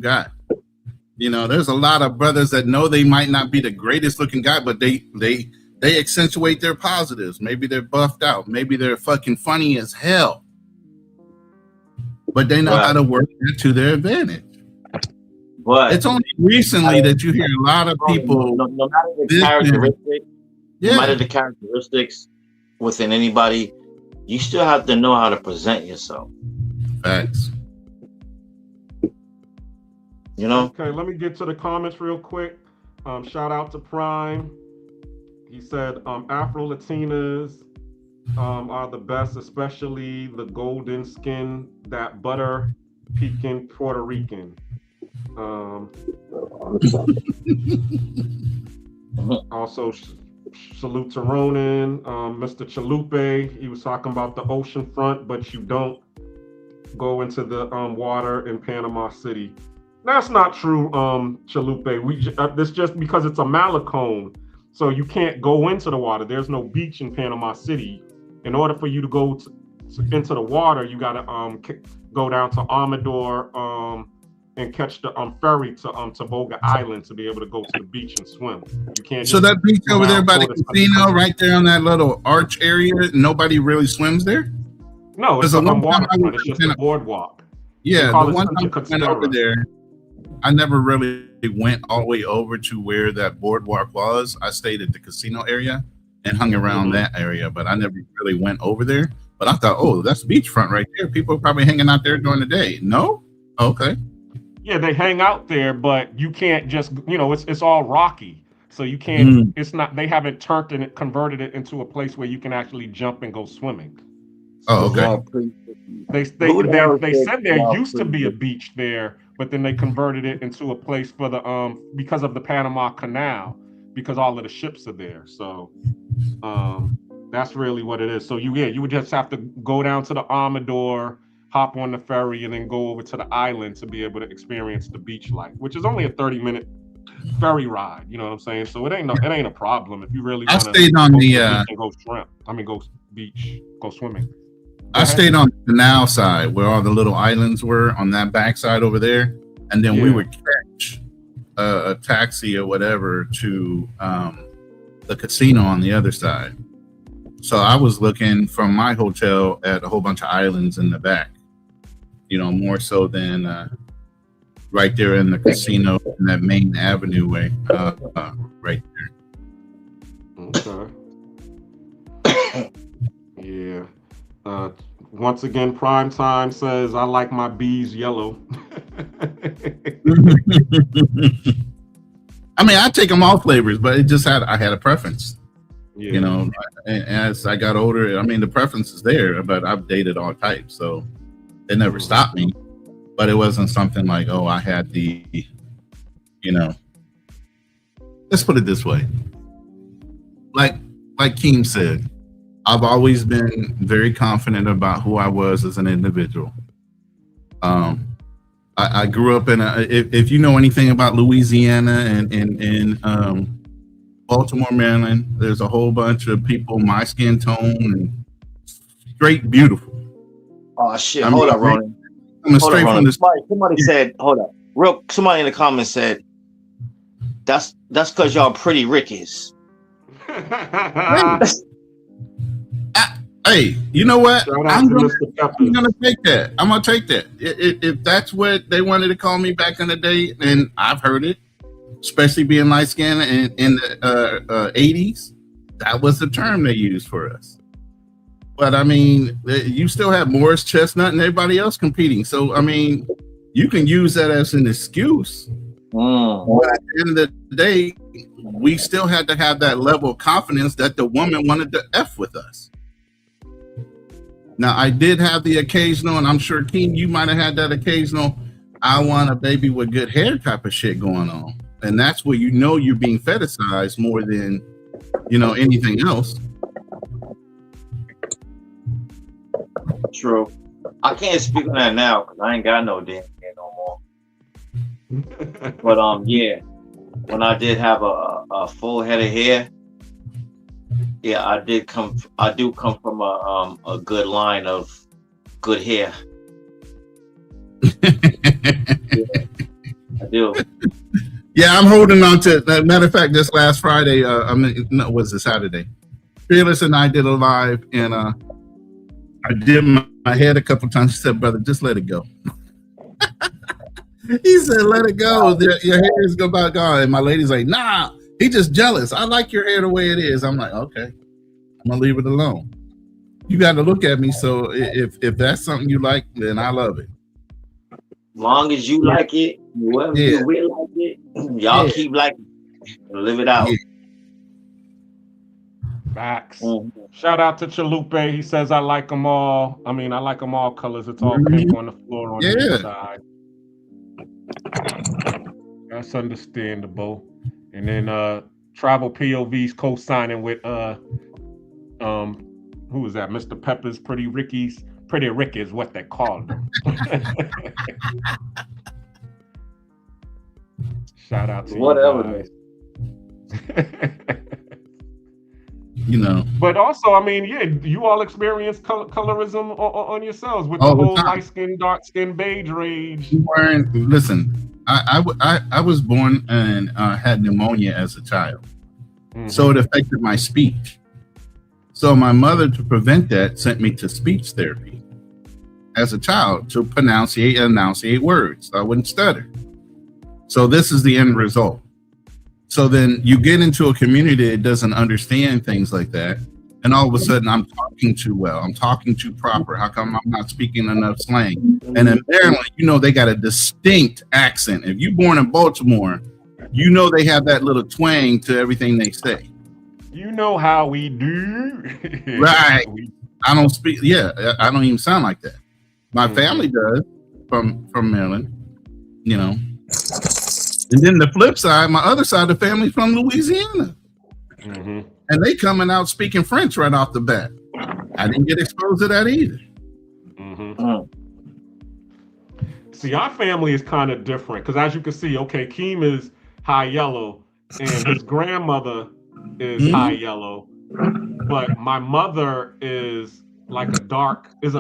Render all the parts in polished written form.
got. You know, there's a lot of brothers that know they might not be the greatest looking guy, but they accentuate their positives. Maybe they're buffed out. Maybe they're fucking funny as hell. But they know how to work it to their advantage. But it's only recently that you hear a lot of people. No matter the characteristics, no matter the characteristics within anybody, you still have to know how to present yourself. Facts. You know? Okay, let me get to the comments real quick. Shout out to Prime. He said Afro Latinas are the best, especially the golden skin, that butter pecan Puerto Rican. Also, salute to Ronan, Mr. Chalupe. He was talking about the ocean front, but you don't go into the water in Panama City. That's not true, Chalupe. This just because it's a Malecone, so you can't go into the water. There's no beach in Panama City. In order for you to go into the water, you got to go down to Amador and catch the ferry to Toboga Island to be able to go to the beach and swim. You can't. So that beach over there by the casino, right there on that little arch area, nobody really swims there. No, it's a waterfront. It's just a boardwalk. Yeah, the one time I went over there, I never really went all the way over to where that boardwalk was. I stayed at the casino area and hung around that area, but I never really went over there. But I thought, oh, that's beachfront right there. People are probably hanging out there during the day. No? Okay. Yeah, they hang out there, but you can't just, it's all rocky. So you can't, it's not, they haven't converted it into a place where you can actually jump and go swimming. Oh, okay. They said there used to be a beach there, but then they converted it into a place for the, because of the Panama Canal, because all of the ships are there. So that's really what it is. So you would just have to go down to the Amador, hop on the ferry, and then go over to the island to be able to experience the beach life, which is only a 30-minute ferry ride. You know what I'm saying? So it ain't a problem if you really want to. I stayed on go shrimp. Go beach, go swimming. I stayed on the canal side where all the little islands were on that backside over there, and then we would catch a taxi or whatever to the casino on the other side. So I was looking from my hotel at a whole bunch of islands in the back, more so than right there in the casino in that main avenue way, right there. Okay. Yeah. Once again, Prime Time says, I like my bees yellow. I mean, I take them all flavors, but I had a preference. Yeah. As I got older, I mean, the preference is there, but I've dated all types, so it never stopped me. But it wasn't something like, oh, I had the, let's put it this way. Like Keem said, I've always been very confident about who I was as an individual. I grew up in if you know anything about Louisiana and Baltimore, Maryland, there's a whole bunch of people my skin tone and straight beautiful. Oh shit! Hold up, Ronan. Somebody said, hold up. Somebody in the comments said, that's because y'all pretty rickies. Hey, you know what? I'm gonna take that. I'm gonna take that. If that's what they wanted to call me back in the day, and I've heard it, especially being light skinned in the 80s, that was the term they used for us. But I mean, you still have Morris Chestnut and everybody else competing. So I mean, you can use that as an excuse. But at the end of the day, we still had to have that level of confidence that the woman wanted to F with us. Now, I did have the occasional, and I'm sure, Keem, you might have had that occasional, I want a baby with good hair type of shit going on. And that's where you're being fetishized more than, anything else. True. I can't speak on that now because I ain't got no damn hair no more. But yeah, when I did have a full head of hair, yeah, I do come from a good line of good hair. do. Yeah, I'm holding on to. Matter of fact, this last Friday, was it Saturday? Fearless and I did a live, and I did my head a couple times. She said, "Brother, just let it go." He said, "Let it go. Your hair is about gone." And my lady's like, "Nah, he just jealous. I like your hair the way it is." I'm like, "Okay, I'm gonna leave it alone. You got to look at me. So if that's something you like, then I love it. Long as you like it, whoever you will like it, y'all keep liking it. Live it out." Yeah. Facts. Shout out to Chalupe. He says, "I like them all. I mean, I like them all colors. It's all pink on the floor on the inside." That's understandable. And then Tribal POV's co-signing with who is that? Mr. Pepper's Pretty Ricky is what they call them. Shout out to whatever. You know. But also, I mean, yeah, you all experience colorism on yourselves with the whole light skin, dark skin, beige rage. Listen, I was born and had pneumonia as a child, so it affected my speech. So my mother, to prevent that, sent me to speech therapy as a child to enunciate words. I wouldn't stutter. So this is the end result. So then you get into a community that doesn't understand things like that, and all of a sudden I'm talking too well. I'm talking too proper. How come I'm not speaking enough slang? And in Maryland, they got a distinct accent. If you're born in Baltimore, they have that little twang to everything they say. You know how we do. Right. I don't speak. Yeah, I don't even sound like that. My family does from Maryland, And then the flip side, my other side of the family from Louisiana. And they coming out speaking French right off the bat. I didn't get exposed to that either. See, our family is kind of different because as you can see, Keem is high yellow and his grandmother is high yellow. But my mother is like a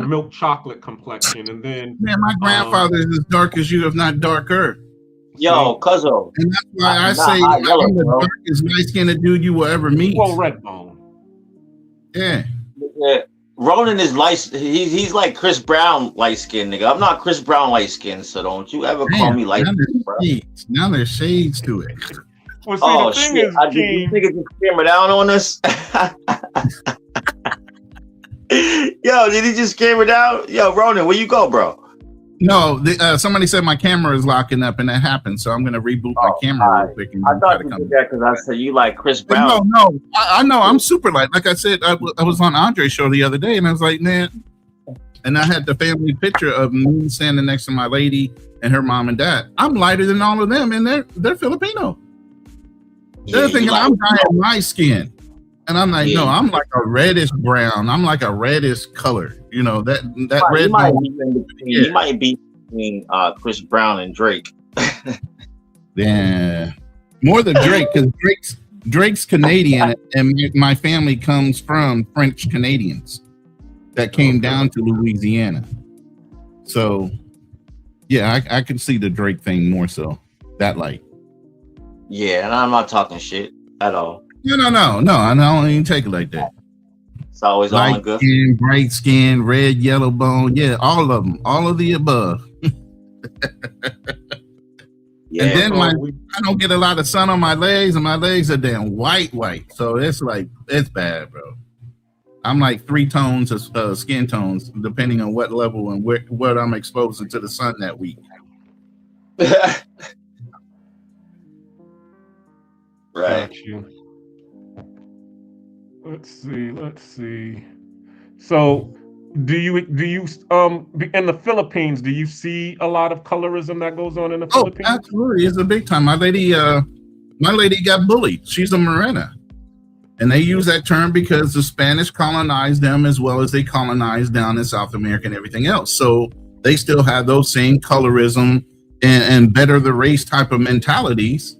milk chocolate complexion. And then my grandfather is as dark as you, if not darker. Yo, Cuzzo. And that's why I say I'm the darkest light-skinned dude you will ever meet. Well, Redbone. Yeah. Ronan is light. He's like Chris Brown light-skinned, nigga. I'm not Chris Brown light-skinned, so don't you ever call me light-skinned, bro. Now there's shades to it. Well, see, the thing is, you niggas just camera down on us? Yo, did he just camera down? Yo, Ronan, where you go, bro? No, somebody said my camera is locking up, and that happened. So I'm gonna reboot my camera real quick. I thought you did that because I said you like Chris Brown. No, I know I'm super light. Like I said, I was on Andre's show the other day, and I was like, man, and I had the family picture of me standing next to my lady and her mom and dad. I'm lighter than all of them, and they're Filipino. They're thinking I'm dyeing my skin, and I'm like, no, I'm like a reddish brown. I'm like a reddish color. That red. He might be between Chris Brown and Drake. Yeah, more than Drake because Drake's Canadian, and my family comes from French Canadians that came down to Louisiana. So, yeah, I can see the Drake thing more so. That light. Yeah, and I'm not talking shit at all. No. I don't even take it like that. It's always light all good. Skin, bright skin, red, yellow bone. Yeah, all of them. All of the above. Yeah, and then I don't get a lot of sun on my legs, and my legs are damn white. So it's bad, bro. I'm like 3 tones of skin tones, depending on what level and what I'm exposing to the sun that week. Right. Let's see. So, do you in the Philippines? Do you see a lot of colorism that goes on in the Philippines? Oh, absolutely, it's a big time. My lady got bullied. She's a Morena, and they use that term because the Spanish colonized them as well as they colonized down in South America and everything else. So they still have those same colorism and better the race type of mentalities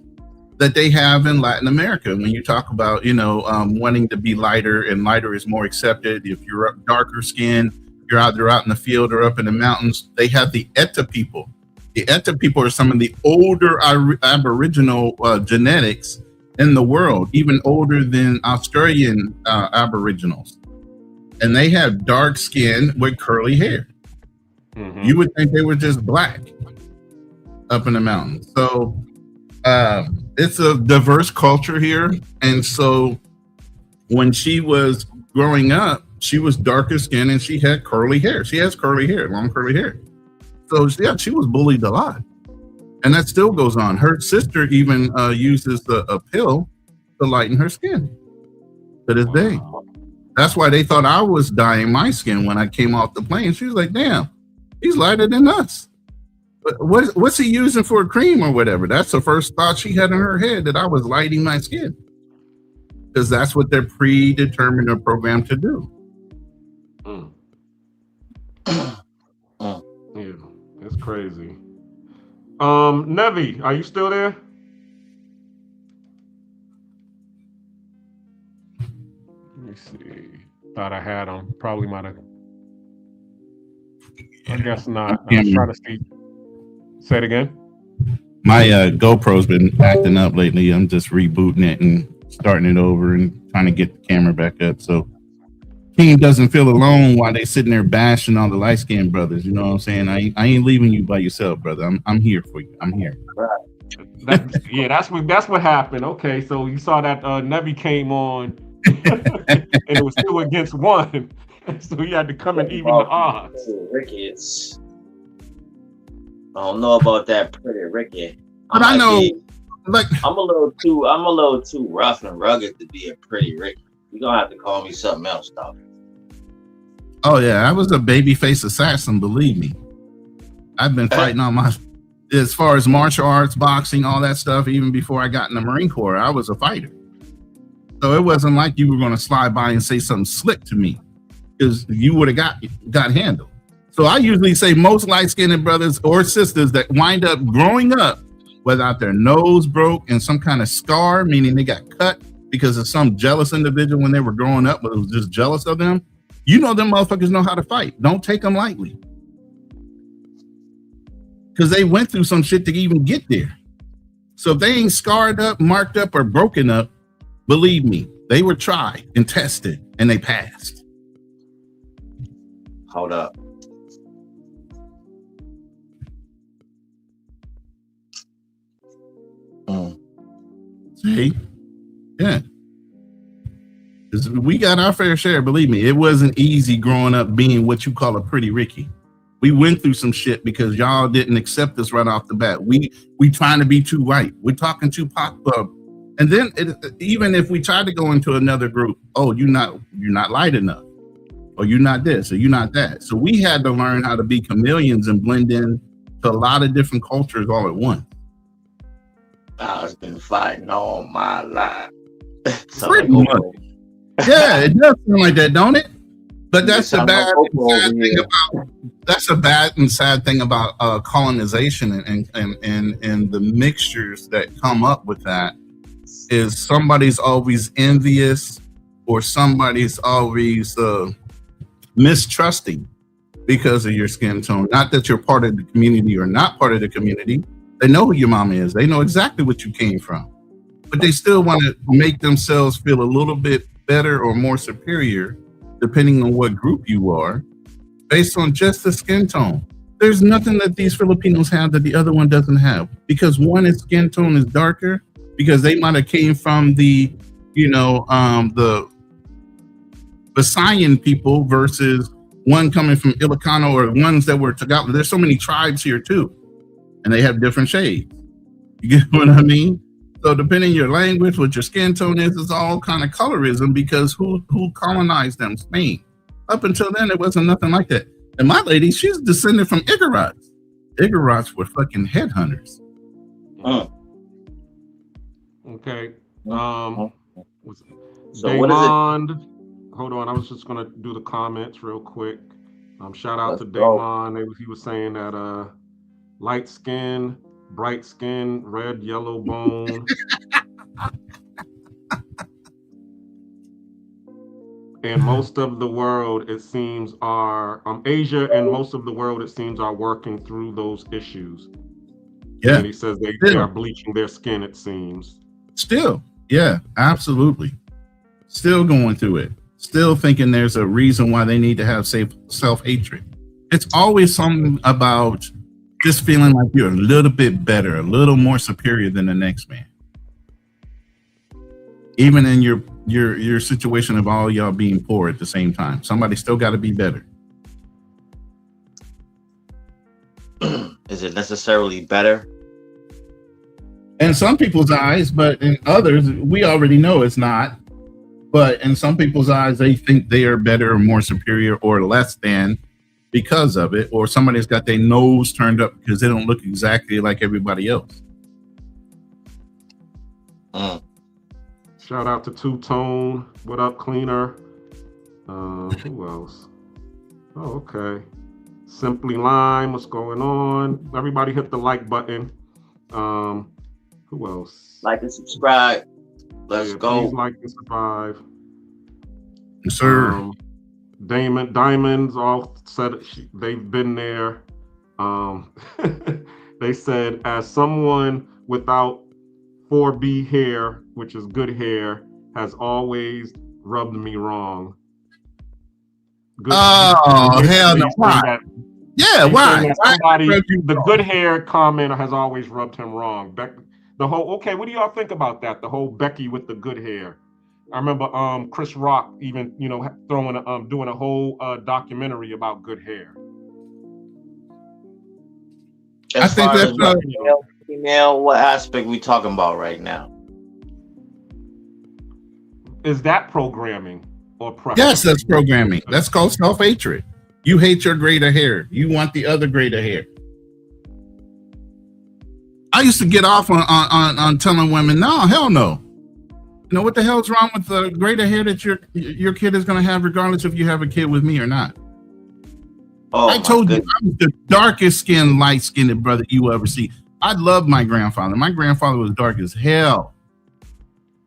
that they have in Latin America. When you talk about, wanting to be lighter, and lighter is more accepted. If you're darker skin, you're either out in the field or up in the mountains. They have the Eta people The Eta people are some of the older Aboriginal genetics in the world, even older than Australian Aboriginals. And they have dark skin with curly hair. Mm-hmm. You would think they were just black up in the mountains. So it's a diverse culture here. And so when she was growing up, she was darker skinned and she had curly hair. She has curly hair, long curly hair. So yeah, she was bullied a lot. And that still goes on. Her sister even uses a pill to lighten her skin to this day. That's why they thought I was dyeing my skin when I came off the plane. She was like, damn, he's lighter than us. But what's he using for a cream or whatever? That's the first thought she had in her head, that I was lighting my skin. Because that's what they're predetermined or programmed to do. Yeah, it's crazy. Nevi, are you still there? Let me see. Thought I had him. Probably might have. I guess not. I'm trying to see. Say it again. My GoPro's been acting up lately. I'm just rebooting it and starting it over and trying to get the camera back up. So King doesn't feel alone while they sitting there bashing all the light-skinned brothers. You know what I'm saying? I ain't leaving you by yourself, brother. I'm here for you. I'm here. That's what happened. Okay, so you saw that Nevi came on and it was 2 against 1. So he had to come and even the odds. Ricky, I don't know about that pretty Ricky. But I know, like, I'm a little too rough and rugged to be a pretty Ricky. You're gonna have to call me something else, though. Oh yeah, I was a babyface assassin, believe me. I've been fighting on my, as far as martial arts, boxing, all that stuff, even before I got in the Marine Corps, I was a fighter. So it wasn't like you were gonna slide by and say something slick to me, because you would have got handled. So I usually say most light-skinned brothers or sisters that wind up growing up without their nose broke and some kind of scar, meaning they got cut because of some jealous individual when they were growing up, but it was just jealous of them. You know them motherfuckers know how to fight. Don't take them lightly. Because they went through some shit to even get there. So if they ain't scarred up, marked up, or broken up, believe me, they were tried and tested and they passed. Hold up. See? Yeah. We got our fair share, believe me. It wasn't easy growing up being what you call a pretty Ricky. We went through some shit because y'all didn't accept us right off the bat. We trying to be too white. We're talking too pop up. And then even if we try to go into another group, oh, you're not light enough, or you're not this, or you're not that. So we had to learn how to be chameleons and blend in to a lot of different cultures all at once. I've been fighting all my life. Pretty much. Yeah, it does sound like that, don't it? But that's the bad and sad thing about colonization and the mixtures that come up with that is somebody's always envious or somebody's always mistrusting because of your skin tone. Not that you're part of the community or not part of the community. They know who your mama is. They know exactly what you came from. But they still want to make themselves feel a little bit better or more superior, depending on what group you are, based on just the skin tone. There's nothing that these Filipinos have that the other one doesn't have, because one skin tone is darker, because they might have came from the Visayan people versus one coming from Ilocano or ones that were Tagalog. There's so many tribes here too, and they have different shades. You get what I mean? So depending on your language, what your skin tone is, it's all kind of colorism, because who colonized them? Spain. Up until then, it wasn't nothing like that. And my lady, she's descended from Igorots. Igorots were fucking headhunters. Okay. So Damond, hold on. I was just gonna do the comments real quick. Shout out to Damond. He was saying that light skin, bright skin, red, yellow bone. And most of the world, it seems, are Asia and most of the world, it seems, are working through those issues. Yeah. And he says they are bleaching their skin, it seems. Still. Yeah, absolutely. Still going through it. Still thinking there's a reason why they need to have self-hatred. It's always something about just feeling like you're a little bit better, a little more superior than the next man. Even in your situation of all y'all being poor at the same time, somebody still got to be better. Is it necessarily better? In some people's eyes, but in others, we already know it's not. But in some people's eyes, they think they are better or more superior or less than because of it, or somebody's got their nose turned up because they don't look exactly like everybody else. Shout out to Two Tone. What up, Cleaner? Who else? Oh, okay. Simply Lime, what's going on? Everybody hit the like button. Who else? Like and subscribe. Let's go. Please like and subscribe. Yes, sir. Diamonds all said they've been there. They said, as someone without 4B hair, which is good hair, has always rubbed me wrong. Good, hell no. Why? Yeah, why? The good hair comment has always rubbed him wrong. The whole, okay, what do y'all think about that? The whole Becky with the good hair. I remember Chris Rock even, doing a whole documentary about good hair. As far as female, what aspect we talking about right now? Is that programming or preference? Yes, that's programming. That's called self-hatred. You hate your greater hair. You want the other greater hair. I used to get off on telling women, no, hell no. You know what the hell's wrong with the greater hair that your kid is going to have, regardless if you have a kid with me or not? Oh, I told you, I'm the darkest skinned, light skinned brother you will ever see. I love my grandfather. My grandfather was dark as hell.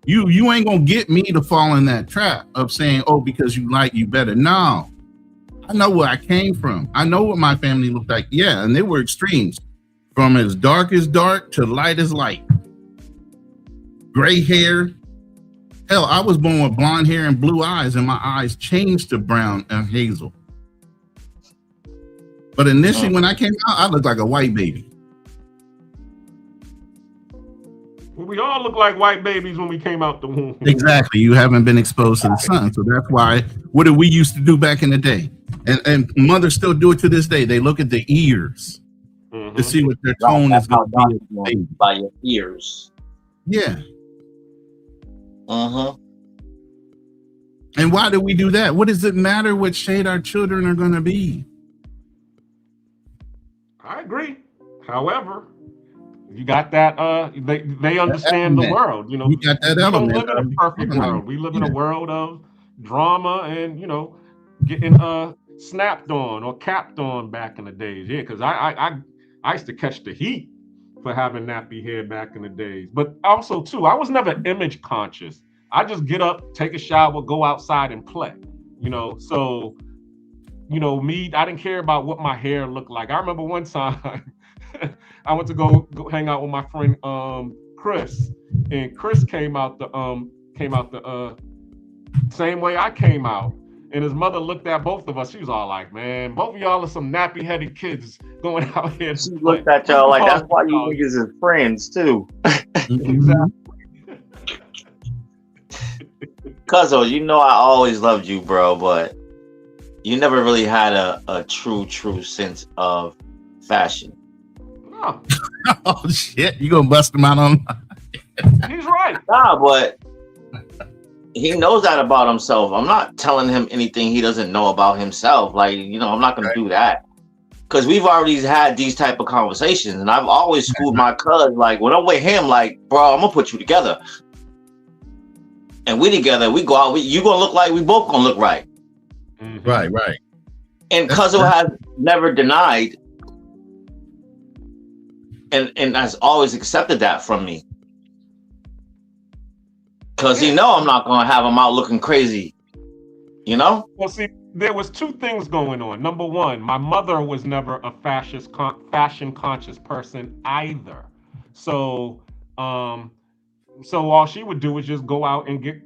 You ain't gonna get me to fall in that trap of saying, oh, because you like you better. No, I know where I came from. I know what my family looked like. Yeah, and they were extremes, from as dark to light as light. Gray hair. Hell, I was born with blonde hair and blue eyes, and my eyes changed to brown and hazel. But initially, when I came out, I looked like a white baby. Well, we all look like white babies when we came out the womb. Exactly. You haven't been exposed to the sun. So that's why, what did we used to do back in the day? And mothers still do it to this day. They look at the ears to see what their tone is going to be. By your ears. Yeah. And why do we do that? What does it matter what shade our children are going to be? I agree. However, you got that. They understand the world. You got that element. We don't live in a perfect world. We live in a world of drama and getting snapped on or capped on back in the days. Yeah, because I used to catch the heat for having nappy hair back in the days. But also too, I was never image conscious. I just get up, take a shower, go outside and play. So. Me, I didn't care about what my hair looked like. I remember one time I went to go hang out with my friend Chris, and Chris came out the same way I came out. And his mother looked at both of us. She was all like, "Man, both of y'all are some nappy-headed kids going out here." She looked at y'all like, "That's why you niggas is friends too." Exactly. Cuzzo, I always loved you, bro, but you never really had a true sense of fashion. No. Oh shit! You gonna bust him out on? He's right. Nah, but he knows that about himself. I'm not telling him anything he doesn't know about himself. Like, I'm not gonna do that, because we've already had these type of conversations, and I've always schooled my cuz. Like, when I'm with him, like, bro, I'm gonna put you together, and we together. We go out. You gonna look like we both gonna look right. Right. And Cuzzo has never denied and has always accepted that from me. Because I'm not going to have him out looking crazy. Well, see, there was two things going on. Number one, my mother was never a fashion conscious person either. So so all she would do was just go out and get,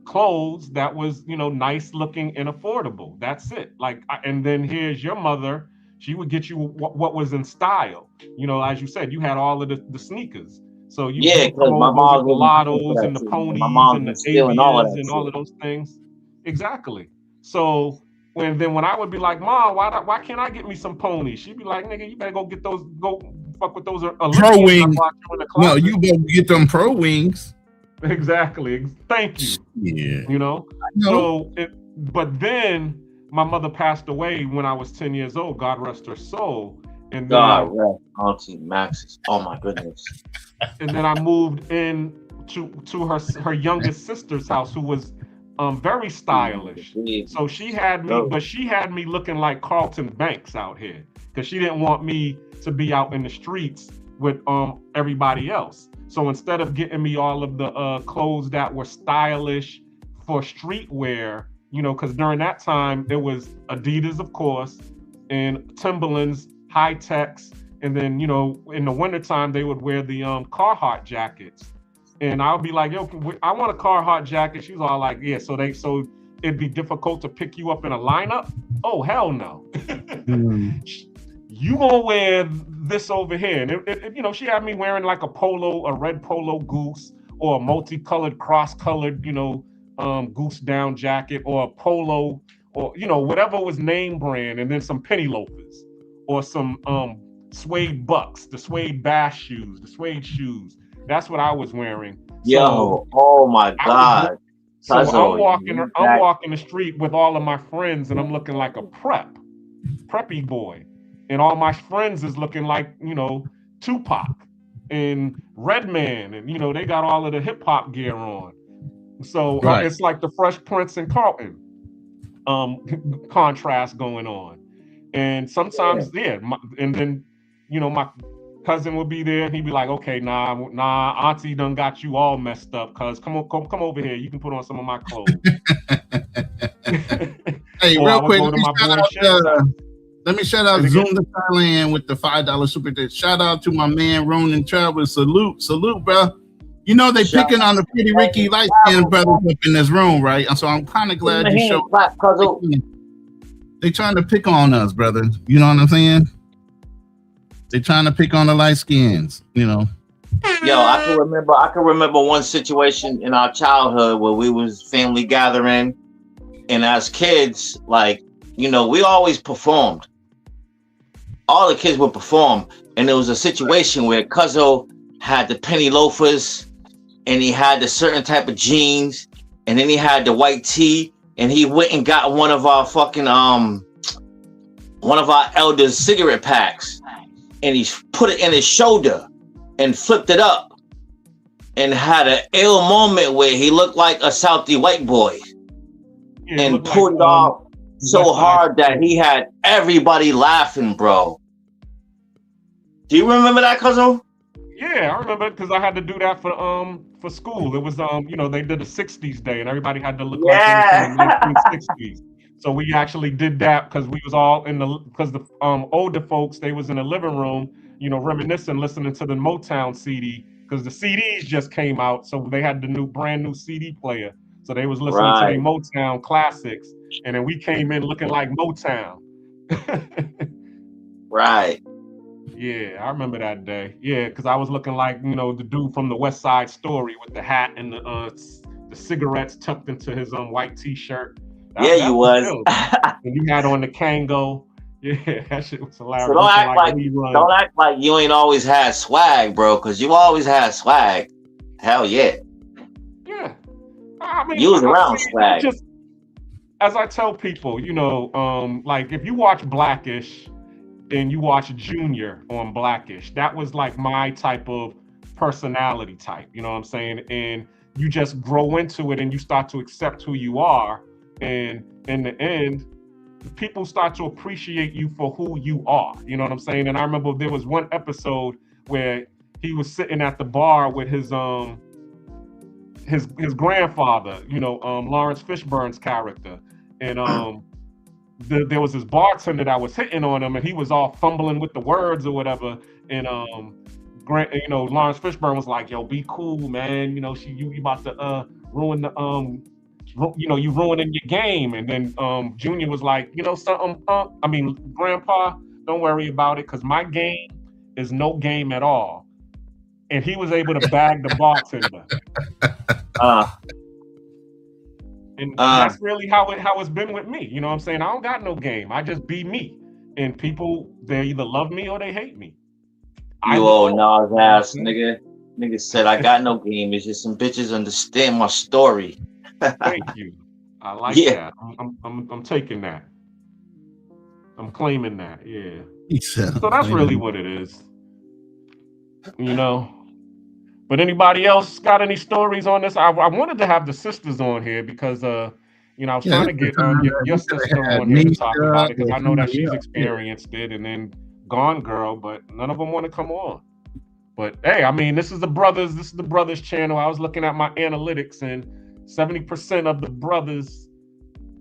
clothes that was, nice looking and affordable. That's it. Like, and then here's your mother. She would get you what was in style. As you said, you had all of the sneakers. So you Yeah, would come because my over with mom the wasn't paying for Lottos that and the shit. My Ponies mom's and the been stealing all of Avias that and all of shit. those things. Exactly. So when I would be like, Mom, why can't I get me some ponies? She'd be like, nigga, you better go get those, go fuck with those Pro Olympians I wings. bought you in the No, closet. you go get them pro wings. Exactly. Thank you. Yeah. So but then my mother passed away when I was 10 years old, God rest her soul. And then God rest Auntie Max's. Oh my goodness. And then I moved in to her youngest sister's house, who was very stylish. So she had me, but she had me looking like Carlton Banks out here, because she didn't want me to be out in the streets with everybody else. So instead of getting me all of the clothes that were stylish for streetwear, because during that time it was Adidas, of course, and Timberlands, High Techs, and then in the wintertime they would wear the Carhartt jackets. And I'll be like, yo, I want a Carhartt jacket. She's all like, yeah. So it'd be difficult to pick you up in a lineup. Oh, hell no. You gonna wear this over here. And she had me wearing like a red polo goose, or a multicolored, cross-colored, goose down jacket, or a polo, or whatever was name brand, and then some penny loafers, or some suede bucks, the suede bass shoes, the suede shoes. That's what I was wearing. Yo, oh my God. So I'm walking the street with all of my friends, and I'm looking like a preppy boy. And all my friends is looking like, Tupac and Redman, and they got all of the hip hop gear on. So it's like the Fresh Prince and Carlton contrast going on. And sometimes, and then my cousin would be there, and he'd be like, okay, nah, Auntie done got you all messed up, cuz come over here, you can put on some of my clothes. Hey, real quick, let me shout out Zoom to Thailand with the $5 super chat. Shout out to my man Ronan Travis. Salute, bro. They picking on the pretty Ricky light skinned brothers up in this room, right? And so I'm kind of glad you showed up. They trying to pick on us, brother. You know what I'm saying? They trying to pick on the light skins, Yo, I can remember one situation in our childhood where we was family gathering, and as kids, like, we always performed. All the kids would perform, and there was a situation where Cuzzo had the penny loafers, and he had the certain type of jeans, and then he had the white tee, and he went and got one of our fucking one of our elders' cigarette packs, and he put it in his shoulder and flipped it up, and had an ill moment where he looked like a Southie white boy, and pulled it off so hard that he had everybody laughing, bro. Do you remember that, Cuzzo? Yeah, I remember, because I had to do that for school. It was they did a 60s day, and everybody had to look like they was in the 1960s. So we actually did that because we was all because the older folks, they was in the living room, reminiscing, listening to the Motown CD, because the CDs just came out, so they had the brand new CD player. So they was listening to the Motown classics, and then we came in looking like Motown. Right. Yeah, I remember that day. Yeah, because I was looking like, the dude from the West Side Story with the hat and the cigarettes tucked into his white T-shirt. That you was. And you had on the Kango. Yeah, that shit was hilarious. So don't act like you ain't always had swag, bro, because you always had swag. Hell yeah. Yeah. I mean, you was around swag. Just, as I tell people, like if you watch Blackish and you watch Junior on Blackish, that was like my type of personality type, you know what I'm saying? And you just grow into it and you start to accept who you are. And in the end, people start to appreciate you for who you are. You know what I'm saying? And I remember there was one episode where he was sitting at the bar with his grandfather, Lawrence Fishburne's character. And there was this bartender that was hitting on him, and he was all fumbling with the words or whatever. And Lawrence Fishburne was like, "Yo, be cool, man. You know, you about to ruin the you ruining your game." And then Junior was like, "You know something, Grandpa, don't worry about it, because my game is no game at all." And he was able to bag the bartender. And that's really how it's been with me. You know what I'm saying? I don't got no game. I just be me. And people, they either love me or they hate me. You old Nas ass nigga. Nigga said I got no game. It's just some bitches understand my story. Thank you. I like that. I'm taking that. I'm claiming that. Yeah. So that's really what it is. You know. But anybody else got any stories on this? I wanted to have the sisters on here because I was trying to get your sister on here to talk about it, because I know that she's experienced it, and then Gone Girl, but none of them want to come on. But hey, I mean, this is the brothers channel. I was looking at my analytics, and 70% of the brothers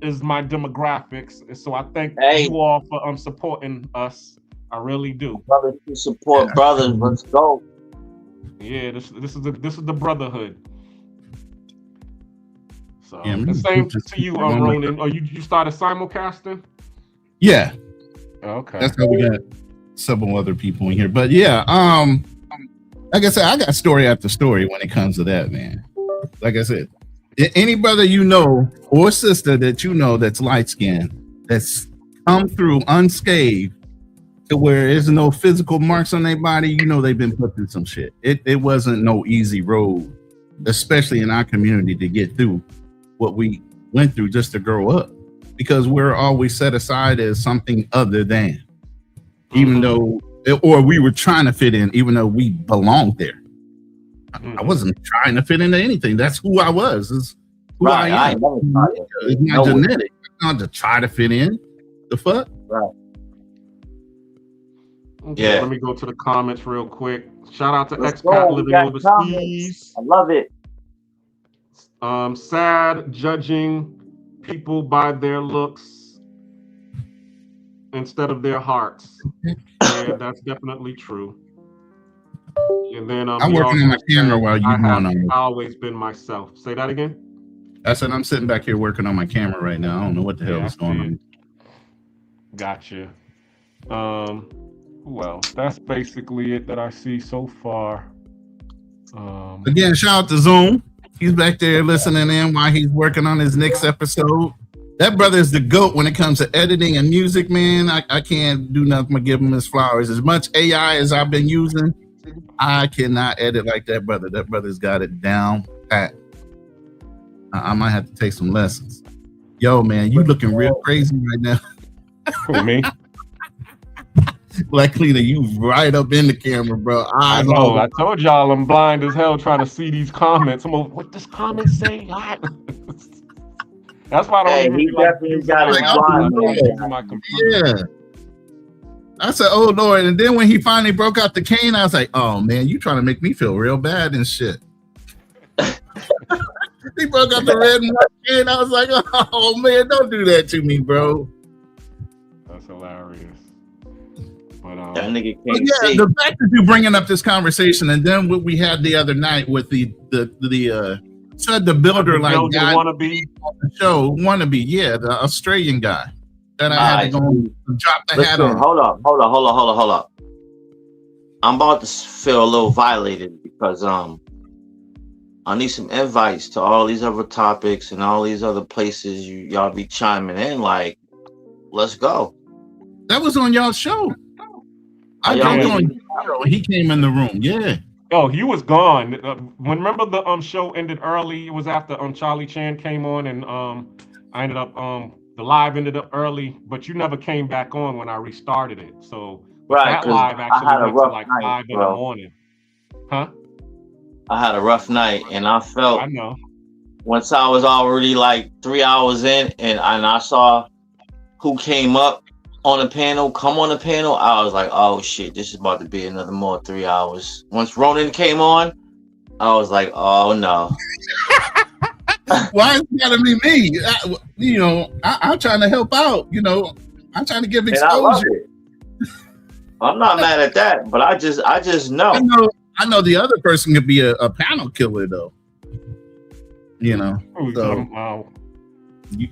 is my demographics. So I thank you all for supporting us. I really do. Brothers to support brothers. Let's go. Yeah, this is the brotherhood. So the same to you, Ronan. Or you started simulcasting? Yeah. Okay. That's how we got several other people in here. But yeah, like I said, I got story after story when it comes to that, man. Like I said, any brother you know or sister that you know that's light skinned, that's come through unscathed, to where there's no physical marks on their body, you know they've been put through some shit. It wasn't no easy road, especially in our community, to get through what we went through just to grow up, because we're always set aside as something other than, even though, or we were trying to fit in, even though we belonged there. I wasn't trying to fit into anything. That's who I was. It's who I am. It's my genetic. I'm not to try to fit in. The fuck? Right. Okay, yeah. Let me go to the comments real quick. Shout out to expat living overseas. I love it. Sad judging people by their looks instead of their hearts. Yeah, that's definitely true. And then I'm working on my camera while you're going on. I've always been myself. Say that again. I said I'm sitting back here working on my camera right now. I don't know what the hell is going on. Gotcha. Well, that's basically it that I see so far. Again, shout out to Zoom. He's back there listening in while he's working on his next episode. That brother is the GOAT when it comes to editing and music, man. I can't do nothing but give him his flowers. As much AI as I've been using, I cannot edit like that brother. That brother's got it down pat. I might have to take some lessons. Yo, man, you looking real crazy right now. Who, me? Black Cleaner, you right up in the camera, bro. I know. I told y'all I'm blind as hell trying to see these comments. I'm like, what does comment say? That's why I don't he definitely got it blind. Yeah. I said, oh Lord. And then when he finally broke out the cane, I was like, oh man, you trying to make me feel real bad and shit. He broke out the red and white cane. I was like, oh man, don't do that to me, bro. That's hilarious. But that nigga can't see. The fact that you bringing up this conversation, and then what we had the other night with the builder like guy wannabe on the show, the Australian guy that I had to go and drop the hat on. Hold up. I'm about to feel a little violated because I need some invites to all these other topics and all these other places y'all be chiming in. Like, let's go. That was on y'all's show. I jumped on your show. He came in the room. Yeah. Oh, he was gone. Remember the show ended early. It was after Charlie Chan came on, and I ended up the live ended up early, but you never came back on when I restarted it. So that live actually went to like 5 in the morning. Huh? I had a rough night, and I felt. I know. Once I was already like 3 hours in, and I saw who came up on the panel, I was like, oh shit, this is about to be another more 3 hours. Once Ronan came on, I was like, oh no. Why is it gotta be me? I'm trying to help out, I'm trying to give exposure. I'm not mad at that, but I just know. I know the other person could be a panel killer though. You know. So,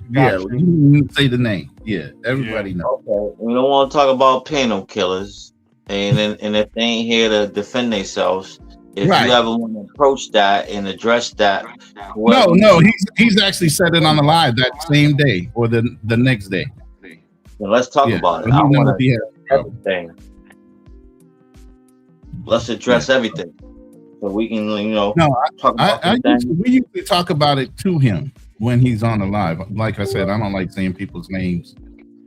yeah, you say the name. Yeah, everybody knows. Okay, we don't want to talk about panel killers, and if they ain't here to defend themselves, if you ever want to approach that and address that, no, he's actually said it on the live that same day or the next day. Well, let's talk about it. I want to everything. Let's address everything, so we can, talk about we usually talk about it to him when he's on the live. Like I said, I don't like saying people's names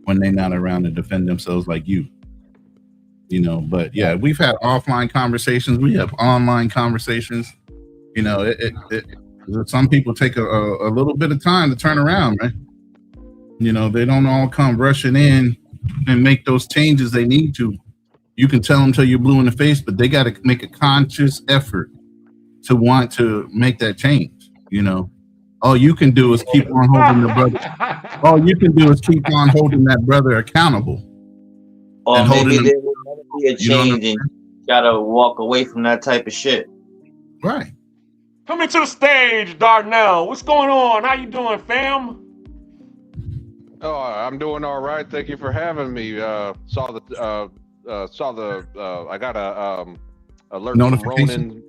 when they're not around to defend themselves like you. But yeah, we've had offline conversations. We have online conversations. Some people take a little bit of time to turn around, man. They don't all come rushing in and make those changes they need to. You can tell them till you're blue in the face, but they got to make a conscious effort to want to make that change. All you can do is keep on holding the brother. All you can do is keep on holding that brother accountable. Or maybe there will never be a change, and you gotta walk away from that type of shit. Right. Coming to the stage, Darnell. What's going on? How you doing, fam? Oh, I'm doing all right. Thank you for having me. I got a alert from Ronan.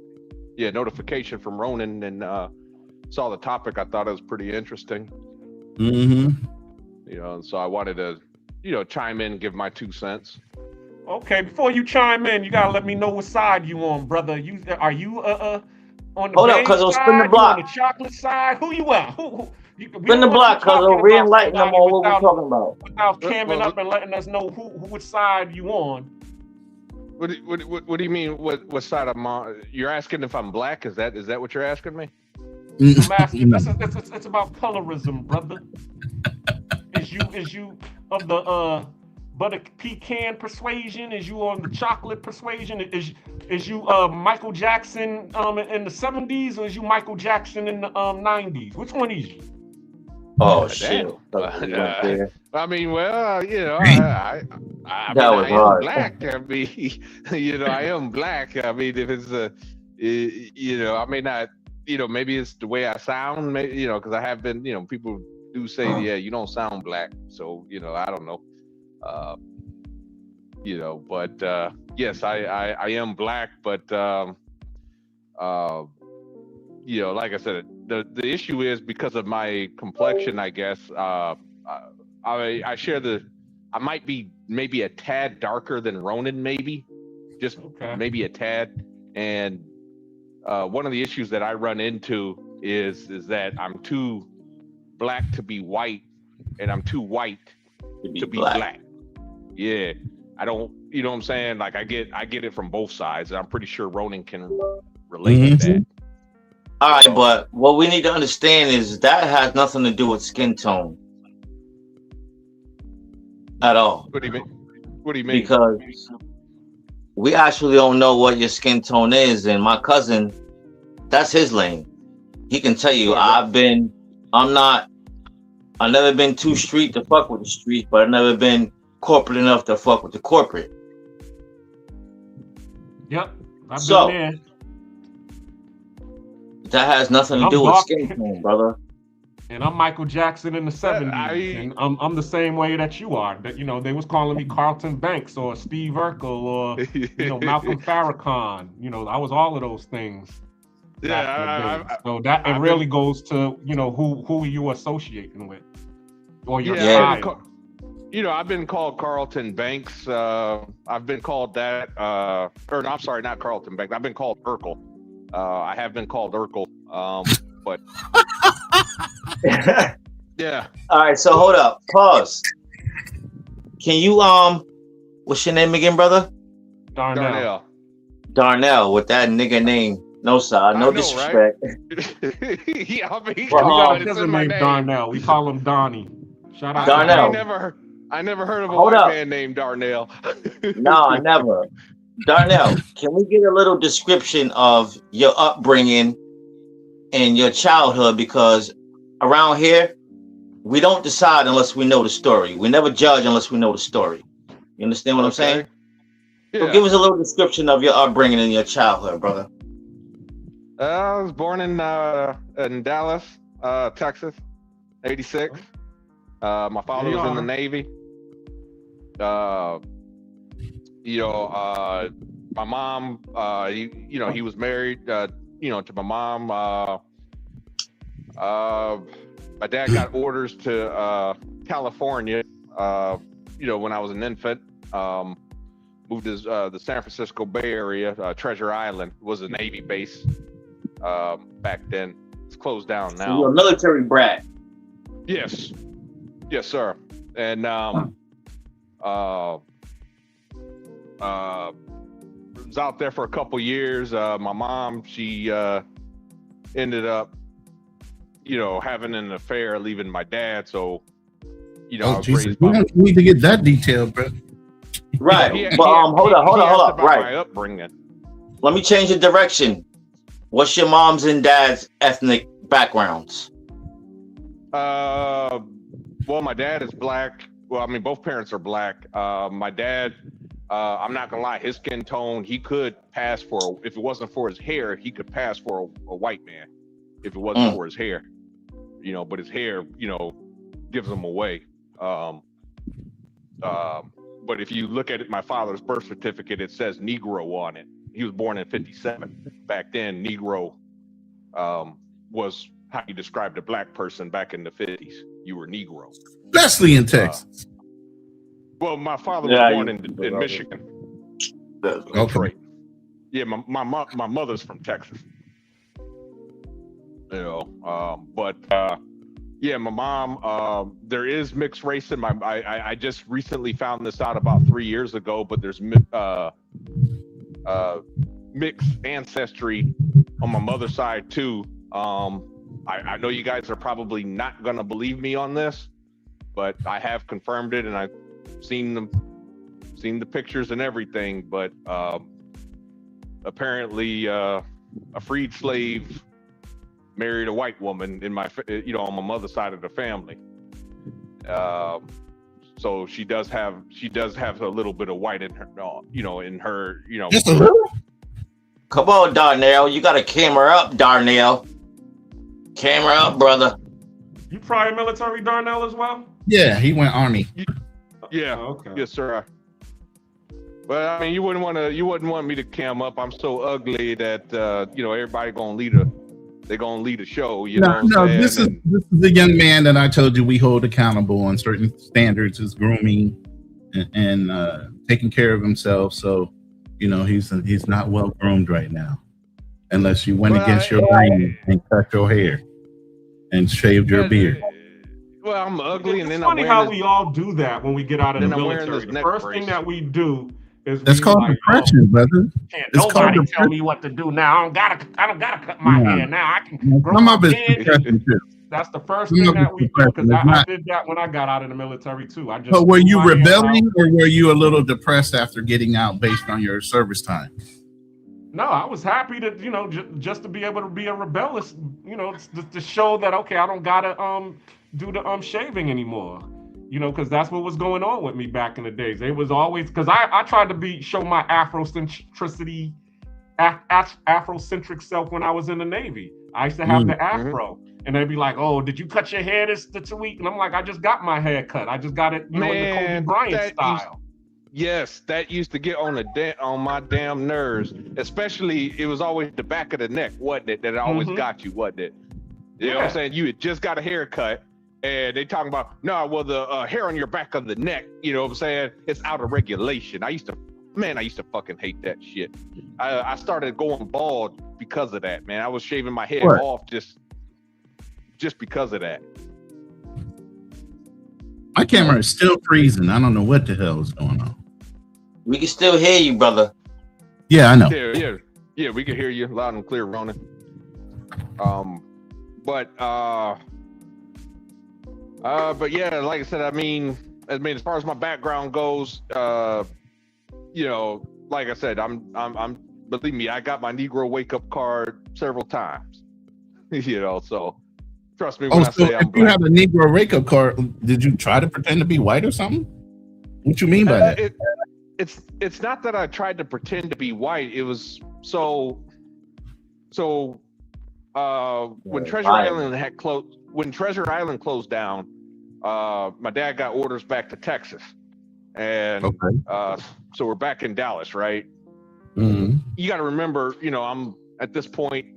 Yeah, notification from Ronan, and saw the topic. I thought it was pretty interesting. Mm-hmm. So I wanted to, chime in and give my 2 cents. Okay, before you chime in, you gotta let me know what side you on, brother. Are you on the hold up, cuz spin the block. On the chocolate side? Who you at? Who spin the block, cuz re-enlighten them on what we're talking about. Without camming up and letting us know which side you on. What do you mean? What side I'm on? You're asking if I'm black? Is that what you're asking me? I'm asking. It's about colorism, brother. Is you of the butter pecan persuasion? Is you on the chocolate persuasion? Is you Michael Jackson in the 70s, or is you Michael Jackson in the 90s? Which one is you? Oh shit! I mean, well, that was hard. Black. I mean, I am black. I mean, if it's I may not, maybe it's the way I sound, maybe, because I have been, people do say, yeah, you don't sound black. So, I don't know. But yes, I am black, but like I said, the issue is because of my complexion, I guess. I share I might be maybe a tad darker than Ronan, maybe maybe a tad. And one of the issues that I run into is that I'm too black to be white, and I'm too white to be black. Yeah, I don't. You know what I'm saying? Like I get it from both sides. And I'm pretty sure Ronan can relate to that. All right, but what we need to understand is that has nothing to do with skin tone at all. What do you mean? What do you mean? Because we actually don't know what your skin tone is, and my cousin, that's his lane. He can tell you, I've never been too street to fuck with the street, but I've never been corporate enough to fuck with the corporate. Yep, I've been there. That has nothing to do with skin tone, brother. And I'm Michael Jackson in the 70s, and I'm the same way that you are. That they was calling me Carlton Banks or Steve Urkel or Malcolm Farrakhan. I was all of those things. Yeah, so that it really goes to who you associating with or your style. I've been called Carlton Banks. I've been called that. I'm sorry, not Carlton Banks. I've been called Urkel. I have been called Urkel, but yeah. All right, so hold up, pause. Can you what's your name again, brother? Darnell. Darnell with that nigga name. No, sir, no disrespect. Right? Yeah, I mean, he doesn't name Darnell. We call him Donnie. Shout out Darnell. I never heard of a white man named Darnell. No, never. Darnell, can we get a little description of your upbringing and your childhood? Because around here, we don't decide unless we know the story. We never judge unless we know the story. You understand what I'm saying? So give us a little description of your upbringing in your childhood, brother. I was born in Dallas, Texas, '86. My father was in the Navy. My mom, he was married, to my mom. My dad got orders to California, when I was an infant. Moved to the San Francisco Bay Area. Treasure Island was a Navy base back then. It's closed down now. So you're a military brat. Yes, sir. And was out there for a couple years. My mom, she ended up, having an affair, leaving my dad. So, I was Jesus, raised we by. don't need to get that detailed, bro. Right. But hold up. Right. My upbringing. Let me change the direction. What's your mom's and dad's ethnic backgrounds? Well, my dad is black. Well, I mean, both parents are black. My dad, I'm not gonna lie, his skin tone, he could pass for, if it wasn't for his hair, he could pass for a white man. If it wasn't for his hair, but his hair, gives him away. But if you look at it, my father's birth certificate, it says Negro on it. He was born in '57. Back then, Negro was how you described a black person back in the '50s. You were Negro. Especially in Texas. Well, my father was born in Michigan. Okay. Yeah, my mother's from Texas. Yeah, my mom, there is mixed race in my, I just recently found this out about 3 years ago, but there's mixed ancestry on my mother's side too. I know you guys are probably not gonna believe me on this, but I have confirmed it and I've seen the pictures and everything, but apparently a freed slave married a white woman in my, on my mother's side of the family. So she does have a little bit of white in her, in her, Just a little? Come on, Darnell. You got a camera up, Darnell. Camera up, brother. You prior military, Darnell, as well? Yeah, he went Army. Yeah. Oh, okay. Yes, sir. But I mean, you wouldn't want me to cam up. I'm so ugly that everybody gonna lead a show. This is the young man that I told you we hold accountable on certain standards, his grooming and taking care of himself. So, he's not well groomed right now, unless you went against your grain and cut your hair and shaved your beard. Well, I'm ugly, it's and then funny how we all do that when we get out of the military. The first thing that we do is that's called depression, brother. Can't nobody tell me what to do now. I don't gotta cut my hair now. I can grow my beard. That's the first thing that we do, because I did that when I got out of the military too. But were you rebelling, or were you a little depressed after getting out based on your service time? No, I was happy to, just to be able to be a rebellious, to show that, okay, I don't gotta do the shaving anymore, because that's what was going on with me back in the days. It was always, because I tried to show my Afrocentric self when I was in the Navy. I used to have the Afro, and they'd be like, "Oh, did you cut your hair this week?" And I'm like, "I just got my hair cut. I just got it, in the Kobe Bryant style." Yes, that used to get on my damn nerves. Especially, it was always the back of the neck, wasn't it? That always got you, wasn't it? You know what I'm saying? You had just got a haircut, and they talking about, no, well, the hair on your back of the neck, you know what I'm saying? It's out of regulation. I used to fucking hate that shit. I started going bald because of that, man. I was shaving my head off just because of that. My camera is still freezing. I don't know what the hell is going on. We can still hear you, brother. Yeah, I know. Yeah, we can hear you loud and clear, Ronan. But yeah, like I said, I mean, as far as my background goes, like I said, I'm believe me, I got my Negro wake up card several times. So trust me when I say I'm black. You have a Negro wake up card. Did you try to pretend to be white or something? What you mean by that? it's not that I tried to pretend to be white. It was when Treasure Island had closed, when Treasure Island closed down, my dad got orders back to Texas, and so we're back in Dallas, right? Mm-hmm. You got to remember, I'm at this point,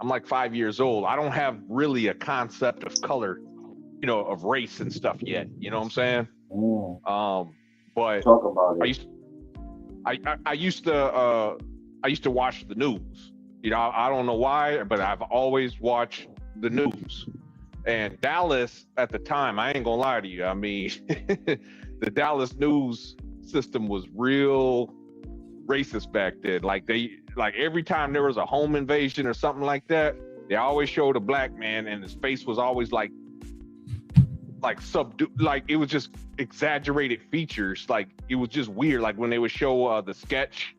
I'm like 5 years old. I don't have really a concept of color, of race and stuff yet. You know what I'm saying? But talk about it. I used to watch the news. I don't know why, but I've always watched the news. And Dallas at the time, I ain't gonna lie to you. I mean, the Dallas news system was real racist back then. Like every time there was a home invasion or something like that, they always showed a black man and his face was always like subdued, like it was just exaggerated features. Like it was just weird. Like when they would show the sketch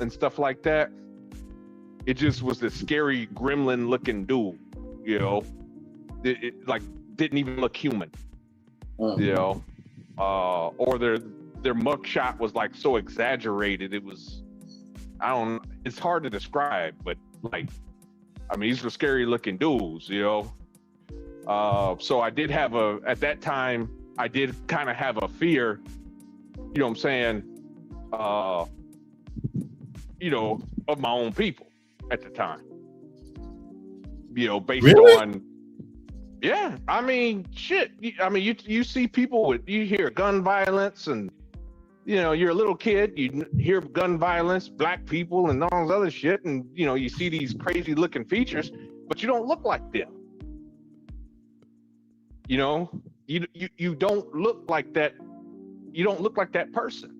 and stuff like that, it just was this scary gremlin looking dude, it like didn't even look human, or their mugshot was like so exaggerated. It was, it's hard to describe, but like, I mean, these were scary looking dudes, So I did have at that time, I did kind of have a fear, you know what I'm saying? Of my own people at the time, based on, yeah, I mean, shit. I mean, you see people you hear gun violence and, you're a little kid, you hear gun violence, black people and all this other shit. And, you see these crazy looking features, but you don't look like them. You don't look like that. You don't look like that person,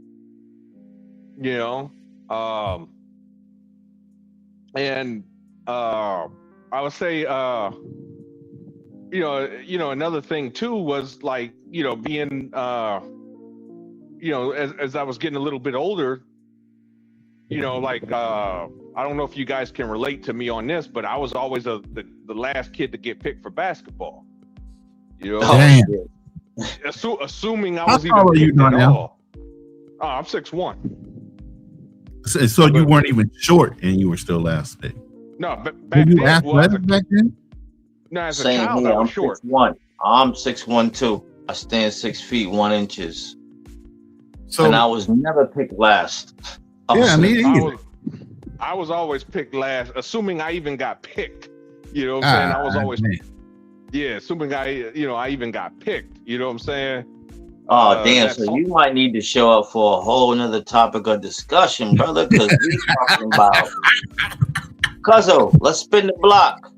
and I would say, another thing too was like, being, as I was getting a little bit older, like, I don't know if you guys can relate to me on this, but I was always the last kid to get picked for basketball. Damn. Assuming I was even picked at all. I'm 6'1". So you weren't even short, and you were still last pick. No, but back then, back then? No, as a Same child, here. I was I'm short. 6'1". I'm 6'1" too. I stand 6 feet 1 inches. So, and I was never picked last. I was always picked last, assuming I even got picked. You know what I'm saying? I was always, assuming I even got picked. You know what I'm saying? Oh, damn. So you might need to show up for a whole nother topic of discussion, brother, because we talking about... Cuzzo, let's spin the block.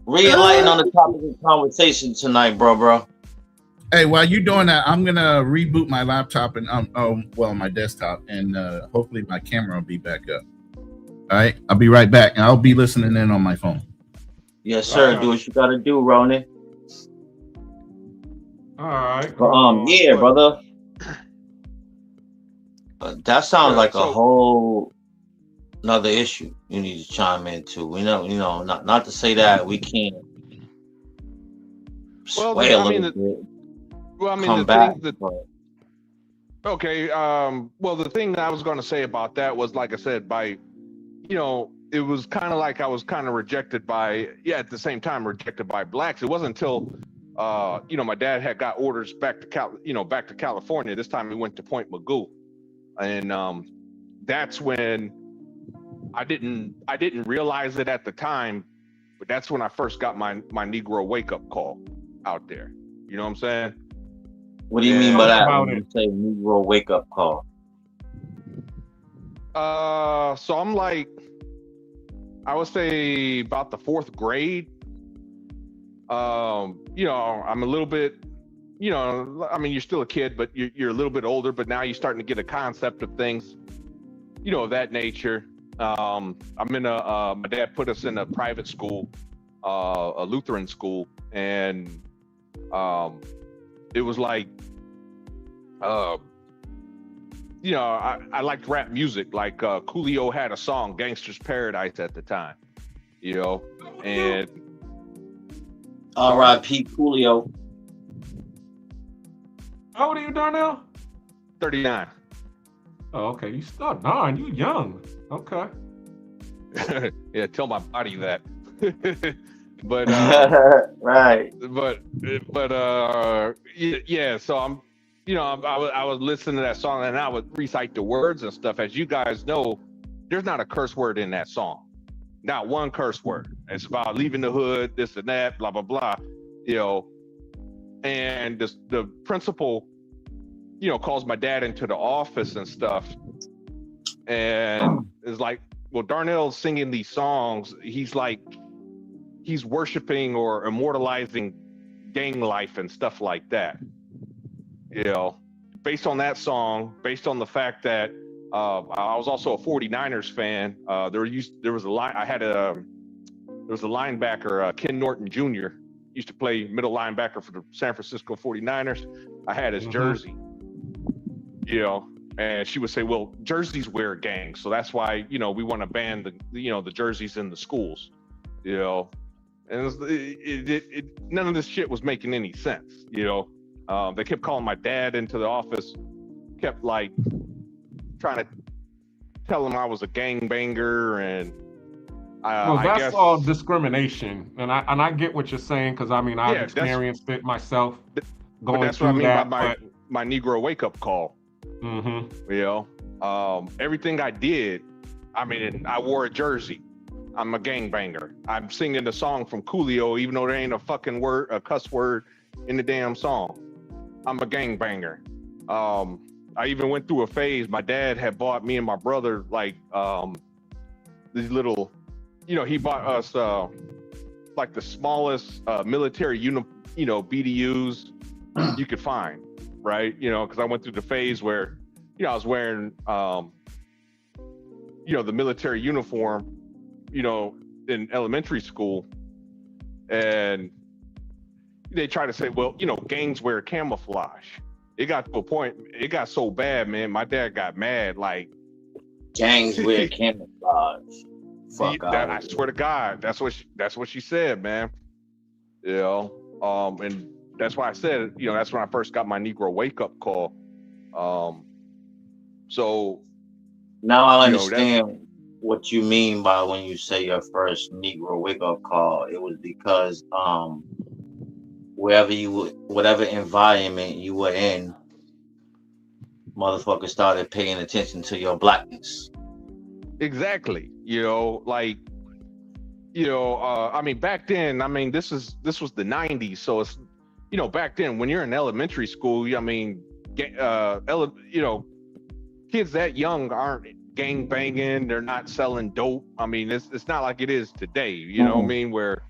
Re-enlighten on the topic of conversation tonight, bro. Hey, while you're doing that, I'm gonna reboot my laptop and my desktop, and hopefully my camera will be back up. All right, I'll be right back, and I'll be listening in on my phone. Yes, sir. Do what you gotta do, Ronan. All right. Yeah, brother. That sounds like a whole another issue you need to chime into. Not to say that we can't sway a little bit. Well, I mean, come the back, thing okay. Well, the thing that I was going to say about that was, like I said, it was kind of like I was kind of rejected by, at the same time rejected by blacks. It wasn't until, my dad had got orders back to California. This time he went to Point Magoo, and that's when I didn't realize it at the time, but that's when I first got my Negro wake up call out there. You know what I'm saying? What do you mean by that when you say Negro wake up call? So I'm like, I would say about the 4th grade. I'm a little bit, I mean, you're still a kid, but you're a little bit older, but now you're starting to get a concept of things, of that nature. I'm in my dad put us in a private school, a Lutheran school, and it was like, I liked rap music. Like Coolio had a song, Gangster's Paradise, at the time, and R.I.P. Coolio. How old are you, Darnell? 39. Oh, okay. You still darn, you young. Okay. Yeah, tell my body that. But right. yeah. So I was listening to that song and I would recite the words and stuff. As you guys know, there's not a curse word in that song. Not one curse word. It's about leaving the hood, this and that, blah blah blah. And the principal, calls my dad into the office and stuff, and is like, well, Darnell's singing these songs. He's worshiping or immortalizing gang life and stuff like that. Based on that song, based on the fact that I was also a 49ers fan. There was a linebacker, Ken Norton Jr. used to play middle linebacker for the San Francisco 49ers. I had his jersey, and she would say, well, jerseys wear gangs, so that's why, we want to ban the jerseys in the schools, and none of this shit was making any sense. They kept calling my dad into the office, kept like trying to tell him I was a gangbanger, and that's guess, all discrimination, and I get what you're saying, because I've experienced it myself. But that's what I mean by my Negro wake up call. Everything I did, I wore a jersey. I'm a gangbanger. I'm singing the song from Coolio, even though there ain't a fucking a cuss word in the damn song. I'm a gangbanger. I even went through a phase. My dad had bought me and my brother these little, he bought us like the smallest military BDUs you could find, right? Because I went through the phase where, I was wearing, the military uniform, in elementary school, and they try to say, well, gangs wear camouflage. It got to a point, it got so bad, man, my dad got mad, like, gangs wear camouflage. I swear to God, that's what she said, man. And that's why I said, that's when I first got my Negro wake up call. So now I understand what you mean by when you say your first Negro wake up call. It was because whatever environment you were in, motherfuckers started paying attention to your blackness. Exactly. Back then, this was the 90s, so it's, back then when you're in elementary school, kids that young aren't gang banging, they're not selling dope. It's not like it is today, you know what I mean, where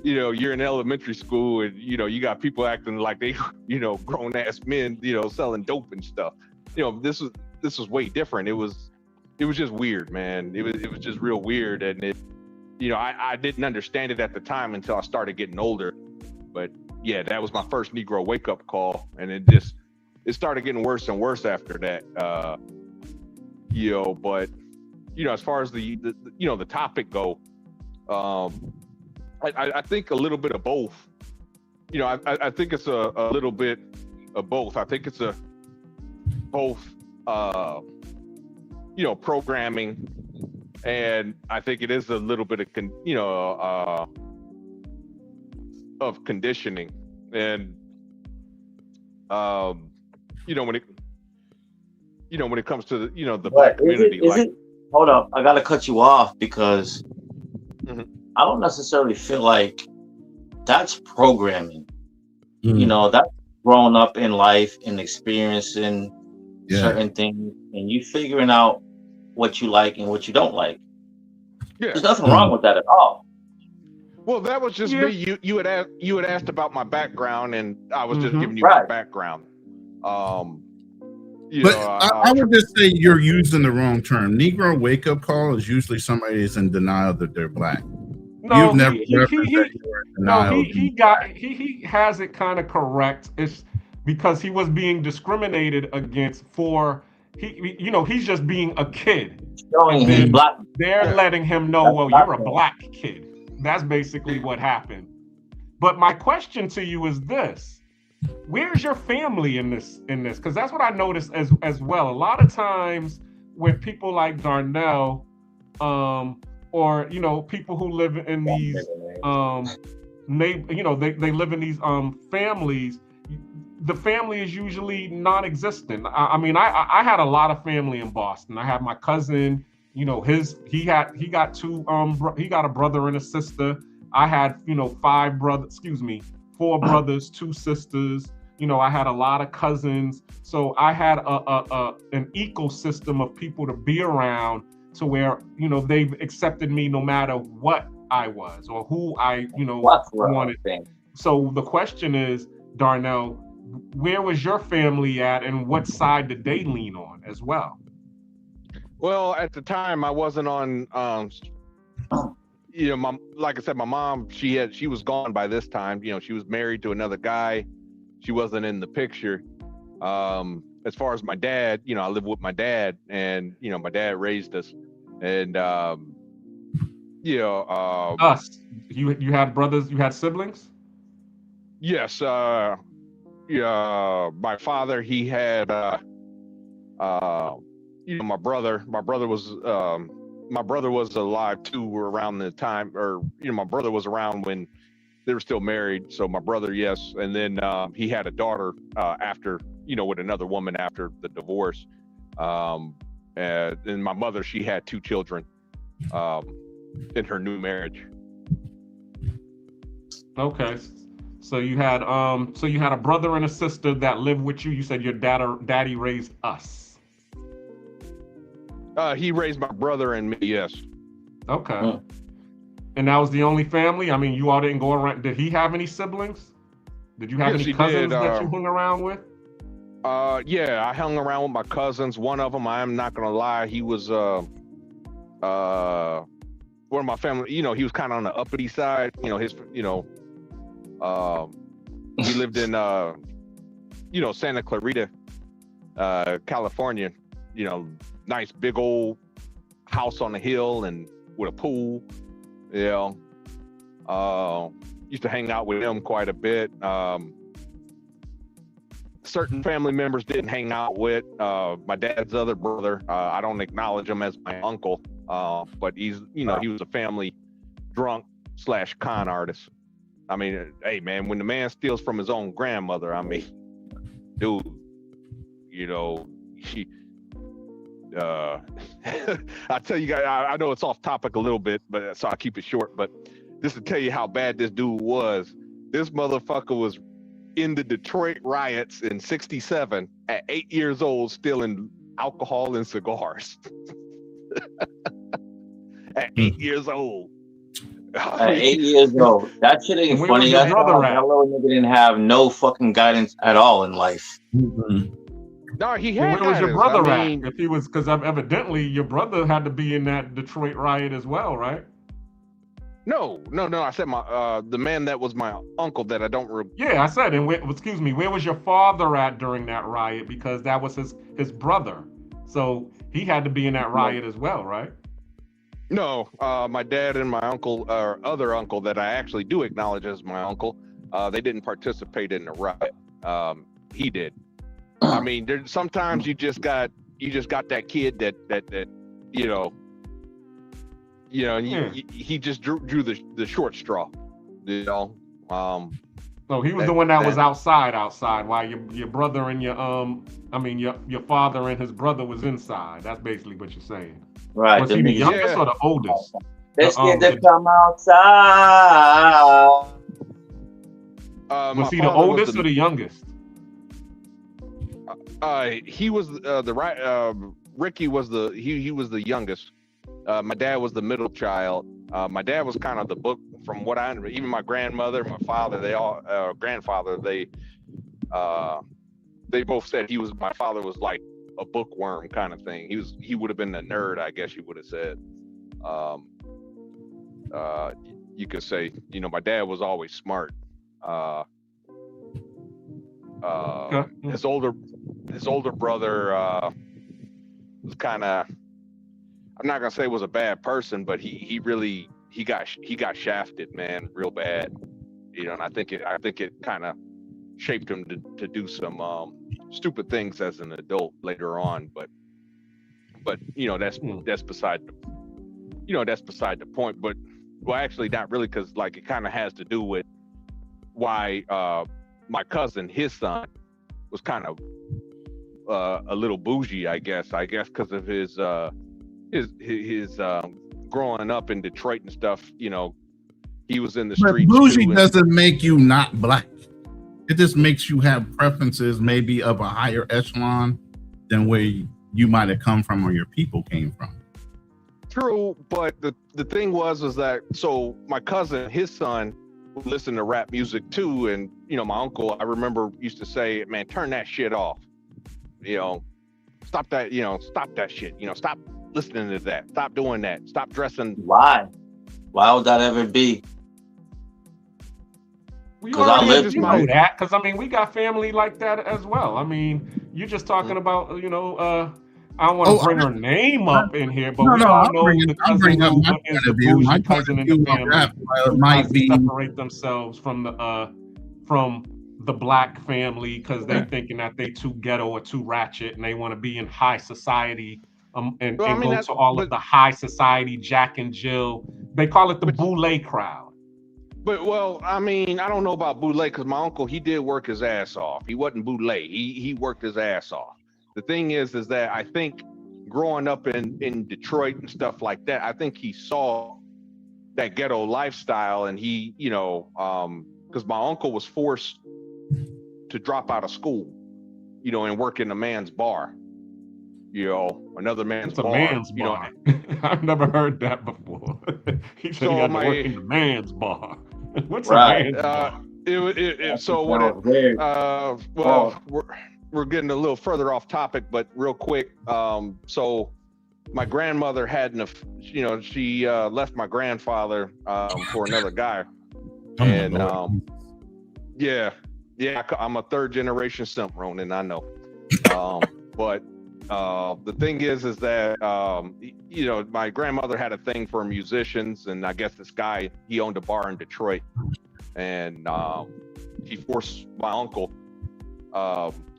you're in elementary school and you got people acting like they grown ass men, selling dope and stuff. This was way different. It was just weird, man. It was just real weird, and I didn't understand it at the time until I started getting older. But yeah, that was my first Negro wake up call, and it started getting worse and worse after that. But as far as the topic go, I think a little bit of both. I think it's a little bit of both. I think it's both programming, and I think it is a little bit of conditioning. And when it comes to the black community, hold up, I gotta cut you off because I don't necessarily feel like that's programming. That's growing up in life and experiencing certain things, and you figuring out what you like and what you don't like. There's nothing wrong with that at all. Well, that was just me. You had asked about my background, and I was just giving you my background. I would just say you're using the wrong term. Negro wake up call is usually somebody who's in denial that they're black. No, You've never he has it kind of correct. It's because he was being discriminated against for he's just being a kid. They're letting him know, well, you're a black kid. That's basically what happened. But my question to you is this: where's your family in this? Because that's what I noticed as well. A lot of times with people like Darnell, or people who live in these they live in these families. The family is usually non-existent. I mean, I had a lot of family in Boston. I had my cousin. He got he got a brother and a sister. I had 4 brothers, 2 sisters. I had a lot of cousins. So I had an ecosystem of people to be around, to where they've accepted me no matter what I was or who I wanted. So the question is, Darnell, where was your family at, and what side did they lean on as well? Well, at the time I wasn't on like I said, my mom, she was gone by this time. She was married to another guy. She wasn't in the picture. As far as my dad, I live with my dad, and my dad raised us. And us. You had brothers, you had siblings? Yes. My father, he had my brother. My brother was alive too around the time, or my brother was around when they were still married. So my brother, yes. And then he had a daughter after, with another woman after the divorce. And my mother, she had 2 children in her new marriage. Okay. So you had a brother and a sister that lived with you. You said your daddy raised us. He raised my brother and me, yes. Okay. And that was the only family? I mean, you all didn't go around. Did he have any siblings? Did you have any cousins that you hung around with? Yeah, I hung around with my cousins. One of them, I'm not gonna lie, he was one of my family. He was kind of on the uppity side. He lived in Santa Clarita, California. Nice big old house on the hill and with a pool. Used to hang out with them quite a bit. Certain family members didn't hang out with. My dad's other brother, I don't acknowledge him as my uncle, but he's, he was a family drunk / con artist. I mean, hey man, when the man steals from his own grandmother, I mean, dude, she, I tell you guys, I know it's off topic a little bit, but so I'll keep it short. But just to tell you how bad this dude was, this motherfucker was in the Detroit riots in '67 at 8 years old, stealing alcohol and cigars. At 8 years old. At 8 years old. That shit ain't funny. That little nigga didn't have no fucking guidance at all in life. Mm-hmm. No, he had. Where was your brother at? If he was, because evidently your brother had to be in that Detroit riot as well, right? No. I said the man that was my uncle that I don't. Yeah, I said. And where was your father at during that riot? Because that was his brother, so he had to be in that riot as well, right? No, my dad and my uncle, or other uncle that I actually do acknowledge as my uncle, they didn't participate in the riot. He did. I mean, sometimes you just got that kid that he just drew the short straw, So he was the one that was outside while your brother and your father and his brother was inside. That's basically what you're saying. Right. Was he the youngest or the oldest? They scared to come outside. Was he the oldest or the youngest? He was Ricky was he was the youngest. My dad was the middle child. My dad was kind of the book, from what I even my grandmother, my father, they all grandfather, they both said my father was like a bookworm kind of thing. He would have been a nerd, I guess you would have said. You could say, my dad was always smart. His older brother was kind of, I'm not gonna say was a bad person, but he got shafted, man, real bad. And I think it kind of shaped him to do some stupid things as an adult later on. But that's beside that's beside the point. But well, actually, not really, because like it kind of has to do with why my cousin, his son, was kind of a little bougie, I guess because of his growing up in Detroit and stuff. He was in the streets. But bougie doesn't make you not black. It just makes you have preferences maybe of a higher echelon than where you might have come from or your people came from. True, but the thing was that so my cousin, his son, would listen to rap music too, and my uncle, I remember, used to say, "Man, turn that shit off. Stop that. Stop that shit. Stop listening to that. Stop doing that. Stop dressing." Why? Why would that ever be? Because I live, that. Because we got family like that as well. You're just talking about, I don't want to bring her name up in here, but we all know the cousin who is the bougie cousin in the family might be separate themselves from the black family because they're thinking that they too ghetto or too ratchet and they want to be in high society and go to all of the high society Jack and Jill. They call it the boule crowd. But I don't know about boule because my uncle, he did work his ass off. He wasn't boule. He worked his ass off. The thing is that I think growing up in Detroit and stuff like that, I think he saw that ghetto lifestyle, and he, because my uncle was forced to drop out of school, and work in a man's bar, another man's bar. Man's bar. I've never heard that before. He said he had to work in the man's bar. What's a man's bar? We're getting a little further off topic, but real quick. So my grandmother she left my grandfather for another guy, and I'm a third generation simp, Ronan, I know. But the thing is that my grandmother had a thing for musicians, and I guess this guy, he owned a bar in Detroit, and he forced my uncle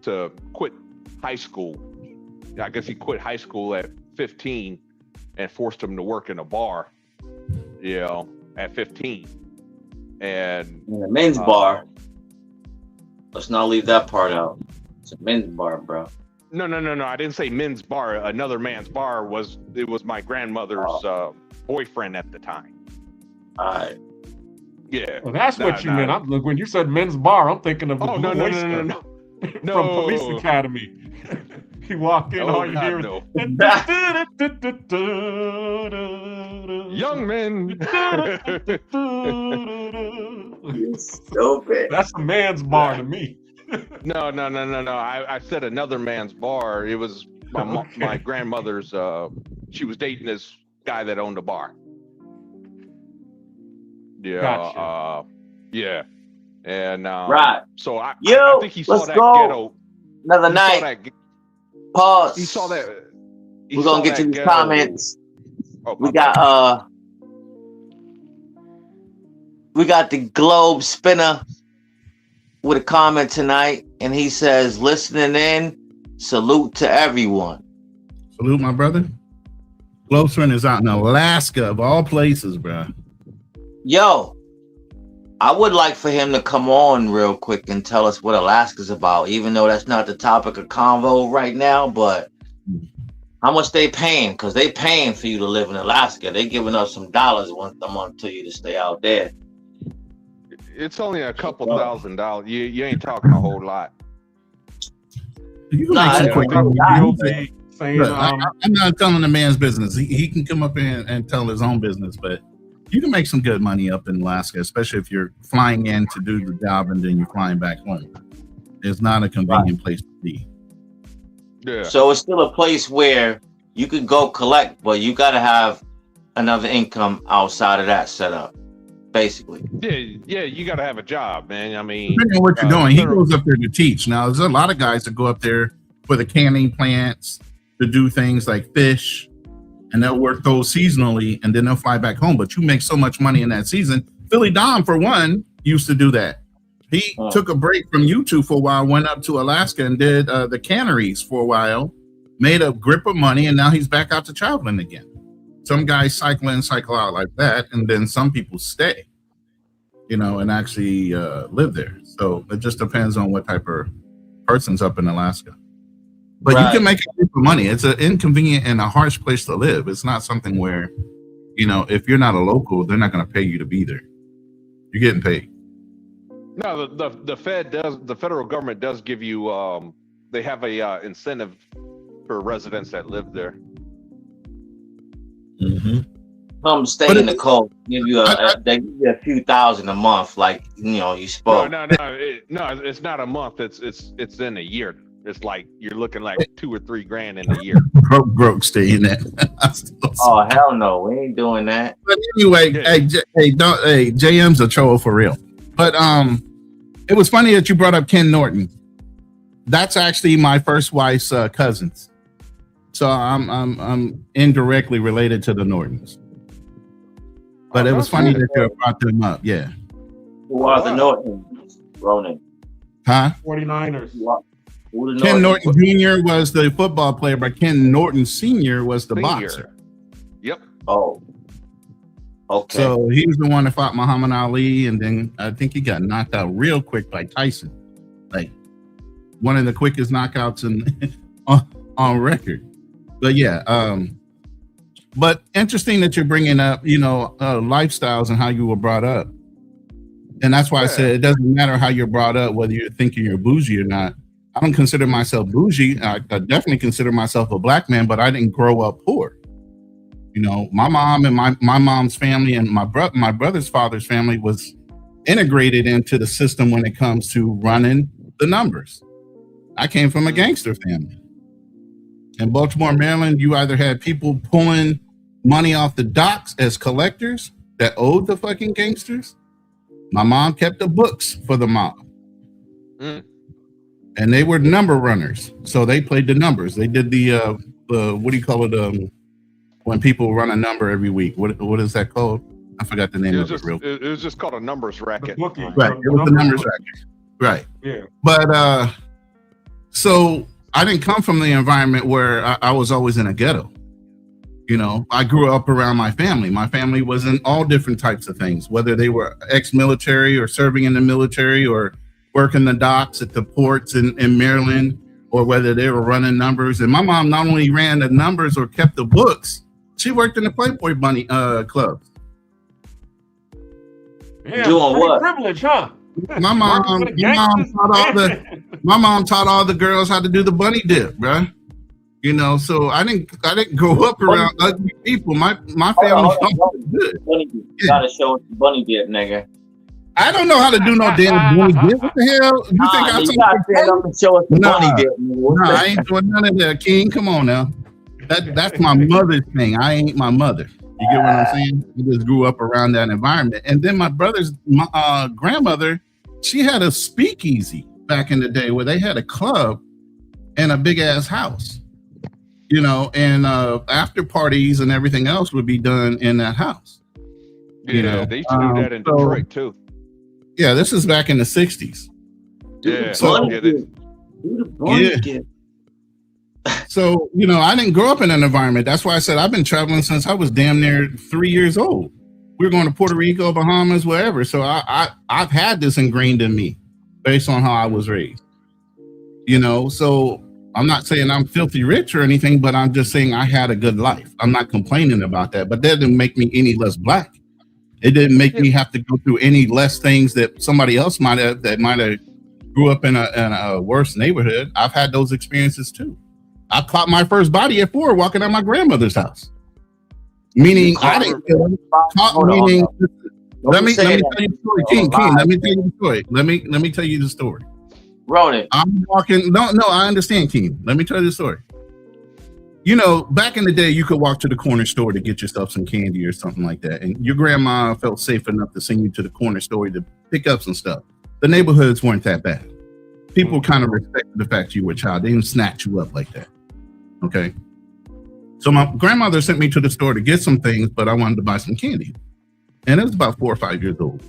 to quit high school. I guess he quit high school at 15 and forced him to work in a bar, at 15. And in a men's bar. Let's not leave that part out. It's a men's bar, bro. No. I didn't say men's bar. Another man's bar was my grandmother's boyfriend at the time. All right. Yeah. Well, that's what you meant. When you said men's bar, I'm thinking of the no. From Police Academy. You walk in, all you hear is young men. You stupid. That's a man's bar to me. No. I said another man's bar. It was my grandmother's. She was dating this guy that owned a bar. Yeah. Gotcha. Yeah. And right. So I think he saw that ghetto. Another night. Pause. He saw that. We're gonna get to these comments. Oh, we got the Globe Spinner with a comment tonight, and he says, "Listening in, salute to everyone." Salute, my brother. Globe Spinner is out in Alaska, of all places, bro. Yo, I would like for him to come on real quick and tell us what Alaska's about, even though that's not the topic of convo right now, but how much they paying? Because they paying for you to live in Alaska. They giving us some dollars once a month to you to stay out there. It's only a couple $1,000. You ain't talking a whole lot. You can I'm not telling the man's business. He can come up in and tell his own business, but you can make some good money up in Alaska, especially if you're flying in to do the job and then you're flying back home. It's not a convenient place to be. Yeah. So it's still a place where you could go collect, but you got to have another income outside of that setup, basically. Yeah, you got to have a job, man. Depending on what you're doing, he goes up there to teach. Now, there's a lot of guys that go up there for the canning plants to do things like fish, and they'll work those seasonally, and then they'll fly back home. But you make so much money in that season. Philly Dom, for one, used to do that. He took a break from YouTube for a while, went up to Alaska and did the canneries for a while, made a grip of money, and now he's back out to traveling again. Some guys cycle in, cycle out like that, and then some people stay, and actually live there. So it just depends on what type of person's up in Alaska. But you can make a grip of money. It's an inconvenient and a harsh place to live. It's not something where, if you're not a local, they're not going to pay you to be there. You're getting paid. No, the federal government does give you, they have a incentive for residents that live there. Mm-hmm. Come stay in the cold. They give you a few thousand a month, like you spoke. No, it's not a month. It's in a year. It's like you're looking like $2 or $3 grand in a year. Broke staying there. Oh hell no, we ain't doing that. But anyway, JM's a troll for real. But it was funny that you brought up Ken Norton. That's actually my first wife's cousins. So I'm indirectly related to the Nortons. But it was funny that you brought them up. Yeah. Who are the Nortons, Ronan? Huh? 49ers. Ken Norton Jr. was the football player, but Ken Norton Sr. was the boxer. Yep. Oh. Okay. So he was the one that fought Muhammad Ali, and then I think he got knocked out real quick by Tyson. Like one of the quickest knockouts on record. But yeah, but interesting that you're bringing up, lifestyles and how you were brought up. And that's why I said it doesn't matter how you're brought up, whether you're thinking you're bougie or not. I don't consider myself bougie. I definitely consider myself a black man, but I didn't grow up poor. My mom and my mom's family and my brother's father's family was integrated into the system when it comes to running the numbers. I came from a gangster family. In Baltimore, Maryland, you either had people pulling money off the docks as collectors that owed the fucking gangsters. My mom kept the books for the mob. And they were number runners. So they played the numbers. They did the what do you call it? When people run a number every week. What is that called? I forgot the name of it real quick. It was just called a numbers racket. Right. It was the numbers racket. Right. Yeah. But so I didn't come from the environment where I was always in a ghetto. I grew up around my family. My family was in all different types of things, whether they were ex-military or serving in the military or working the docks at the ports in Maryland, or whether they were running numbers. And my mom not only ran the numbers or kept the books, she worked in the Playboy Bunny clubs. Yeah, doing what? Privilege, huh? My mom taught all the girls how to do the bunny dip, bro. So I didn't grow up around ugly people. My family was good. You gotta show us the bunny dip, nigga. I don't know how to do no damn bunny dip. What the hell? You think I'm to show us the bunny dip? No, I ain't doing none of that, King. Come on now. That's my mother's thing. I ain't my mother. You get what I'm saying? I just grew up around that environment. And then my brother's grandmother, she had a speakeasy back in the day where they had a club and a big ass house. And after parties and everything else would be done in that house. Yeah, they used to do that in Detroit too. Yeah, this is back in the 60s. Yeah, so, So, I didn't grow up in an environment. That's why I said I've been traveling since I was damn near 3 years old. We were going to Puerto Rico, Bahamas, wherever. So I've had this ingrained in me based on how I was raised. So I'm not saying I'm filthy rich or anything, but I'm just saying I had a good life. I'm not complaining about that, but that didn't make me any less black. It didn't make me have to go through any less things that somebody else might have grew up in a worse neighborhood. I've had those experiences too. I caught my first body at 4 walking out my grandmother's house. Meaning I didn't kill him. Meaning, let me tell you the story, King. Let me tell you the story. Let me tell you the story. Ronan. I'm walking. No, I understand, King. Let me tell you the story. Back in the day, you could walk to the corner store to get yourself some candy or something like that. And your grandma felt safe enough to send you to the corner store to pick up some stuff. The neighborhoods weren't that bad. People kind of respected the fact you were a child. They didn't snatch you up like that. Okay. So my grandmother sent me to the store to get some things, but I wanted to buy some candy. And it was about 4 or 5 years old.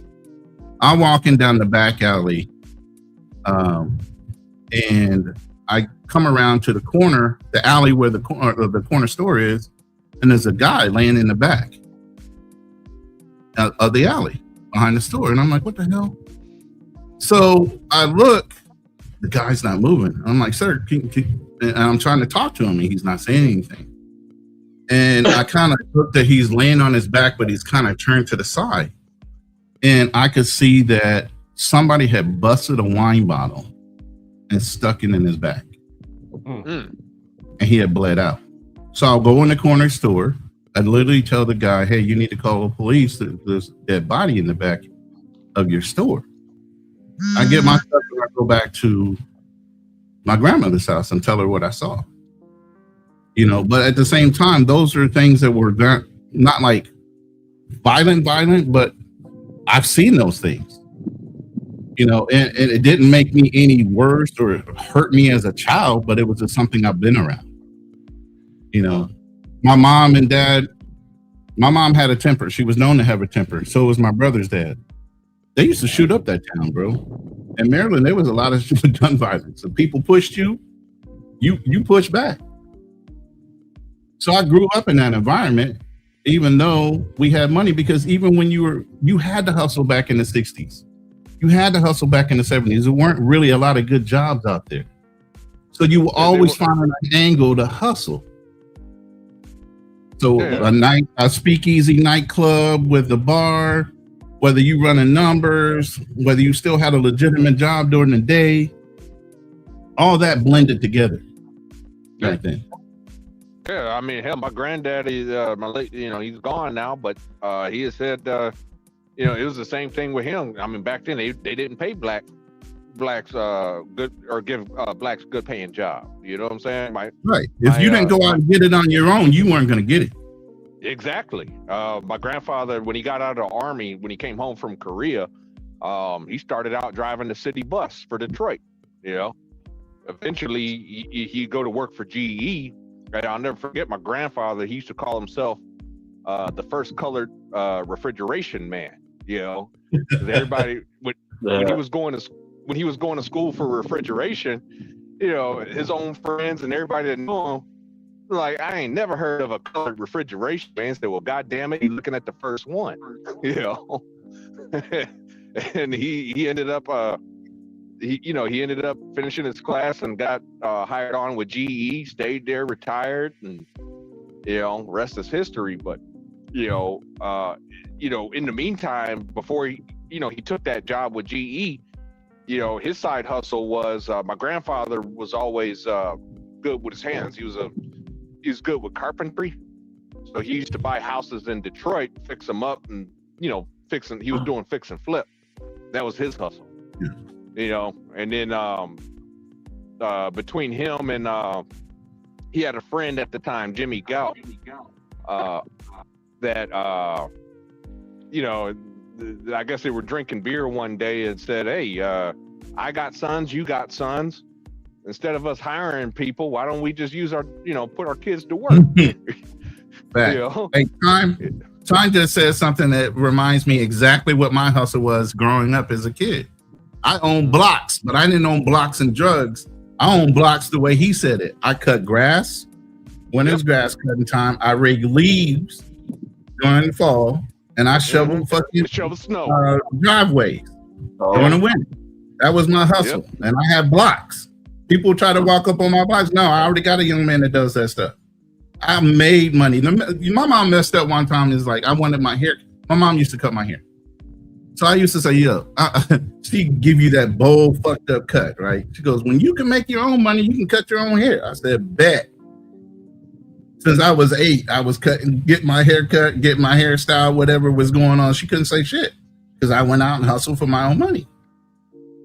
I'm walking down the back alley And I come around to the corner, the alley where the corner store is, and there's a guy laying in the back of the alley behind the store. And I'm like, what the hell? So I look, the guy's not moving. I'm like, sir, and I'm trying to talk to him, and he's not saying anything. And I kind of look that he's laying on his back, but he's kind of turned to the side. And I could see that somebody had busted a wine bottle and stuck it in his back. And he had bled out. So I'll go in the corner store. I literally tell the guy, hey, you need to call the police. There's a dead body in the back of your store. I get my stuff and I go back to my grandmother's house and tell her what I saw. You know, but at the same time, those are things that were not like violent, but I've seen those things. You know, and it didn't make me any worse or hurt me as a child, but it was just something I've been around. You know, my mom and dad, my mom had a temper. She was known to have a temper. So was my brother's dad. They used to shoot up that town, bro. In Maryland, there was a lot of gun violence. If people pushed you, you pushed back. So I grew up in that environment, even though we had money, because even when you had to hustle back in the 60s. You had to hustle back in the 70s. There weren't really a lot of good jobs out there. So you will always find an angle to hustle. So a speakeasy nightclub with a bar, whether you running numbers, whether you still had a legitimate job during the day, all that blended together back then. Yeah, I mean, hell, my granddaddy, my late, you know, he's gone now, but he has said, you know, it was the same thing with him. I mean, back then they didn't pay blacks good or give blacks good paying job. You know what I'm saying? Right. If you didn't go out and get it on your own, you weren't going to get it. Exactly. My grandfather, when he got out of the army, when he came home from Korea, he started out driving the city bus for Detroit. You know, eventually he'd go to work for GE. And I'll never forget my grandfather. He used to call himself the first colored refrigeration man. You know, everybody when he was going to school for refrigeration, you know, his own friends and everybody that knew him, like, I ain't never heard of a colored refrigeration man. Said, well, goddamn it, he's looking at the first one, you know. And he ended up he ended up finishing his class and got hired on with GE, stayed there, retired, and you know, rest is history. But you know, in the meantime, before he took that job with GE, you know, his side hustle was my grandfather was always good with his hands. He was good with carpentry, so he used to buy houses in Detroit, fix them up, and you know, he was doing fix and flip. That was his hustle. Yeah. You know, and then between him and he had a friend at the time, Jimmy Gout, that you know, I guess they were drinking beer one day and said, hey, I got sons, you got sons. Instead of us hiring people, why don't we just use put our kids to work? Right. You know? Hey, Time just said something that reminds me exactly what my hustle was growing up as a kid. I owned blocks, but I didn't own blocks and drugs. I owned blocks the way he said it. I cut grass when it's grass cutting time. I rake leaves during the fall, and I shovel snow driveways during the winter. That was my hustle, and I had blocks. People try to walk up on my blocks. No, I already got a young man that does that stuff. I made money. My mom messed up one time. Is like, I wanted my hair. My mom used to cut my hair. So I used to say, yo, she give you that bold, fucked up cut, right? She goes, when you can make your own money, you can cut your own hair. I said, bet. Since I was 8, I was get my hair cut, get my hairstyle, whatever was going on. She couldn't say shit because I went out and hustled for my own money.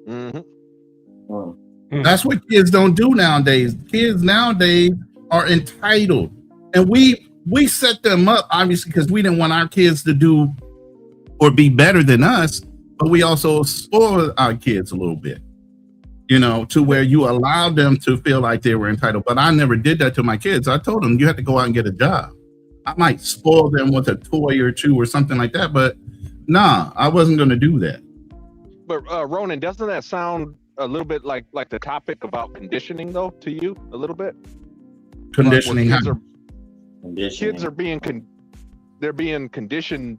Mm-hmm. That's what kids don't do nowadays. Kids nowadays are entitled. And we set them up, obviously, because we didn't want our kids to do or be better than us, but we also spoil our kids a little bit, you know, to where you allowed them to feel like they were entitled. But I never did that to my kids. I told them, you have to go out and get a job. I might spoil them with a toy or two or something like that, but nah, I wasn't going to do that. But Ronan, doesn't that sound a little bit like the topic about conditioning though to you a little bit? Conditioning. Kids Conditioning. are they're being conditioned,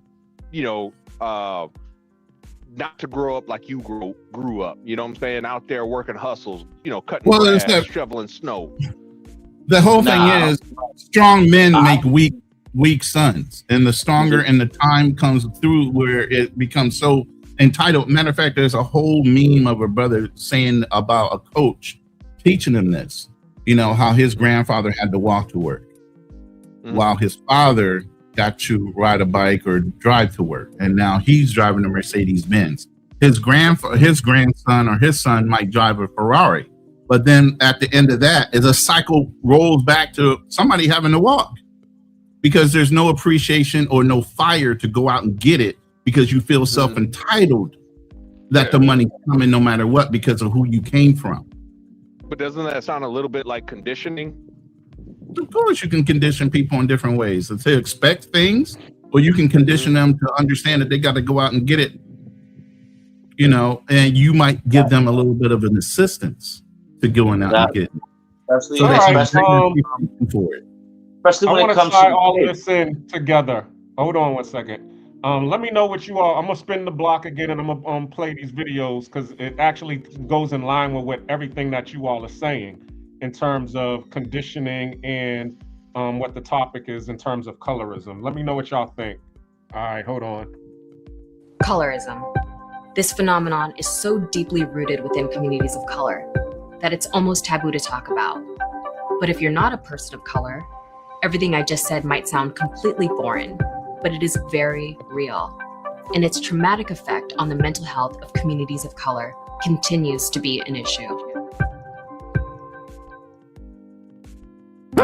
you know, not to grow up like you grew up. You know what I'm saying? Out there working hustles, you know, cutting grass, shoveling snow. The whole thing is strong men make weak sons, and the stronger and the time comes through where it becomes so entitled. Matter of fact, there's a whole meme of a brother saying about a coach teaching him this, you know, how his grandfather had to walk to work while his father got to ride a bike or drive to work, and now he's driving a Mercedes Benz. His grandson or his son might drive a Ferrari, but then at the end of that is a cycle rolls back to somebody having to walk because there's no appreciation or no fire to go out and get it because you feel self-entitled that the money's coming no matter what because of who you came from. But doesn't that sound a little bit like conditioning? Of course, you can condition people in different ways. So to expect things, or you can condition them to understand that they got to go out and get it, you know, and you might give them a little bit of an assistance to going out and get it. Especially when it comes to all of this in together. Hold on one second. Let me know what you all. I'm gonna spin the block again, and I'm gonna play these videos because it actually goes in line with what everything that you all are saying in terms of conditioning and what the topic is in terms of colorism. Let me know what y'all think. All right, hold on. Colorism. This phenomenon is so deeply rooted within communities of color that it's almost taboo to talk about. But if you're not a person of color, everything I just said might sound completely foreign, but it is very real. And its traumatic effect on the mental health of communities of color continues to be an issue.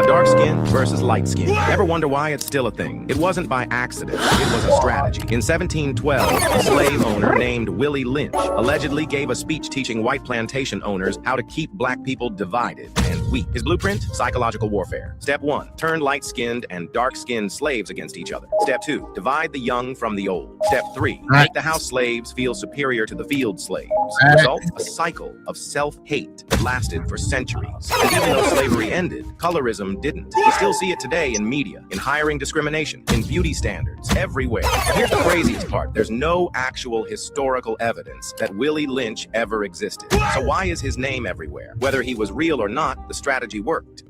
Dark skin versus light skin. Ever wonder why it's still a thing? It wasn't by accident. It was a strategy. In 1712, a slave owner named Willie Lynch allegedly gave a speech teaching white plantation owners how to keep black people divided and weak. His blueprint? Psychological warfare. Step 1, turn light-skinned and dark-skinned slaves against each other. Step 2, divide the young from the old. Step 3, make the house slaves feel superior to the field slaves. Result? A cycle of self-hate that lasted for centuries. And even though slavery ended, colorism didn't. We still see it today in media, in hiring discrimination, in beauty standards, everywhere. And here's the craziest part. There's no actual historical evidence that Willie Lynch ever existed. So why is his name everywhere? Whether he was real or not, the strategy worked.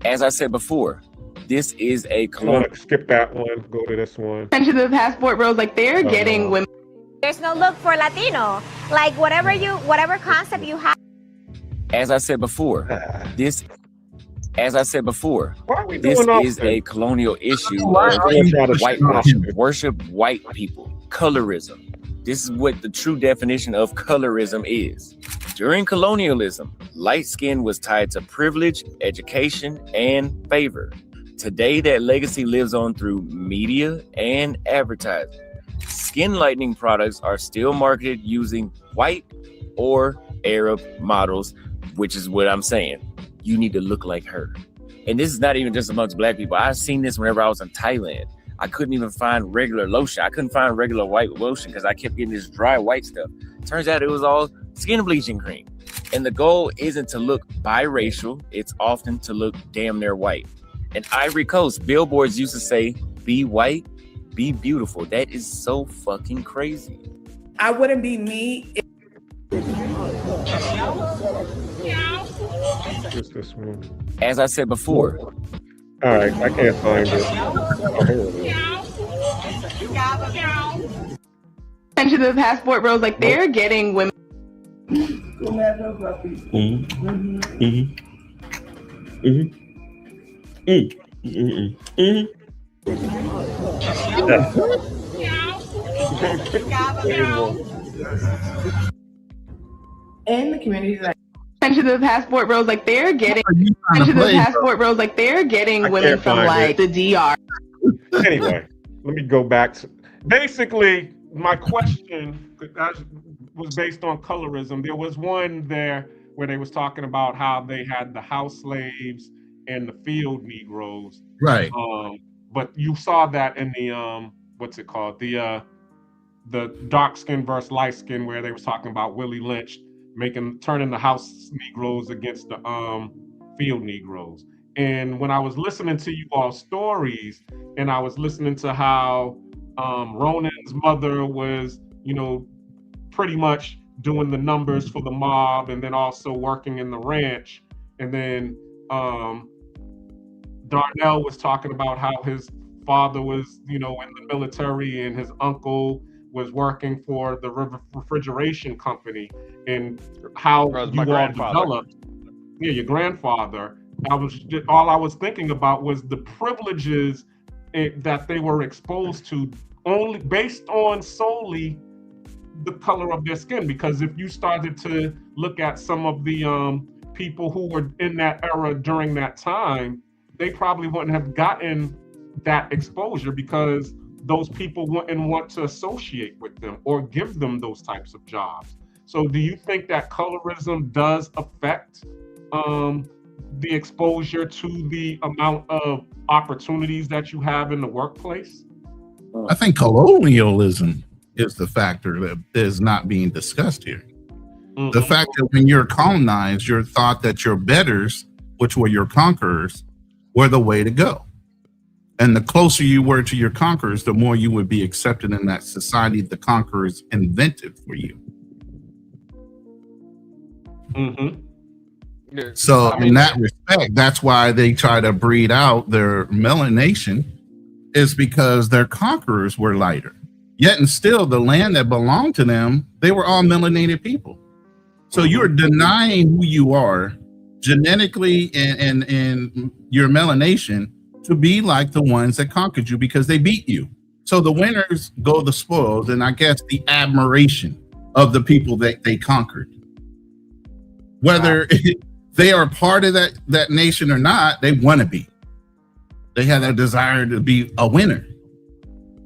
As I said before, this is a skip that one, go to this one. Attention to the passport bros, like they're getting women. There's no look for Latino. Like whatever concept you have. As I said before, this is a colonial issue. Whitewashing, worship white people, colorism. This is what the true definition of colorism is. During colonialism, light skin was tied to privilege, education, and favor. Today, that legacy lives on through media and advertising. Skin lightening products are still marketed using white or Arab models, which is what I'm saying. You need to look like her. And this is not even just amongst black people. I've seen this whenever I was in Thailand. I couldn't even find regular lotion. I couldn't find regular white lotion because I kept getting this dry white stuff. Turns out it was all skin bleaching cream. And the goal isn't to look biracial. It's often to look damn near white. In Ivory Coast, billboards used to say, be white, be beautiful. That is so fucking crazy. I wouldn't be me. Just this one. As I said before. All right, I can't find it. Attention to the passport bros, like they're getting women. In the community, like attention to the passport bros, like they're getting attention to the passport bros, like they're getting women from like the DR. Anyway, let me go back to basically my question was based on colorism. There was one there where they was talking about how they had the house slaves and the field Negroes. Right. But you saw that in the what's it called? The dark skin versus light skin, where they was talking about Willie Lynch turning the house Negroes against the field Negroes. And when I was listening to you all stories, and I was listening to how Ronan's mother was, pretty much doing the numbers for the mob, and then also working in the ranch, and then Darnell was talking about how his father was, in the military, and his uncle was working for the refrigeration company, and how you all developed. Yeah, your grandfather. All I was thinking about was the privileges that they were exposed to, only based on solely the color of their skin. Because if you started to look at some of the people who were in that era during that time, they probably wouldn't have gotten that exposure, because those people wouldn't want to associate with them or give them those types of jobs. So do you think that colorism does affect the exposure to the amount of opportunities that you have in the workplace? I think colonialism is the factor that is not being discussed here. Mm-hmm. The fact that when you're colonized, you're thought that your betters, which were your conquerors, were the way to go. And the closer you were to your conquerors, the more you would be accepted in that society the conquerors invented for you. Mm-hmm. So in that respect, that's why they try to breed out their melanation, is because their conquerors were lighter. Yet and still, the land that belonged to them, they were all melanated people. So you're denying who you are genetically and your melanation to be like the ones that conquered you, because they beat you. So the winners go the spoils, and I guess the admiration of the people that they conquered. Whether they are part of that nation or not, they want to be. They have a desire to be a winner,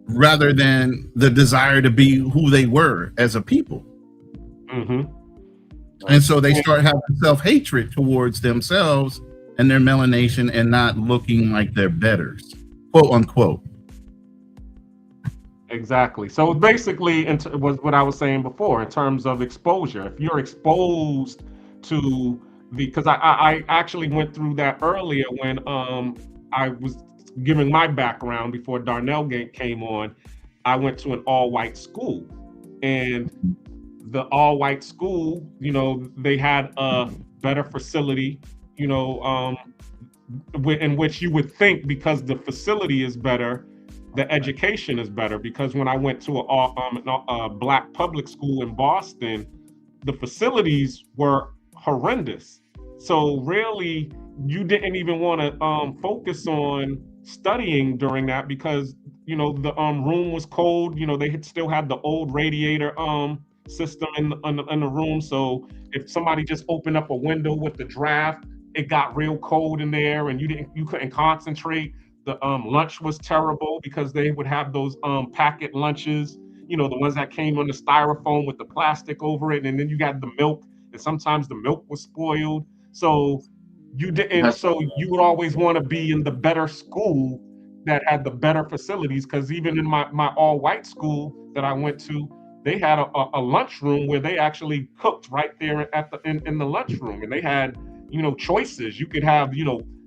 rather than the desire to be who they were as a people. Mm-hmm. And so they start having self-hatred towards themselves and their melanation, and not looking like they're betters, quote unquote. Exactly. So basically, was what I was saying before in terms of exposure. If you're exposed to because I actually went through that earlier when I was giving my background before Darnell came on. I went to an all-white school, and the all-white school, they had a better facility, in which you would think, because the facility is better, the education is better. Because when I went to a black public school in Boston, the facilities were horrendous. So really, you didn't even want to focus on studying during that, because the room was cold. They still had the old radiator system in the room. So if somebody just opened up a window with the draft, it got real cold in there, and you couldn't concentrate. The lunch was terrible, because they would have those packet lunches, the ones that came on the styrofoam with the plastic over it, and then you got the milk, and sometimes the milk was spoiled. So you didn't. So you would always want to be in the better school that had the better facilities, because even in my all-white school that I went to, they had a lunchroom where they actually cooked right there in the lunchroom, and they had choices. You could have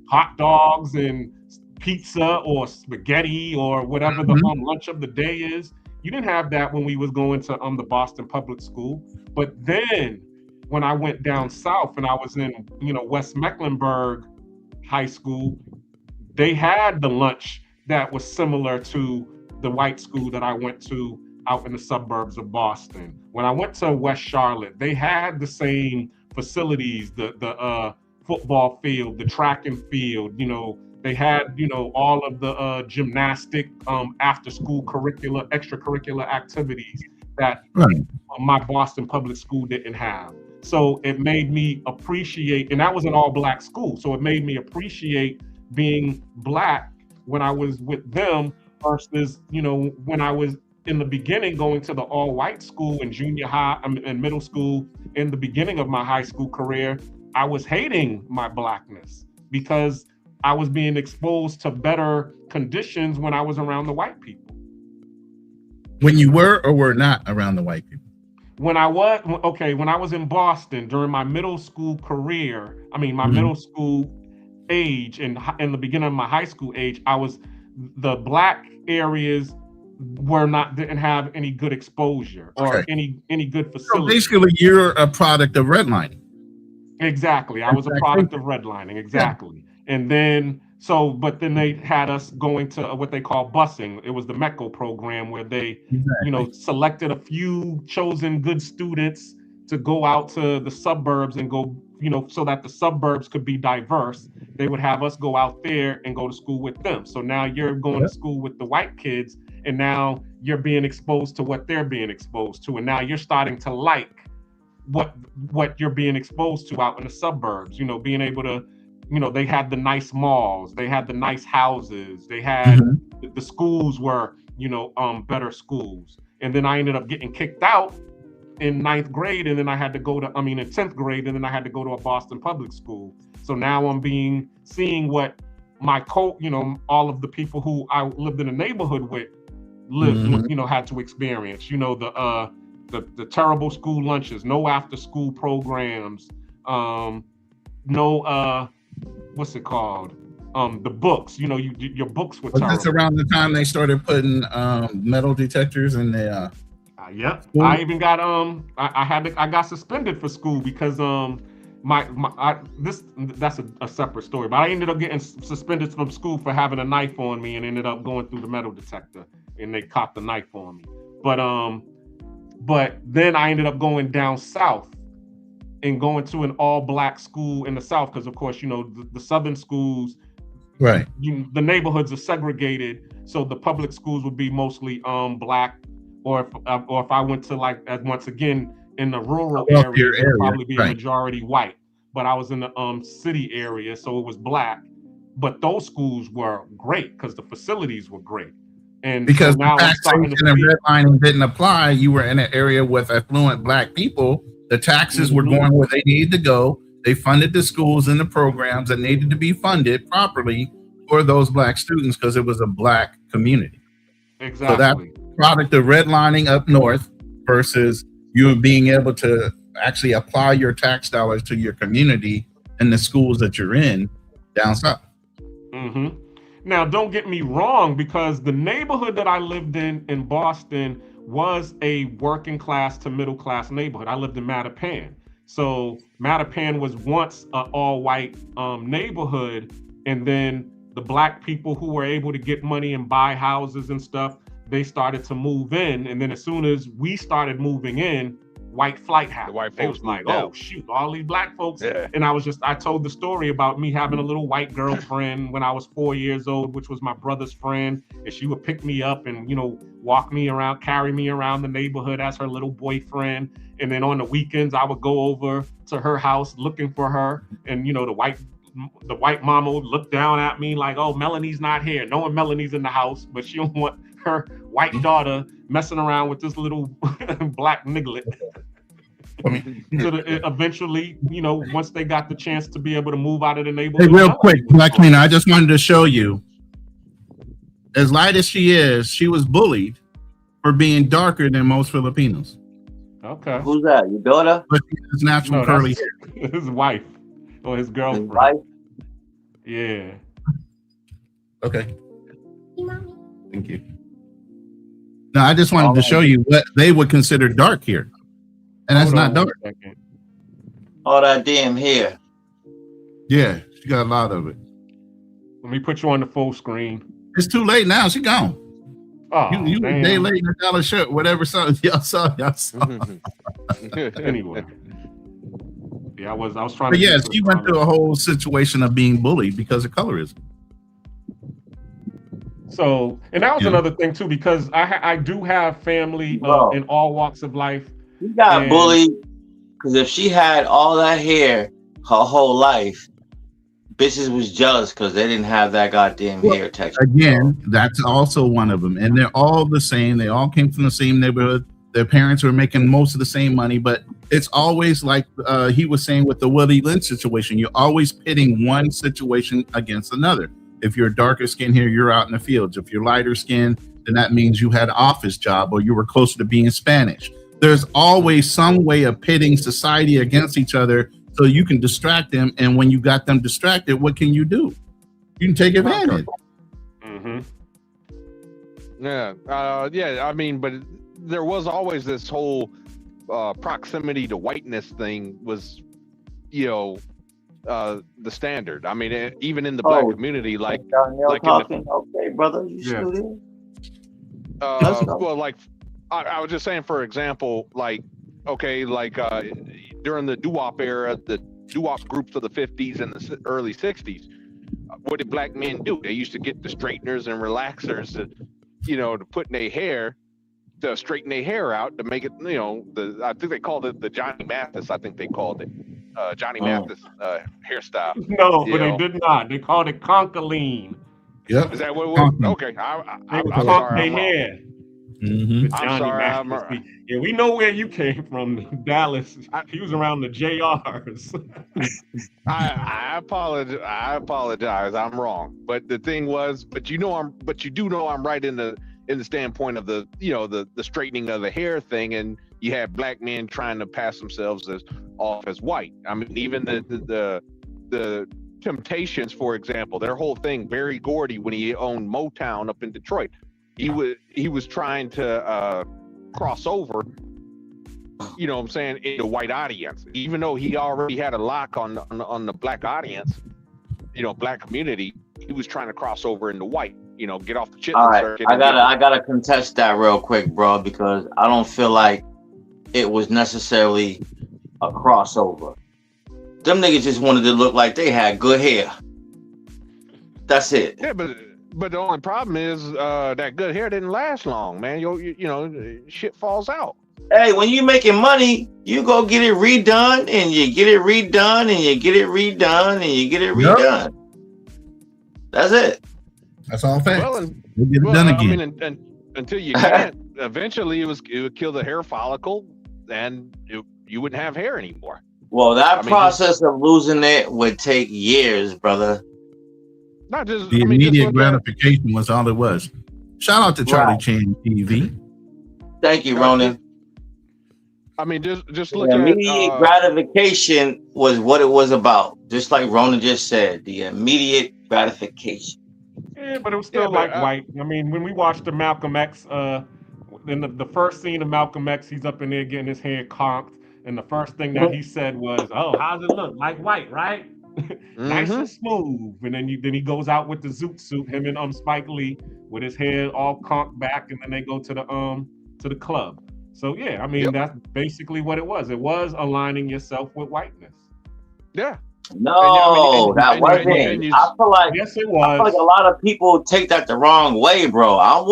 hot dogs and pizza or spaghetti or whatever the lunch of the day is. You didn't have that when we was going to the Boston Public School. But then when I went down south and I was in West Mecklenburg High School, they had the lunch that was similar to the white school that I went to out in the suburbs of Boston. When I went to West Charlotte, they had the same facilities, the football field, the track and field, they had, all of the gymnastic after school extracurricular activities that my Boston public school didn't have. So it made me appreciate, and that was an all black school. So it made me appreciate being black when I was with them versus, when I was in the beginning going to the all white school in junior high and middle school. In the beginning of my high school career, I was hating my blackness because I was being exposed to better conditions when I was around the white people. When you were or were not around the white people? when I was in Boston during my middle school career, my middle school age and in the beginning of my high school age, the black areas didn't have any good exposure or any good facility. So basically, you're a product of redlining. Exactly, I was a product of redlining. Exactly, yeah. And then but then they had us going to what they call busing. It was the MECO program where they, selected a few chosen good students to go out to the suburbs and go, so that the suburbs could be diverse. They would have us go out there and go to school with them. So now you're going to school with the white kids, and now you're being exposed to what they're being exposed to, and now you're starting to like what you're being exposed to out in the suburbs. Being able to, they had the nice malls, they had the nice houses, they had the schools were, better schools. And then I ended up getting kicked out in 9th grade, and then I had to go to, in 10th grade, and then I had to go to a Boston public school. So now I'm seeing what my all of the people who I lived in a neighborhood with had to experience. The terrible school lunches, no after school programs, no what's it called? The books, your books were terrible. That's around the time they started putting metal detectors in the yep. I even got I got suspended for school because that's a separate story, but I ended up getting suspended from school for having a knife on me and ended up going through the metal detector, and they caught the knife on me. But then I ended up going down south and going to an all-black school in the South, because of course, the Southern schools, right? The neighborhoods are segregated, so the public schools would be mostly Black, or if I went to once again in the rural area, it would probably be a majority white. But I was in the city area, so it was Black. But those schools were great because the facilities were great. And because so now the taxation and redlining didn't apply, you were in an area with affluent Black people. The taxes were going where they needed to go. They funded the schools and the programs that needed to be funded properly for those Black students because it was a Black community. Exactly. So that product of redlining up north versus you being able to actually apply your tax dollars to your community and the schools that you're in down south. Mm-hmm. Now, don't get me wrong, because the neighborhood that I lived in Boston was a working class to middle class neighborhood. I lived in Mattapan. So Mattapan was once an all white neighborhood. And then the Black people who were able to get money and buy houses and stuff, they started to move in. And then as soon as we started moving in, white flight happened. The white folks like, oh out. Shoot, all these Black folks. Yeah. And I told the story about me having a little white girlfriend when I was 4 years old, which was my brother's friend. And she would pick me up and, walk me around, carry me around the neighborhood as her little boyfriend. And then on the weekends, I would go over to her house looking for her. And, the white mama would look down at me like, oh, Melanie's not here. Knowing Melanie's in the house, but she don't want her white daughter messing around with this little Black niglet. So eventually, once they got the chance to be able to move out of the neighborhood. Hey, real quick, Black Queen, I just wanted to show you, as light as she is, she was bullied for being darker than most Filipinos. Okay. Who's that? Your daughter? But his natural curly hair. His wife or his girlfriend. His wife? Yeah. Okay. Thank you. Now, I just wanted to show you what they would consider dark here. And that's not dark. All that damn hair. Yeah, she got a lot of it. Let me put you on the full screen. It's too late now. She gone. Oh, you a day late in the dollar shirt, whatever. Y'all saw. Anyway. Yeah, I was trying but to. Yes, she went through a whole situation of being bullied because of colorism. So, and that was another thing too, because I do have family in all walks of life. She got bullied because if she had all that hair her whole life, bitches was jealous because they didn't have that goddamn hair texture. Again, that's also one of them, and they're all the same. They all came from the same neighborhood. Their parents were making most of the same money, but it's always like he was saying with the Willie Lynch situation. You're always pitting one situation against another. If you're darker skin here, you're out in the fields. If you're lighter skin, then that means you had an office job or you were closer to being Spanish. there's always some way of pitting society against each other so you can distract them. And when you got them distracted, what can you do? You can take advantage. Mm-hmm. Yeah. I mean, but there was always this whole proximity to whiteness thing was, the standard. I mean, even in the black community, like talking. Okay, brother, you still there? Well, like I was just saying, for example, during the doo-wop era, the doo-wop groups of the 50s and the early 60s, what did black men do? They used to get the straighteners and relaxers to put in their hair, to straighten their hair out, to make it, I think they called it the Johnny Mathis. I think they called it Johnny Mathis hairstyle. No, but they did not. They called it concholine. Yep. Is that what it was? Okay. I'm sorry. I'm wrong. Mm-hmm. I'm sorry. Yeah, we know where you came from, Dallas. He was around the JRs. I apologize. I'm wrong. But the thing was, you do know I'm right in the standpoint of the straightening of the hair thing, and you had black men trying to pass themselves off as white. I mean, even the Temptations, for example, their whole thing, Berry Gordy, when he owned Motown up in Detroit, he was trying to cross over, into white audience, even though he already had a lock on the black audience, black community. He was trying to cross over into white, get off the chitlin circuit. I gotta contest that real quick, bro, because I don't feel like it was necessarily a crossover. Them niggas just wanted to look like they had good hair. That's it. Yeah, but the only problem is that good hair didn't last long, man. Shit falls out. Hey, when you making money, you go get it redone, and you get it redone, and you get it redone, and you get it redone. Yep. That's it. That's all facts. Well, we'll get it done again. I mean, until you can't, eventually it would kill the hair follicle, and you wouldn't have hair anymore. Well, that process of losing it would take years, brother. Not just the immediate gratification was all it was. Shout out to Charlie Chan TV. Thank you, Ronan. I mean, just look at immediate gratification was what it was about. Just like Ronan just said, the immediate gratification. Yeah, but it was still white. I mean, when we watched the Malcolm X, in the first scene of Malcolm X, he's up in there getting his hair conked, and the first thing that he said was, "Oh, how's it look? Like white, right? Nice and smooth." And then he goes out with the zoot suit, him and Spike Lee with his hair all conked back, and then they go to the club. So yeah, I mean that's basically what it was. It was aligning yourself with whiteness. Yeah. No, that wasn't. I feel like yes, it was. I feel like a lot of people take that the wrong way, bro. I'm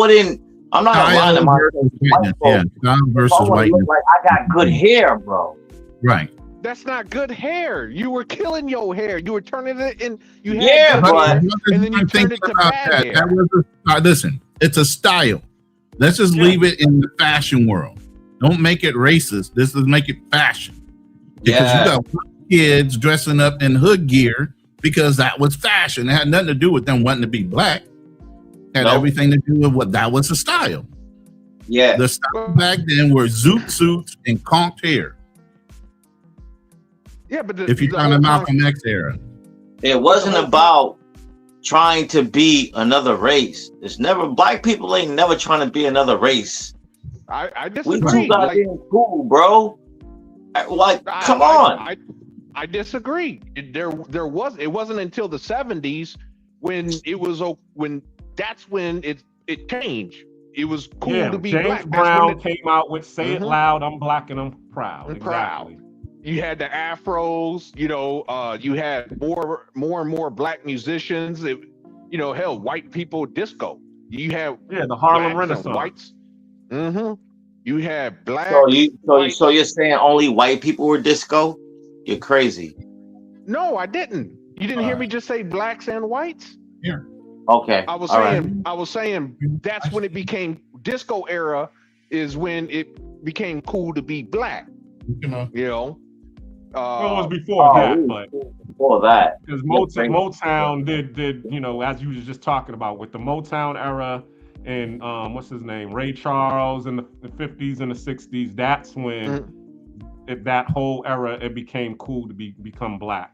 not aligning myself. Yeah, John versus whiteness. Like I got good hair, bro. Right. That's not good hair. You were killing your hair. You were turning it in. You had hair, and then you turned it to bad hair. Listen, it's a style. Let's just leave it in the fashion world. Don't make it racist. This is make it fashion. Because you got kids dressing up in hood gear because that was fashion. It had nothing to do with them wanting to be black. It had everything to do with what that was the style. Yeah. The style back then were zoot suits and conked hair. Yeah, but if you're talking about Malcolm X era, it wasn't about trying to be another race. It's never black people ain't never trying to be another race. I disagree. We too goddamn cool, bro. Come on. I disagree. There wasn't until the 70s when that's when it changed. It was cool to be James black. Brown came out with "Say It Loud, I'm Black and I'm Proud." Proud. You had the afros. You had more and more black musicians. Hell, white people disco. You have the Harlem Renaissance. Whites. You had black. So you're saying only white people were disco? You're crazy. No, I didn't. You didn't hear me just say blacks and whites? Yeah. Okay. I was saying that's when it became disco era is when it became cool to be black. Well, it was before that, but before that. Because Motown did, as you was just talking about with the Motown era and what's his name, Ray Charles in the 50s and the 60s. That's when that whole era it became cool to become black.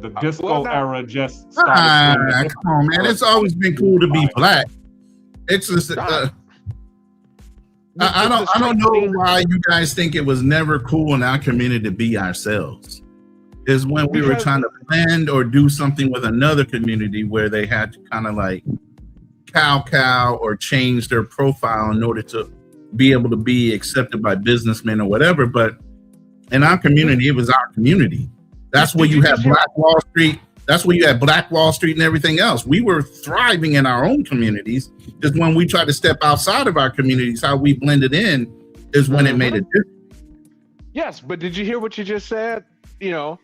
The disco era just started. Come on, man! It's always been cool to be black. It's just I don't know why you guys think it was never cool in our community to be ourselves. Is when we were trying to blend or do something with another community where they had to kind of like cow or change their profile in order to be able to be accepted by businessmen or whatever. But in our community, it was our community. That's where you had Black Wall Street. That's where you had Black Wall Street and everything else. We were thriving in our own communities. Just when we tried to step outside of our communities, how we blended in is when it made a difference. Yes, but did you hear what you just said? The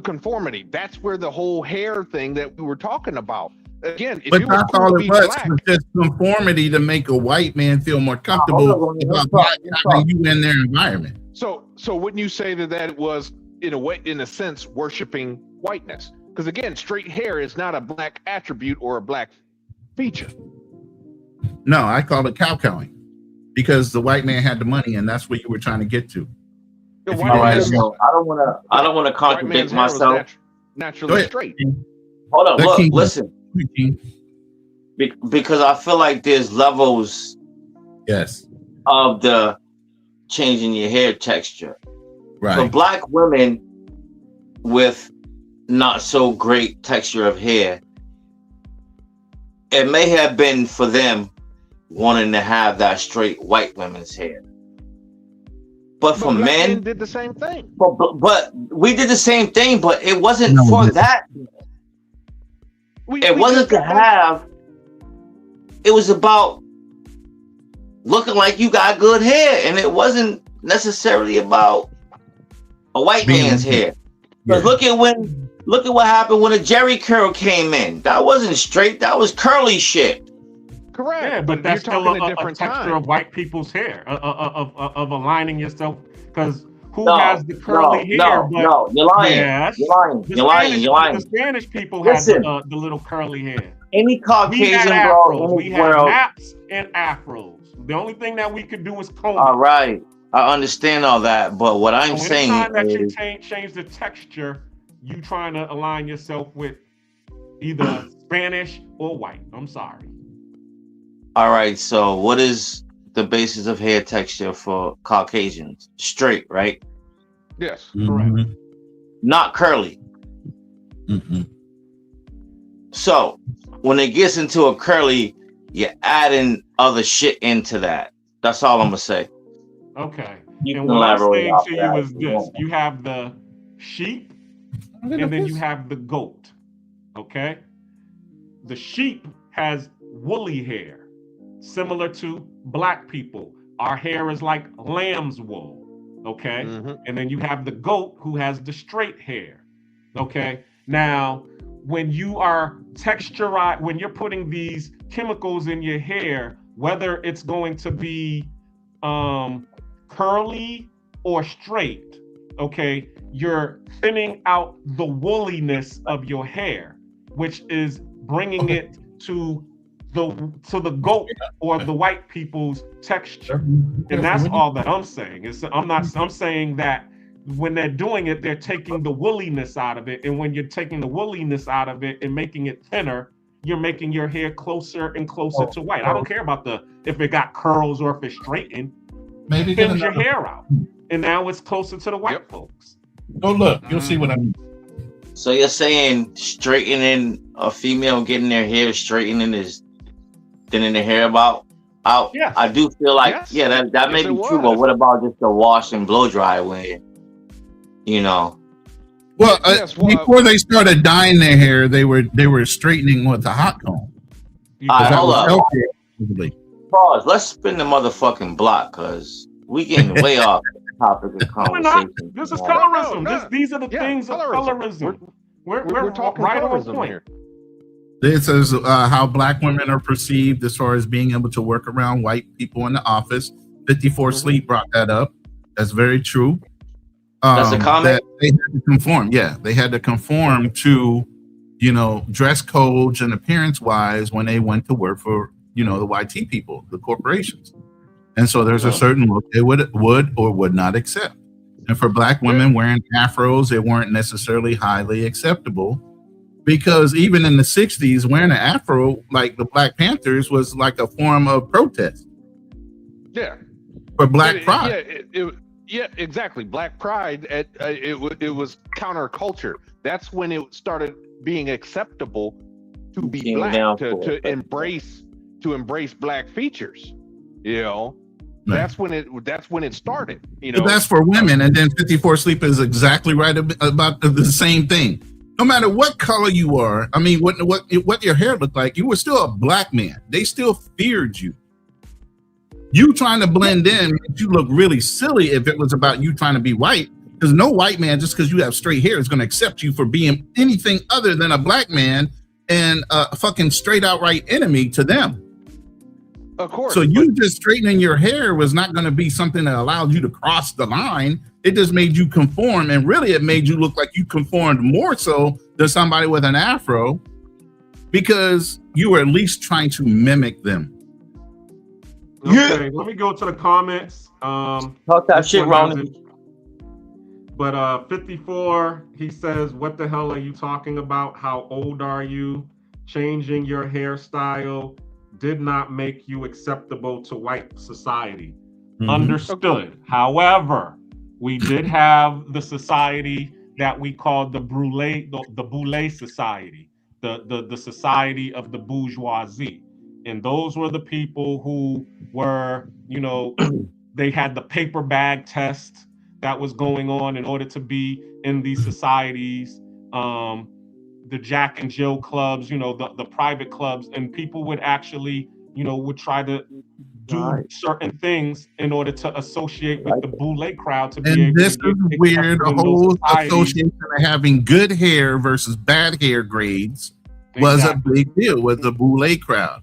conformity. That's where the whole hair thing that we were talking about. Again, if but that's all it was. It was just conformity to make a white man feel more comfortable about having you in their environment. So wouldn't you say that was in a sense worshiping whiteness? Because again, straight hair is not a black attribute or a black feature. No, I call it cow-cowing because the white man had the money, and that's what you were trying to get to. All right, so I don't want to contradict myself. Naturally straight. Hold on, look, listen. Because I feel like there's levels. Yes. Of the changing your hair texture. Right. For black women with not so great texture of hair, it may have been for them wanting to have that straight white women's hair. But for men did the same thing. But we did the same thing, but it wasn't for that. It wasn't to have. It was about looking like you got good hair, and it wasn't necessarily about a white man's hair. But look at what happened when a Jerry curl came in. That wasn't straight. That was curly shit. Correct. Yeah, but that's still a texture of white people's hair, of aligning yourself. Because who has the curly hair? No, you're lying. Yes, you're lying. The Spanish people had the little curly hair. Any Caucasian we had naps and afros. The only thing that we could do was comb. All right, I understand all that, but what I'm saying is, that you change the texture, you trying to align yourself with either Spanish or white. I'm sorry. All right, so what is the basis of hair texture for Caucasians? Straight, right? Yes, correct. Not curly. Mm-hmm. So when it gets into a curly, you're adding other shit into that. That's all I'm gonna say. Okay. You and what I'm saying to you is this: you have the sheep, and then you have the goat. Okay. The sheep has woolly hair, similar to black people. Our hair is like lamb's wool. Okay. And then you have the goat who has the straight hair. Okay. Now, when you are when you're putting these chemicals in your hair, whether it's going to be curly or straight, okay, you're thinning out the woolliness of your hair, which is bringing it to the goat or the white people's texture. And that's all that I'm saying. I'm saying that when they're doing it, they're taking the woolliness out of it. And when you're taking the woolliness out of it and making it thinner, you're making your hair closer and closer to white. I don't care about if it got curls or if it's straightened. Maybe thins your hair out. And now it's closer to the white folks. Go look, you'll see what I mean. So you're saying straightening a female, getting their hair straightened is thinning their hair out? Yes. I do feel like, that may be true, but what about just the wash and blow dry when, Well, before they started dyeing their hair, they were straightening with a hot comb. All right, hold up. Pause. Let's spin the motherfucking block, because we getting way off the topic of conversation. This is colorism. These are the things of colorism. We're talking right on point here. This is how black women are perceived as far as being able to work around white people in the office. 54 Sleep brought that up. That's very true. That's a comment. That they had to conform. Yeah, they had to conform to dress codes and appearance wise when they went to work for, the YT people, the corporations. And so there's a certain look they would or would not accept. And for black women wearing afros, they weren't necessarily highly acceptable, because even in the 60s, wearing an afro, like the Black Panthers, was like a form of protest. Yeah. For Black Pride. Yeah, exactly. Black Pride, it was counterculture. That's when it started being acceptable to be black, to embrace black features. That's when it started. But that's for women, and then 54 Sleep is exactly right about the same thing. No matter what color you are, I mean, what your hair looked like, you were still a black man. They still feared you. You trying to blend in, you look really silly if it was about you trying to be white, because no white man, just because you have straight hair, is going to accept you for being anything other than a black man and a fucking straight outright enemy to them. Of course. So you just straightening your hair was not going to be something that allowed you to cross the line. It just made you conform, and really it made you look like you conformed more so than somebody with an afro, because you were at least trying to mimic them. Okay, let me go to the comments. Talk that shit, Ron. But 54, he says, what the hell are you talking about? How old are you? Changing your hairstyle did not make you acceptable to white society. Understood. However, we did have the society that we called the Boule Society, the society of the bourgeoisie. And those were the people who were, they had the paper bag test that was going on in order to be in these societies, the Jack and Jill clubs, the private clubs, and people would actually, would try to do certain things in order to associate with the Boule crowd to be able this to is weird. The whole association of having good hair versus bad hair grades was a big deal with the Boule crowd.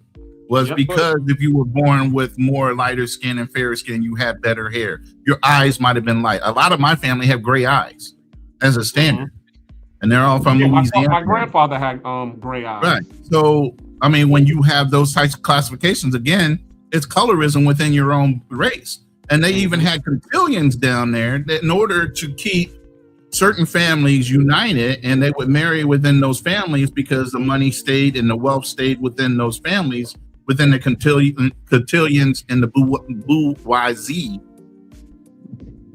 Because if you were born with more lighter skin and fairer skin, you had better hair. Your eyes might have been light. A lot of my family have gray eyes as a standard. And they're all from Louisiana. My grandfather had gray eyes. Right. So, I mean, when you have those types of classifications, again, it's colorism within your own race. And they even had cotillions down there that in order to keep certain families united, and they would marry within those families because the money stayed and the wealth stayed within those families, within the cotillions and the bourgeoisie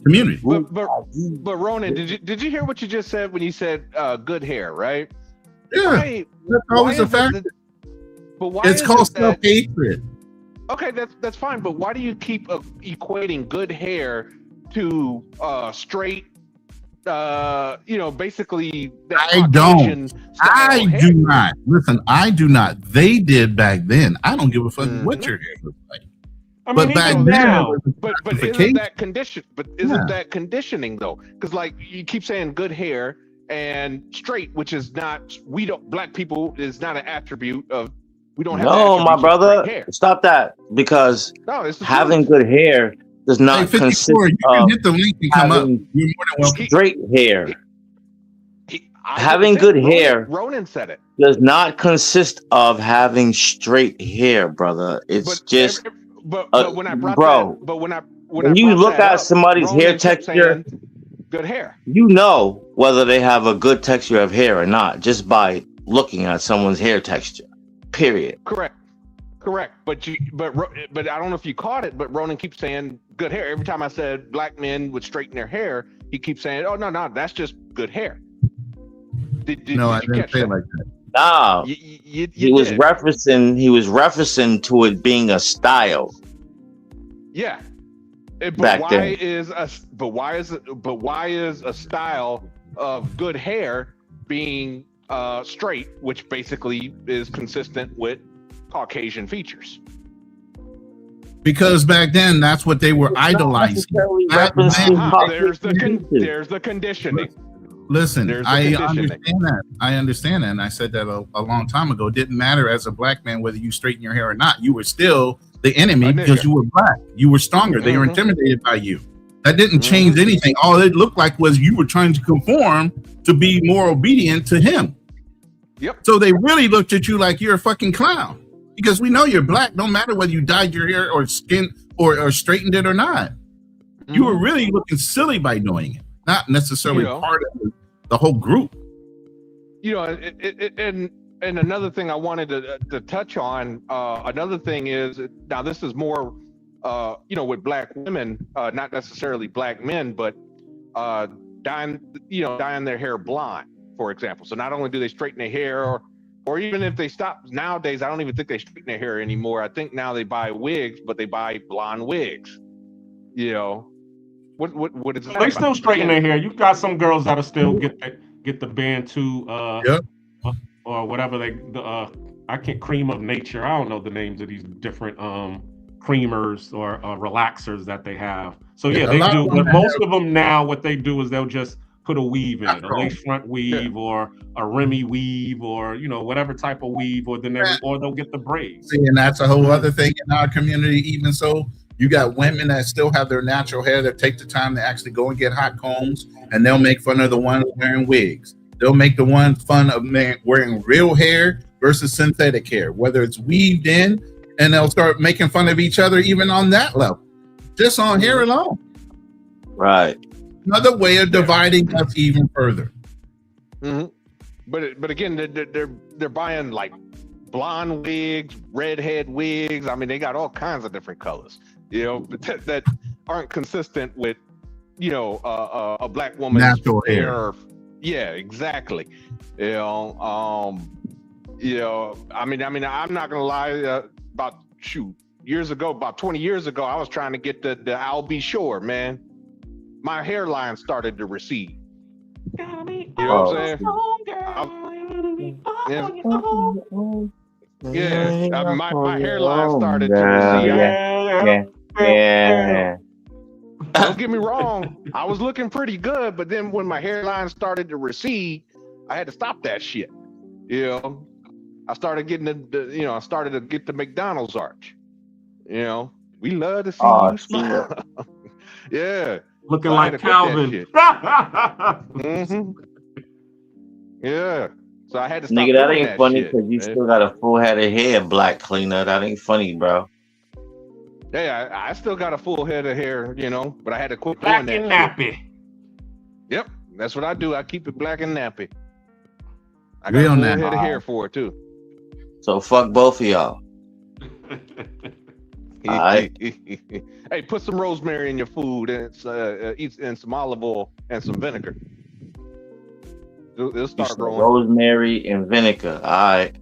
community. But Ronan, did you hear what you just said when you said good hair, right? Yeah, that's always a fact. But why? It's called self-hatred. Okay, that's fine. But why do you keep equating good hair to straight? Basically. I don't. I do not. Listen, I do not. They did back then. I don't give a fuck what your hair looks like. But back then, but isn't that condition? But isn't that conditioning though? Because like you keep saying good hair and straight, which is not. We don't. Black people is not an attribute of. We don't have. No, my brother, stop that, because having good hair does not consist you can hit the link and come up. You're more than welcome. Straight hair. Having good hair, Ronan said it, does not consist of having straight hair, brother. It's just. But when I brought that, but when you look at somebody's hair texture, good hair, you know whether they have a good texture of hair or not just by looking at someone's hair texture. Period. Correct. But I don't know if you caught it, but Ronan keeps saying good hair. Every time I said black men would straighten their hair, he keeps saying, "Oh no, that's just good hair." Did I didn't say it like that. No, he was referencing to it being a style. Yeah, but back why then. why is a style of good hair being straight, which basically is consistent with Caucasian features? Because back then, that's what they were idolizing. There's the conditioning. Listen, I understand that. And I said that a long time ago. It didn't matter as a black man whether you straighten your hair or not. You were still the enemy because you were black. You were stronger. They were intimidated by you. That didn't change anything. All it looked like was you were trying to conform to be more obedient to him. Yep. So they really looked at you like you're a fucking clown because we know you're black. No matter whether you dyed your hair or skin or straightened it or not, you were really looking silly by doing it, not necessarily part of the whole group. You know, and another thing I wanted to touch on, another thing is, now this is more, you know, with black women, not necessarily black men, but dyeing their hair blonde, for example. So not only do they straighten their hair, or even if they stop nowadays, I don't even think they straighten their hair anymore. I think now they buy wigs, but they buy blonde wigs. You know, what is that? They still straighten their hair. You've got some girls that'll still get the Bantu or whatever I can't, cream of nature. I don't know the names of these different creamers or relaxers that they have. So yeah, they do. But most of them now, what they do is they'll just put a weave in it, a lace front weave or a Remy weave, or whatever type of weave, or they'll get the braids. See, and that's a whole other thing in our community. Even so, you got women that still have their natural hair that take the time to actually go and get hot combs, and they'll make fun of the ones wearing wigs. They'll make the one fun of wearing real hair versus synthetic hair, whether it's weaved in, and they'll start making fun of each other even on that level, just on hair alone. Right. Another way of dividing us even further. Mm-hmm. But again, they're buying like blonde wigs, redhead wigs. I mean, they got all kinds of different colors, that aren't consistent with, a black woman's natural hair. Yeah, exactly. I mean, I'm not gonna lie. About 20 years ago, I was trying to get the I'll Be Sure, man. My hairline started to recede. You know what I'm saying? My hairline started to recede. Yeah. Don't get me wrong. I was looking pretty good, but then when my hairline started to recede, I had to stop that shit. I started getting I started to get the McDonald's arch. We love to see you smile. Yeah. Looking like Calvin. Mm-hmm. Yeah. So I had to stop. Nigga, that ain't funny because you still got a full head of hair, black cleaner. That ain't funny, bro. Yeah, I still got a full head of hair, but I had to quit black doing and that. Nappy. Yep, that's what I do. I keep it black and nappy. I got Real a full nappy. head of hair for it too. So fuck both of y'all. All right. Hey, put some rosemary in your food and some olive oil and some vinegar. It'll start growing. Rosemary and vinegar. All right.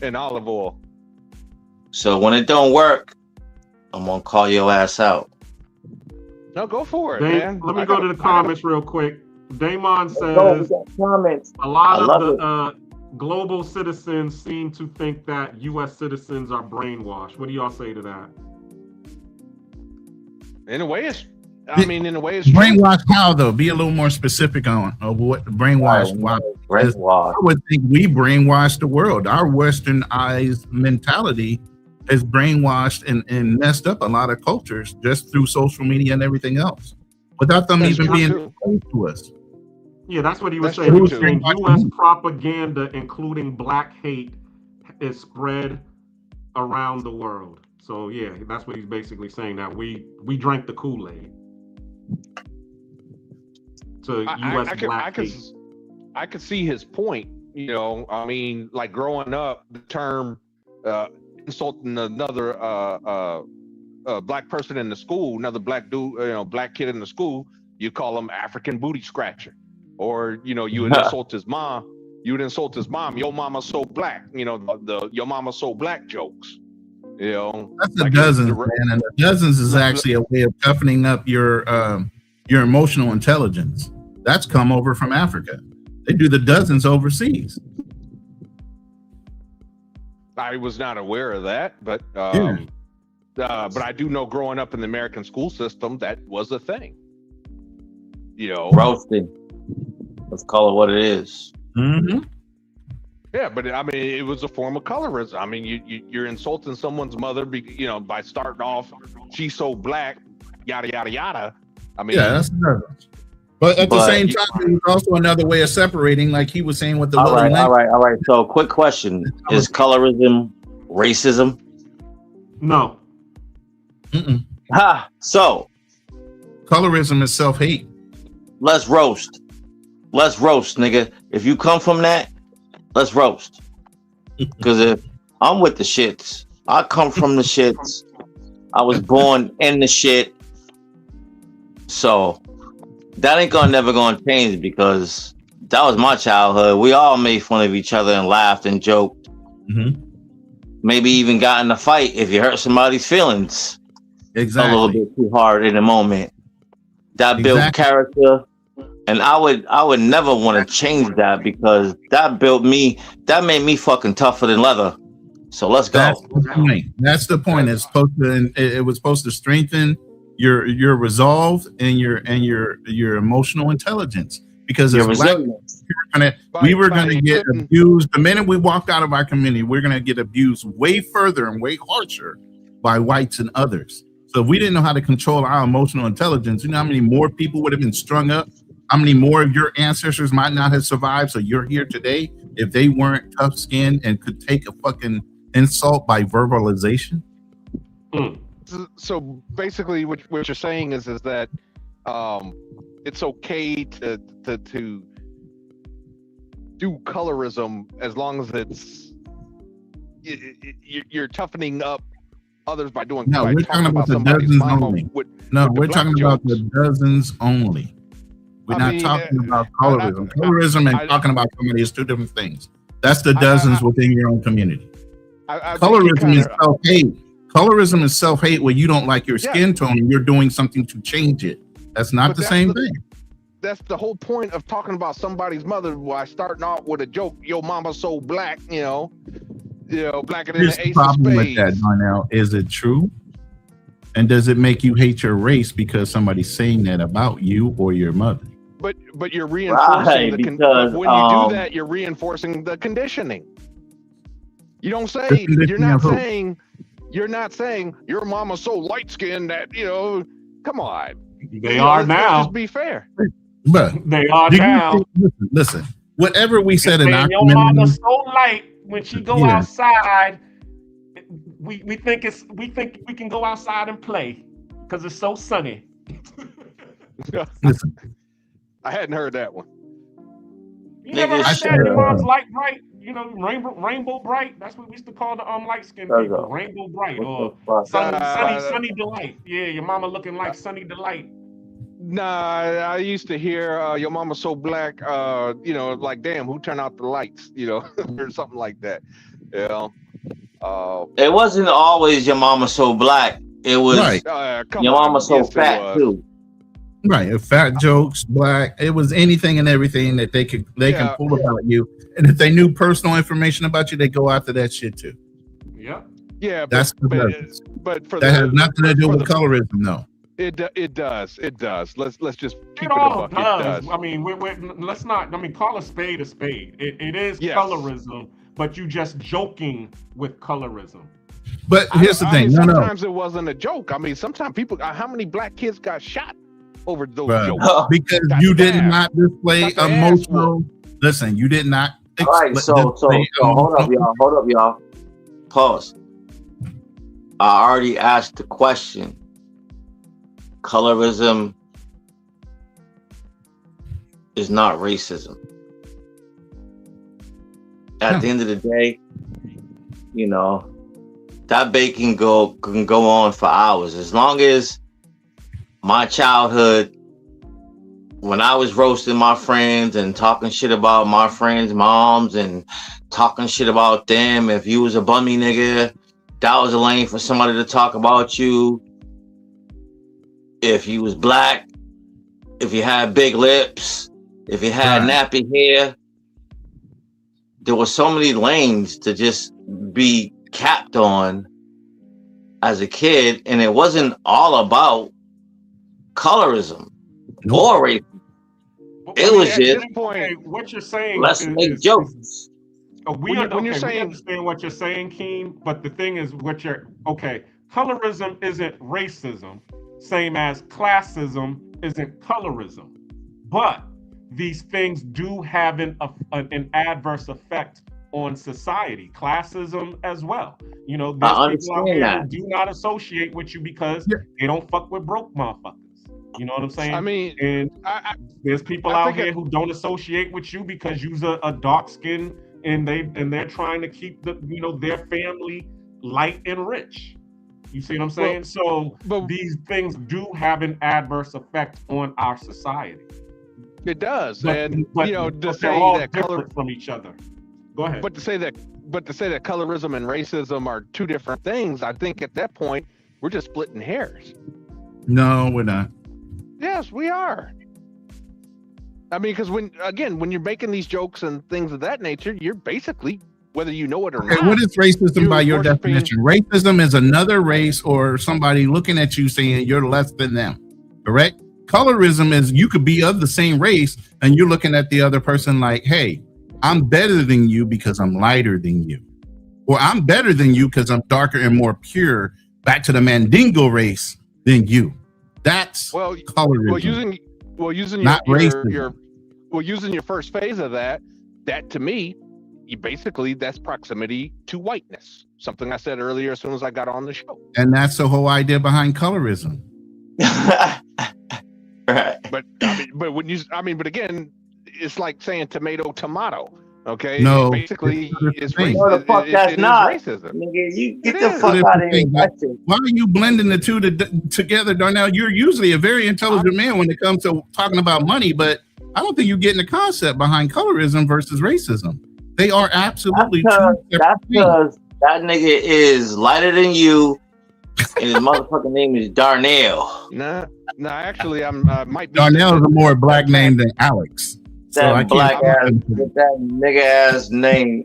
And olive oil. So when it don't work, I'm gonna call your ass out. No, go for it, man. Let me go to the comments real quick. Damon says a lot of the global citizens seem to think that U.S. citizens are brainwashed. What do y'all say to that? In a way, it's brainwashed. How though? Be a little more specific on what brainwashed. Wow. I would think we brainwashed the world. Our westernized mentality has brainwashed and messed up a lot of cultures just through social media and everything else, without them even being exposed to us. Yeah, that's what he was saying. He was saying U.S. propaganda, including black hate, is spread around the world. So yeah, that's what he's basically saying. That we drank the Kool-Aid. So U.S. black hate. I could see his point. I mean, like growing up, the term insulting another black person in the school, another black dude, black kid in the school, you call him African booty scratcher, or you would insult his mom. You would insult his mom. Your mama's so black. The your mama's so black jokes. That's the dozens, man. And the dozens is actually a way of toughening up your emotional intelligence. That's come over from Africa. They do the dozens overseas. I was not aware of that, but I do know growing up in the American school system, that was a thing. Roasting. Let's call it what it is. Mm-hmm. Yeah, but I mean, it was a form of colorism. I mean, you're insulting someone's mother, by starting off, she's so black, yada yada yada. I mean, yeah, that's nervous. But at the same time, there's also another way of separating, like he was saying with the all right. So, quick question: is colorism racism? No. Ha. So, colorism is self-hate. Let's roast, nigga. If you come from that, let's roast. Because if I'm with the shits, I come from the shits. I was born in the shit. So that ain't never gonna change because that was my childhood. We all made fun of each other and laughed and joked. Mm-hmm. Maybe even got in a fight if you hurt somebody's feelings. Exactly. A little bit too hard in the moment. That built character. And I would never want to change that because that made me fucking tougher than leather. So let's go. That's the point. It was supposed to strengthen your resolve and your emotional intelligence. Because as black, we were gonna get abused. The minute we walked out of our community, we're gonna get abused way further and way harsher by whites and others. So if we didn't know how to control our emotional intelligence, you know how many more people would have been strung up? How many more of your ancestors might not have survived? So you're here today if they weren't tough-skinned and could take a fucking insult by verbalization. So basically, what you're saying is that it's okay to do colorism as long as you're toughening up others by doing. No, we're talking about the dozens only. We're talking about the dozens only. We're not talking about colorism. Colorism and talking about somebody is two different things. That's the dozens within your own community. Colorism is self-hate. Colorism is self-hate where you don't like your skin tone and you're doing something to change it. That's not the same thing. That's the whole point of talking about somebody's mother by starting out with a joke. Your mama's so black, blacker than Here's the the ace problem of with spades. that, Darnell. Is it true? And does it make you hate your race because somebody's saying that about you or your mother? But you're reinforcing when you do that, you're reinforcing the conditioning. You don't say you're not saying your mama's so light skinned that come on. They are now. Let's just be fair. But they are now. Listen, whatever we said in our your mama's so light when she go outside, we think we can go outside and play because it's so sunny. Listen. I hadn't heard that one. You never heard that? Your mom's light bright, rainbow bright. That's what we used to call the light skinned people, rainbow bright or sunny delight. Yeah, your mama looking like sunny delight. Nah, I used to hear your mama's so black, like damn, who turned out the lights, or something like that. It wasn't always your mama so black. It was your mama so fat too. Right, fat jokes, black. It was anything and everything that they can pull about you, and if they knew personal information about you, they go after that shit too. Yeah, that's but that has nothing to do with colorism, no. It does. Let's just keep it all a buck. Does. I mean, let's not. I mean, call a spade a spade. It is colorism, but you just joking with colorism. But here's the thing. Sometimes it wasn't a joke. I mean, sometimes people. How many black kids got shot over those jokes? Because you did not display emotional. Listen, you did not. All right, so hold up, y'all. Pause. I already asked the question. Colorism is not racism. At the end of the day, that debate can go on for hours. As long as my childhood, when I was roasting my friends and talking shit about my friends' moms and talking shit about them, if you was a bummy nigga, that was a lane for somebody to talk about you. If you was black, if you had big lips, if you had nappy hair, there were so many lanes to just be capped on as a kid, and it wasn't all about colorism or racism. It was just what you're saying. Let's make jokes. We understand what you're saying, Keem, but the thing is, colorism isn't racism, same as classism isn't colorism. But these things do have an adverse effect on society, classism as well. You know, there's people out here who do not associate with you because they don't fuck with broke motherfuckers. You know what I'm saying? I mean, and there's people out here who don't associate with you because you're a dark skin, and they're trying to keep their family light and rich. You see what I'm saying? But these things do have an adverse effect on our society. It does, but to say all that different from each other. Go ahead. But to say that colorism and racism are two different things, I think at that point we're just splitting hairs. No, we're not. Yes, we are. I mean, because when you're making these jokes and things of that nature, you're basically, whether you know it or not. What is racism by your definition? Racism is another race or somebody looking at you saying you're less than them, correct? Colorism is you could be of the same race and you're looking at the other person like, hey, I'm better than you because I'm lighter than you. Or I'm better than you because I'm darker and more pure, back to the Mandingo race, than you. That's colorism. Using your first phase of that to me, that's proximity to whiteness. Something I said earlier as soon as I got on the show. And that's the whole idea behind colorism. Right. But again, it's like saying tomato. Okay. No. Basically, it's racist. No, the fuck that's not racism. Nigga, you get the fuck out of here. Why are you blending the two together, Darnell? You're usually a very intelligent man when it comes to talking about money, but I don't think you're getting the concept behind colorism versus racism. They are absolutely that's because that nigga is lighter than you, and his motherfucking name is Darnell. Nah, actually, might be. Darnell is a more black name than Alex. That black ass with that nigga ass name.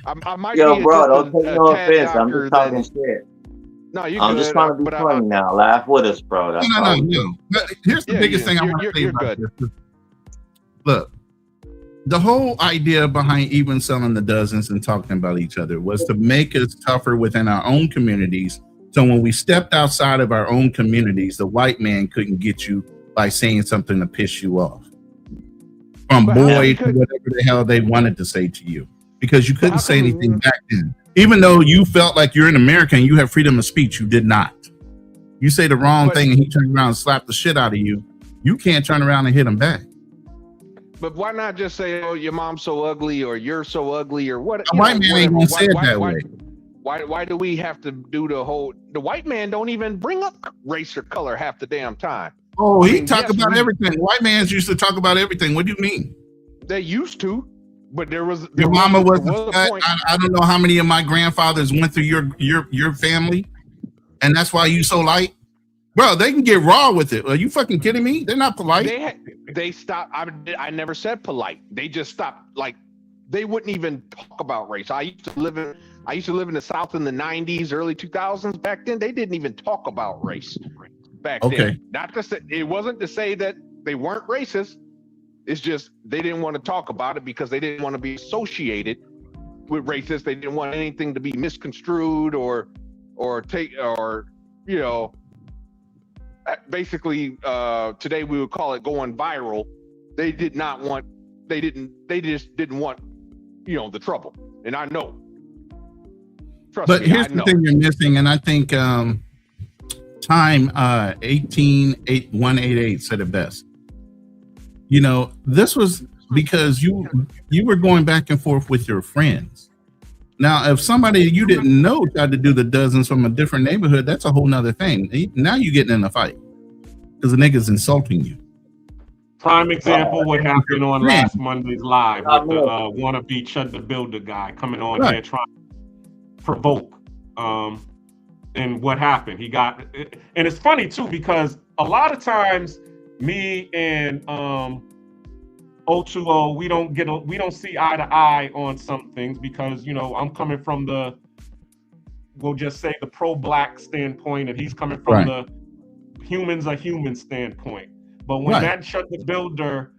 I might Yo, be bro, don't take no offense. I'm just talking than... shit. No, I'm just trying to be funny now. Laugh with us, bro. That's no. But here's the biggest thing I want to say about this. Look, the whole idea behind even selling the dozens and talking about each other was to make us tougher within our own communities. So when we stepped outside of our own communities, the white man couldn't get you by saying something to piss you off. From boy to whatever the hell they wanted to say to you. Because you couldn't say anything back then. Even though you felt like you're an American, you have freedom of speech, you did not. You say the wrong thing and he turns around and slaps the shit out of you, you can't turn around and hit him back. But why not just say, oh, your mom's so ugly or you're so ugly or what? A white man ain't gonna say it that way. Why do we have to do the white man don't even bring up race or color half the damn time. Oh, he talk about everything. White mans used to talk about everything. What do you mean? They used to, but your mama was I don't know how many of my grandfathers went through your family, and that's why you so light, bro. They can get raw with it. Are you fucking kidding me? They're not polite. They stopped. I never said polite. They just stopped. Like they wouldn't even talk about race. I used to live in the South in the 90s, early 2000s. Back then, they didn't even talk about race. Back then, not to say it wasn't to say that they weren't racist. It's just they didn't want to talk about it because they didn't want to be associated with racists. They didn't want anything to be misconstrued or basically today we would call it going viral. They just didn't want the trouble. And I know. But here's the thing you're missing, and I think Time 18188 said it best. This was because you were going back and forth with your friends. Now, if somebody you didn't know tried to do the dozens from a different neighborhood, that's a whole nother thing. Now you're getting in a fight because the nigga's insulting you. Prime example, what happened on last Monday's live with the wannabe Chud the Builder guy coming on there trying to provoke. And what happened? He got, and it's funny too because a lot of times me and O2O, we don't see eye to eye on some things because I'm coming from we'll just say the pro-black standpoint, and he's coming from the humans are human standpoint. But when that Chud the Builder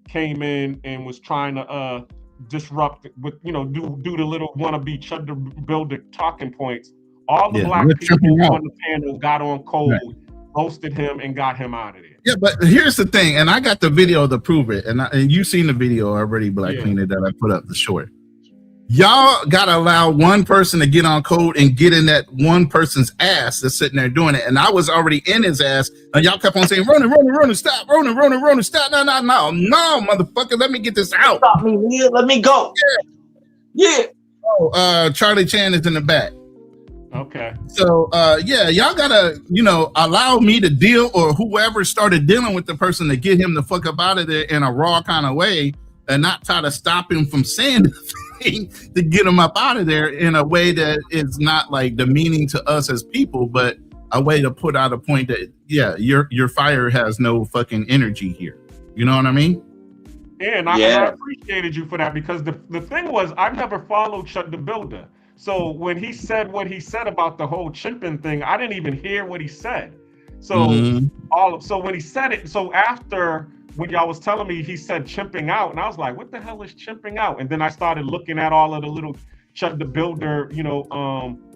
came in and was trying to disrupt with do the little wannabe Chud the Builder talking points, all the black people on the panel got on cold roasted him and got him out of there. Yeah, but here's the thing, and I got the video to prove it, and you've seen the video already, Black Cleaner, that I put up the short. Y'all gotta allow one person to get on code and get in that one person's ass that's sitting there doing it. And I was already in his ass, and y'all kept on saying, Ronan, stop, Ronan, stop. No, motherfucker, let me get this out. Stop me, man. Let me go. Yeah. Oh, Charlie Chan is in the back. Okay. So y'all gotta, allow me to deal, or whoever started dealing with the person, to get him the fuck up out of there in a raw kind of way, and not try to stop him from saying the thing to get him up out of there in a way that is not like demeaning to us as people, but a way to put out a point that, your fire has no fucking energy here. You know what I mean? And I appreciated you for that, because the thing was, I've never followed Chuck the Builder. So when he said what he said about the whole chimping thing, I didn't even hear what he said. So so when he said it, so after when y'all was telling me, he said chimping out, and I was like, what the hell is chimping out? And then I started looking at all of the little Chuck the Builder,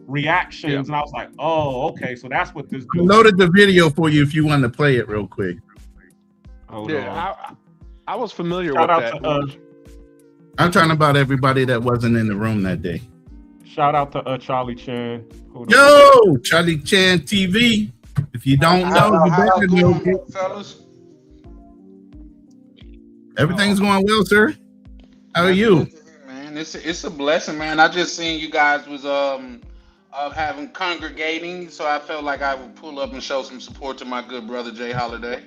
reactions, and I was like, oh, okay, so that's what this. I loaded the video for you if you want to play it real quick. I was familiar with that. I'm talking about everybody that wasn't in the room that day. Shout out to Charlie Chan. Yo, Charlie Chan TV. If you don't know, you better know, fellas. Everything's going well, sir. How are you? Man, it's a blessing, man. I just seen you guys was having congregating, so I felt like I would pull up and show some support to my good brother Jay Holiday.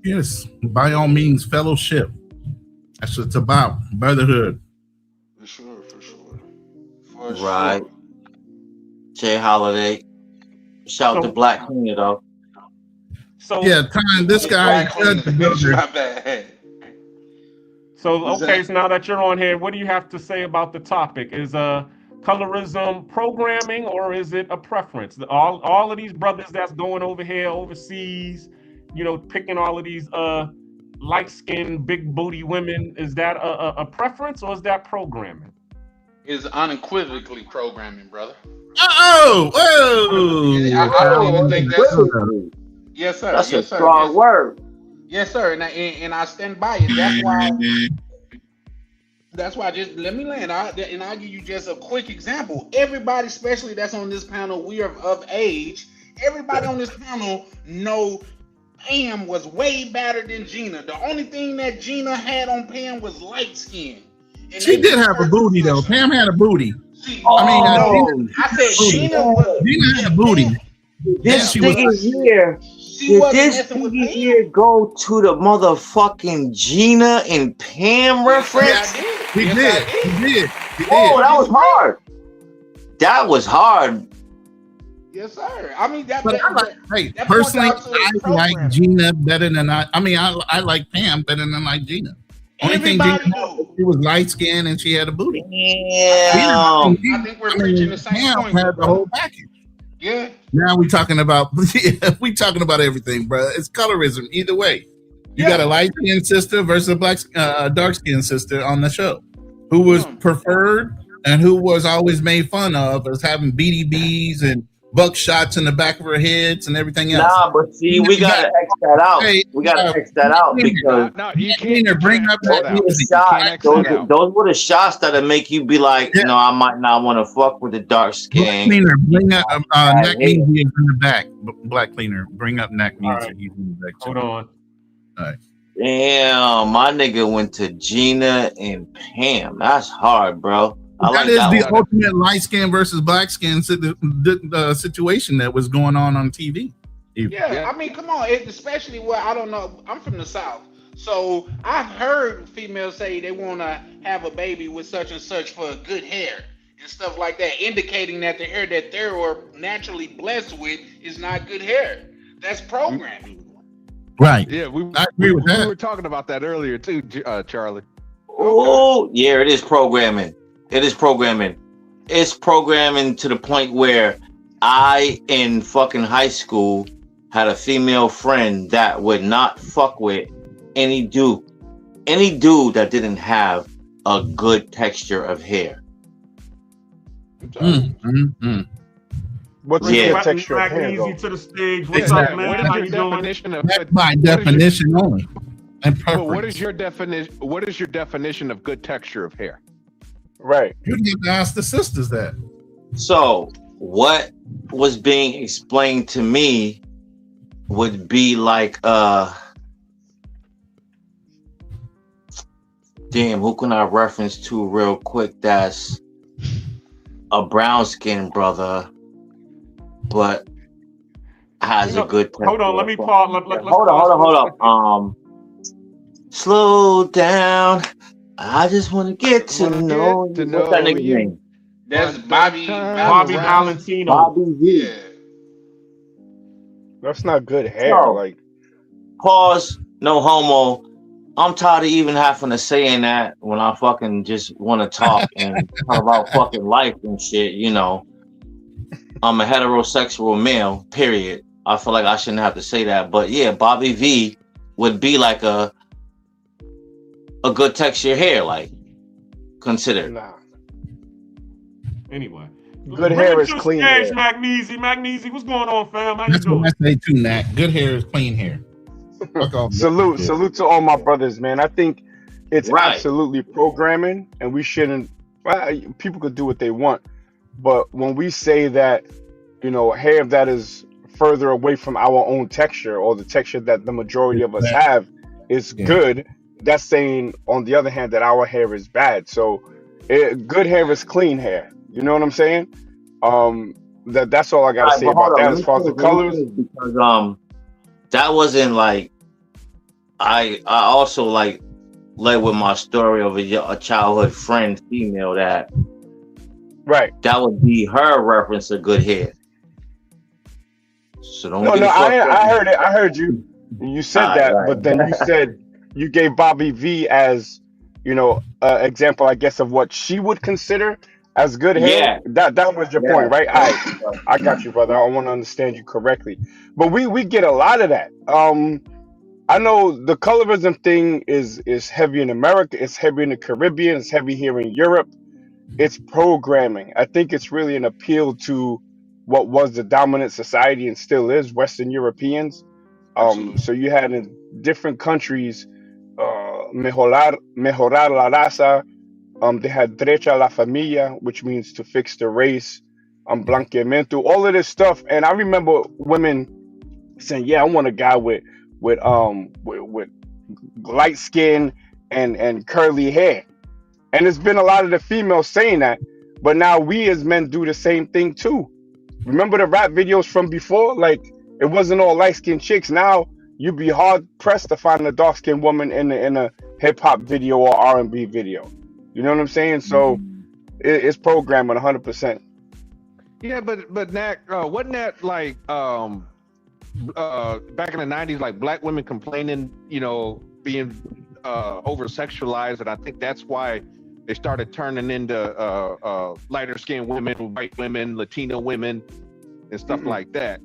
Yes, by all means, fellowship. That's what it's about, brotherhood. For sure. Right. Jay Holiday. Shout out to Black Cleaner though. So this guy. My bad. So so now that you're on here, what do you have to say about the topic? Is colorism programming, or is it a preference? All of these brothers that's going over here overseas, picking all of these light-skinned, big booty women, is that a preference, or is that programming? Is unequivocally programming, brother. Whoa! I don't even think that's. Yes, sir. That's a strong word. Yes, sir. And I stand by it. That's why. Just let me land. And I'll give you just a quick example. Everybody, especially that's on this panel, we are of age. Everybody on this panel know Pam was way better than Gina. The only thing that Gina had on Pam was light skin. And she did have a booty though. Pam had a booty. I said Gina had a booty. This nigga here. Did this nigga here go to the motherfucking Gina and Pam reference? He did. Oh, that was hard. That was hard. Yes, sir. I mean, personally, I like Gina better than I like Pam better than I like Gina. Only thing Gina had, she was light skinned and she had a booty. Yeah. I think we're preaching the same Pam point. had the whole package. Yeah. Now we talking about everything, bro. It's colorism either way. You got a light skinned sister versus a dark skinned sister on the show, who was preferred and who was always made fun of as having BDBs and buckshots in the back of her heads and everything else. Nah, but see, we gotta X that out. We gotta X that out because you can't bring up that those were the shots that'll make you be like, I might not want to fuck with the dark skin. Cleaner, bring up neck means in the back. Black Cleaner, bring up neck means he's in the back. Hold on. All right. Damn, my nigga went to Gina and Pam. That's hard, bro. That is the ultimate light skin versus black skin situation that was going on TV. Yeah, I mean, come on, especially where I don't know. I'm from the South, so I've heard females say they want to have a baby with such and such for good hair and stuff like that, indicating that the hair that they're naturally blessed with is not good hair. That's programming. Right. Yeah, I agree with that. We were talking about that earlier too, Charlie. Oh, yeah, it is programming. It is programming. It's programming to the point where I, in fucking high school, had a female friend that would not fuck with any dude that didn't have a good texture of hair. What's Bring your Mac texture of hair, Easy though? to the stage. What's Exactly. up, man? What is How your you doing? definition of That's by definition only, and But what preference. is your definition? What is your definition of good texture of hair? Right. You need to ask the sisters that. So what was being explained to me would be like damn, who can I reference to real quick that's a brown skinned brother but has a good texture. Hold on, let me pause. Let's hold on. Slow down. I just want to get to know you. What's that nigga's name? That's Bobby Valentino. Bobby V. Yeah. That's not good hair. So, like, pause. No homo. I'm tired of even having to saying that when I fucking just want to talk and talk about fucking life and shit. You know, I'm a heterosexual male. Period. I feel like I shouldn't have to say that, but yeah, Bobby V would be like a good texture hair, like considered. nah. Anyway. Good hair is clean hair. Magnesia, what's going on, fam? How you That's doing? what I say too, Nat. Good hair is clean hair. Fuck off. Salute to all my brothers, man. I think it's Right. absolutely programming, and we shouldn't. Well, people could do what they want, but when we say that, you know, hair that is further away from our own texture or the texture that the majority of us have is good, that's saying, on the other hand, that our hair is bad. So, good hair is clean hair. You know what I'm saying? That's all I gotta say about that. As far as the colors, because that wasn't like I also like led with my story of a childhood friend, female, that that would be her reference to good hair. So don't. I heard it. I heard you. You said that, but then you said you gave Bobby V as, you know, example, I guess, of what she would consider as good hair. Yeah. That was your point, right? I got you, brother. I want to understand you correctly. But we get a lot of that. I know the colorism thing is heavy in America. It's heavy in the Caribbean. It's heavy here in Europe. It's programming. I think it's really an appeal to what was the dominant society and still is, Western Europeans. So you had in different countries, mejorar la raza. They had derecho a la familia, which means to fix the race, blanqueamiento, all of this stuff. And I remember women saying, "Yeah, I want a guy with light skin and curly hair." And there's been a lot of the females saying that, but now we as men do the same thing too. Remember the rap videos from before? Like, it wasn't all light skinned chicks. Now you'd be hard pressed to find a dark skinned woman in a hip hop video or R&B video. You know what I'm saying? So it's programming 100%. Yeah, but Nat, wasn't that like back in the 90s, like black women complaining, you know, being over sexualized, and I think that's why they started turning into lighter skinned women, white women, Latino women, and stuff like that.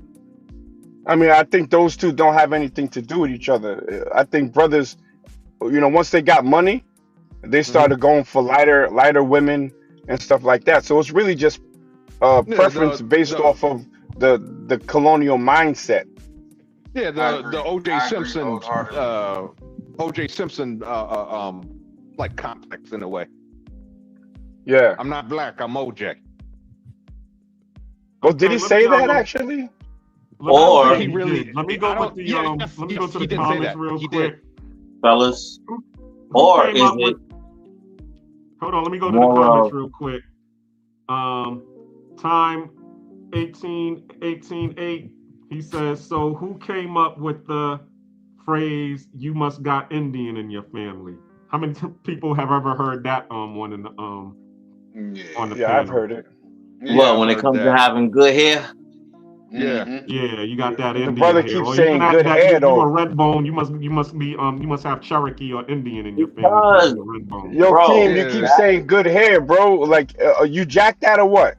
I mean, I think those two don't have anything to do with each other. I think brothers, you know, once they got money, they started going for lighter women and stuff like that. So it's really just preference based off of the colonial mindset. Yeah, the OJ Simpson like complex in a way. Yeah. I'm not black, I'm OJ. Oh, did he say that actually? Or he really? Let me go with the let me go to the comments real quick, fellas. Or is it? Hold on, let me go to the comments real quick. Time 18:8. He says, so who came up with the phrase "you must got Indian in your family"? How many people have ever heard that one in the on the panel? I've heard it. Well, when it comes to having good hair. Yeah, you got that Indian. The brother hair. keeps saying good hair though. You a red bone. You must have Cherokee or Indian in your family. Red bone. Yo, bro, Keem, you keep saying good hair, bro. Like, you jack that or what?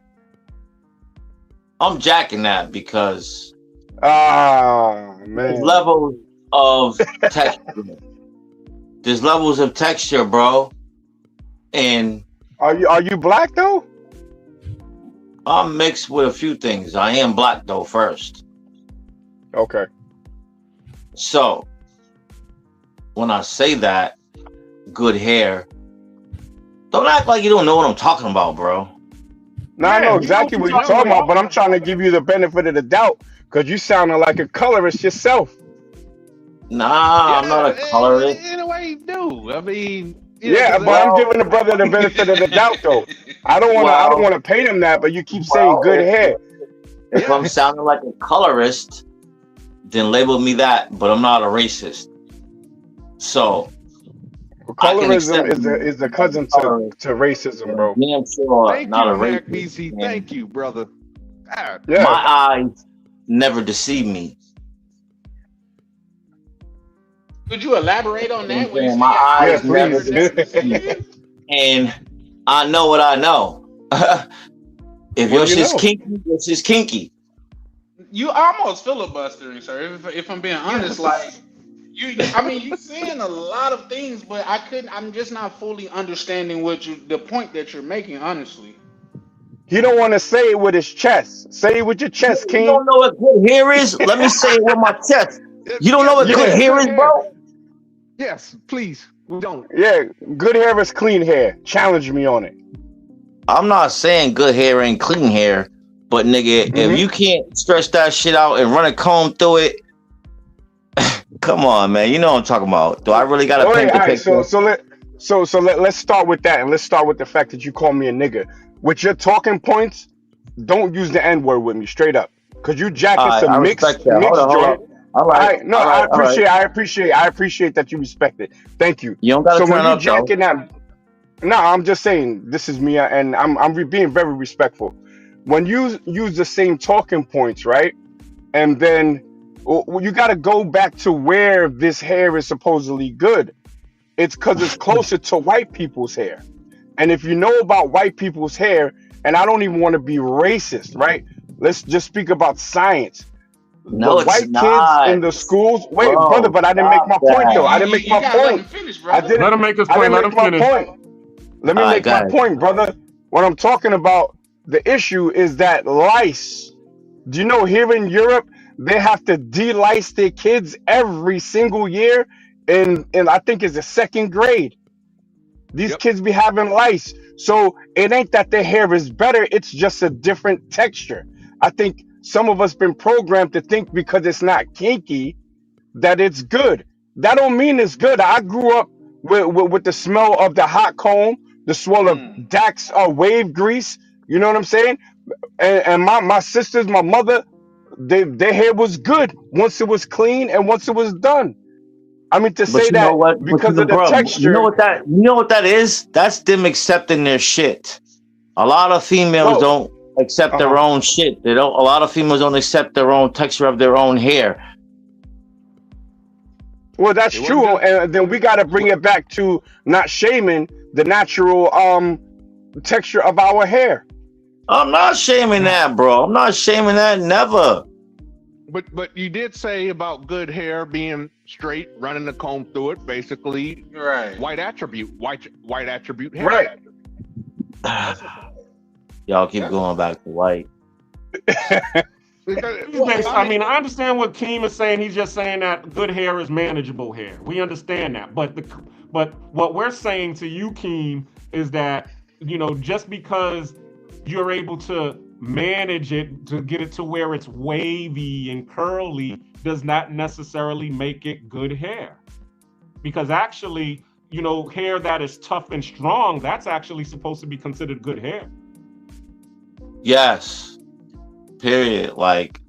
I'm jacking that because man, there's levels of texture. There's levels of texture, bro. And are you black though? I'm mixed with a few things. I am black though first. Okay. So when I say that, good hair, don't act like you don't know what I'm talking about, bro. Now I know exactly what you're talking about, but I'm trying to give you the benefit of the doubt because you sounding like a colorist yourself. Nah, I'm not a colorist. In a way, you do. I mean, yeah, but I'm giving the brother the benefit of the doubt, though. I don't want to pay him that, but you keep saying good hair. If I'm sounding like a colorist, then label me that. But I'm not a racist. So colorism is the cousin to racism, bro. Damn sure, Thank not you, a Mac racist. BC. Thank you, brother. God. Yeah. My eyes never deceive me. Could you elaborate on that? When you say My eyes never please. deceive me. And I know what I know. If your shit's kinky, your shit's kinky. You almost filibustering, sir. If I'm being honest, like you saying a lot of things, but I'm just not fully understanding the point that you're making, honestly. He don't want to say it with his chest. Say it with your chest, King. You don't know what good hair is? Let me say it with my chest. You don't know what good hair is, bro? Yes, please. We don't. Yeah, good hair is clean hair. Challenge me on it. I'm not saying good hair ain't clean hair, but nigga, if you can't stretch that shit out and run a comb through it, come on, man. You know what I'm talking about. Do I really gotta paint the picture? So let's start with that, and let's start with the fact that you call me a nigga. With your talking points, don't use the N-word with me, straight up. Cause you jacking some mixed joint. All right. I appreciate that you respect it. Thank you. You don't gotta turn up, jacking that. No, I'm just saying this is me, and I'm being very respectful. When you use the same talking points, right? And then you got to go back to where this hair is supposedly good. It's because it's closer to white people's hair. And if you know about white people's hair, and I don't even want to be racist, right? Let's just speak about science. No, the white kids in the schools. Wait, brother, but I didn't make my point though. I didn't make my point. Let him make his point. Let him finish. Let me make my point, brother. What I'm talking about, the issue is that lice. Do you know here in Europe, they have to de-lice their kids every single year in I think it's the second grade. These kids be having lice. So it ain't that their hair is better, it's just a different texture. I think some of us been programmed to think because it's not kinky that it's good. That don't mean it's good. I grew up with the smell of the hot comb, the smell of Dax wave grease. You know what I'm saying? And my sisters, my mother, their hair was good once it was clean and once it was done. I mean to say that because of the texture. You know what that is? That's them accepting their shit. A lot of females don't accept their own shit. A lot of females don't accept their own texture of their own hair. Well, that's true, and then we got to bring it back to not shaming the natural texture of our hair. I'm not shaming that, bro. I'm not shaming that. Never. But you did say about good hair being straight, running the comb through it, basically. Right. White attribute hair. Right. Y'all keep going back to white. I mean, I understand what Keem is saying. He's just saying that good hair is manageable hair. We understand that. But what we're saying to you, Keem, is that, you know, just because you're able to manage it to get it to where it's wavy and curly does not necessarily make it good hair. Because actually, you know, hair that is tough and strong, that's actually supposed to be considered good hair. Yes. Period. Like,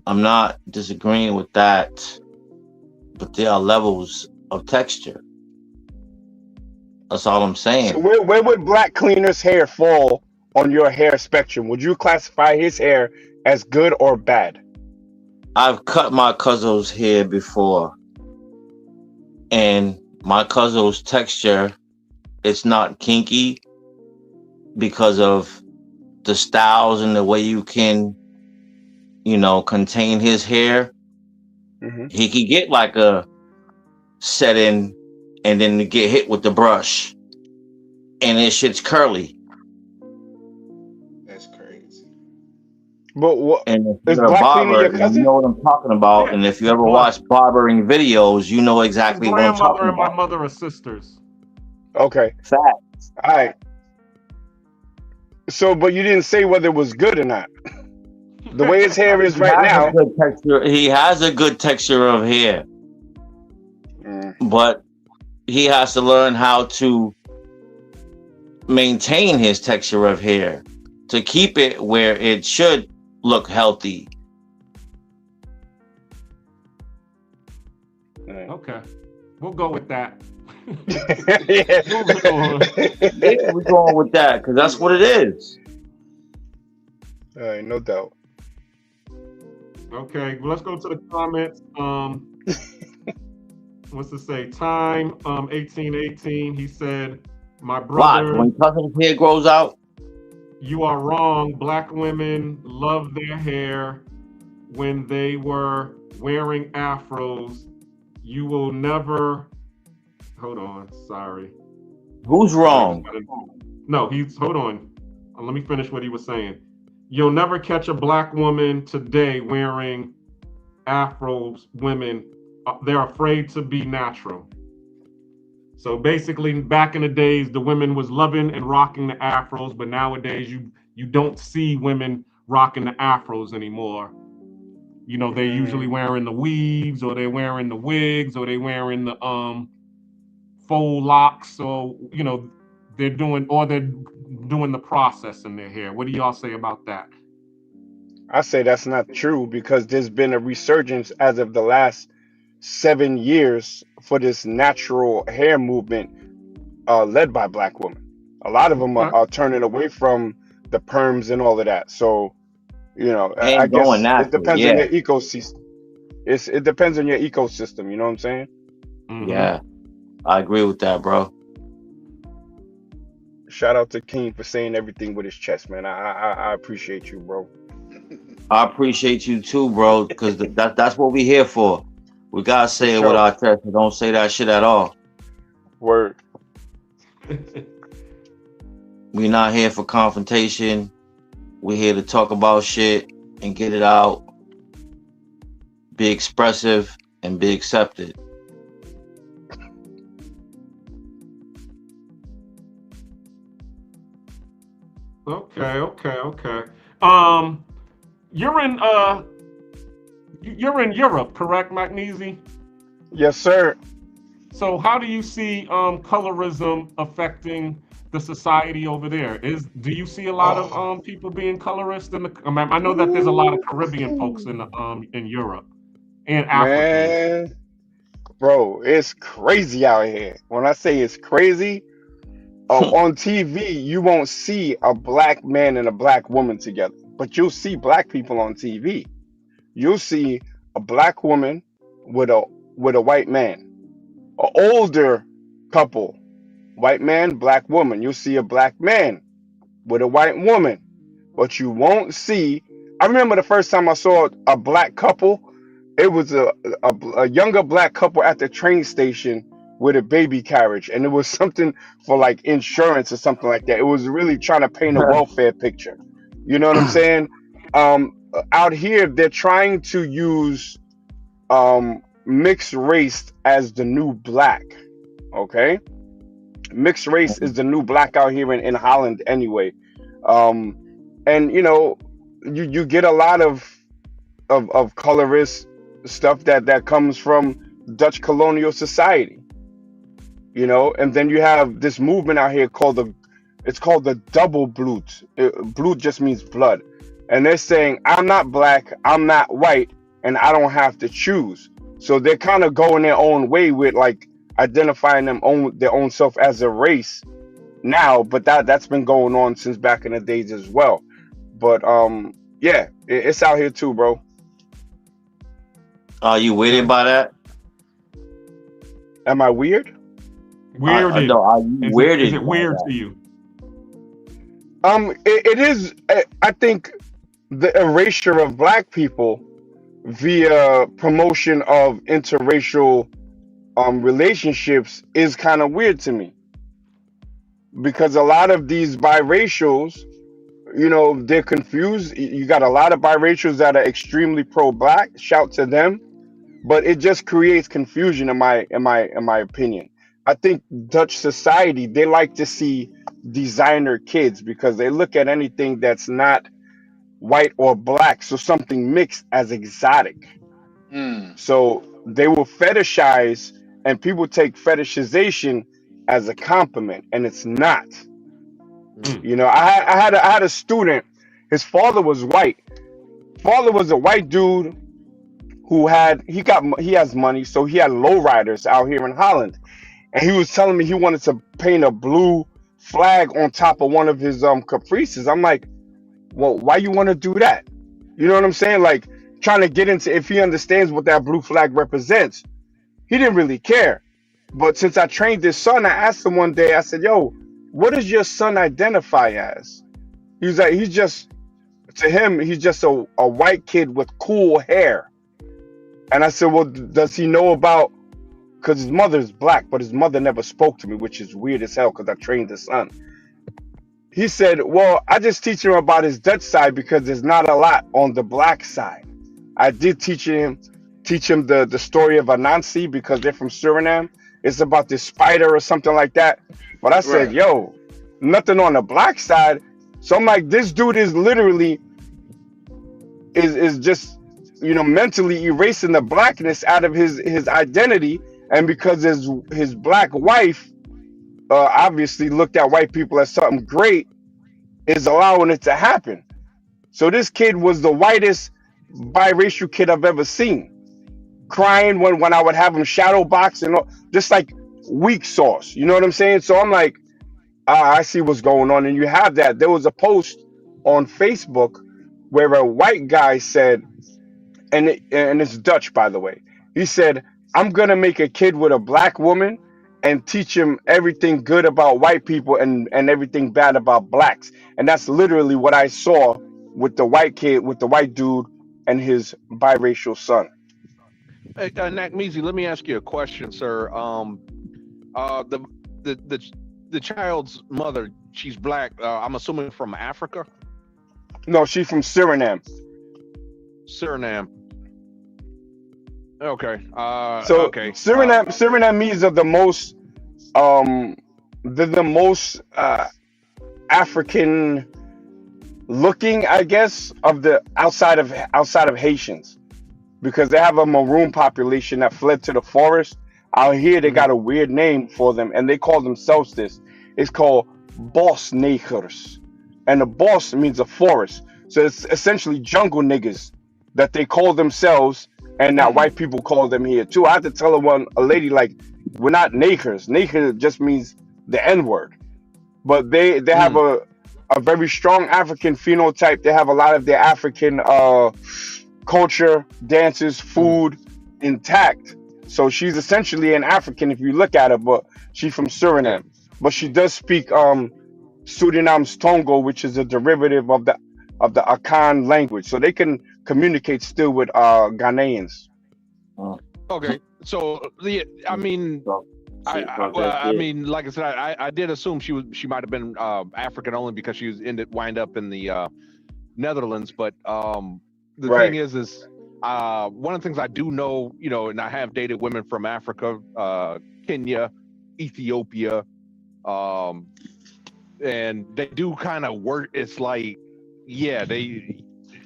I'm not disagreeing with that, but there are levels of texture. That's all I'm saying. So where would Black Cleaner's hair fall on your hair spectrum? Would you classify his hair as good or bad? I've cut my cousin's hair before, and my cousin's texture, it's not kinky because of the styles and the way you can, you know, contain his hair. He could get like a set in and then get hit with the brush and his shit's curly. That's crazy. But what And if is you're a Black Queen barber, your you know cousin? what I'm talking about. Yeah, And if you she's ever black. watch barbering videos, you know His exactly what I'm grandmother talking and my about. mother are sisters. Okay. Fact. All right. So, but you didn't say whether it was good or not. The way his hair is He right has a now. good texture. He has a good texture of hair, but he has to learn how to maintain his texture of hair to keep it where it should look healthy. Okay, we'll go with that. Yeah. Moving on. Yeah, we're going with that because that's what it is. All right, no doubt. Okay, well, let's go to the comments. What's to say? Time 1818. He said, "My Watch brother, when cousin's hair grows out. you are wrong. Black women love their hair when they were wearing afros. You will never." Hold on, sorry. Who's wrong? No, he's hold on. Let me finish what he was saying. You'll never catch a black woman today wearing afros. Women, they're afraid to be natural. So basically, back in the days, the women was loving and rocking the afros, but nowadays you don't see women rocking the afros anymore. You know, they're usually wearing the weaves, or they're wearing the wigs, or they're wearing the faux locks, or you know, they're doing the process in their hair. What do y'all say about that? I say that's not true because there's been a resurgence as of the last 7 years for this natural hair movement led by Black women. A lot of them are turning away from the perms and all of that. So, I And going guess it natural, depends on yeah. your ecosystem. It depends on your ecosystem. You know what I'm saying? Yeah, I agree with that, bro. Shout out to King for saying everything with his chest, man. I appreciate you, bro. I appreciate you too, bro, because that's what we here for. We gotta say it with sure. our chest. And don't say that shit at all. Word. We not here for confrontation. We're here to talk about shit and get it out. Be expressive and be accepted. Okay. You're in Europe, correct, Magnesi? Yes, sir. So how do you see colorism affecting the society over there? Do you see a lot of people being colorist in the? I know that there's a lot of Caribbean folks in Europe and Africans. Man, bro, it's crazy out here. When I say it's crazy, on TV you won't see a black man and a black woman together, but you'll see black people on TV. You'll see a black woman with a white man, an older couple, white man, black woman. You'll see a black man with a white woman, but you won't see. I remember the first time I saw a black couple. It was a younger black couple at the train station with a baby carriage, and it was something for like insurance or something like that. It was really trying to paint a welfare picture. You know what I'm saying? Out here, they're trying to use mixed race as the new black. Okay, mixed race is the new black out here in Holland anyway. And you get a lot of colorist stuff that comes from Dutch colonial society, and then you have this movement out here called the double blood. Blood just means blood, and they're saying I'm not black, I'm not white, and I don't have to choose. So they're kind of going their own way with like identifying their own self as a race now, but that's been going on since back in the days as well. But yeah, it's out here too, bro. Are you weirded by that? Am I weird? Weirded. No, are you weirded? Is it weird to you? It is. I think the erasure of black people via promotion of interracial relationships is kind of weird to me, because a lot of these biracials, they're confused. You got a lot of biracials that are extremely pro-black. Shout to them, but it just creates confusion in my opinion. I think Dutch society, they like to see designer kids because they look at anything that's not white or black, so something mixed, as exotic. Mm. So they will fetishize, and people take fetishization as a compliment, and it's not. I had a student. His father was white. Father was a white dude who he has money, so he had lowriders out here in Holland, and he was telling me he wanted to paint a blue flag on top of one of his caprices. I'm like, well, why you want to do that? You know what I'm saying? Like, trying to get into if he understands what that blue flag represents. He didn't really care. But since I trained his son, I asked him one day, I said, yo, what does your son identify as? He was like, to him, he's just a white kid with cool hair. And I said, well, does he know about, because his mother is black, but his mother never spoke to me, which is weird as hell because I trained his son. He said, well, I just teach him about his Dutch side because there's not a lot on the black side. I did teach him the story of Anansi because they're from Suriname. It's about this spider or something like that. But I said, yo, nothing on the black side. So I'm like, this dude is literally is just mentally erasing the blackness out of his identity, and because his black wife obviously looked at white people as something great, is allowing it to happen. So this kid was the whitest biracial kid I've ever seen, crying when I would have him shadow box and all, just like weak sauce. You know what I'm saying? So I'm like, I see what's going on. And you have that. There was a post on Facebook where a white guy said, and it's Dutch, by the way. He said, I'm going to make a kid with a black woman and teach him everything good about white people and everything bad about blacks. And that's literally what I saw with the white kid, with the white dude and his biracial son. Hey, Nakmeezy, let me ask you a question, sir. The child's mother, she's black. I'm assuming from Africa. No, she's from Suriname. Suriname. Okay. So okay. Surinamese are the most they're the most African looking, I guess, of the outside of Haitians, because they have a maroon population that fled to the forest. Out here they got a weird name for them, and they call themselves this. It's called boss niggers, and the boss means a forest, so it's essentially jungle niggas that they call themselves, and now white people call them here too. I had to tell a lady, like, we're not niggers. Nigger just means the N-word, but they have a very strong African phenotype. They have a lot of their African culture, dances, food intact. So she's essentially an African if you look at her, but she's from Suriname. But she does speak Suriname's Tongo, which is a derivative of the Akan language. So they can communicate still with Ghanaians. Okay, so I mean, like I said, I did assume she might have been African only because she was wind up in the Netherlands. But the thing is one of the things I do know, and I have dated women from Africa, Kenya, Ethiopia, and they do kind of work. It's like,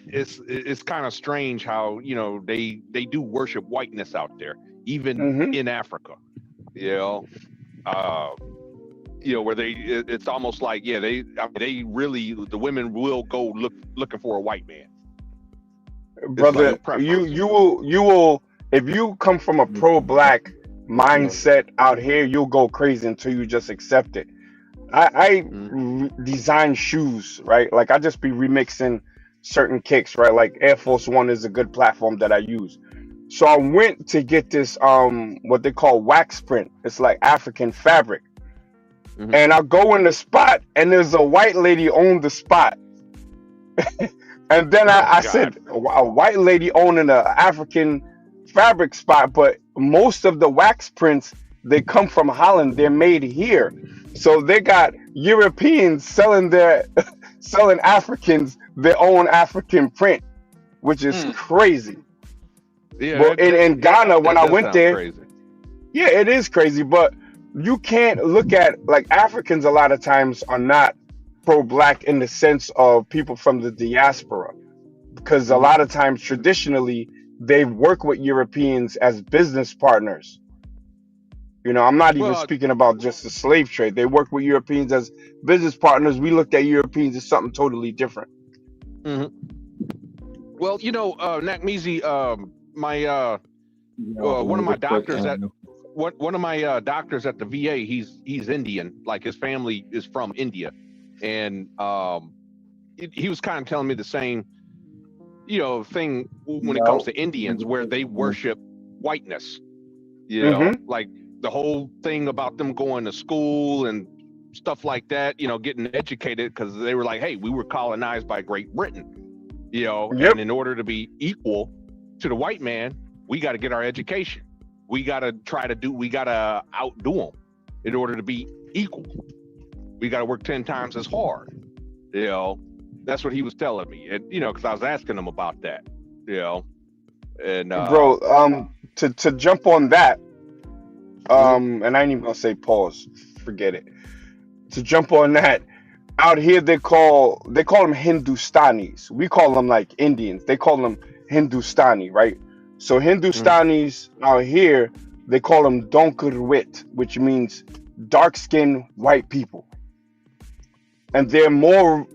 it's kind of strange how they do worship whiteness out there, even in Africa. Where it's almost like they really, the women will go looking for a white man. Brother, you will if you come from a pro-black mindset out here, you'll go crazy until you just accept it. I design shoes, right? Like, I just be remixing certain kicks, right? Like Air Force One is a good platform that I use. So I went to get this what they call wax print. It's like African fabric. And I go in the spot and there's a white lady on the spot. And then I said, a white lady owning an African fabric spot, but most of the wax prints, they come from Holland. They're made here. So they got Europeans selling their selling Africans their own African print, which is crazy. Yeah, but in Ghana, when I went there, crazy. yeah, it is crazy. But you can't look at like Africans. A lot of times are not pro-black in the sense of people from the diaspora, because a lot of times traditionally they work with Europeans as business partners. I'm not even speaking about just the slave trade. They work with Europeans as business partners. We looked at Europeans as something totally different. Well, Nakmizi, my one of my doctors at one of my doctors at the VA, he's Indian. Like his family is from India, and he was kind of telling me the same, thing when it comes to Indians, where they worship whiteness. Like the whole thing about them going to school and stuff like that, getting educated, because they were like, hey, we were colonized by Great Britain, and in order to be equal to the white man, we got to get our education. We got to outdo them in order to be equal. We got to work 10 times as hard. That's what he was telling me. And, because I was asking him about that, and bro, to jump on that, and I ain't even gonna say pause, forget it. To jump on that, out here they call them Hindustanis. We call them like Indians. They call them Hindustani, right? So Hindustanis out here, they call them Donkerwit, which means dark-skinned white people. And they're more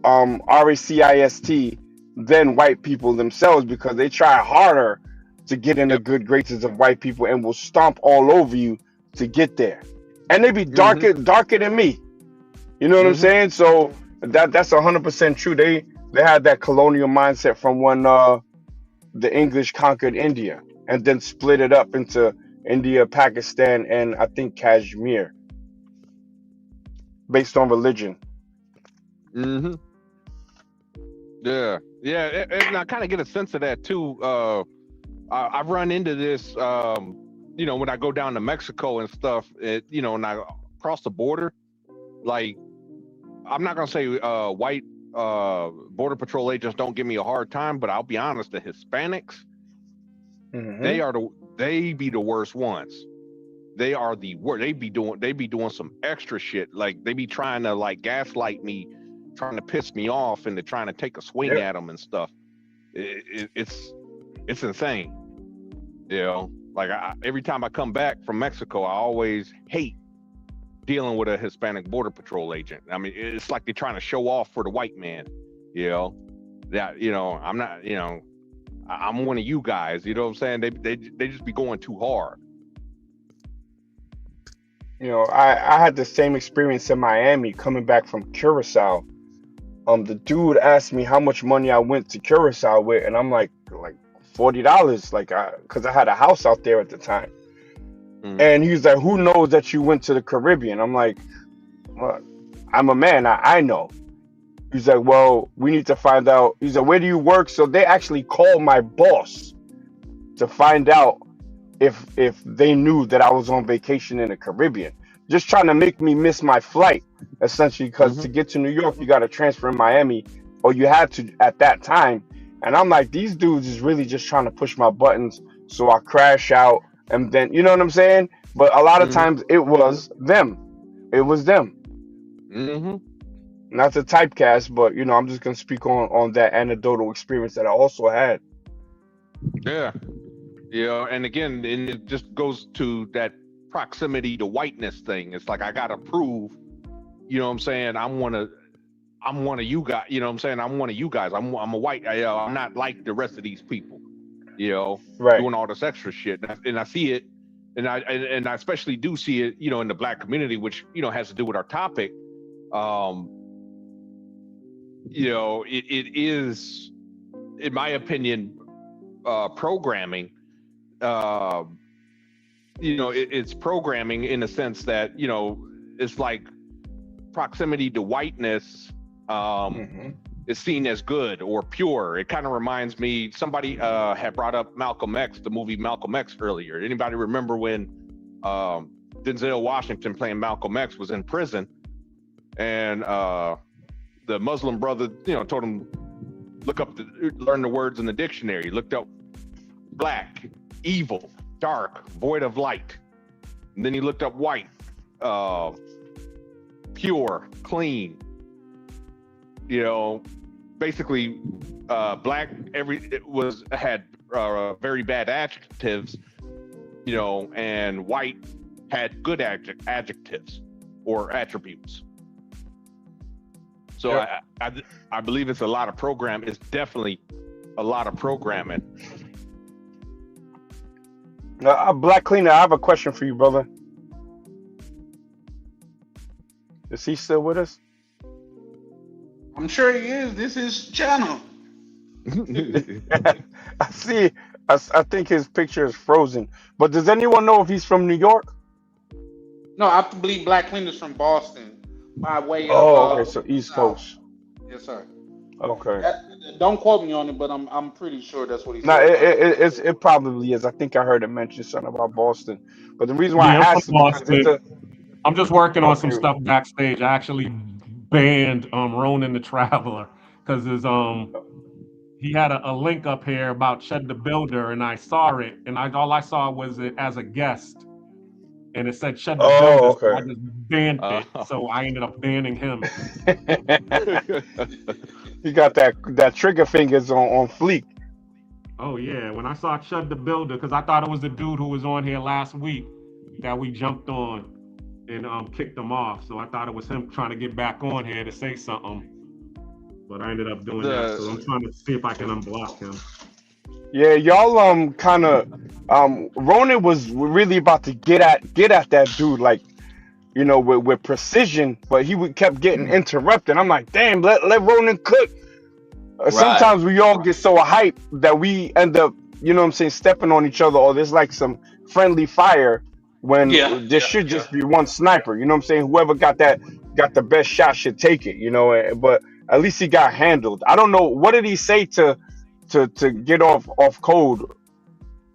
racist than white people themselves, because they try harder to get in the good graces of white people and will stomp all over you to get there. And they be darker than me. You know what I'm saying? So that's 100% true. They had that colonial mindset from when the English conquered India and then split it up into India, Pakistan, and I think Kashmir, based on religion. Yeah, and I kind of get a sense of that too. I've run into this, when I go down to Mexico and stuff, and I cross the border. Like, I'm not gonna say white border patrol agents don't give me a hard time, but I'll be honest, the Hispanics, they be the worst ones. They are the worst. They be doing some extra shit. Like, they be trying to like gaslight me, trying to piss me off, and they're trying to take a swing at them and stuff. It's insane. Like every time I come back from Mexico, I always hate dealing with a Hispanic border patrol agent. I mean, it's like they're trying to show off for the white man. That I'm not. I'm one of you guys. You know what I'm saying? They just be going too hard. I had the same experience in Miami coming back from Curacao. The dude asked me how much money I went to Curacao with, and I'm like $40, because I had a house out there at the time. And he was like, who knows that you went to the Caribbean? I'm like, well, I'm a man, I know. He's like, well, we need to find out. He's like, where do you work? So they actually called my boss to find out if they knew that I was on vacation in the Caribbean, just trying to make me miss my flight, essentially, because to get to New York, you got to transfer in Miami, or you had to at that time. And I'm like, these dudes is really just trying to push my buttons so I crash out, and then, you know what I'm saying? But a lot of times it was them. It was them. Not to typecast, but I'm just gonna speak on that anecdotal experience that I also had. And again, and it just goes to that proximity to whiteness thing. It's like, I gotta prove, you know what I'm saying, I'm one of you guys. You know what I'm saying? I'm one of you guys. I'm a white. I'm not like the rest of these people. Doing all this extra shit, and I see it, and I especially do see it, in the Black community, which has to do with our topic. It is, in my opinion, programming. It's programming in the sense that it's like proximity to whiteness is seen as good or pure. It kind of reminds me, somebody had brought up Malcolm X, the movie Malcolm X, earlier. Anybody remember when Denzel Washington playing Malcolm X was in prison, and the Muslim brother, told him learn the words in the dictionary. Looked up black, evil, dark, void of light. And then he looked up white, pure, clean. Basically, black had very bad adjectives, and white had good adjectives or attributes. So Yep. I believe it's a lot of It's definitely a lot of programming. Black Cleaner, I have a question for you, brother. Is he still with us? I'm sure he is. This is channel. I see. I think his picture is frozen. But does anyone know if he's from New York? No, I believe Black Cleaner's from Boston, by way of. Oh, okay. So East Coast. Yes, sir. Okay. Don't quote me on it, but I'm pretty sure that's what he No, said. it probably is. I think I heard him mention something about Boston. But the reason why Yeah, I I'm asked from is because it's Boston. I'm just working on some okay. stuff backstage. I actually banned Ronan the Traveler because he had a link up here about Shed the Builder, and I saw it, and all I saw was it as a guest, and it said Shed the Builder, Oh, so I okay. just banned it. So I ended up banning him. He got that trigger fingers on fleek. Oh yeah, when I saw Shed the Builder, because I thought it was the dude who was on here last week that we jumped on and kicked him off. So I thought it was him trying to get back on here to say something, but I ended up doing that. So I'm trying to see if I can unblock him. Yeah, y'all kind of Ronan was really about to get at that dude like with precision, but he kept getting interrupted. I'm like, damn, let Ronan cook. Sometimes we all get so hyped that we end up, stepping on each other, or there's like some friendly fire when there should just be one sniper. You know what I'm saying? Whoever got the best shot should take it. But at least he got handled. I don't know, what did he say to get off code,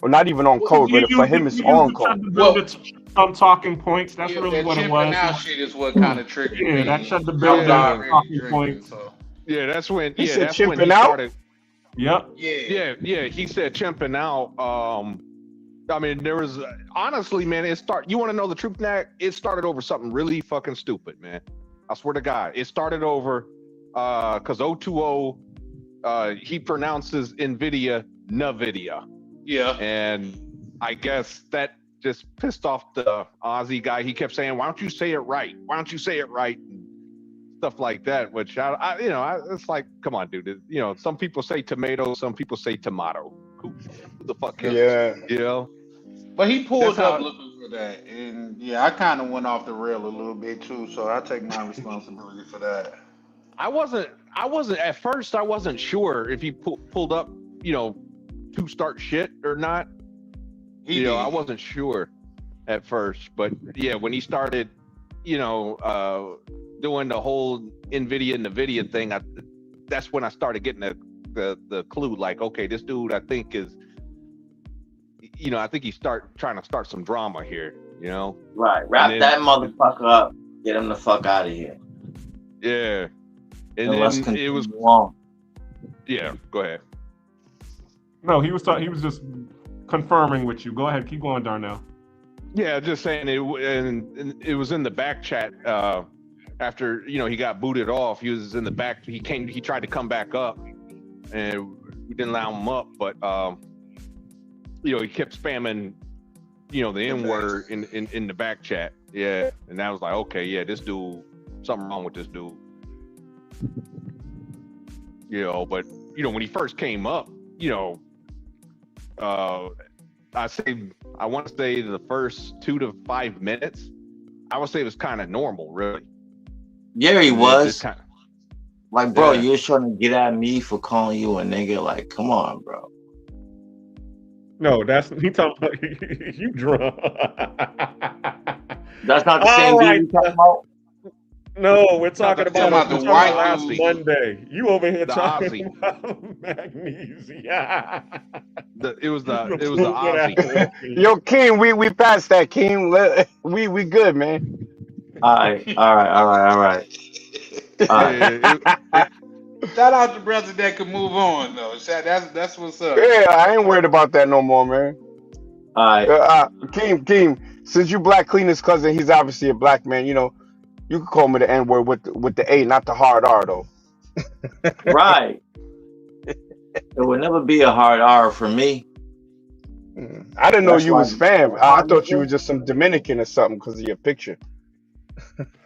or not even on code, but for him it's on code. Some talking points. That's really that what it chimping was. out shit is what kind of triggered me. Yeah, that Shed the Builder talking points. Yeah, that's when. He Yeah, said that's when he chimping out? started. Yep. Yeah. He said chimping out. I mean, there was honestly, man. You want to know the truth, Nat? It started over something really fucking stupid, man. I swear to God, it started over because 020. He pronounces NVIDIA NVIDIA. Yeah. And I guess that just pissed off the Aussie guy. He kept saying, "Why don't you say it right? Why don't you say it right?" And stuff like that. Which it's like, come on, dude. Some people say tomato, some people say tomato. Who the fuck cares? Yeah. But he pulled up looking for that, and I kind of went off the rail a little bit too. So I take my responsibility for that. I wasn't at first. I wasn't sure if he pulled up, to start shit or not. I wasn't sure at first, but yeah, when he started, doing the whole NVIDIA thing, that's when I started getting the clue. Like, okay, this dude, I think is, I think he's trying to start some drama here. Right, wrap that motherfucker up, get him the fuck out of here. Yeah, and then it was long. Yeah, go ahead. No, he was just confirming with you. Go ahead, keep going, Darnell. Yeah, just saying it was in the back chat after he got booted off. He was in the back. He tried to come back up, and we didn't allow him up. But he kept spamming the N-word in the back chat. Yeah, and I was like, okay, yeah, this dude, something wrong with this dude. But when he first came up, I want to say the first 2 to 5 minutes, I would say it was kind of normal, really. Yeah, he was. Like, bro, you're trying to get at me for calling you a nigga. Like, come on, bro. No, he talking about you drunk. That's not the same dude you talking about? No, we're talking about the white last dude. Monday. You over here The talking Aussie. about magnesia. It was the Aussie. Yo, King, we passed that, King. We good, man. All right. Shout out to brothers that can move on though. That's what's up. Yeah, I ain't worried about that no more, man. All right. Keem, since you Black Cleaner's cousin, he's obviously a black man. You know, you can call me the N word with the A, not the hard R though. Right. There would never be a hard R for me. I didn't know That's you why was fam. I thought you was just some Dominican or something because of your picture.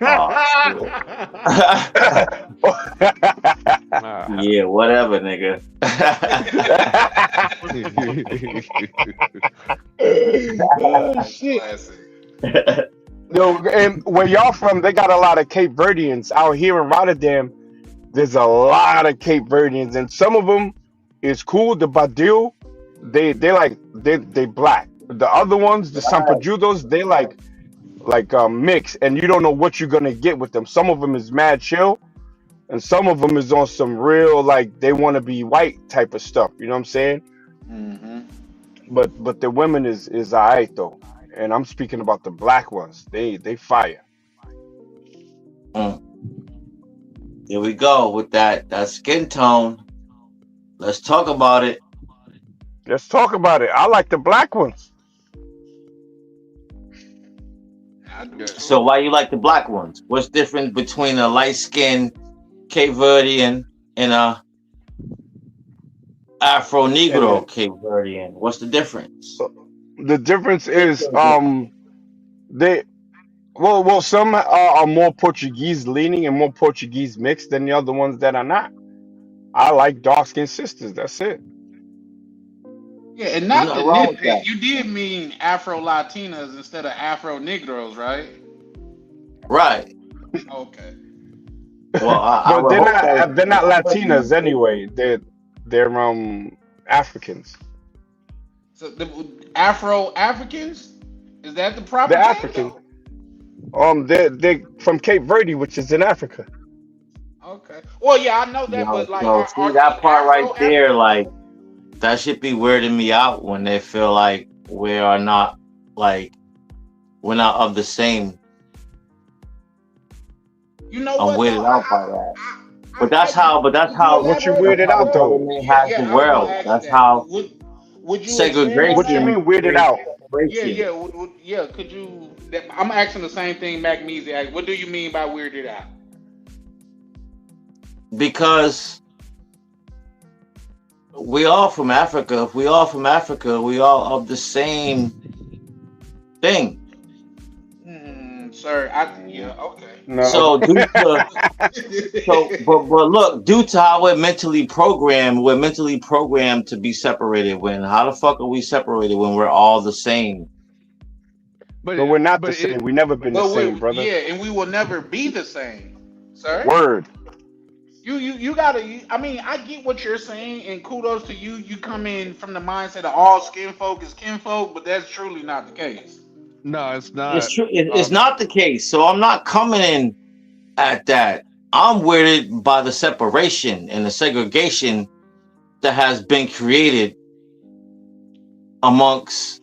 Yeah, whatever, nigga. Oh, shit. Yo, and where y'all from, they got a lot of Cape Verdeans out here in Rotterdam. There's a lot of Cape Verdeans, and some of them is cool. The Badil, they black. The other ones, the Sampajudos, they like mix, and you don't know what you're gonna get with them. Some of them is mad chill, and some of them is on some real like they want to be white type of stuff. You know what I'm saying? Mm-hmm. But the women is alright though, and I'm speaking about the black ones. They fire. Here we go with that skin tone. Let's talk about it. Let's talk about it. I like the black ones. So why you like the black ones? What's different between a light-skinned Cape Verdean and a Afro-Negro Cape Verdean? What's the difference? The difference is they well some are more Portuguese leaning and more Portuguese mixed than the other ones that are not. I like dark-skinned sisters. That's it. Yeah, and not to nitpick, you did mean Afro Latinas instead of Afro Negroes, right? Right. Okay. Well, but they're not Latinas anyway. They're Africans. So the Afro Africans, is that the proper? They're African. They're from Cape Verde, which is in Africa. Okay. Well, yeah, I know that, but like, see that part right there, like. That should be weirding me out when they feel like we're not of the same. You know I'm what? weirded out by that. But that's how. What you weirded out though? Has the world. That's how. Would you segregation? What you mean weirded out? Yeah. Could you? I'm asking the same thing Mac-Meezy asked. What do you mean by weirded out? Because we all from Africa. If we all from Africa, we all of the same thing. Sir, okay. No. So but look, due to how we're mentally programmed to be separated. When how the fuck are we separated when we're all the same? But we're not the same. We never been the same, brother. Yeah, and we will never be the same, sir. Word. You gotta. I mean, I get what you're saying, and kudos to you. You come in from the mindset of all skin folk is kinfolk, but that's truly not the case. No, it's not. It's true. It's not the case. So I'm not coming in at that. I'm weirded by the separation and the segregation that has been created amongst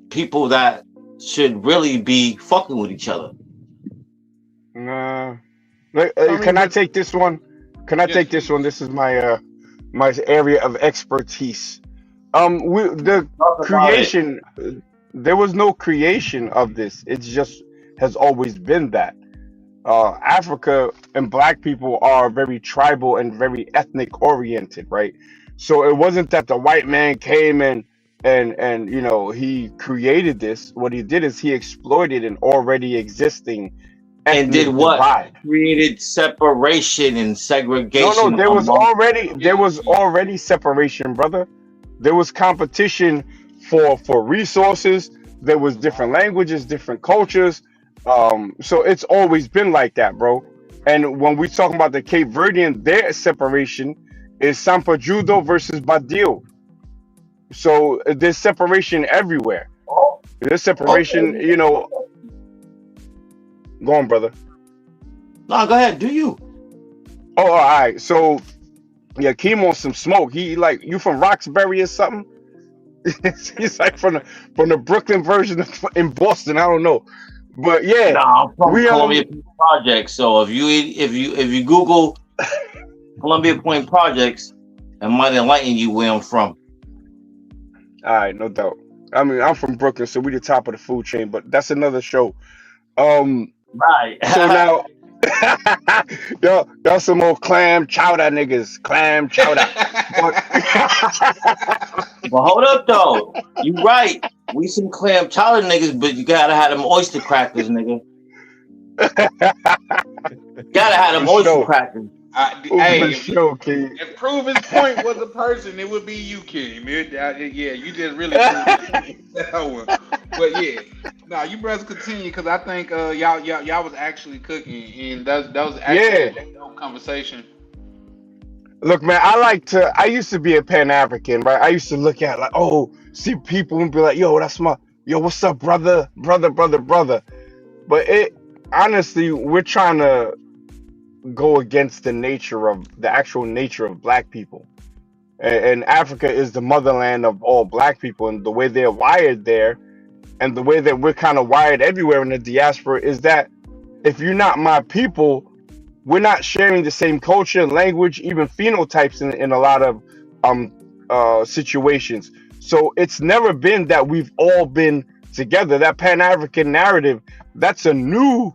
people that should really be fucking with each other. Nah. Can I take this one? Can I take this one? This is my my area of expertise. The creation. There was no creation of this. It just has always been that. Africa and black people are very tribal and very ethnic oriented, right? So it wasn't that the white man came and you know he created this. What he did is he exploited an already existing ethnic and did what? divide. Created separation and segregation. No, there was already separation, brother. There was competition for resources. There was different languages, different cultures. So it's always been like that, bro. And when we talk about the Cape Verdean, their separation is Sampajudo versus Badil. So there's separation everywhere. There's separation, you know. Go on, brother. No, go ahead. Do you? Oh, all right. So, yeah, Keem on some smoke. He like, you from Roxbury or something? He's like from the Brooklyn version in Boston. I don't know. But yeah, Nah, I'm from Columbia Point Projects. So if you Google Columbia Point Projects, it might enlighten you where I'm from. All right, no doubt. I mean, I'm from Brooklyn, so we the top of the food chain, but that's another show. Right. So now, y'all some more clam chowder niggas, clam chowder. But hold up though, you right. We some clam chowder niggas, but you gotta have them oyster crackers, nigga. Gotta have them oyster crackers. Hey, show, King. if Proven's point was a person, it would be you, King. Yeah, you just really proved that one. But yeah, nah, you brothers continue because I think y'all was actually cooking, and that was actually a dope conversation. Look, man, I used to be a Pan-African, right? I used to look at like, see people and be like, yo, what's up, brother. But honestly, we're trying to go against the actual nature of black people. And Africa is the motherland of all black people, and the way they're wired there, and the way that we're kind of wired everywhere in the diaspora is that if you're not my people, we're not sharing the same culture, language, even phenotypes in a lot of situations. So it's never been that we've all been together. That Pan-African narrative, that's a new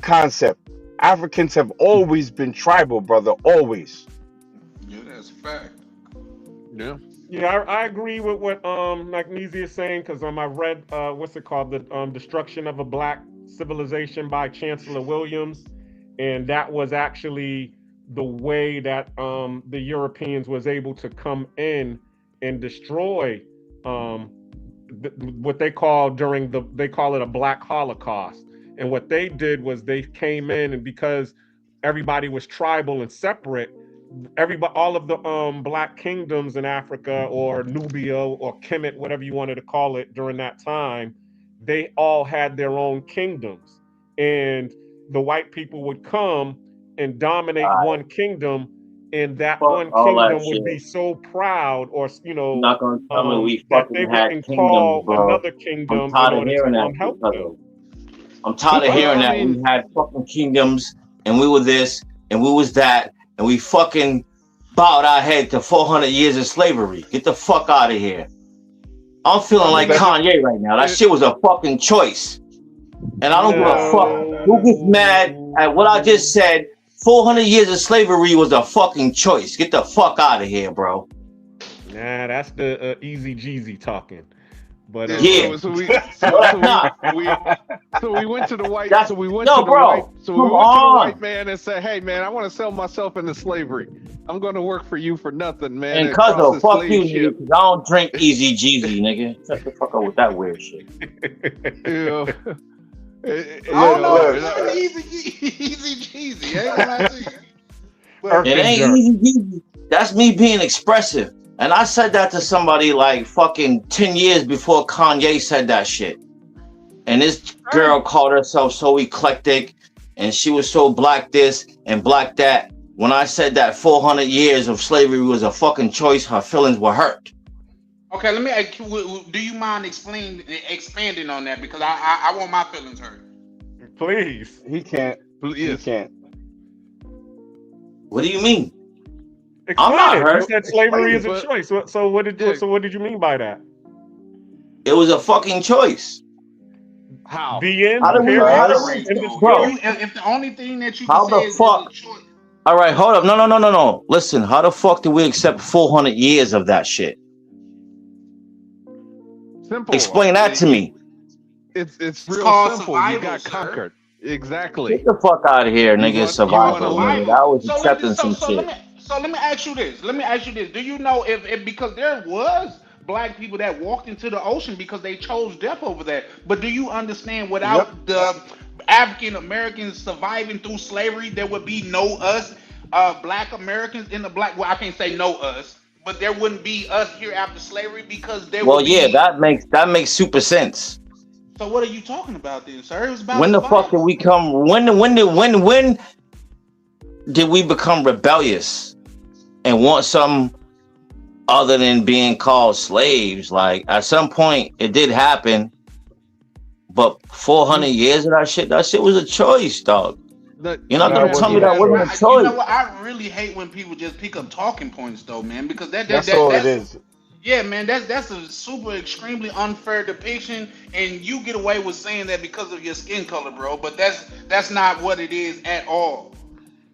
concept. Africans have always been tribal, brother, always. Yeah, that's a fact. Yeah. Yeah, I agree with what Magnesium is saying because I read what's it called, the Destruction of a Black Civilization by Chancellor Williams, and that was actually the way that the Europeans was able to come in and destroy what they call they call it a Black Holocaust. And what they did was they came in, and because everybody was tribal and separate, all of the black kingdoms in Africa or Nubia or Kemet, whatever you wanted to call it during that time, they all had their own kingdoms. And the white people would come and dominate one kingdom, and that one kingdom would be so proud, or not gonna tell me we that they fucking had wouldn't kingdoms, call bro. another kingdom I'm tired in of order hearing to that. help them. I'm tired of hearing that we had fucking kingdoms and we were this and we was that and we fucking bowed our head to 400 years of slavery. Get the fuck out of here. I'm feeling like Kanye right now. That shit was a fucking choice. And I don't give a fuck who gets mad at what I just said. 400 years of slavery was a fucking choice. Get the fuck out of here, bro. Nah, that's the Easy Jeezy talking. But yeah. So we went to the white. So we went to the white man and said, "Hey, man, I want to sell myself into slavery. I'm going to work for you for nothing, man." And cuzzo, fuck you, nigga. Cause I don't drink Easy Jeezy, nigga. Shut the fuck up with that weird shit. I don't know. Easy Jeezy. It ain't Easy Jeezy. That's me being expressive. And I said that to somebody like fucking 10 years before Kanye said that shit. And this girl called herself so eclectic and she was so black this and black that. When I said that 400 years of slavery was a fucking choice, her feelings were hurt. Okay, let me ask you, do you mind expanding on that? Because I want my feelings hurt. Please. He can't. He can't. What do you mean? Explain I'm not it. hurt. You said slavery is a choice. So what did you mean by that? It was a fucking choice. How? The end. How do we bro? If the only thing that you how can the say fuck? is a choice. All right, hold up. No. Listen, how the fuck do we accept 400 years of that shit? Simple. Explain that to me. It's real simple. You got conquered. Exactly. Get the fuck out of here, nigga. Survival. That was accepting some shit. Let me ask you this. Do you know if because there was black people that walked into the ocean because they chose death over that? But do you understand without the African Americans surviving through slavery, there would be no us, black Americans in the black. Well, I can't say no us, but there wouldn't be us here after slavery because there. Well, would be, yeah, that makes super sense. So what are you talking about then, sir? It was about when the survival. fuck did we come? When did we become rebellious and want something other than being called slaves? Like at some point, it did happen. But 400 years of that shit was a choice, dog. You're not gonna tell me that wasn't a choice. You know what? I really hate when people just pick up talking points, though, man, because that's all it is. Yeah, man, that's a super extremely unfair depiction, and you get away with saying that because of your skin color, bro. But that's not what it is at all.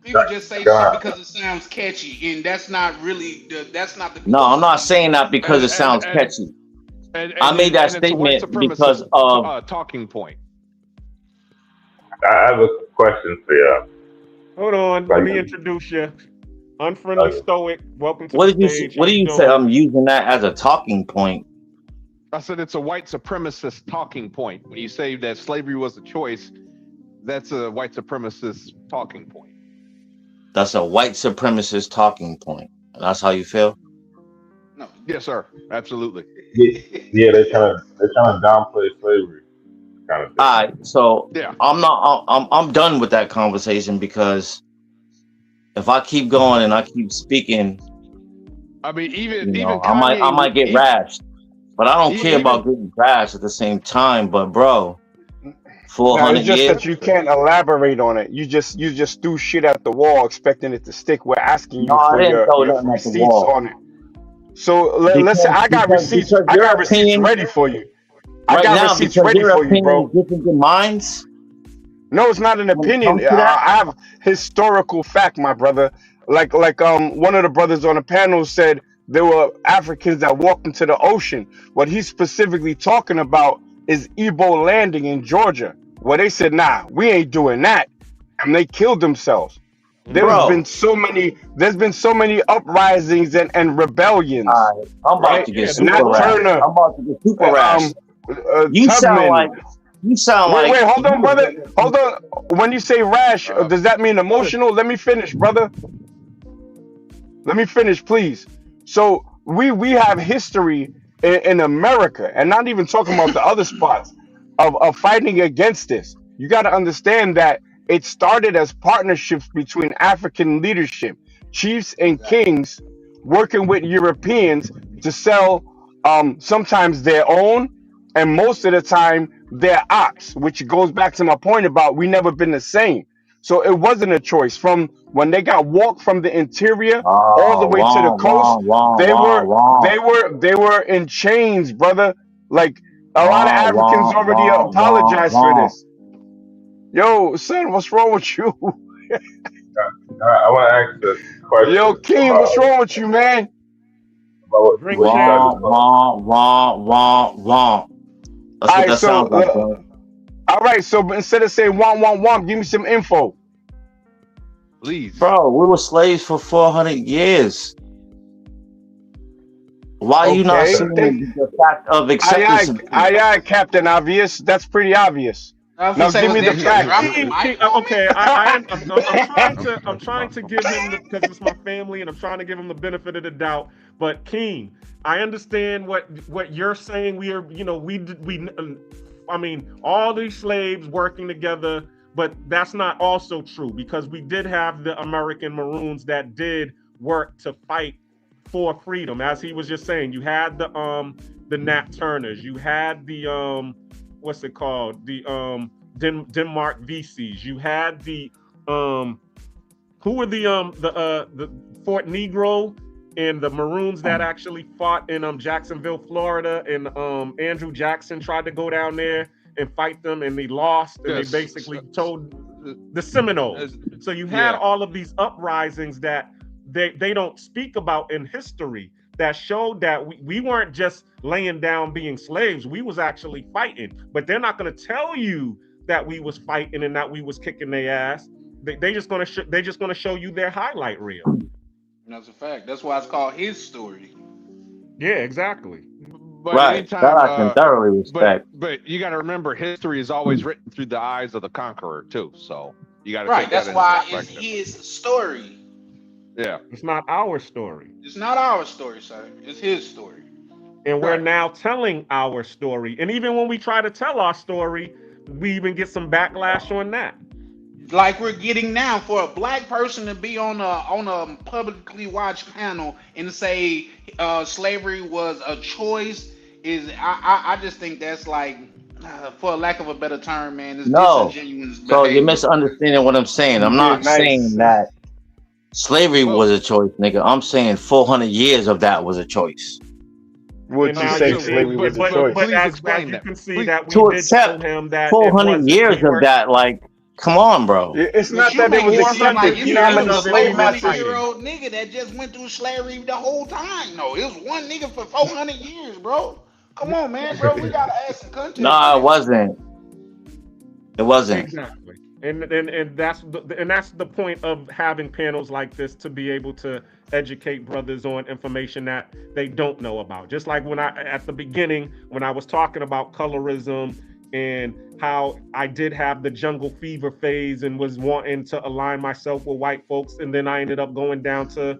People just say shit because it sounds catchy, and that's not really that's not the. No, I'm not saying that because it sounds catchy. I made that statement because of talking point. I have a question for you. Hold on, let me introduce you. Unfriendly Stoic, welcome to the stage. What do you say? I'm using that as a talking point. I said it's a white supremacist talking point. When you say that slavery was a choice, that's a white supremacist talking point. That's a white supremacist talking point. That's how you feel? No. Yes, sir. Absolutely. Yeah, they're trying to downplay slavery. Kind of thing. All right, so yeah. I'm done with that conversation because if I keep going and I keep speaking, I mean, I might get rashed, but I don't care about getting rashed at the same time. But bro, 400 it's just years, that you can't elaborate on it. You just threw shit at the wall, expecting it to stick. We're asking you for your receipts on it. So listen, I got receipts. I got receipts ready for you. I got receipts ready for you, bro. Different than mine's? No, it's not an opinion. I have historical fact, my brother. Like one of the brothers on the panel said there were Africans that walked into the ocean. What he's specifically talking about is Igbo landing in Georgia, where they said, nah, we ain't doing that. And they killed themselves. There's been so many uprisings and rebellions. I'm about to get super rash. You sound like wait, hold on, brother. Hold on. When you say rash, does that mean emotional? Let me finish, brother. Let me finish, please. So we have history in America, and not even talking about the other spots of fighting against this. You got to understand that it started as partnerships between African leadership, chiefs and kings, working with Europeans to sell sometimes their own, and most of the time their ox, which goes back to my point about we never been the same. So it wasn't a choice. From when they got walked from the interior all the way to the coast, they were in chains, brother. Like a lot of Africans already apologized for this. Yo, son, what's wrong with you? I want to ask the question. Yo, King, what's wrong with you, man? Drink That's what that sounds like, bro. All right, so instead of saying womp, give me some info. Please. Bro, we were slaves for 400 years. Why are you not saying the fact of acceptance? Aye, Captain Obvious. That's pretty obvious. Now give me the fact. Okay, I'm trying to give him because it's my family, and I'm trying to give him the benefit of the doubt. But Keen, I understand what you're saying. I mean, all these slaves working together, but that's not also true because we did have the American Maroons that did work to fight for freedom. As he was just saying, you had the Nat Turners, you had the what's it called? The Denmark VCs. You had the who were the Fort Negro and the Maroons that actually fought in Jacksonville, Florida, and Andrew Jackson tried to go down there and fight them, and they lost, and they basically told the Seminoles. So you had all of these uprisings that they don't speak about in history that showed that we weren't just laying down being slaves. We was actually fighting, but they're not going to tell you that we was fighting and that we was kicking their ass. They just going to show you their highlight reel. That's a fact. That's why it's called his story. Yeah, exactly. But right, anytime, that I can thoroughly respect. But you got to remember, history is always written through the eyes of the conqueror too. So you got to right. That's why it's his story. Yeah, it's not our story. It's not our story, sir. It's his story. And we're now telling our story. And even when we try to tell our story, we even get some backlash on that. Like we're getting now, for a black person to be on a publicly watched panel and say slavery was a choice I just think that's like for lack of a better term, man, it's No. disingenuous So you're behavior. misunderstanding what I'm saying. I'm Yeah, not saying nice. that slavery Well, was a choice, nigga. I'm saying 400 years of that was a choice. Would And you now say you So, see, slavery was a choice? but please as explain you that. can see Please. that we To did show accept him that it 400 wasn't. years We of were that, like, come on, bro. It's but not you that it making was it seem like accepted. 400 it's You know how years many of just a it we slave were 400 masters? year fighting. old nigga that just went through slavery the whole time. No, it was one nigga for 400 years, bro. Come on, man, bro. We gotta add some context to No, it this. wasn't. It wasn't. Exactly. And that's the point of having panels like this, to be able to educate brothers on information that they don't know about. Just like when I at the beginning, when I was talking about colorism and how I did have the jungle fever phase and was wanting to align myself with white folks, and then I ended up going down to,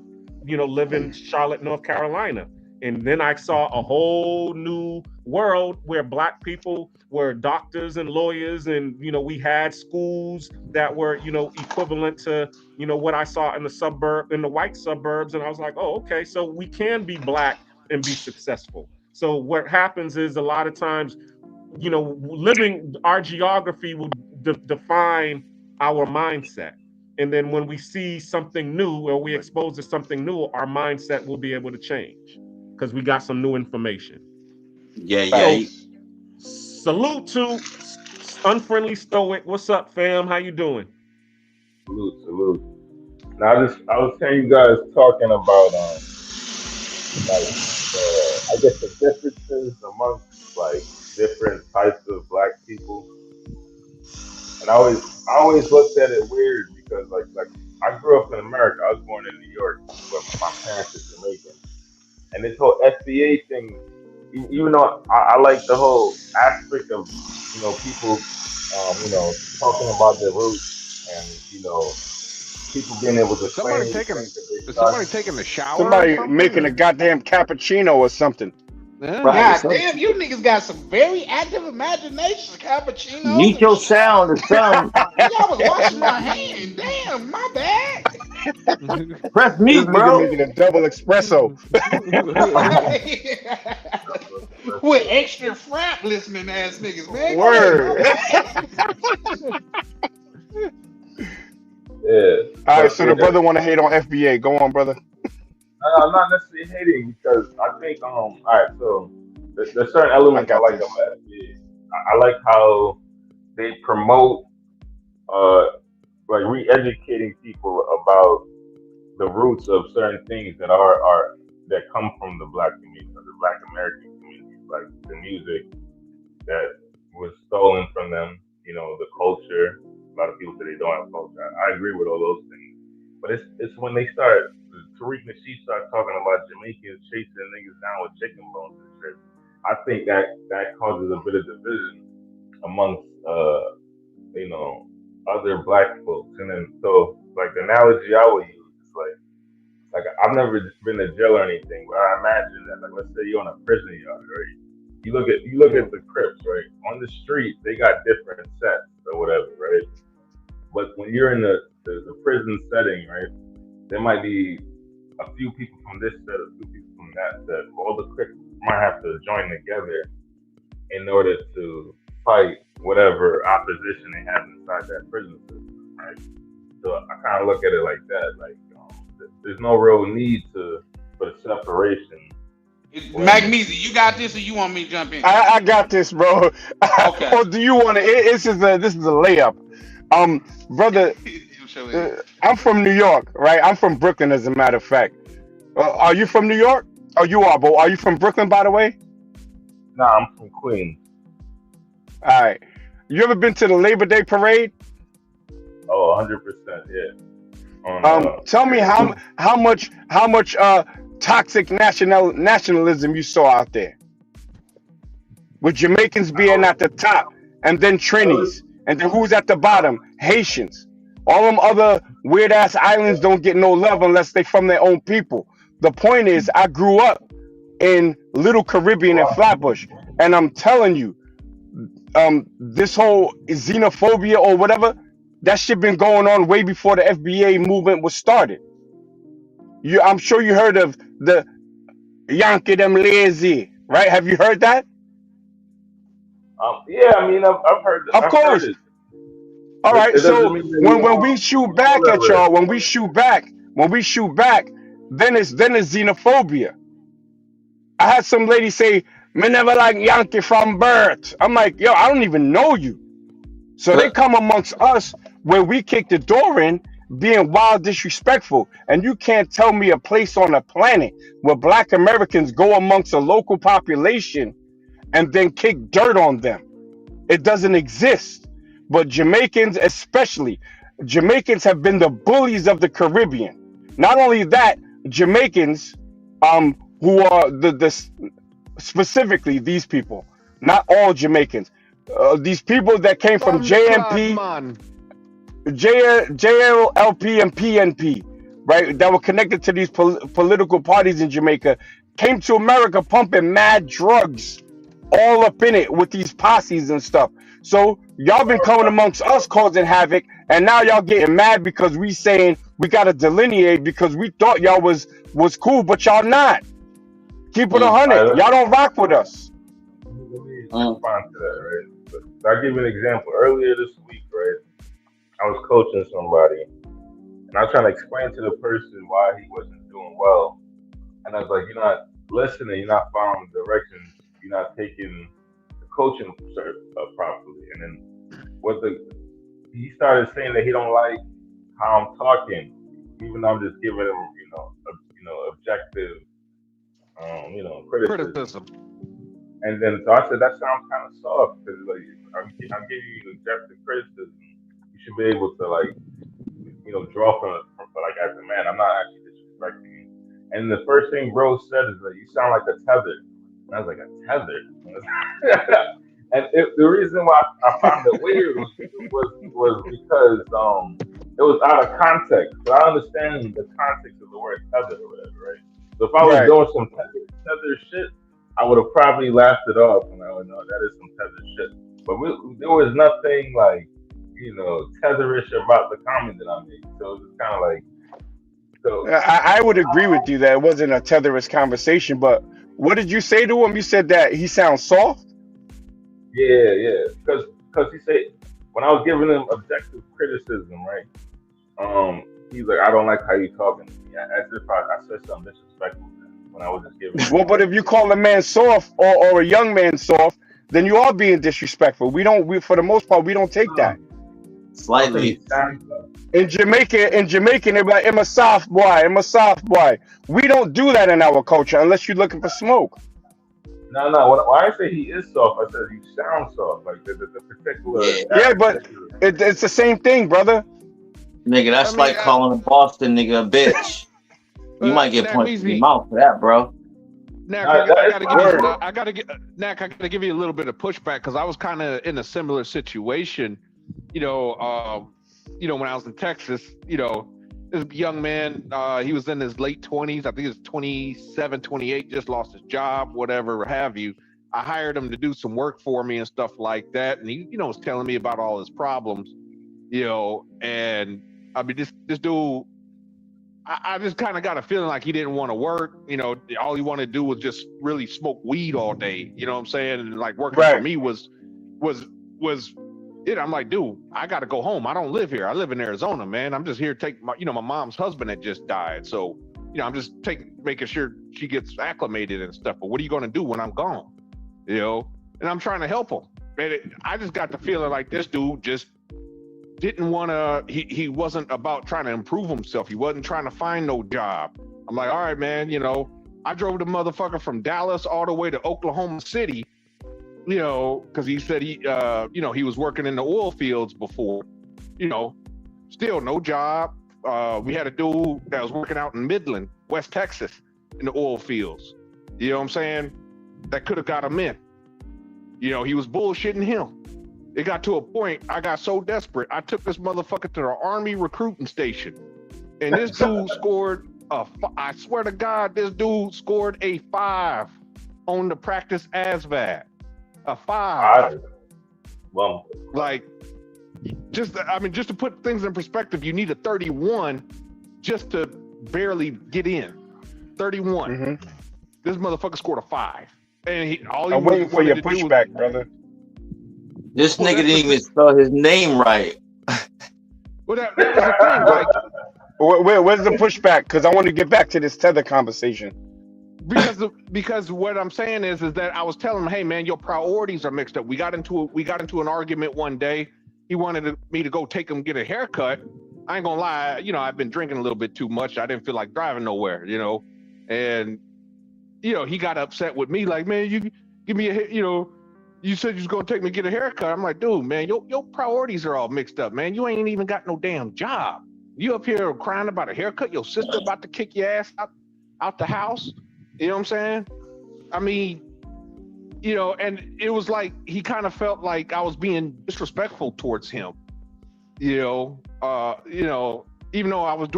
live in Charlotte, North Carolina. And then I saw a whole new world where black people were doctors and lawyers, and we had schools that were equivalent to what I saw in the white suburbs. And I was like, oh, okay, so we can be black and be successful. So what happens is, a lot of times, living our geography will define our mindset. And then when we see something new, or we expose to something new, our mindset will be able to change because we got some new information. Yeah, So yeah. Facts. salute to Unfriendly Stoic. What's up, fam? How you doing? Salute, salute. Now, I was hearing you guys talking about like I guess the differences amongst like different types of black people, and I always looked at it weird because like I grew up in America. I was born in New York, but my parents are Jamaican, and this whole FBA thing, even though I like the whole aspect of people, talking about their roots and people being able to Is somebody claim the taking? things that they Is somebody started. taking a shower or Somebody something? making a Or, goddamn cappuccino or something. yeah. Right. God So damn, you niggas got some very active imaginations, cappuccinos mute and your shit. sound or something. Nigga, I was washing my hand. Damn, my bad. Press This mute, nigga bro. making a double espresso. With extra frap listening ass niggas, man. Go ahead, bro. Word. Yeah, All right, but so the brother want to hate on FBA. Go on, brother. I'm not necessarily hating because I think all right. So there's certain I elements I got like this. about FBA. I like how they promote uh like re-educating people about the roots of certain things that are that come from the black community, the black American community, like the music that was stolen from them, the culture. A lot of people say they don't have culture. I agree with all those things. But it's when they start, Tariq Nasheed starts talking about Jamaicans chasing niggas down with chicken bones and shit. I think that causes a bit of division amongst other black folks. And then so like the analogy I would use is like I've never been to jail or anything, but I imagine that like let's say you're on a prison yard, right? You look at the Crips, right? On the street, they got different sets or whatever, right? But when you're in the prison setting, right, there might be a few people from this set, a few people from that set. All the Crips might have to join together in order to fight whatever opposition they have inside that prison system, right? So I kind of look at it like that, like there's no real need for the separation. When Magnesia, you got this or you want me to jump in? I got this, bro. Okay. Or do you want to? This is a layup. Brother, Show it. I'm from New York, right? I'm from Brooklyn, as a matter of fact. Are you from New York? Oh, you are, but are you from Brooklyn, by the way? nah, I'm from Queens. All right. You ever been to the Labor Day parade? Oh, 100%, yeah. On Tell me how much toxic nationalism you saw out there, with Jamaicans being at the top, and then Trinis, and then who's at the bottom? Haitians. All them other weird ass islands don't get no love unless they from their own people. The point is, I grew up in Little Caribbean and Flatbush, and I'm telling you, this whole xenophobia or whatever, that shit been going on way before the FBA movement was started. I'm sure you heard of the Yankee them lazy, right? Have you heard that? Yeah, I mean, I've heard Of I've heard course. it. All right. It doesn't So mean that we when we all shoot back at tolerate. y'all, when we shoot back, then it's xenophobia. I had some lady say, "Me never like Yankee from birth." I'm like, yo, I don't even know you. So they come amongst us where we kick the door in, being wild disrespectful. And you can't tell me a place on the planet where Black Americans go amongst a local population and then kick dirt on them. It doesn't exist. But Jamaicans, especially, Jamaicans have been the bullies of the Caribbean. Not only that, Jamaicans, who are the specifically these people, not all Jamaicans, these people that came from JMP, JLP, and PNP, right, that were connected to these political parties in Jamaica, came to America pumping mad drugs all up in it with these posses and stuff. So y'all been coming amongst us causing havoc, and now y'all getting mad because we saying we gotta delineate because we thought y'all was cool, but y'all not. Keep it 100. Y'all don't rock with us. Let me respond to that, right? So I'll give you an example. Earlier this week, right, I was coaching somebody, and I was trying to explain to the person why he wasn't doing well. And I was like, you're not listening, you're not following directions, you're not taking the coaching properly. And then he started saying that he don't like how I'm talking, even though I'm just giving him, objective, criticism. And then so I said that sounds kind of soft because like I'm giving you objective criticism. You should be able to draw from like as a man. I'm not actually disrespecting you. And the first thing bro said is like, you sound like a tether. And I was like, a tether? And the reason why I found it weird was because it was out of context. So I understand the context of the word tether or whatever, right? So if I was doing some tether shit, I would have probably laughed it off, and I would know that is some tether shit. But there was nothing like, tetherish about the comment that I made. So it was kind of like, I would agree with you that it wasn't a tetherist conversation, but what did you say to him? You said that he sounds soft? Yeah. Because he said, when I was giving him objective criticism, right? He's like, I don't like how you talking to me. As if I said something disrespectful when I was just giving him. Well, but if you call a man soft or a young man soft, then you are being disrespectful. We for the most part, we don't take that. Slightly. In Jamaican, they be like, I'm a soft boy. We don't do that in our culture unless you're looking for smoke. No. When I say he is soft, I said he sounds soft. Like the particular. Yeah, but it's the same thing, brother. Nigga, that's like calling a Boston nigga a bitch. You might get punched in the mouth for that, bro. Nack, I gotta give you a little bit of pushback because I was kind of in a similar situation. When I was in Texas, this young man, he was in his late 20s. I think he was 27, 28, just lost his job, whatever have you. I hired him to do some work for me and stuff like that. And he, was telling me about all his problems, and I mean, this dude, I just kind of got a feeling like he didn't want to work. All he wanted to do was just really smoke weed all day. You know what I'm saying? And like working for me was it. I'm like, dude, I got to go home. I don't live here. I live in Arizona, man. I'm just here to take my mom's husband had just died. So, I'm just making sure she gets acclimated and stuff. But what are you going to do when I'm gone? And I'm trying to help him. And I just got the feeling like this dude just didn't want to, he wasn't about trying to improve himself. He wasn't trying to find no job. I'm like, all right, man, I drove the motherfucker from Dallas all the way to Oklahoma City, because he said he was working in the oil fields before, still no job. We had a dude that was working out in Midland, West Texas, in the oil fields. You know what I'm saying? That could have got him in. He was bullshitting him. It got to a point, I got so desperate, I took this motherfucker to the Army recruiting station. And this dude scored I swear to God, this dude scored a 5 on the practice ASVAB. A 5. Well, like, just to put things in perspective, you need a 31 just to barely get in. 31. Mm-hmm. This motherfucker scored a 5. And I'm waiting for your pushback, brother. This nigga didn't even spell his name right. Well, that was the thing. Like, where's the pushback? Because I want to get back to this tether conversation. Because what I'm saying is that I was telling him, hey man, your priorities are mixed up. We got into an argument one day. He wanted me to go take him get a haircut. I ain't gonna lie, I've been drinking a little bit too much. I didn't feel like driving nowhere, and he got upset with me, like, man, you give me you said you was gonna take me get a haircut. I'm like, dude, man, your priorities are all mixed up, man. You ain't even got no damn job. You up here crying about a haircut. Your sister about to kick your ass out the house. You know what I'm saying? I mean, and it was like he kind of felt like I was being disrespectful towards him. Even though I was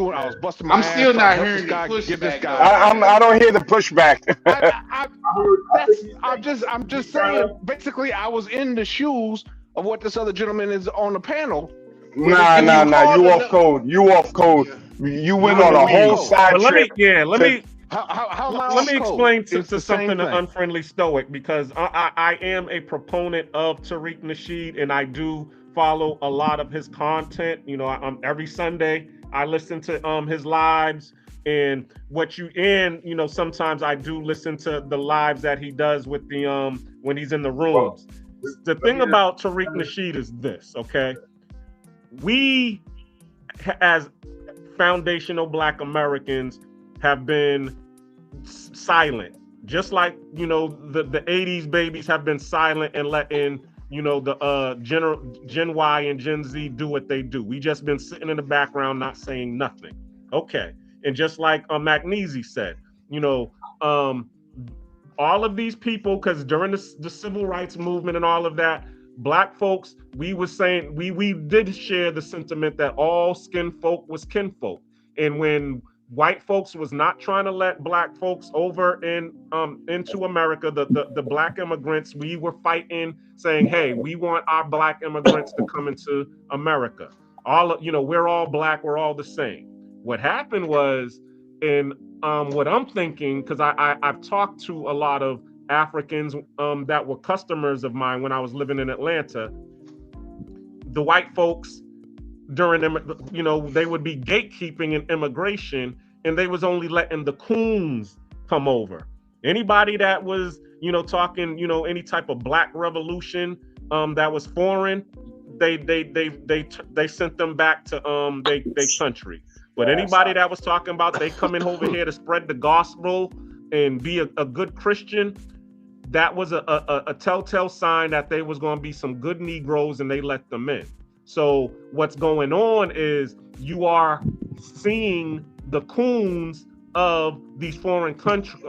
busting my ass. I'm still not hearing the pushback. I don't hear the pushback. I'm just saying. Basically, I was in the shoes of what this other gentleman is on the panel. Nah. You off code. You off code. You went on a whole side trip. Let me Let me explain to something to Unfriendly Stoic, because I am a proponent of Tariq Nasheed, and I do follow a lot of his content. Every Sunday I listen to his lives, and sometimes I do listen to the lives that he does with the when he's in the rooms. The thing about Tariq Nasheed is this, okay? We, as foundational Black Americans, have been silent, just like the 80s babies have been silent and letting the Gen Y and Gen Z do what they do. We just been sitting in the background not saying nothing. Okay. And just like Magnesi said, all of these people, because during the civil rights movement and all of that, Black folks, we was saying we did share the sentiment that all skin folk was kinfolk. And when white folks was not trying to let Black folks over into America, the Black immigrants, we were fighting, saying, hey, we want our Black immigrants to come into America. We're all Black, we're all the same. What happened was, in what I'm thinking, because I've talked to a lot of Africans that were customers of mine when I was living in Atlanta. The white folks during they would be gatekeeping in immigration, and they was only letting the coons come over. Anybody that was talking any type of Black revolution that was foreign, they sent them back to they country. But anybody that was talking about they coming over here to spread the gospel and be a good Christian, that was a telltale sign that they was going to be some good Negroes, and they let them in. So what's going on is you are seeing the coons of these foreign country,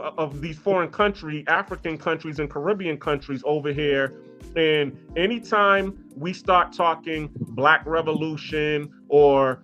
African countries and Caribbean countries over here. And anytime we start talking Black revolution or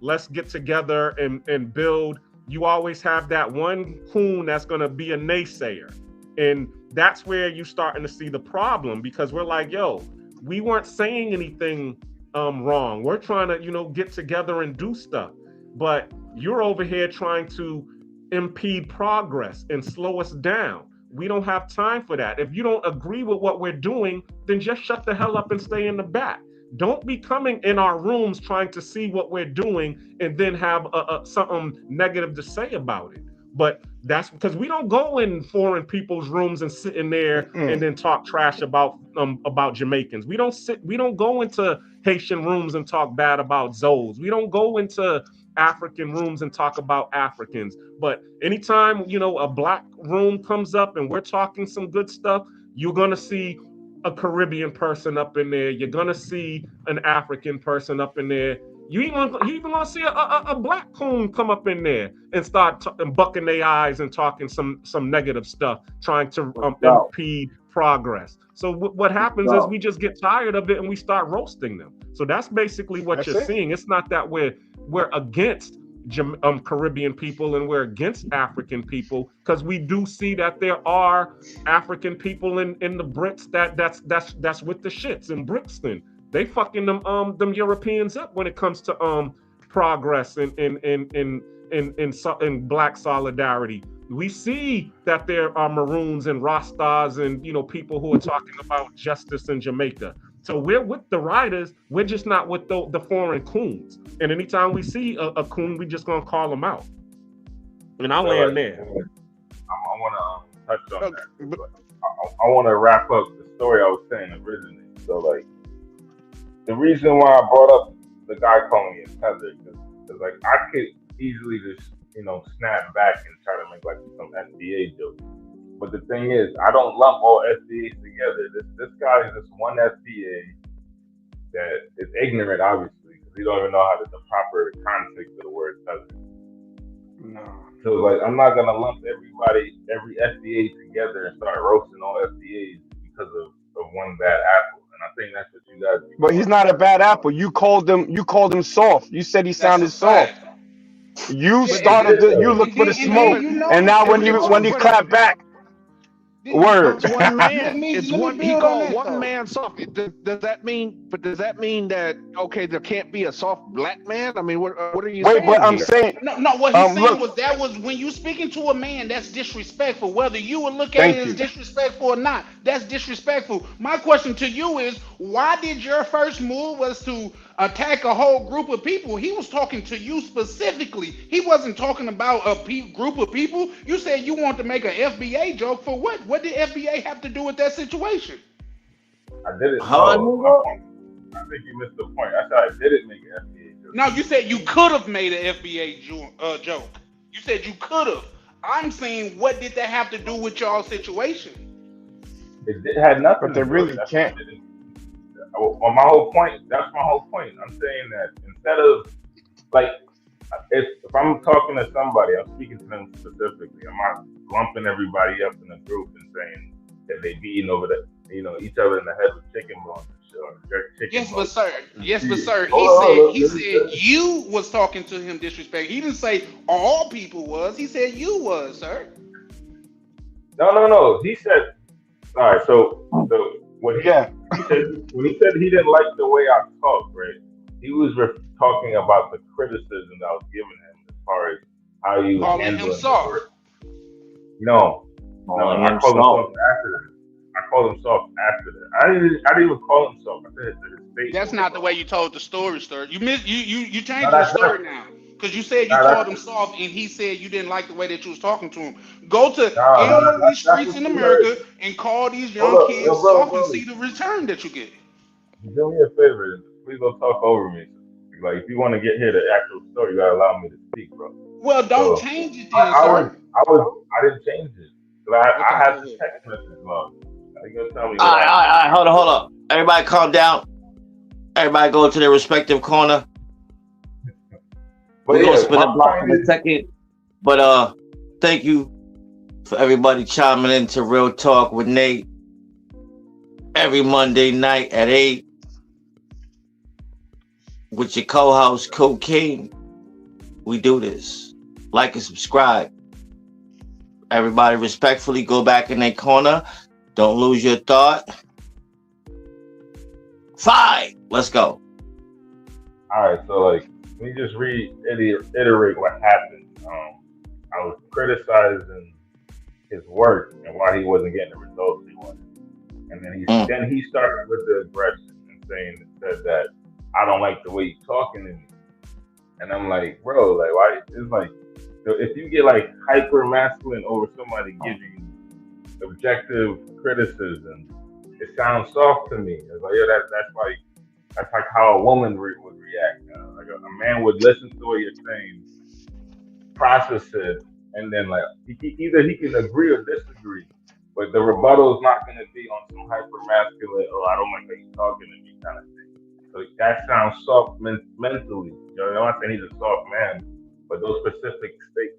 let's get together and build, you always have that one coon that's going to be a naysayer. And that's where you're starting to see the problem, because we're like, yo, we weren't saying anything wrong. We're trying to, get together and do stuff. But you're over here trying to impede progress and slow us down. We don't have time for that. If you don't agree with what we're doing, then just shut the hell up and stay in the back. Don't be coming in our rooms trying to see what we're doing and then have something negative to say about it. But that's because we don't go in foreign people's rooms and sit in there and then talk trash about Jamaicans. We don't go into Haitian rooms and talk bad about Zoes. We don't go into African rooms and talk about Africans. But anytime, a Black room comes up and we're talking some good stuff, you're going to see a Caribbean person up in there. You're going to see an African person up in there. You even gonna see a Black coon come up in there and start bucking their eyes and talking some negative stuff, trying to impede progress. So what happens is we just get tired of it and we start roasting them. So that's basically what you're seeing. It's not that we're against Caribbean people and we're against African people, because we do see that there are African people in the Brits that's with the shits in Brixton. They fucking them Europeans up when it comes to progress and Black solidarity. We see that there are Maroons and Rastas and people who are talking about justice in Jamaica. So we're with the riders. We're just not with the foreign coons. And anytime we see a coon, we just gonna call them out. And I'll land there. I want to touch on that. I want to wrap up the story I was saying originally. So, like, the reason why I brought up the guy calling me a tether, because like I could easily just snap back and try to make like some SBA joke. But the thing is, I don't lump all SBAs together. This guy is just one SBA that is ignorant, obviously, because he don't even know how the proper context of the word tether. No. So like, I'm not gonna lump every FBA together and start roasting all FBAs because of one bad apple. And I think that's what you guys. But he's not a bad apple. You called him soft. You said he sounded soft. You started. You looked for the smoke, and now when he clapped back, word. It's one man. It's one. He called one man soft. Does that mean? But does that mean that okay, there can't be a soft black man? I mean, what are you saying? But I'm saying no. What he's saying was when you speaking to a man, that's disrespectful. Whether you would look at it as disrespectful or not, that's disrespectful. My question to you is, why did your first move was to attack a whole group of people? He was talking to you specifically. He wasn't talking about a group of people. You said you want to make an FBA joke for what? What did FBA have to do with that situation? I didn't. I think you missed the point. I said I didn't make an FBA joke. No, you said you could have made an FBA joke. You said you could have. I'm saying, what did that have to do with y'all situation? It had nothing. But they really can't. On my whole point, that's my whole point. I'm saying that instead of like, if I'm talking to somebody, I'm speaking to them specifically. I'm not lumping everybody up in a group and saying that they beating over each other in the head with chicken bones and shit. Or chicken yes, bones. but sir. He said you was talking to him disrespect. He didn't say all people was. He said you was, sir. No. He said. All right. So what he said when he said he didn't like the way I talk, right? He was talking about the criticism that I was giving him as far as how he was handling him soft. No, I called him soft after that. I called him soft after that. I didn't even call him soft. I said his face. That's not the way you told the story, sir. You changed the story now. Because you said you called him soft, and he said you didn't like the way that you was talking to him. Go to any one of these streets in America and call these young kids soft and see the return that you get. Do me a favor. Please don't talk over me. Like, if you want to get here the actual story, you gotta allow me to speak, bro. Well, don't change it then, sir. I didn't change it. I have the text message log. You gonna tell me? All right. Hold up. Everybody calm down. Everybody go to their respective corner. We're gonna spin a block in a second. But thank you for everybody chiming into Real Talk with Nate every Monday night at 8 with your co-host Cocaine. We do this. Like and subscribe. Everybody respectfully go back in their corner. Don't lose your thought. 5. Let's go. All right, so like, let me just reiterate what happened. I was criticizing his work and why he wasn't getting the results he wanted, and then he started with the aggression and said that I don't like the way you're talking to me, and I'm like, bro, like, why? It's like, if you get like hyper masculine over somebody giving you objective criticism, it sounds soft to me. It's like, yeah, that's like how a woman would react. Like a man would listen to what you're saying, process it, and then like either he can agree or disagree, but the rebuttal is not going to be on some hyper masculine, I don't like how you're talking to me kind of thing. So that sounds soft mentally. You know, I'm not saying he's a soft man, but those specific statements.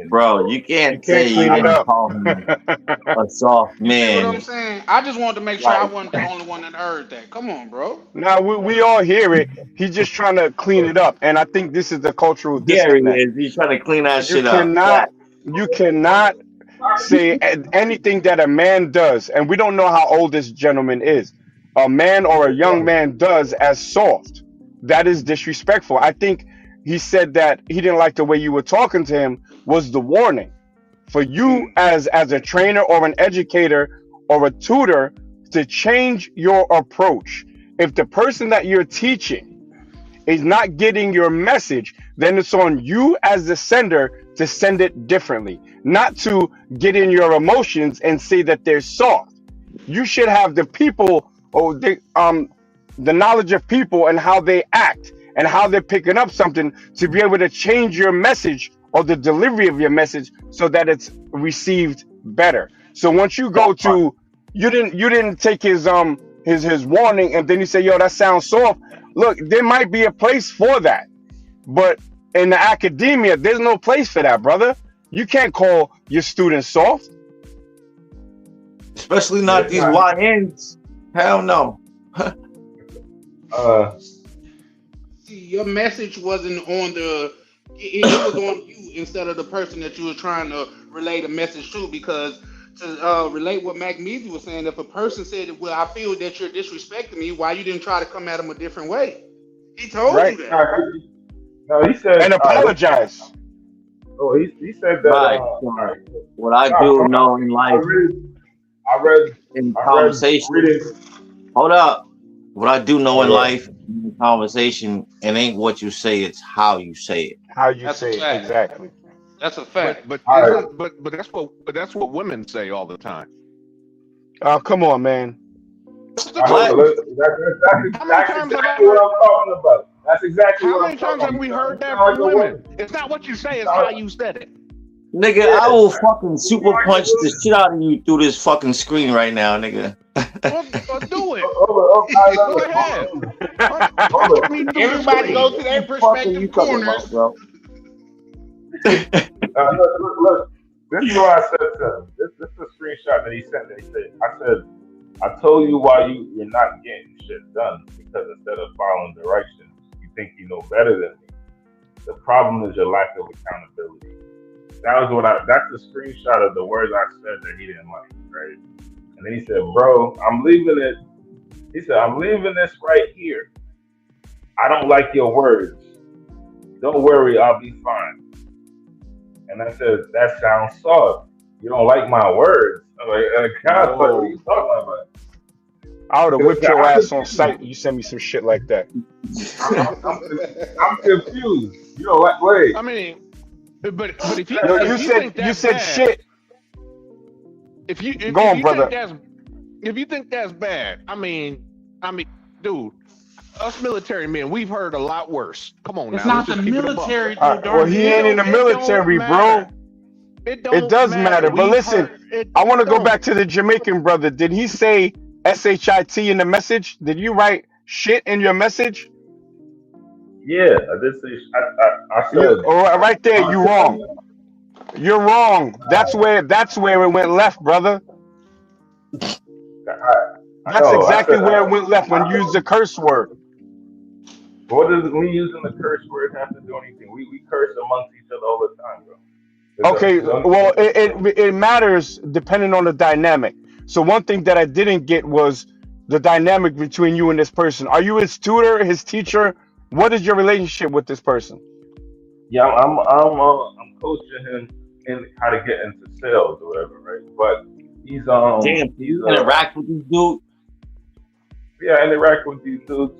Bro, you can't say you didn't call him a soft man. You know what I'm saying? I just wanted to make sure I wasn't the only one that heard that. Come on, bro. Now we all hear it. He's just trying to clean it up, and I think this is the cultural disconnect. Yeah, he is. He's trying to clean that shit up. You cannot say anything that a man does, and we don't know how old this gentleman is. A man or a young man does as soft. That is disrespectful. I think he said that he didn't like the way you were talking to him was the warning. for you as a trainer or an educator or a tutor to change your approach. If the person that you're teaching is not getting your message, then it's on you as the sender to send it differently, not to get in your emotions and say that they're soft. You should have the people or the knowledge of people and how they act and how they're picking up something to be able to change your message or the delivery of your message so that it's received better. So once you go to you didn't take his warning and then you say, yo, that sounds soft. Look, there might be a place for that, but in the academia, there's no place for that, brother. You can't call your students soft, especially not these YNs. Hell no. See, your message wasn't on it was on you instead of the person that you were trying to relay the message to, because to relate what Mac Measy was saying, if a person said, well, I feel that you're disrespecting me, why you didn't try to come at him a different way? He told you that. No, he said and apologize. He said that. Right. What I do know in life, I read in conversation. Hold up. What I do know in life, in conversation, it ain't what you say; it's how you say it. How you say it, exactly. That's a fact. But that's what women say all the time. Oh, come on, man. That's exactly what I'm talking about. That's exactly what I'm talking about. How many times have we heard that from women? It's not what you say, it's how you said it. Nigga, I will fucking super punch the shit out of you through this fucking screen right now, nigga. Well, do it. Go ahead. Everybody go to their perspective corners. Bro. Look, this is what I said to him. This is a screenshot that he sent. That he said, I said, I told you why you're not getting shit done, because instead of following directions, you think you know better than me. The problem is your lack of accountability. That's the screenshot of the words I said that he didn't like, right? And then he said, bro, I'm leaving it. He said, I'm leaving this right here. I don't like your words. Don't worry, I'll be fine. And I said, that sounds soft. You don't like my words. I'm like, God, what are you talking about? I would have whipped your ass on sight. You send me some shit like that. I'm confused. You don't like, wait. I mean, but if you, no, you said bad, shit. If you brother. If you think that's bad, I mean, dude, us military men, we've heard a lot worse. Come on, it's now. It's not the military, dude. Well, he ain't in the military, bro. It does matter. But listen, I want to go back to the Jamaican brother. Did he say SHIT in the message? Did you write shit in your message? Yeah, I did say. I said. Right there, you wrong. You're wrong. That's where it went left, brother. That's exactly where it went left when you used the curse word. What does me using the curse word have to do anything? We curse amongst each other all the time, bro. Okay, well, it matters depending on the dynamic. So one thing that I didn't get was the dynamic between you and this person. Are you his tutor, his teacher? What is your relationship with this person? Yeah, I'm coaching him in how to get into sales or whatever, right? But he's he's interact with these dudes. Yeah, I interact with these dudes.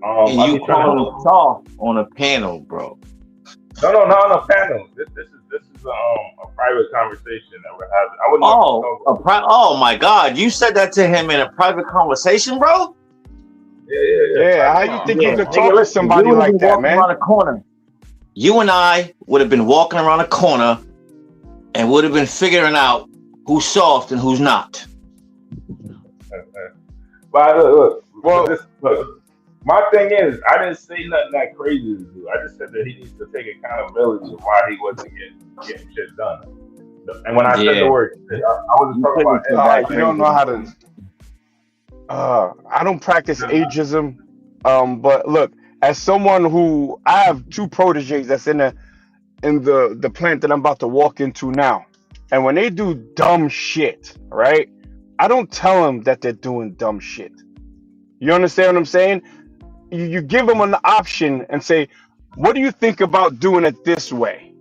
And you call him soft on a panel, bro. No, not on a panel. This is a private conversation that we're having. I wouldn't. Oh my God! You said that to him in a private conversation, bro? Yeah. How you think you could talk to somebody like that, man? Around a corner. You and I would have been walking around a corner and would have been figuring out who's soft and who's not. But look. My thing is, I didn't say nothing that crazy to do. I just said that he needs to take accountability of why he wasn't getting shit done. And when I said the word, I wasn't talking about. You don't know how to. I don't practice ageism, but look, as someone who I have two proteges that's in the plant that I'm about to walk into now, and when they do dumb shit, right? I don't tell them that they're doing dumb shit. You understand what I'm saying? You give them an option and say, what do you think about doing it this way?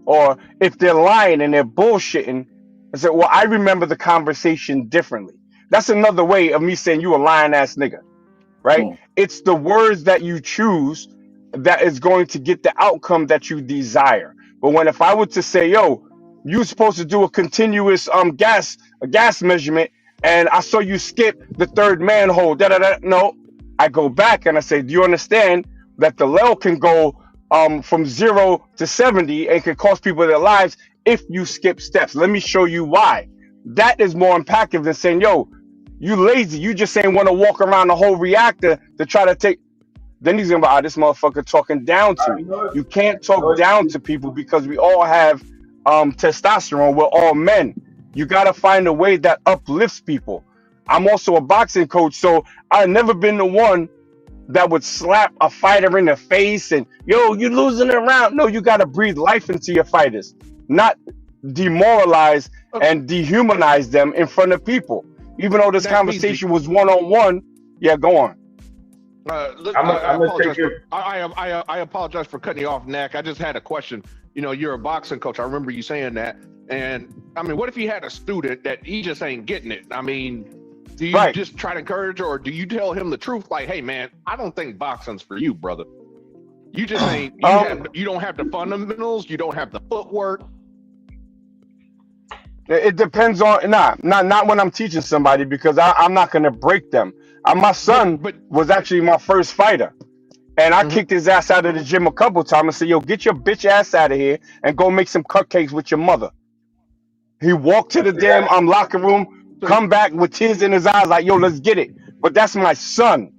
Or if they're lying and they're bullshitting, I said, well, I remember the conversation differently. That's another way of me saying you a lying ass nigga, right? It's the words that you choose that is going to get the outcome that you desire. But when if I were to say, yo, you supposed to do a continuous gas measurement, and I saw you skip the third manhole, da da da. No, I go back and I say, do you understand that the level can go from 0 to 70 and can cost people their lives if you skip steps? Let me show you why. That is more impactful than saying, yo, you lazy. You just ain't want to walk around the whole reactor to try to take. Then he's gonna be, this motherfucker talking down to me. You can't talk down to people because we all have testosterone. We're all men. You gotta find a way that uplifts people. I'm also a boxing coach, so I've never been the one that would slap a fighter in the face and, yo, you losing a round. No, you gotta breathe life into your fighters, not demoralize and dehumanize them in front of people. Even though this conversation was one-on-one, yeah, go on. I apologize for cutting you off, Knack. I just had a question. You know, you're a boxing coach. I remember you saying that. And I mean, what if you had a student that he just ain't getting it? I mean, do you just try to encourage, or do you tell him the truth? Like, hey, man, I don't think boxing's for you, brother. You just ain't. You don't have the fundamentals. You don't have the footwork. It depends on not when I'm teaching somebody, because I'm not gonna break them. My son was actually my first fighter, and I kicked his ass out of the gym a couple times and said, "Yo, get your bitch ass out of here and go make some cupcakes with your mother." He walked to the damn locker room, come back with tears in his eyes, like, "Yo, let's get it." But that's my son.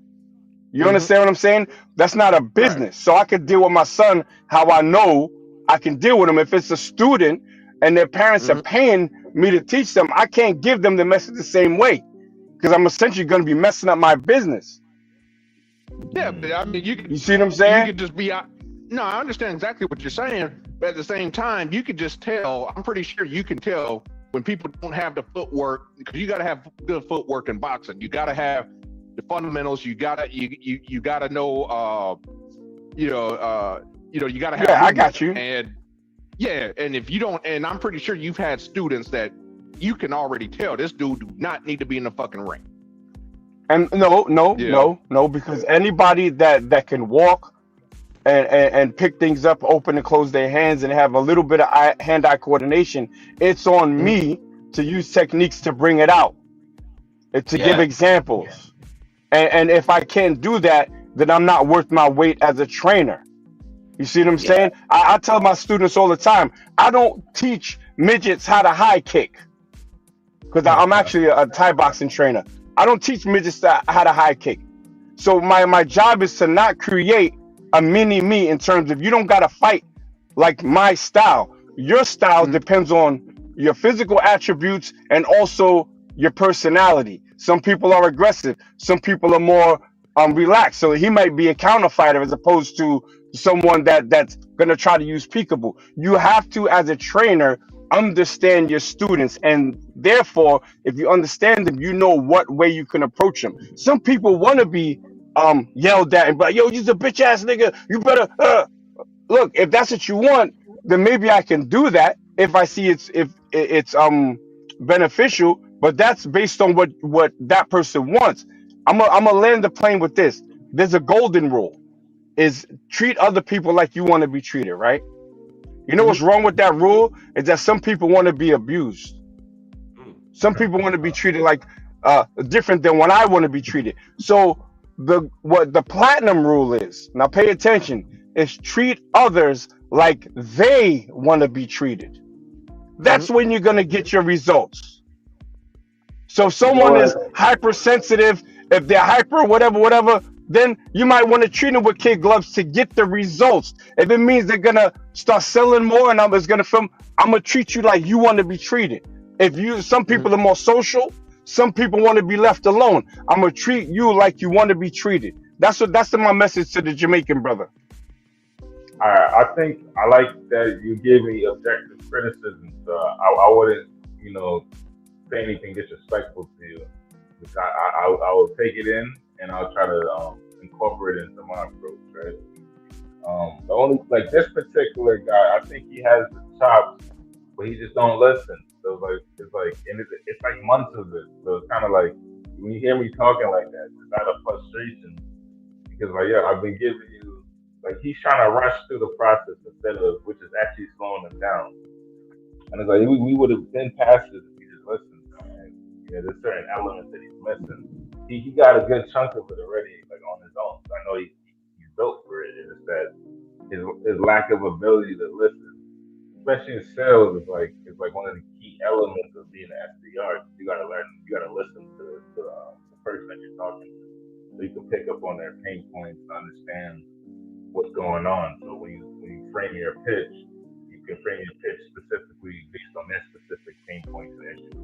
You understand what I'm saying? That's not a business, so I could deal with my son how I know I can deal with him. If it's a student and their parents are paying me to teach them, I can't give them the message the same way, because I'm essentially going to be messing up my business. Yeah, but I mean, you see what I'm saying? You could just be. No, I understand exactly what you're saying, but at the same time, you could just tell. I'm pretty sure you can tell when people don't have the footwork, because you got to have good footwork in boxing. You got to have the fundamentals. You gotta know. You gotta have. Yeah, I got you. And yeah, and if you don't, and I'm pretty sure you've had students that you can already tell this dude do not need to be in the fucking ring. And no, because anybody that can walk and pick things up, open and close their hands, and have a little bit of hand-eye coordination, it's on me to use techniques to bring it out, to give examples. And if I can't do that, then I'm not worth my weight as a trainer. You see what I'm saying? I tell my students all the time, I don't teach midgets how to high kick, because I'm actually a Thai boxing trainer. I don't teach midgets how to high kick. So my job is to not create a mini me in terms of, you don't got to fight like my style. Your style depends on your physical attributes and also your personality. Some people are aggressive. Some people are more relaxed. So he might be a counter fighter as opposed to someone that's going to try to use peekaboo. You have to, as a trainer, understand your students, and therefore, if you understand them, you know what way you can approach them. Some people want to be yelled at and be like, "Yo, you's a bitch ass nigga, you better look." If that's what you want, then maybe I can do that if I see it's beneficial. But that's based on what that person wants. I'm gonna land the plane with this. There's a golden rule: is treat other people like you want to be treated, right? You know what's wrong with that rule is that some people want to be abused. Some people want to be treated like different than what I want to be treated. So what the platinum rule is, now pay attention, is treat others like they want to be treated. That's when you're going to get your results. So if someone is hypersensitive, if they're hyper, whatever, then you might want to treat them with kid gloves to get the results. If it means they're going to start selling more and I'm going to treat you like you want to be treated. Some people are more social, some people want to be left alone. I'm going to treat you like you want to be treated. That's my message to the Jamaican brother. I think I like that you gave me objective criticism. So I wouldn't, say anything disrespectful to you. I will take it in and I'll try to incorporate it into my approach, right? The only like this particular guy, I think he has the chops, but he just don't listen. So it's like, and it's like months of it. So it's kind of like when you hear me talking like that, it's out of frustration because like yeah, I've been giving you like he's trying to rush through the process instead of which is actually slowing him down. And it's like we would have been past this if he just listened. And you know, there's certain elements that he's missing. He got a good chunk of it already, like on his own. So I know he's built for it. It's that his lack of ability to listen, especially in sales, is like one of the key elements of being an SDR. You gotta learn, you gotta listen to the person that you're talking to, so you can pick up on their pain points and understand what's going on. So when you frame your pitch, you can frame your pitch specifically based on their specific pain points and issues,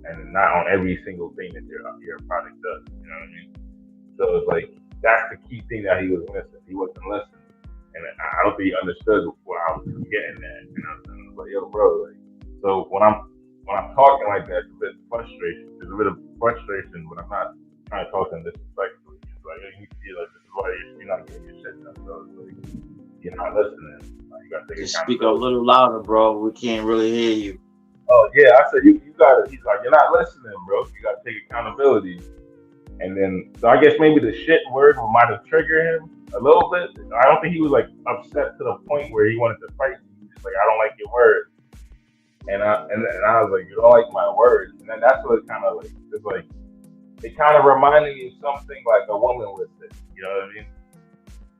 and not on every single thing that your product does. You know what I mean? So it's like that's the key thing that he was missing. He wasn't listening. And I don't think he understood what I was getting at. You know what I'm saying? Like, yo, bro. Like, so when I'm talking like that, it's a bit of frustration. There's a bit of frustration, but I'm not trying to talk in disrespectfully. It's like you feel like this is why you're not getting your shit done. So it's like you're not listening. Like, you gotta take Just speak a little louder, bro. We can't really hear you. Oh yeah, I said you gotta. He's like, you're not listening, bro. You gotta take accountability. And then, so I guess maybe the shit word might have triggered him a little bit. I don't think he was like upset to the point where he wanted to fight me. He was just like, I don't like your words. And I was like, you don't like my words. And then that's what it kind of like, it's like, it kind of reminded me of something like a woman would say. You know what I mean?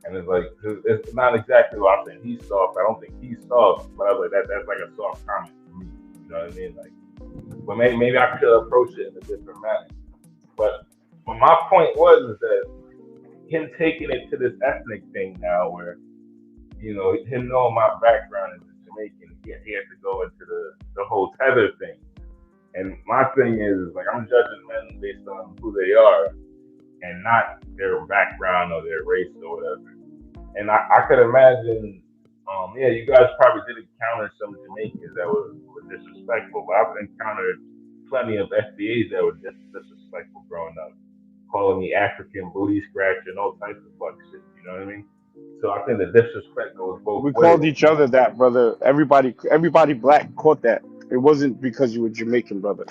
And it's like, it's not exactly what I'm saying. He's soft. I don't think he's soft. But I was like, that's like a soft comment for me. You know what I mean? Like, but maybe I could approach it in a different manner. But my point was is that him taking it to this ethnic thing now, where you know him knowing my background is Jamaican, he has to go into the whole tether thing. And my thing is like I'm judging men based on who they are, and not their background or their race or whatever. And I could imagine, yeah, you guys probably did encounter some Jamaicans that were disrespectful, but I've encountered plenty of FBAs that were disrespectful growing up, calling me African, booty scratching, all types of fuck shit. You know what I mean? So I think the disrespect goes both ways. We called each other that, brother. Everybody black caught that. It wasn't because you were Jamaican, brother.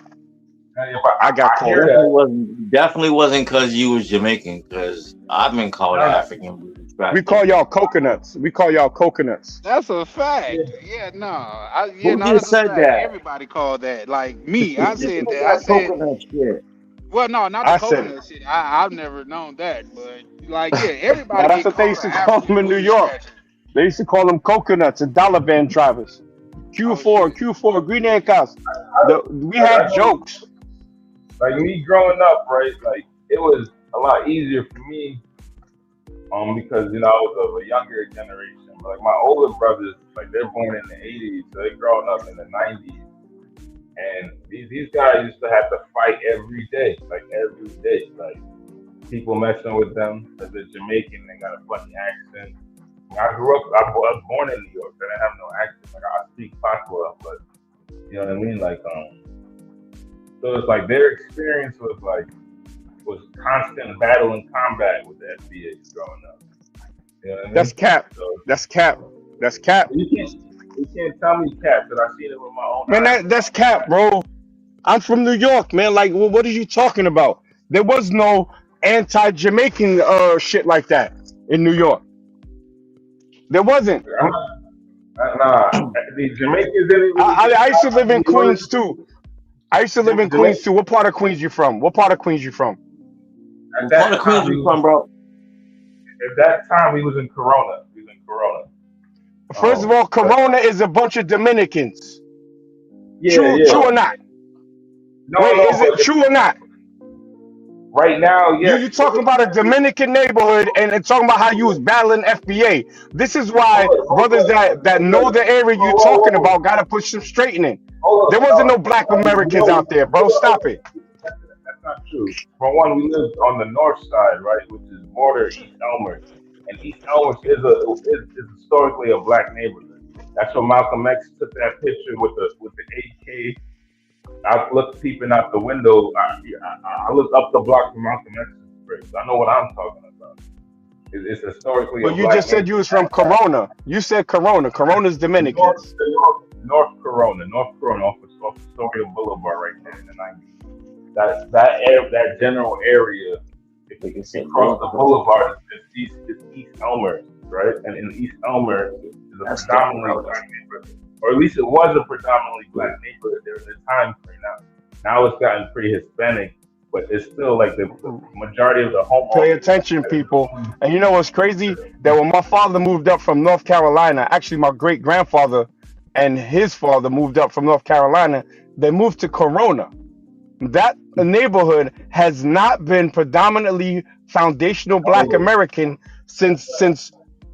I got called. Definitely wasn't because you was Jamaican, because I've been called African booty scratching. We call y'all coconuts. That's a fact. Yeah, no. Who just said that? Everybody called that. Like me, I said that. I said coconut shit. Well, no, not the coconut shit. I've never known that, but like, yeah, everybody. That's what they used to call them in New York. They used to call them coconuts and dollar van drivers. Q4, green and cows. We had jokes. Like me growing up, right? Like it was a lot easier for me, because you know I was of a younger generation. But like my older brothers, like they're born in the '80s, so they're growing up in the '90s. And these guys used to have to fight every day, like people messing with them because they're Jamaican, they got a funny accent. I was born in New York, so I didn't have no accent. Like I speak patois, but you know what I mean? Like so it's like their experience was constant battle and combat with the FBA growing up. You know what I mean? That's cap. So, that's cap. You can't tell me cap, because I've seen it with my own eyes. Man, that's cap, bro. I'm from New York, man. Like, what are you talking about? There was no anti-Jamaican shit like that in New York. There wasn't. Nah, the Jamaicans didn't. I used to live in Queens too. What part of Queens you from? What part of Queens you from, bro? At that time, we was in Corona. First of all, Corona is a bunch of Dominicans. True or not? Is it true or not? Right now, yeah. You talking about a Dominican neighborhood and talking about how you was battling FBA. This is why brothers that know the area you talking about gotta put some straightening. There wasn't no black Americans out there, bro. Stop it. That's not true. For one, we lived on the north side, right, which is border East Elmhurst. And East Elmhurst is historically a black neighborhood. That's where Malcolm X took that picture with the AK. I looked peeping out the window. I looked up the block from Malcolm X's grave. I know what I'm talking about. It's historically But a you black just said you was from neighborhood. Corona. You said Corona. Corona's Dominicans. North Corona off Astoria Boulevard right there in the 90s. That general area, if you can cross the boulevard, it's East Elmer, right? And in East Elmer is a predominantly black neighborhood, or at least it was a predominantly black neighborhood there in the time frame. Now it's gotten pretty Hispanic, but it's still like the majority of the homeowners. Pay attention, people. And you know what's crazy? That when my father moved up from North Carolina, actually my great grandfather and his father moved up from North Carolina, they moved to Corona. That neighborhood has not been predominantly foundational Black American since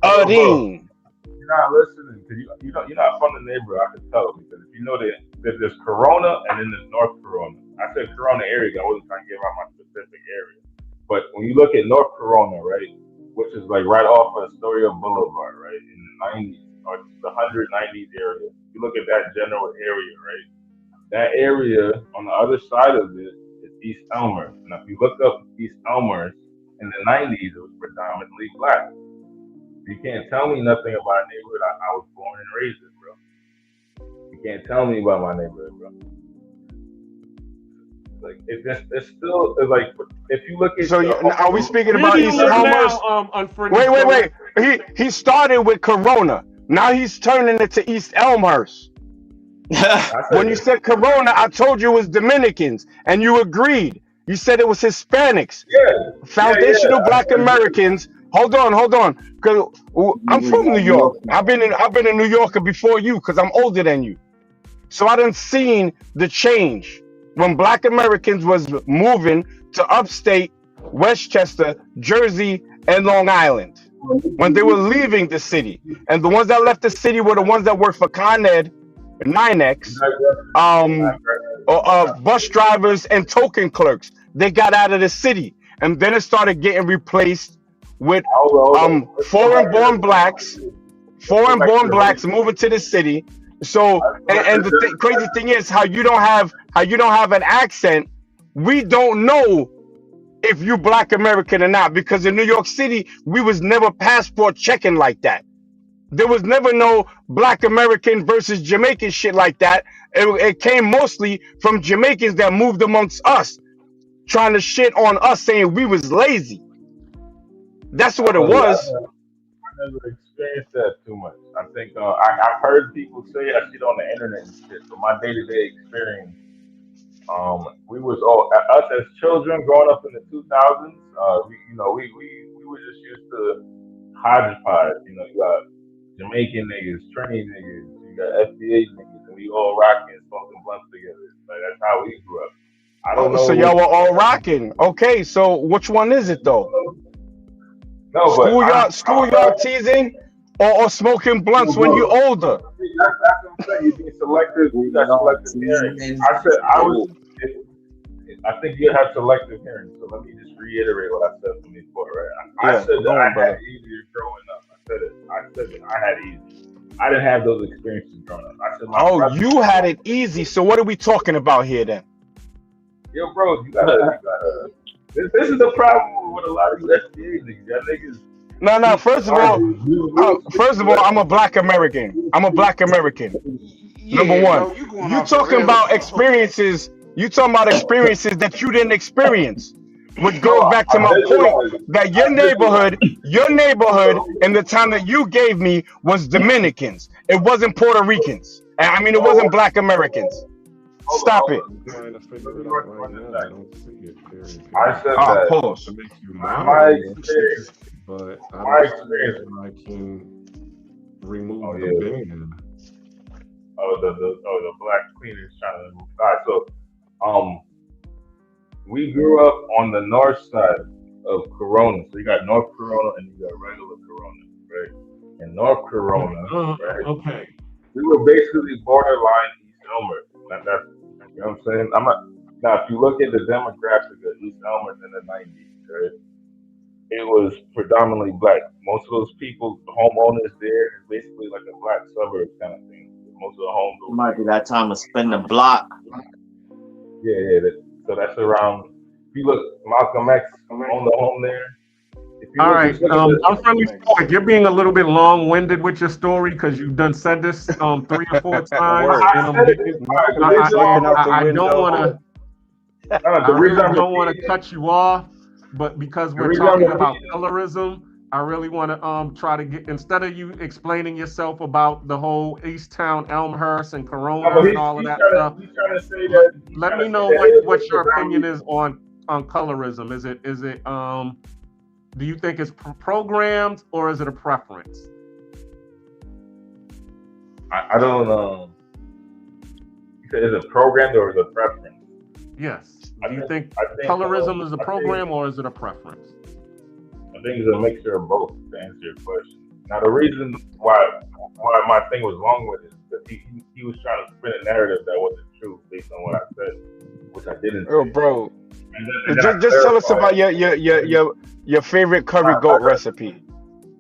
Udine. You're not listening because you're not from the neighborhood. I can tell because if you know that there's Corona and then there's North Corona. I said Corona area. I wasn't trying to give out my specific area, but when you look at North Corona, right, which is like right off of Astoria Boulevard, right, in the 90s or the 190s area, you look at that general area, right. That area on the other side of it is East Elmer. And if you look up East Elmer in the 90s, it was predominantly black. You can't tell me nothing about a neighborhood I was born and raised in, bro. You can't tell me about my neighborhood, bro. Like it's still like if you look at. So are we speaking about East Elmhurst? Wait. He started with Corona. Now he's turning it to East Elmhurst. When you said Corona, I told you it was Dominicans, and you agreed. You said it was Hispanics. Yeah. Foundational Black Americans. Hold on. Cause I'm from New York. I've been in New York before you, cause I'm older than you. So I done seen the change when Black Americans was moving to upstate Westchester, Jersey, and Long Island. When they were leaving the city, and the ones that left the city were the ones that worked for Con Ed, NYNEX, bus drivers and token clerks. They got out of the city, and then it started getting replaced with foreign-born blacks moving to the city. So, and the crazy thing is how you don't have an accent. We don't know if you Black American or not, because in New York City we was never passport checking like that. There was never no Black American versus Jamaican shit like that. It came mostly from Jamaicans that moved amongst us, trying to shit on us, saying we was lazy. That's what it was. I never experienced that too much. I think I've heard people say I shit on the internet and shit. So my day-to-day experience, we was all us as children growing up in the 2000s. We were just used to hodgepodge. You got Jamaican niggas, Trini niggas, you got FBA niggas, and we all rocking, smoking blunts together. Like that's how we grew up. I don't know. So y'all were all rocking. Okay, so which one is it though? No, schoolyard teasing or smoking blunts when you're older. That's what I'm saying. You be selective. You got selective hearing. I think you have selective hearing. So let me just reiterate what I said from before, right? I said that I had easier growing up. I said that I had it easy. I didn't have those experiences growing up. I said you had it easy. So what are we talking about here then? Yo, bro, you gotta this is the problem with a lot of SBA niggas. That niggas. No. First of all, I'm a Black American. Number one. You talking about experiences. You talking about experiences that you didn't experience. Which goes back to my point that your neighborhood in the time that you gave me was Dominicans. It wasn't Puerto Ricans. I mean, it wasn't Black Americans. Stop it. I said that. Pause. My experience, but my experience, I can remove the ban. The black cleaners trying to remove. So, we grew up on the north side of Corona. So you got North Corona and you got regular Corona, right? And North Corona, right? Okay. We were basically borderline East Elmer. That's, you know what I'm saying? Now, if you look at the demographic of East Elmer in the 90s, right? It was predominantly black. Most of those people, the homeowners there, is basically like a black suburb kind of thing. Most of the homes. It might be that time to spend the block. Yeah. So that's around. If you look, Malcolm X owned the home there. All right. I'm friendly Stoic. You're being a little bit long-winded with your story because you've done said this 3 or 4 times, and I don't want to. I really don't want to cut you off, but because we're talking about colorism, I really want to try to get, instead of you explaining yourself about the whole East Town, Elmhurst, and Corona and all of that stuff. Let me know what your opinion is on colorism. Is it do you think it's programmed or is it a preference? I don't know. Is it programmed or is it a preference? Yes. Do you think colorism is a program or is it a preference? I think it's a mixture of both, to answer your question. Now, the reason why my thing was wrong with it is because he was trying to spin a narrative that wasn't true based on what I said, which I didn't. Oh, bro. Just tell us about your favorite curry goat recipe.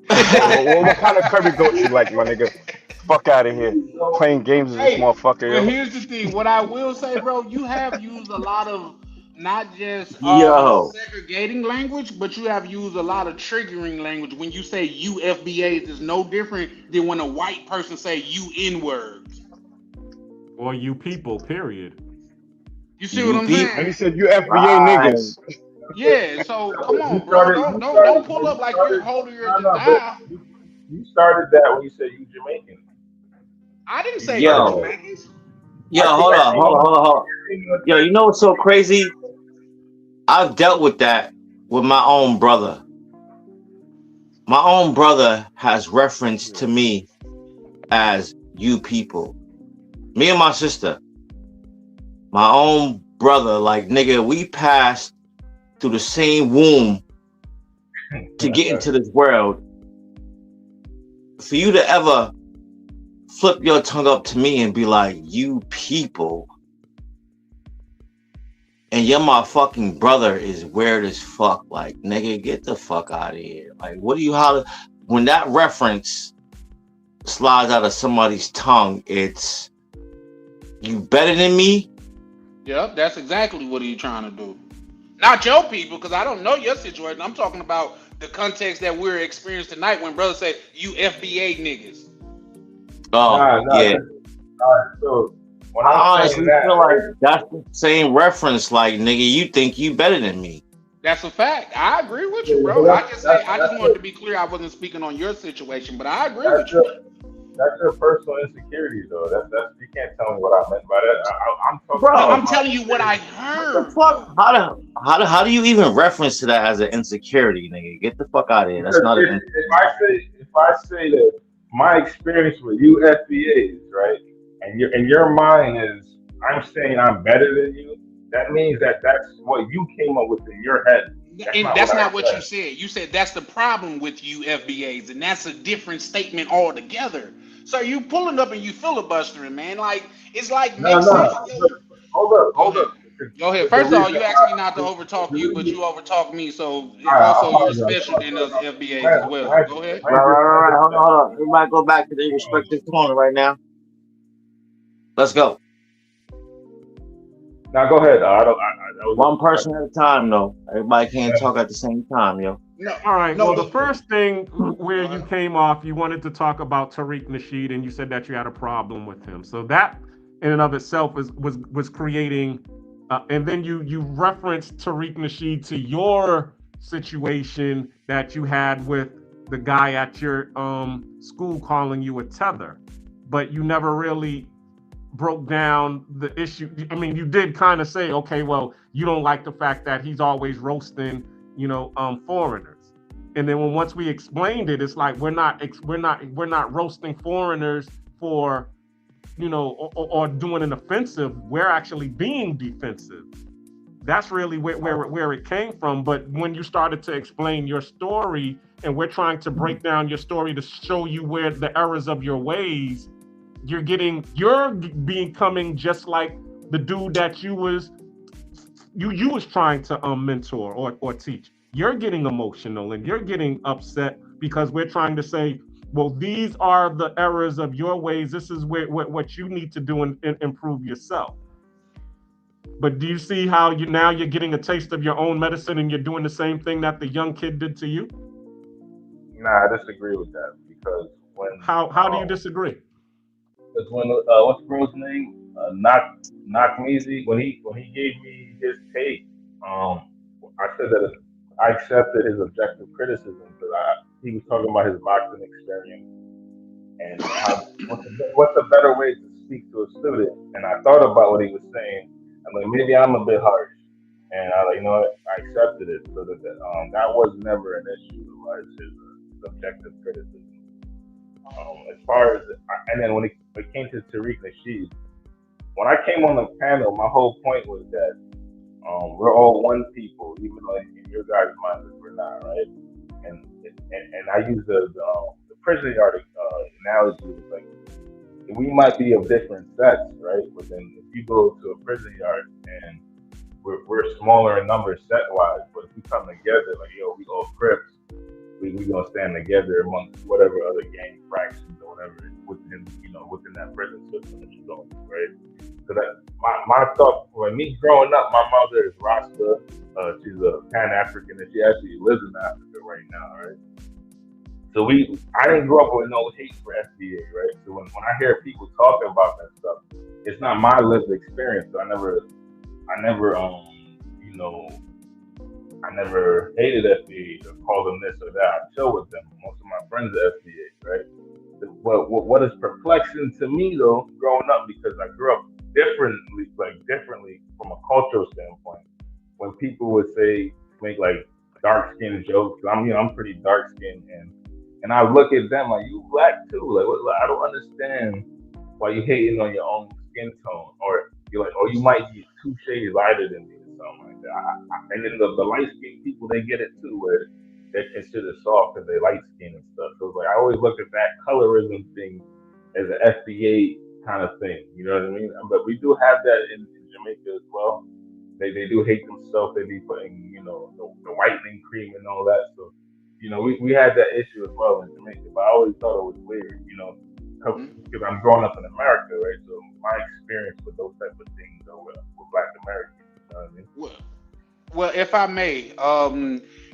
what kind of curry goat you like, my nigga? Fuck out of here. Playing games with this motherfucker. But here's the thing. What I will say, bro, you have used a lot of not just segregating language, but you have used a lot of triggering language. When you say you FBAs, is no different than when a white person say you N-words. Or you people, period. You see what I'm saying? And he said you FBA niggas. Yeah, so come on, bro. Don't pull up like you're holier than thou. You started that when you said you Jamaican. I didn't say Jamaicans. Yo, hold on. Yo, you know what's so crazy? I've dealt with that with my own brother. My own brother has reference to me as you people. Me and my sister. My own brother, like, nigga, we passed through the same womb to get into this world. For you to ever flip your tongue up to me and be like, you people, and your motherfucking brother is weird as fuck. Like, nigga, get the fuck out of here. Like, what do you holler? When that reference slides out of somebody's tongue, it's, you better than me? Yep, that's exactly what he's trying to do. Not your people, because I don't know your situation. I'm talking about the context that we're experiencing tonight when brothers say, you FBA niggas. Oh, yeah. All right, so when I honestly feel like that's the same reference. Like, nigga, you think you better than me. That's a fact. I agree with you, bro. I just wanted to be clear I wasn't speaking on your situation, but I agree with you. That's your personal insecurity, though. That's you can't tell me what I meant by that. I'm talking. Bro, I'm telling you what I heard. What the fuck? How do you even reference to that as an insecurity, nigga? Get the fuck out of here. That's not an. If I say that my experience with you FBAs, right, and your mind is I'm saying I'm better than you, that means that's what you came up with in your head. That's not what you said. You said that's the problem with you FBAs, and that's a different statement altogether. So you pulling up and you filibustering, man. Like, it's like no. Hold up. Go ahead. First of all, you asked me not to overtalk you, but you overtalk me, so also you're special than us FBAs as well. Go ahead. Right. Hold on. Everybody go back to their respective corner right now. Let's go. Now go ahead. One person at a time, though. Everybody can't talk at the same time, yo. No, all right. Well, the first thing where you came off, you wanted to talk about Tariq Nasheed, and you said that you had a problem with him. So that, in and of itself, was creating. And then you referenced Tariq Nasheed to your situation that you had with the guy at your school calling you a tether, but you never really broke down the issue. I mean, you did kind of say, okay, well, you don't like the fact that he's always roasting, foreigners. And then once we explained it, it's like we're not roasting foreigners for, or doing an offensive. We're actually being defensive. That's really where it came from. But when you started to explain your story, and we're trying to break down your story to show you where the errors of your ways, you're becoming just like the dude that you was trying to mentor or teach. You're getting emotional and you're getting upset because we're trying to say, well, these are the errors of your ways. This is what you need to do and improve yourself. But do you see how you're getting a taste of your own medicine and you're doing the same thing that the young kid did to you? Nah, I disagree with that because when How do you disagree? because when what's the bro's name? Knock Measy, when he gave me his take, I said that I accepted his objective criticism because he was talking about his boxing experience and how what's a better way to speak to a student. And I thought about what he was saying. I'm like, maybe I'm a bit harsh. And I like, you know what? I accepted it. So that was never an issue. Right? His subjective criticism. As far as, and then when it came to Tariq Nasheed, when I came on the panel, my whole point was that we're all one people, even though in your guys' minds we're not, right? And I use the prison yard analogy. It's like we might be of different sets, right? But then if you go to a prison yard and we're smaller in numbers set wise, but if we come together, like yo, we all Crips, we gonna stand together amongst whatever other gang fractions or whatever within that prison system that you're going through, right? So that my thought for me growing up, my mother is Rasta. She's a Pan African and she actually lives in Africa right now, right? So I didn't grow up with no hate for FBA, right? So when I hear people talking about that stuff, it's not my lived experience. So I never hated FBA or called them this or that. I chill with them. Most of my friends are FBA, right? But what is perplexing to me though, growing up, because I grew up differently from a cultural standpoint, when people would make like dark skin jokes, I'm pretty dark skinned and I look at them like, you black too. Like, I don't understand why you hating on your own skin tone, or you're like, oh, you might be 2 shades lighter than me or something like that. And then the light skinned people, they get it too, where they're considered soft because they light skin and stuff. So it's like I always look at that colorism thing as an FBA kind of thing. You know what I mean? But we do have that in Jamaica as well. They do hate themselves. They be putting, the whitening cream and all that. So, we had that issue as well in Jamaica. But I always thought it was weird, because I'm growing up in America, right? So my experience with those type of things are with Black Americans. You know what I mean? Well, if I may,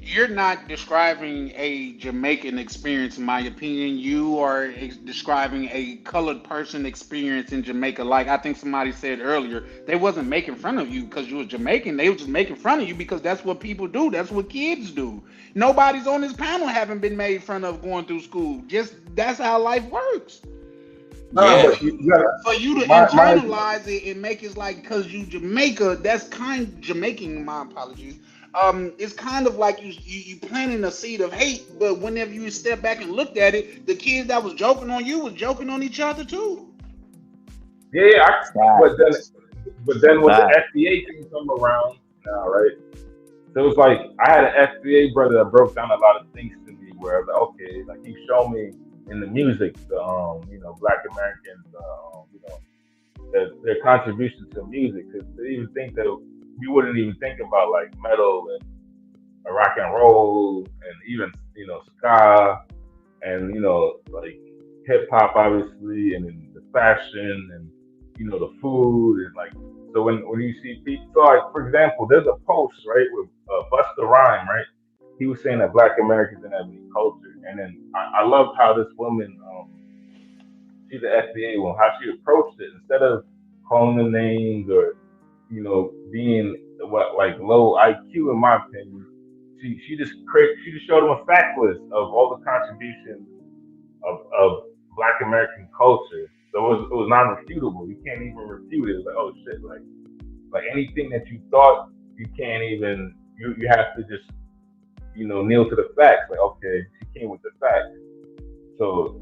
you're not describing a Jamaican experience, in my opinion. You are describing a colored person experience in Jamaica. Like I think somebody said earlier, they wasn't making fun of you because you were Jamaican. They were just making fun of you because that's what people do. That's what kids do. Nobody's on this panel haven't been made fun of going through school. Just that's how life works. No, for you to internalize it and make it like because you Jamaica, that's Jamaican. My apologies. It's kind of like you planting a seed of hate, but whenever you step back and looked at it, the kids that was joking on you was joking on each other too. Yeah, but then when the FBA thing come around now, right? So it was like I had an FBA brother that broke down a lot of things to me where I was like, okay, like he showed me in the music, Black Americans, their contribution to music, because they even think that we wouldn't even think about like metal and rock and roll and even ska and like hip hop obviously, and then the fashion and the food and like so when you see people, so like for example, there's a post right with Busta Rhymes, right? He was saying that Black Americans didn't have any culture, and then I loved how this woman, she's an FBA one, how she approached it instead of calling them names or being low IQ in my opinion. She just showed them a fact list of all the contributions of Black American culture. So it was non-refutable. You can't even refute it. It's like, oh shit, like anything that you thought, you can't even. You have to just kneel to the facts. Like, okay, she came with the facts. So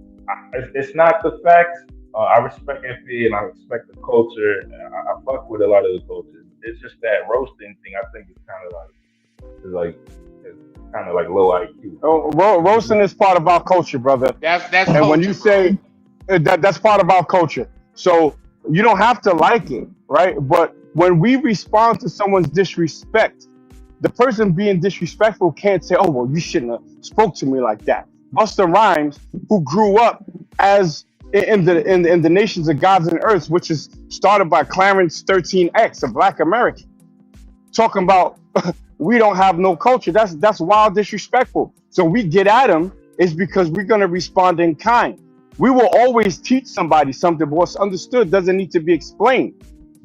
it's not the facts. I respect FBA and I respect the culture. I fuck with a lot of the culture. It's just that roasting thing. I think it's kind of like low IQ. Oh, roasting is part of our culture, brother. That's and culture, when you say that's part of our culture, so you don't have to like it, right? But when we respond to someone's disrespect, the person being disrespectful can't say, "Oh, well, you shouldn't have spoke to me like that." Busta Rhymes, who grew up as in the nations of gods and earths, which is started by Clarence 13X, a Black American, talking about we don't have no culture. That's wild disrespectful. So we get at him is because we're going to respond in kind. We will always teach somebody something, but what's understood doesn't need to be explained.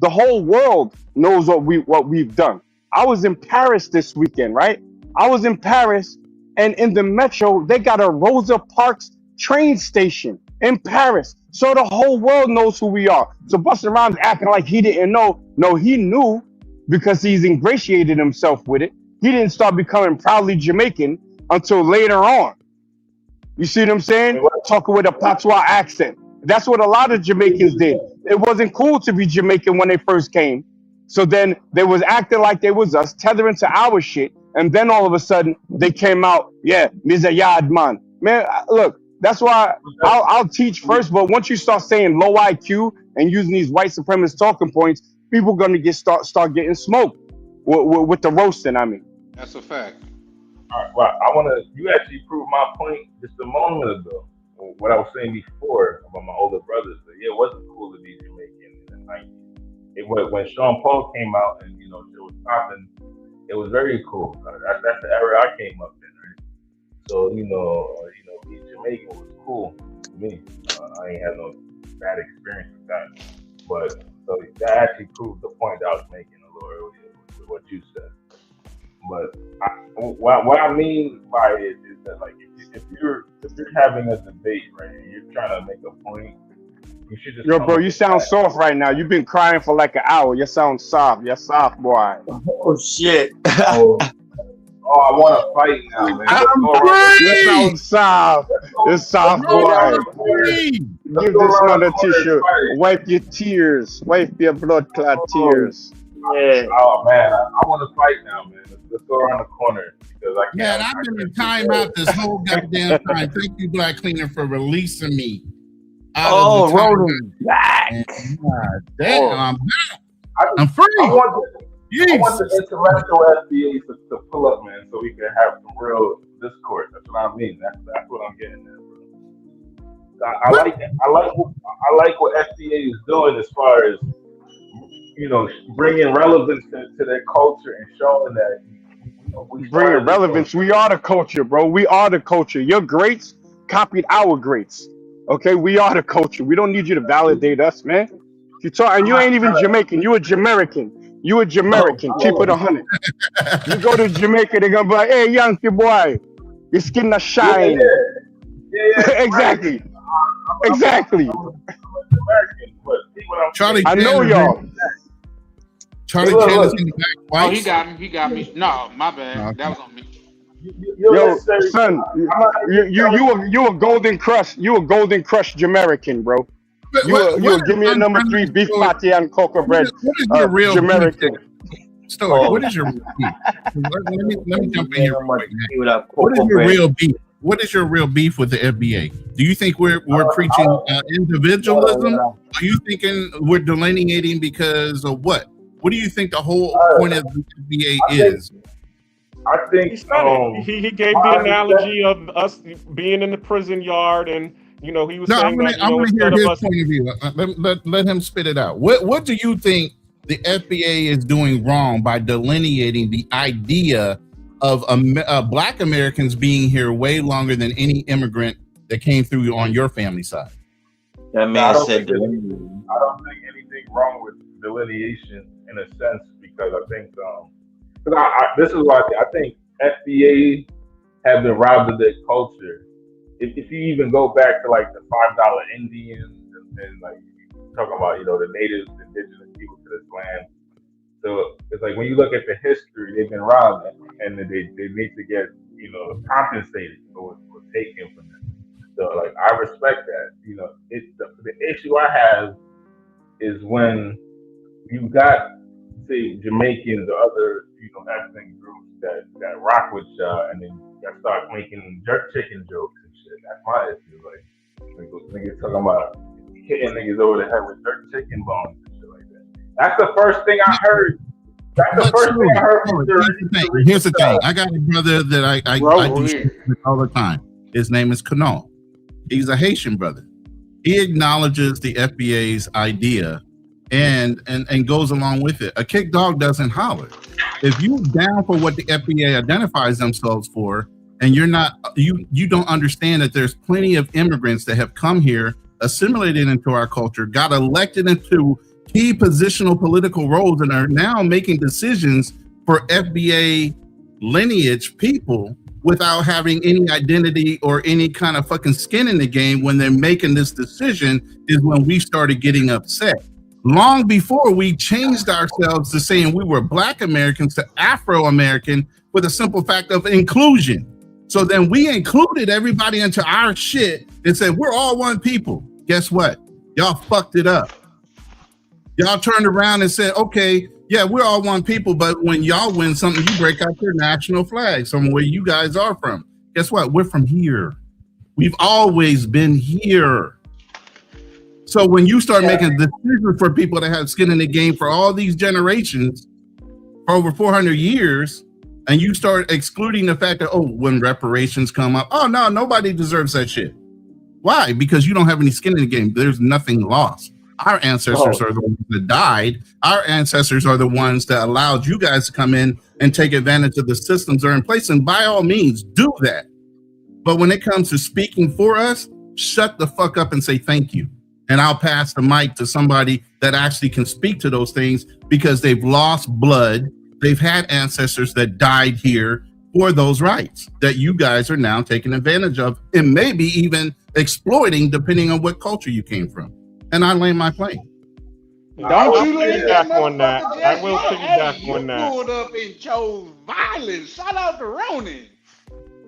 The whole world knows what we've done. I was in Paris this weekend, right? I was in Paris, and in the metro, they got a Rosa Parks train station in Paris. So the whole world knows who we are. So busting around acting like he didn't know. No, he knew because he's ingratiated himself with it. He didn't start becoming proudly Jamaican until later on. You see what I'm saying? Talking with a patois accent. That's what a lot of Jamaicans did. It wasn't cool to be Jamaican when they first came. So then they was acting like they was us, tethering to our shit. And then all of a sudden they came out, yeah, Miz a yard man. Man, look, that's why I'll teach first. But once you start saying low IQ and using these white supremacist talking points, people going to start getting smoked with the roasting, I mean. That's a fact. All right, well, you actually proved my point just a moment ago. What I was saying before about my older brothers, that yeah, it wasn't cool to be Jamaican in the 90s. When Sean Paul came out and, it was popping, it was very cool. That's the era I came up in, right? So, being Jamaican was cool to me. I ain't had no bad experience with that. But, so that actually proved the point that I was making a little earlier with what you said. But what I mean by it is that, like, if you're having a debate, right, and you're trying to make a point, you should just. Yo, bro, you sound soft right now. You've been crying for like an hour. You sound soft. You're soft, boy. Oh shit. I want to fight now, man. You sound soft. You're soft, boy. Give this man a tissue. Wipe your tears. Wipe your blood clot tears. Yeah. Oh man, I want to fight now, man. Let's go around the corner because I can't. Man, I've been in timeout this whole goddamn time. Thank you, Black Cleaner, for releasing me. Rolling back. God damn, I'm back. I'm free. I want the intellectual FBA to pull up, man, so we can have some real discourse. That's what I mean. That's what I'm getting at, bro. I like it. I like what FBA is doing as far as bringing relevance to their culture and showing that. Bringing relevance. We are the culture, bro. We are the culture. Your greats copied our greats. Okay, we are the culture. We don't need you to validate us, man. You talk, and you ain't even Jamaican. You a Jamaican. You a Jamaican. Keep it 100. You go to Jamaica, they're gonna be like, "Hey, Yankee boy, your skin not shine." Yeah. Exactly. Exactly. Charlie, I know y'all. Charlie Chan is in the back. Oh, he got me. No, my bad. Okay. That was on me. Yo, son, you a Golden Crush. You a Golden Crush Jamaican, bro. You give me a number 3 beef patty and cocoa bread. What is your real Jamaican? Story. What is your real beef? Let me jump in here real quick. What is your real beef? What is your real beef with the FBA? Do you think we're preaching individualism? Are you thinking we're delineating because of what? What do you think the whole point of the FBA is? I think he gave the analogy of us being in the prison yard, and he was saying that. I'm going to hear his point of view. Let him spit it out. What do you think the FBA is doing wrong by delineating the idea of Black Americans being here way longer than any immigrant that came through on your family side? That man said, I don't think anything wrong with delineation in a sense, because I think this is why I think FBA have been robbed of their culture. If you even go back to like the $5 Indians and like talking about the natives, indigenous people to this land. So it's like when you look at the history, they've been robbed and they need to get compensated for taken from them. So like I respect that. The issue I have is when you got say Jamaicans or other ethnic groups that rock with and then you start making jerk chicken jokes and shit. That's my issue. Like niggas talking about hitting niggas over the head with jerk chicken bones and shit like that. That's the first thing I heard. That's the first thing I heard. Here's the thing. I got a brother that I do shit with all the time. His name is Kanal. He's a Haitian brother. He acknowledges the FBA's idea and goes along with it. A kick dog doesn't holler. If you down for what the FBA identifies themselves for, and you don't understand that there's plenty of immigrants that have come here, assimilated into our culture, got elected into key positional political roles, and are now making decisions for FBA lineage people without having any identity or any kind of fucking skin in the game. When they're making this decision is when we started getting upset. Long before we changed ourselves to saying we were Black Americans to Afro-American, with a simple fact of inclusion. So then we included everybody into our shit and said, we're all one people. Guess what? Y'all fucked it up. Y'all turned around and said, okay, yeah, we're all one people, but when y'all win something, you break out your national flag from where you guys are from. Guess what? We're from here. We've always been here. So when you start making decisions for people that have skin in the game for all these generations, for over 400 years, and you start excluding the fact that, oh, when reparations come up, oh, no, nobody deserves that shit. Why? Because you don't have any skin in the game. There's nothing lost. Our ancestors are the ones that died. Our ancestors are the ones that allowed you guys to come in and take advantage of the systems that are in place. And by all means, do that. But when it comes to speaking for us, shut the fuck up and say thank you. And I'll pass the mic to somebody that actually can speak to those things, because they've lost blood. They've had ancestors that died here for those rights that you guys are now taking advantage of, and maybe even exploiting, depending on what culture you came from. And I land my plane. Don't you let piggyback on that. I will piggyback on that. You pulled up and chose violence. Shout out to Ronan.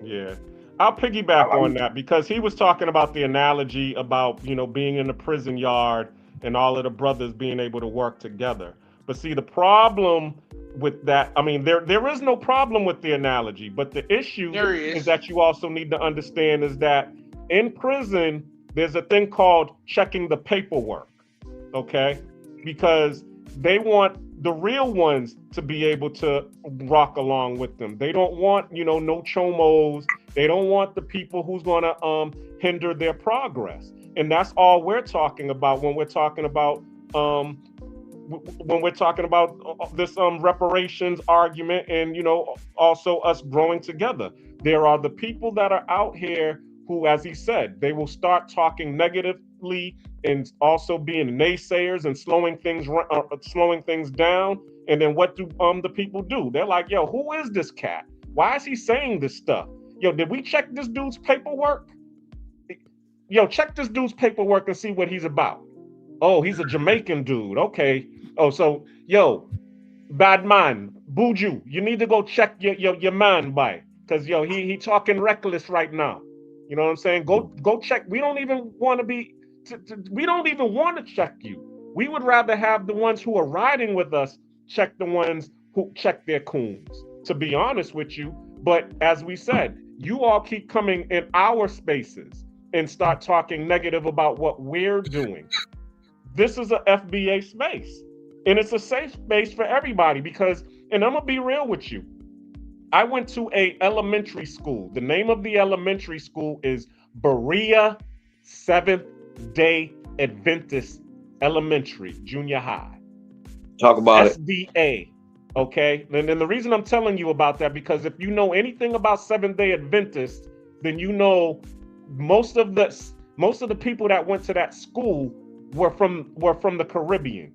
Yeah. I'll piggyback on that, because he was talking about the analogy about, being in the prison yard and all of the brothers being able to work together. But see, the problem with that, I mean, there is no problem with the analogy, but the issue is that you also need to understand is that in prison, there's a thing called checking the paperwork, okay? Because they want the real ones to be able to rock along with them. They don't want, no chomos. They don't want the people who's gonna hinder their progress. And that's all we're talking about when we're talking about this reparations argument, and also us growing together. There are the people that are out here who, as he said, they will start talking negatively and also being naysayers and slowing things down. And then what do the people do? They're like, yo, who is this cat? Why is he saying this stuff? Yo, did we check this dude's paperwork? Yo, check this dude's paperwork and see what he's about. Oh, he's a Jamaican dude. Okay. Oh, so, yo, bad man, Buju, you need to go check your man by, because, yo, he talking reckless right now. You know what I'm saying? Go check. We don't even want to be, we don't even want to check you. We would rather have the ones who are riding with us check the ones who check their coons, to be honest with you. But as we said, you all keep coming in our spaces and start talking negative about what we're doing. This is a FBA space, and it's a safe space for everybody, because, and I'm gonna be real with you, I went to a elementary school. The name of the elementary school is Berea Seventh-day Adventist Elementary Junior High. Talk about SDA. Okay, and then the reason I'm telling you about that, because if you know anything about Seventh-day Adventists, then you know most of the people that went to that school were from the Caribbean.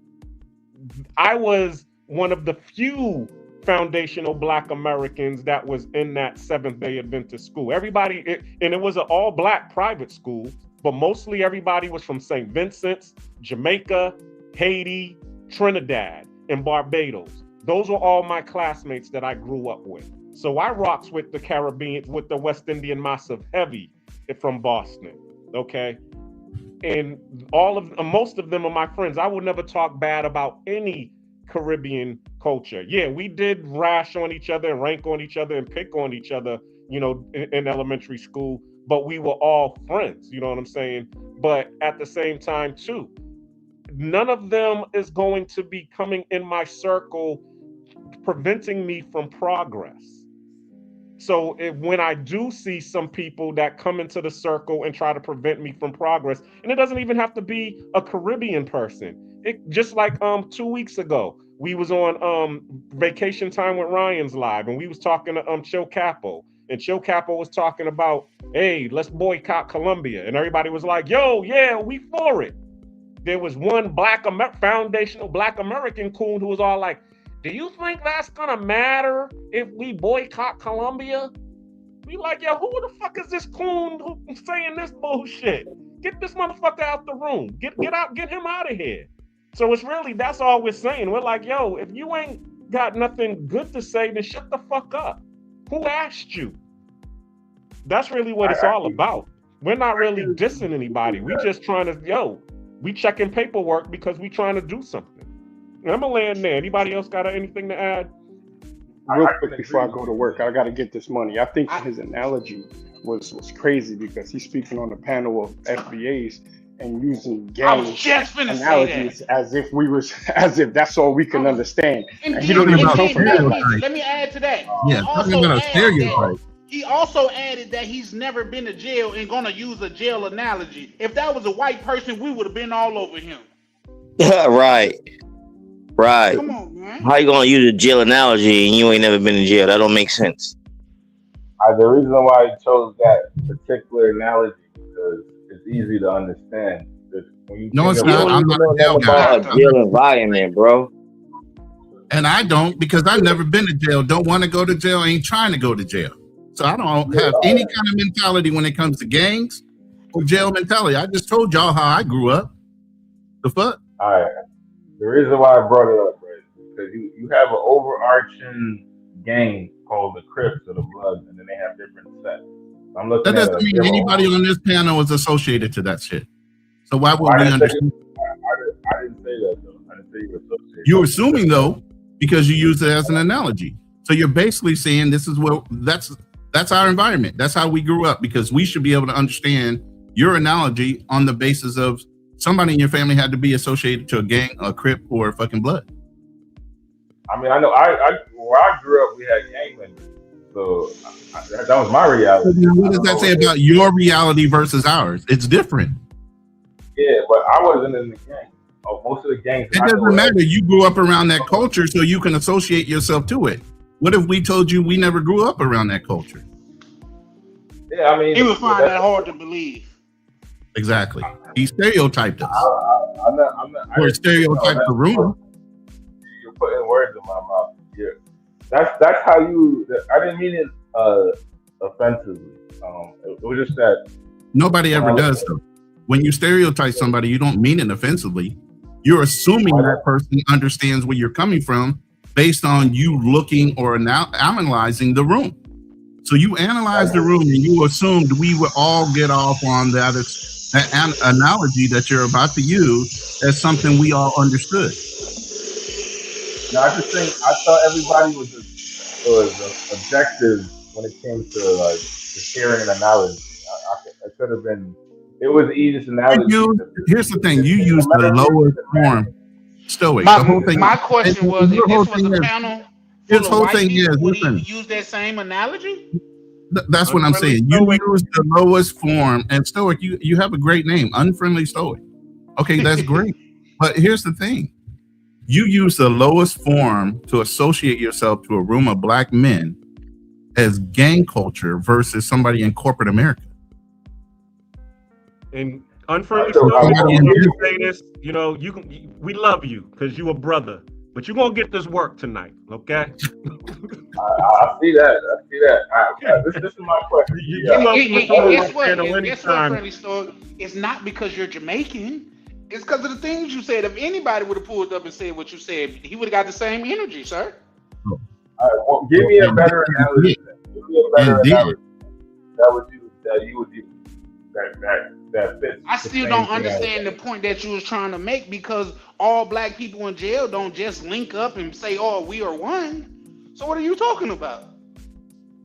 I was one of the few foundational Black Americans that was in that Seventh-day Adventist school. It was an all Black private school, but mostly everybody was from St. Vincent's, Jamaica, Haiti, Trinidad, and Barbados. Those were all my classmates that I grew up with. So I rocks with the Caribbean, with the West Indian Massive heavy from Boston, okay? And most of them are my friends. I will never talk bad about any Caribbean culture. Yeah, we did rash on each other and rank on each other and pick on each other, in elementary school, but we were all friends, you know what I'm saying? But at the same time too, none of them is going to be coming in my circle preventing me from progress. So when I do see some people that come into the circle and try to prevent me from progress, and it doesn't even have to be a Caribbean person. It just like 2 weeks ago, we was on vacation time with Ryan's live, and we was talking to Chill Capo, and Chill Capo was talking about, hey, let's boycott Colombia. And everybody was like, yo, yeah, we for it. There was one foundational Black American coon who was all like, do you think that's gonna matter if we boycott Colombia? We like, yo, who the fuck is this coon who's saying this bullshit? Get this motherfucker out the room. Get him out of here. So it's really, that's all we're saying. We're like, yo, if you ain't got nothing good to say, then shut the fuck up. Who asked you? That's really what it's all about. We're not really dissing anybody. We just trying to, we checking paperwork because we trying to do something. And I'm gonna land there. Anybody else got anything to add? Real quick before I go to work, I got to get this money. I think his analogy was crazy because he's speaking on a panel of FBAs and using gang analogies as if that's all we can understand. And he don't even come from that. Let me add to that. Yeah, talking about a stereotype. He also added that he's never been to jail and gonna use a jail analogy. If that was a white person, we would have been all over him. Right. Come on, man. How you gonna use a jail analogy and you ain't never been in jail? That don't make sense. The reason why I chose that particular analogy because it's easy to understand. No, it's not. I'm not a jail guy. Jail environment, bro. And I don't because I've never been to jail. Don't want to go to jail. Ain't trying to go to jail. So I don't have any kind of mentality when it comes to gangs or jail mentality. I just told y'all how I grew up. The fuck? All right. The reason why I brought it up is because you have an overarching gang called the Crips or the Bloods, and then they have different sets. I'm looking that doesn't mean anybody on this panel is associated to that shit. So why would we understand? I didn't say that though. I didn't say you were associated. You're assuming though because you use it as an analogy. So you're basically saying this is what that's our environment. That's how we grew up because we should be able to understand your analogy on the basis of somebody in your family had to be associated to a gang, a Crip, or a fucking Blood. I mean, I know where I grew up, we had gang members. So that was my reality. So what does that say about your reality versus ours? It's different. Yeah, but I wasn't in the gang. Most of the gangs. It doesn't matter. You grew up around that culture, so you can associate yourself to it. What if we told you we never grew up around that culture? Yeah, I mean, he would find that hard to believe. Exactly. He stereotyped us. Or stereotyped the room. You're putting words in my mouth. Yeah, that's how you. I didn't mean it offensively. It was just that nobody ever does though. When you stereotype somebody, you don't mean it offensively. You're assuming that person understands where you're coming from based on you looking or analyzing the room. So you analyze the room and you assumed we would all get off on that analogy that you're about to use as something we all understood. No, I thought everybody was objective when it came to like sharing an analogy. I could have been. It was the easiest analogy. Here's the thing: you use the lowest form. Stoic. My question was: if this was a panel, his whole thing is, would he use that same analogy? That's what I'm saying. You use the lowest form, and Stoic, you have a great name, Unfriendly Stoic. Okay, that's great. But here's the thing. You use the lowest form to associate yourself to a room of black men as gang culture versus somebody in corporate America. And Unfriendly Stoic, say this, we love you because you a brother. But you're going to get this work tonight, okay? I see that. This is my question. Guess what, Friendly Stoic? It's not because you're Jamaican. It's because of the things you said. If anybody would have pulled up and said what you said, he would have got the same energy, sir. All right, well, give me a better analogy. That you would use. That fits. I still don't understand the point that you was trying to make because all black people in jail don't just link up and say, "Oh, we are one." So what are you talking about?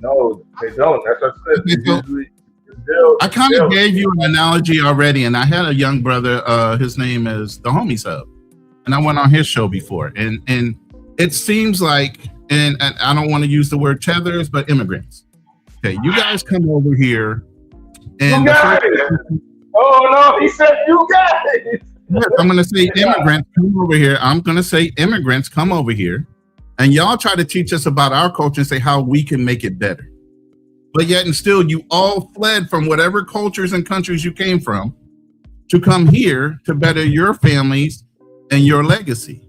No, they don't. That's what I said. I kind of gave you an analogy already, and I had a young brother. His name is the Homie Sub, and I went on his show before, and it seems like, and I don't want to use the word tethers, but immigrants. Okay, you guys come over here, and oh no, he said you guys. Yes, I'm going to say immigrants come over here. I'm going to say immigrants come over here, and y'all try to teach us about our culture and say how we can make it better. but yet and still you all fled from whatever cultures and countries you came from to come here to better your families and your legacy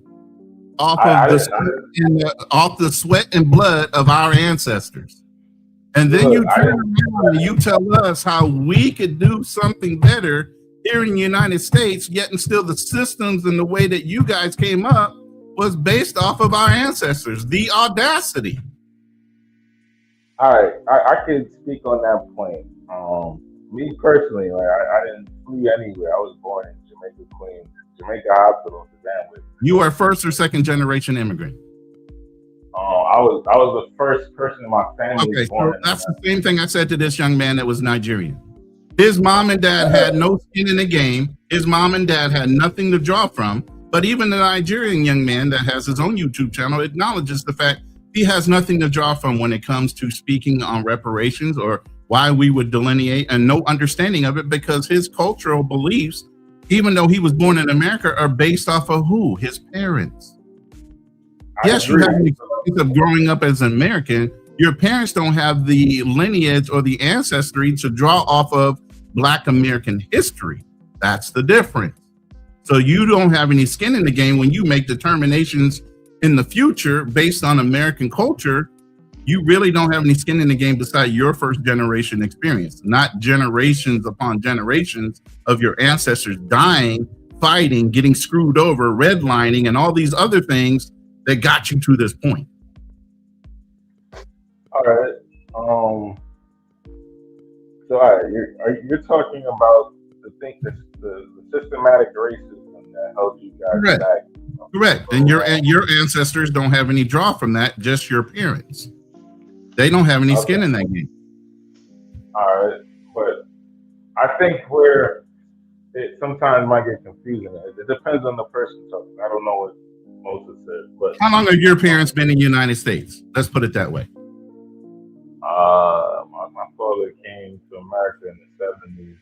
off the sweat and blood of our ancestors. And then you turn around and you tell us how we could do something better here in the United States, yet and still the systems and the way that you guys came up was based off of our ancestors. The audacity. All right, I can speak on that point. Me personally, like I didn't flee anywhere. I was born in Jamaica, Queens, Jamaica Hospital. You are first or second generation immigrant. I was the first person in my family. Okay, so that's the same thing I said to this young man that was Nigerian. His mom and dad had no skin in the game. His mom and dad had nothing to draw from. But even the Nigerian young man that has his own YouTube channel acknowledges the fact he has nothing to draw from when it comes to speaking on reparations or why we would delineate, and no understanding of it, because his cultural beliefs, even though he was born in America, are based off of who? His parents. Yes, you have the experience of growing up as an American. Your parents don't have the lineage or the ancestry to draw off of Black American history. That's the difference. So you don't have any skin in the game when you make determinations in the future based on American culture. You really don't have any skin in the game beside your first generation experience, not generations upon generations of your ancestors dying, fighting, getting screwed over, redlining, and all these other things that got you to this point. All right. So, all right, you're talking about the systematic racism that held you guys back. Correct. And your ancestors don't have any draw from that, just your parents. They don't have any skin in that game. All right. But I think where it sometimes might get confusing, it depends on the person. So I don't know what Moses said. But how long have your parents been in the United States? Let's put it that way. My father came to America in the 70s.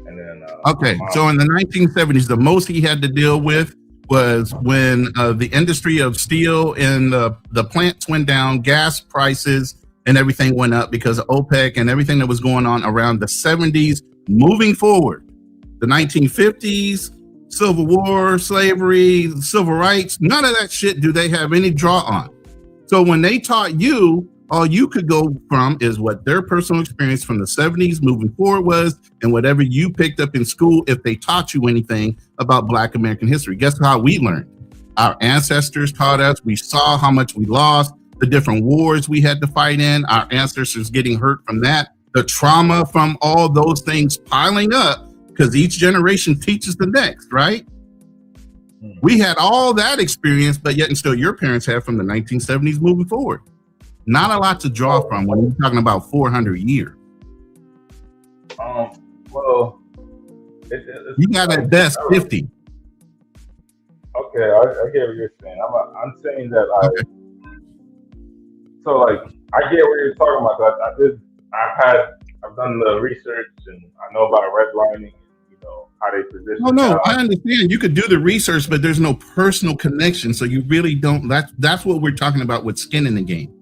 And then, okay, so in the 1970s, the most he had to deal with was when the industry of steel and the plants went down, gas prices and everything went up because of OPEC and everything that was going on around the 70s. Moving forward, the 1950s, Civil War, slavery, civil rights, none of that shit do they have any draw on. So when they taught you, all you could go from is what their personal experience from the 70s moving forward was, and whatever you picked up in school, if they taught you anything about Black American history. Guess how we learned? Our ancestors taught us. We saw how much we lost, the different wars we had to fight in, our ancestors getting hurt from that, the trauma from all those things piling up, because each generation teaches the next, right? We had all that experience, but yet and still your parents have from the 1970s moving forward. Not a lot to draw from when you're talking about 400 years. Well, you got at best 50. Okay, I get what you're saying. I'm saying that so like I get what you're talking about. I've done the research and I know about redlining. How they position. No, I understand. You could do the research, but there's no personal connection. So you really don't. That's what we're talking about with skin in the game.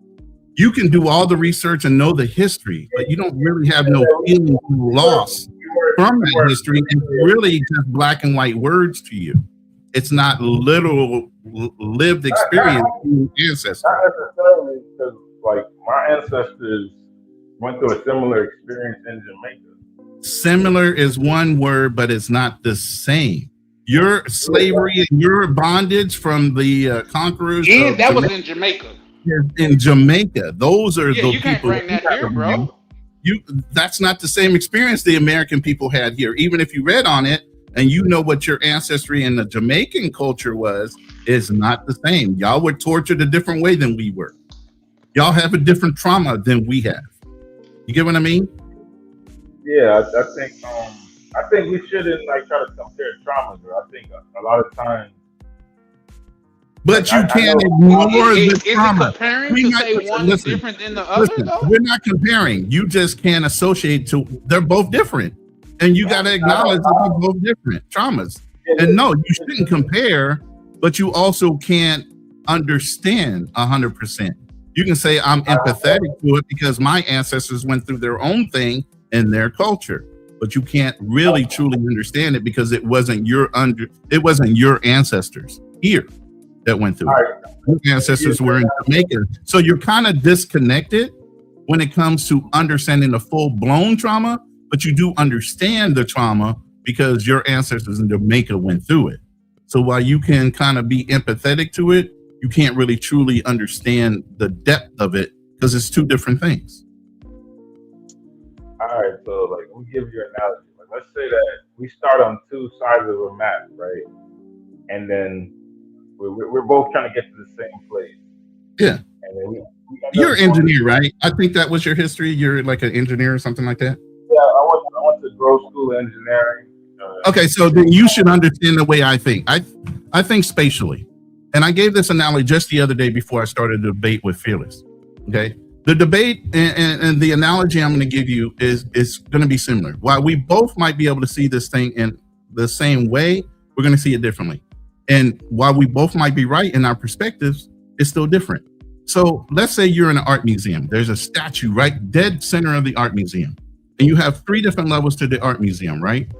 You can do all the research and know the history, but you don't really have no feeling loss from that history. It's really just black and white words to you. It's not literal lived experience through ancestors. Not necessarily, because like my ancestors went through a similar experience in Jamaica. Similar is one word, but it's not the same. Your slavery and your bondage from the conquerors. Yeah, that was in Jamaica. In Jamaica, those are the you can't people. Bring that here, bro. That's not the same experience the American people had here. Even if you read on it and you know what your ancestry in the Jamaican culture was, is not the same. Y'all were tortured a different way than we were. Y'all have a different trauma than we have. You get what I mean? Yeah, I think we shouldn't try to compare traumas. I think a lot of times. But you can't ignore the trauma. Comparing to say one is different than the other, though? We're not comparing. You just can't associate they're both different. And you got to acknowledge that they're both different traumas. And no, you shouldn't compare, but you also can't understand 100%. You can say I'm empathetic to it because my ancestors went through their own thing in their culture, but you can't really truly understand it because it wasn't your ancestors here that went through it. Your ancestors were in Jamaica, so you're kind of disconnected when it comes to understanding the full-blown trauma, but you do understand the trauma because your ancestors in Jamaica went through it. So while you can kind of be empathetic to it, you can't really truly understand the depth of it because it's two different things. All right, so like we give you an analogy. Like let's say that we start on two sides of a map, right? And then we're both trying to get to the same place. Yeah. And then you're an engineer, right? I think that was your history. You're like an engineer or something like that. Yeah, I went to growth school engineering. Okay, so then you should understand the way I think. I think spatially. And I gave this analogy just the other day before I started the debate with Fearless. Okay. The debate and the analogy I'm going to give you is going to be similar. While we both might be able to see this thing in the same way, we're going to see it differently. And while we both might be right in our perspectives, it's still different. So let's say you're in an art museum. There's a statue right dead center of the art museum. And you have 3 different levels to the art museum, right?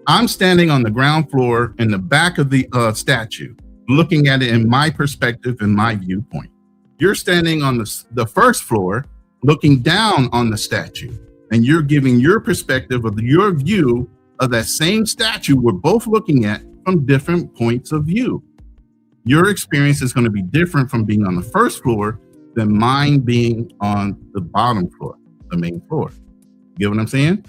I'm standing on the ground floor in the back of the statue, looking at it in my perspective and my viewpoint. You're standing on the first floor, looking down on the statue, and you're giving your perspective of your view of that same statue we're both looking at from different points of view. Your experience is going to be different from being on the first floor than mine being on the bottom floor, the main floor. You get what I'm saying?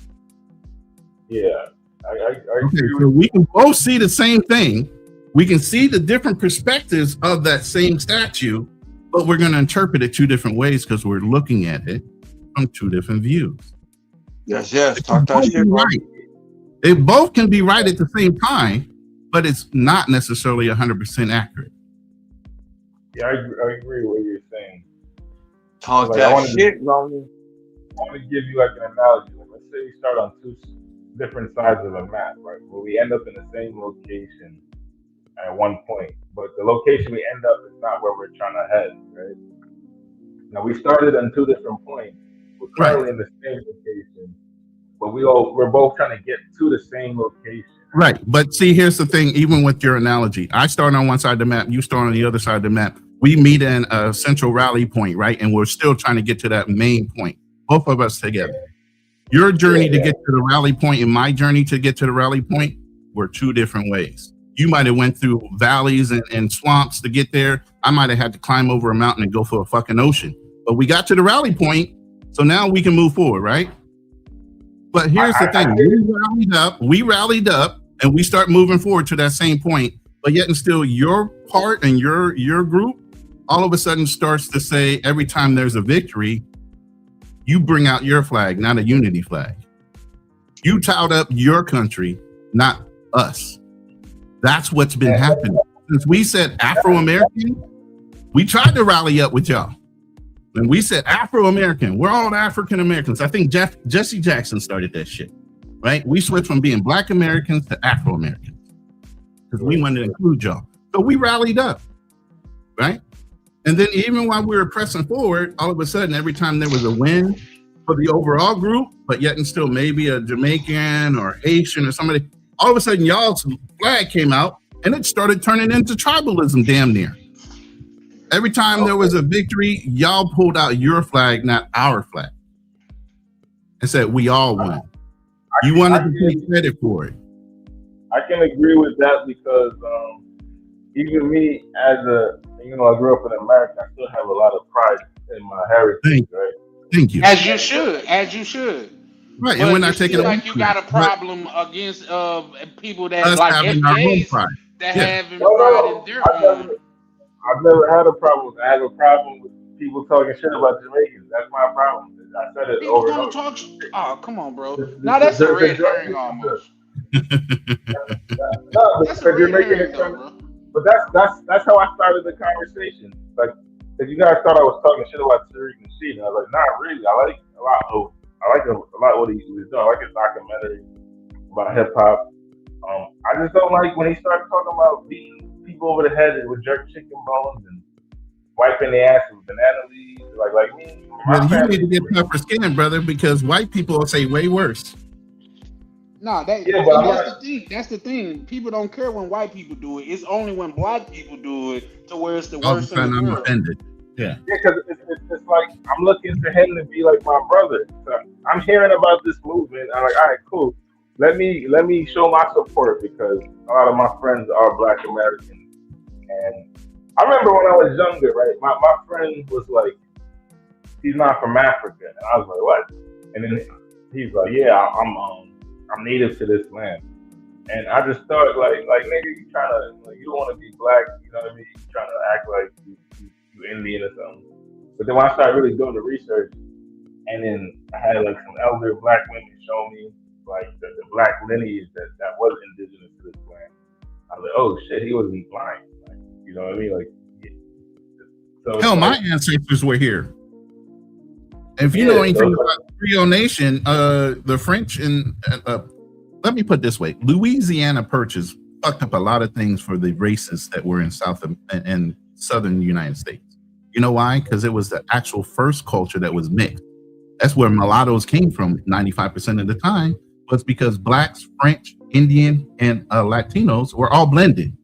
Yeah. Okay, so we can both see the same thing. We can see the different perspectives of that same statue, but we're going to interpret it 2 different ways because we're looking at it from 2 different views. Yes. Talk that shit, right. They both can be right at the same time, but it's not necessarily 100% accurate. Yeah, I agree with what you're saying. Talk that shit, Ronnie. I want to give you like an analogy. Like, let's say we start on 2 different sides of a map, right? Where we end up in the same location at one point, but the location we end up is not where we're trying to head, right? Now we started on 2 different points. We're currently in the same location, but we're both trying to get to the same location. Right, but see, here's the thing. Even with your analogy, I start on one side of the map, you start on the other side of the map. We meet in a central rally point, right? And we're still trying to get to that main point. Both of us together. Your journey to get to the rally point and my journey to get to the rally point were 2 different ways. You might have went through valleys and swamps to get there. I might have had to climb over a mountain and go for a fucking ocean. But we got to the rally point, so now we can move forward, right? But here's the thing. We rallied up, and we start moving forward to that same point. But yet and still, your part and your group all of a sudden starts to say every time there's a victory, you bring out your flag, not a unity flag. You tout up your country, not us. That's what's been happening. Since we said Afro-American, we tried to rally up with y'all. When we said Afro-American, we're all African Americans. I think Jesse Jackson started that shit, right? We switched from being Black Americans to Afro-Americans because we wanted to include y'all. So we rallied up, right? And then even while we were pressing forward, all of a sudden, every time there was a win for the overall group, but yet and still maybe a Jamaican or Haitian or somebody, all of a sudden y'all's flag came out and it started turning into tribalism damn near. Every time there was a victory, y'all pulled out your flag, not our flag, and said we all won. You wanted to take credit for it. I can agree with that because even me as I grew up in America, I still have a lot of pride in my heritage, right? Thank you. As you should. Right, but and we're not taking like you got a problem against people that like FJs that having pride in their own. I've never had a problem. I have a problem with people talking shit about Jamaicans. That's my problem. I said it over and over. Oh, come on, bro. Now that's a red herring almost. That's a red herring, bro. But that's how I started the conversation. Like, if you guys thought I was talking shit about Tariq Nasheed, I was like, not really. I like a lot what he was doing. I like his documentary about hip hop. I just don't like when he started talking about beating people over the head with jerk chicken bones and wiping their ass with banana leaves, like me. Well, you need to get tougher skin, brother, because white people will say way worse. No, that's the thing. That's the thing. People don't care when white people do it. It's only when black people do it to where it's the worst in the I'm world. offended. Yeah, because it's like I'm looking to him to be like my brother. So I'm hearing about this movement. I'm like, all right, cool. Let me show my support because a lot of my friends are Black Americans, and I remember when I was younger, right? My friend was like, he's not from Africa, and I was like, what? And then he's like, yeah, I'm native to this land, and I just thought like nigga, you trying to you don't want to be black, you know what I mean? You trying to act like you Indian or something. But then when I started really doing the research, and then I had like some elder Black women show me like the Black lineage that was indigenous to this land. I was like, oh shit, he wasn't blind. Like, you know what I mean? Like, yeah. So hell, my ancestors were here. If you know anything about the Creole Nation, the French and let me put it this way: Louisiana Purchase fucked up a lot of things for the races that were in South and Southern United States. You know why? Because it was the actual first culture that was mixed. That's where mulattoes came from 95% of the time, was because blacks, French, Indian, and Latinos were all blended.